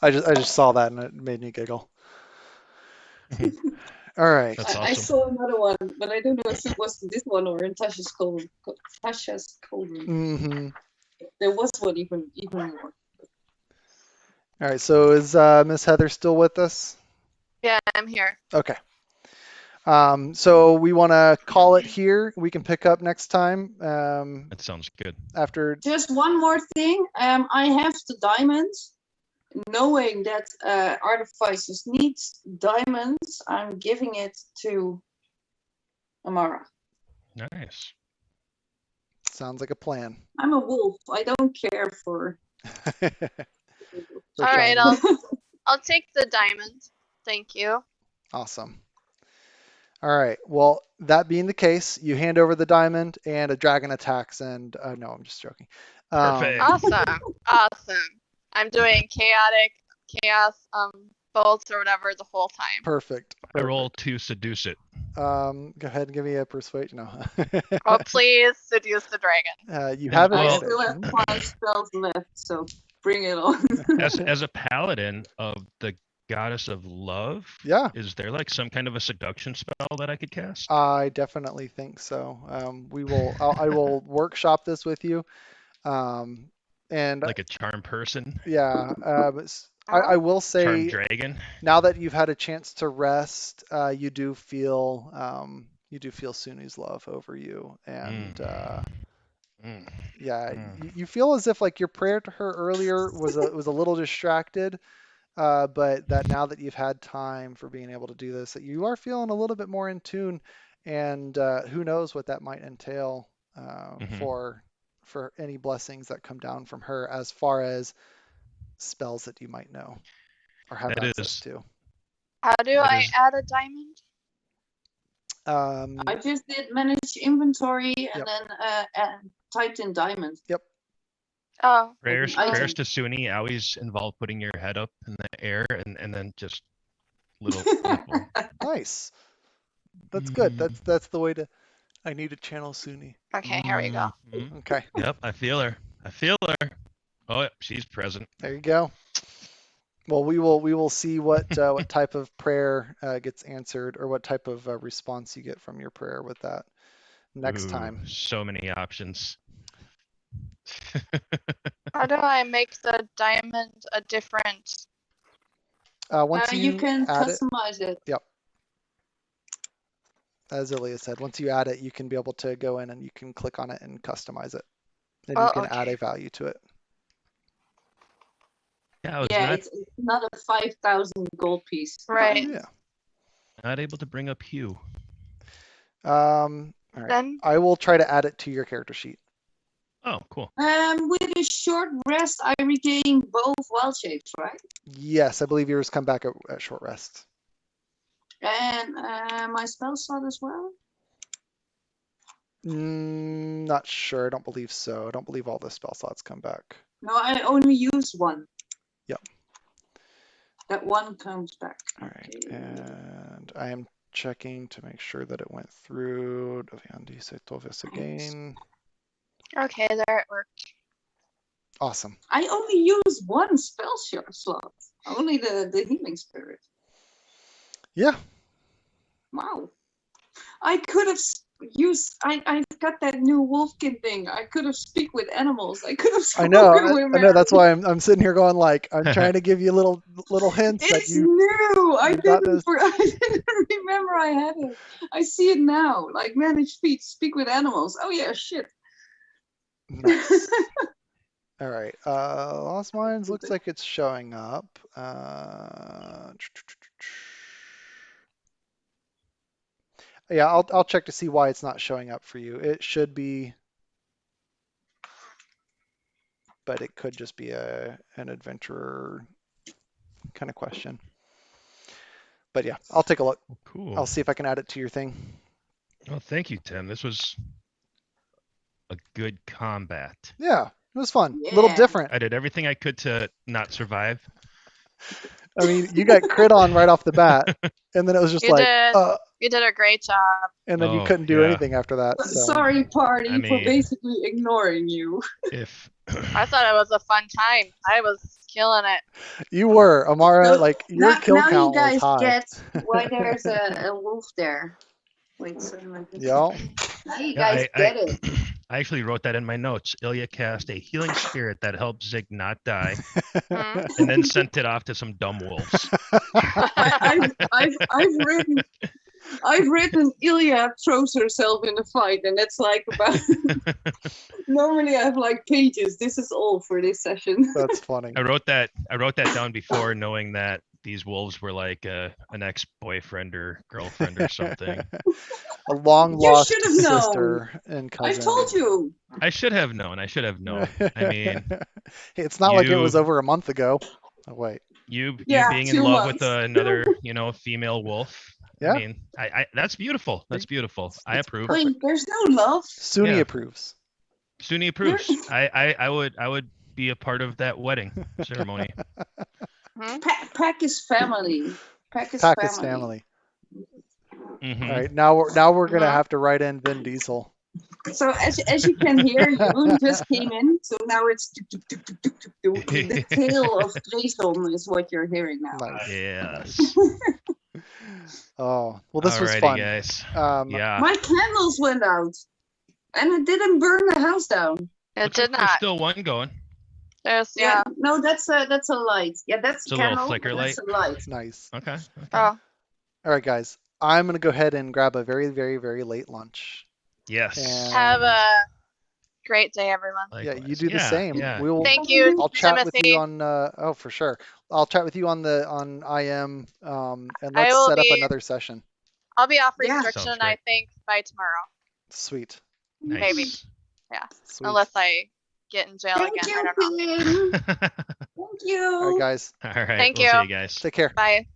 I just saw that and it made me giggle. All right. That's I awesome. saw another one, but I don't know if it was this one or in Tasha's cauldron. Mm-hmm. There was one even more. All right. So is Miss Heather still with us? Yeah, I'm here. Okay. So we want to call it here. We can pick up next time. That sounds good. After. Just one more thing. I have the diamonds. Knowing that artificers need diamonds, I'm giving it to Amara. Nice. Sounds like a plan. I'm a wolf. I don't care for. All right, I'll take the diamond. Thank you. Awesome. All right. Well, that being the case, you hand over the diamond and a dragon attacks. And no, I'm just joking. Perfect. Awesome. I'm doing chaos bolts or whatever the whole time. Perfect. I roll to seduce it. Go ahead and give me a persuade. No. Oh, please seduce the dragon. You have it. I still have 5 spells left, so bring it on. As a paladin of the goddess of love. Yeah, Is there like some kind of a seduction spell that I could cast? I definitely think so. I will workshop this with you. Um, and Like a charm person, yeah, Huh? I will charm say dragon? now that you've had a chance to rest, you do feel Suni's love over you, Mm, and mm, yeah, mm. you feel as if like your prayer to her earlier was a little distracted, but that now that you've had time for being able to do this, that you are feeling a little bit more in tune, and who knows what that might entail Mhm. for any blessings that come down from her as far as spells that you might know or have That access is to. How do that I is add a diamond? I Um, just did manage inventory and yep, then typed in diamond yep. Oh, like an prayers item. to Suni always involve putting your head up in the air and then just little nipple. Nice. That's good. Mm, That's the way to. I need to channel Suni. okay, here we go. mhm. Okay, Yep, I feel her. I feel her. Oh, yep, she's present. there you go. Well, we will see what type of prayer gets answered or what type of response you get from your prayer with that next Ooh, time. so many options. How do I make the diamond a different? Once You you can add it, customize it. yep, as Ilya said, once you add it, you can be able to go in and you can click on it and customize it. Then you Oh, can add okay. a value to it. Yeah, I was Yeah, it's not a 5,000 gold piece. Right. Yeah. not able to bring up Hugh. All right. Then, I will try to add it to your character sheet. Oh, cool. With a short rest, I regain both wild shapes, right? Yes, I believe yours come back at short rest. And my spell slot as well. Not sure. I don't believe so. I don't believe all the spell slots come back. No, I only use one. Yep. That one comes back. All right. Okay. And I am checking to make sure that it went through. Dovie'andi, tovya, sagain. okay, there it worked. Awesome. I only use one spell slot. Only the healing spirit. Yeah. Wow. I could have used. I've got that new Wolfkin thing. I could have speak with animals. I could have I know. spoken with I know. That's Mary. why I'm sitting here going like I'm trying to give you little hints that It's new. you got those. I didn't remember I had it. I see it now. Like manage feet, speak with animals. Oh yeah, shit. Nice. All right. Lost Mines looks like it's showing up. Yeah, I'll check to see why it's not showing up for you. It should be, but it could just be an adventurer kind of question. But yeah, I'll take a look. Cool. I'll see if I can add it to your thing. Oh, thank you, Tim. This was a good combat. Yeah, it was fun. A little Yeah. different. I did everything I could to not survive. I mean, you got crit on right off the bat, and then it was just You like, did a great job. and then you Oh, couldn't do yeah. anything after that. So Sorry, party, I for mean- basically ignoring you. If I thought it was a fun time. I was killing it. you were, Amara, So, like your kill now you count was guys high. get why there's a wolf there. Wait, sorry, Yeah. now you Yeah, guys get it. I actually wrote that in my notes. Ilya cast a healing spirit that helps Zig not die, Hmm? and then sent it off to some dumb wolves. I've written Ilya throws herself in a fight, and it's like about. Normally I have like pages. This is all for this session. That's funny. I wrote that down before, knowing that these wolves were like an ex-boyfriend or girlfriend or something. A long You lost should have known. sister and I cousin. told you. I should have known. I mean, Hey, it's not like it was you- over a month ago. Oh, wait. you Yeah, being in 2 love months. with another, female wolf. Yeah. I mean, I that's beautiful. That's beautiful. I It's approve. perfect. Wait, there's no love. Suni Yeah. approves. Suni approves. I would be a part of that wedding ceremony. Hmm? Pack is family. Pack is Pack family. is family. Mhm. All right, now we're gonna Mhm. have to write in Vin Diesel. So as you can hear, Jeroen just came in. So now it's the tail of Jason is what you're hearing now. Nice. Yes. Oh, well, this was Alrighty, fun. guys. Yeah. My candles went out, and it didn't burn the house down. It Looks did like there's not. still one going. There's Yeah, no, that's a light. Yeah, that's It's a a little candle. flicker But that's a light. Nice. Okay. Oh, All right, guys. I'm gonna go ahead and grab a very, very, very late lunch. Yes. And have a great day, everyone. yeah, you Likewise. do the Yeah, same. yeah. We will. Thank you, I'll chat with Timothy. you on. Oh, for sure. I'll chat with you on IM. And I let's will set up be- another session. I'll be off Yeah. restriction, Sounds I great. think, by tomorrow. Sweet. Nice. Maybe. Yeah. Sweet. Unless I get in jail Thank again. you, I don't know. Finn. Thank you. All right, guys. All right. Thank we'll you. see you guys. Take care. Bye.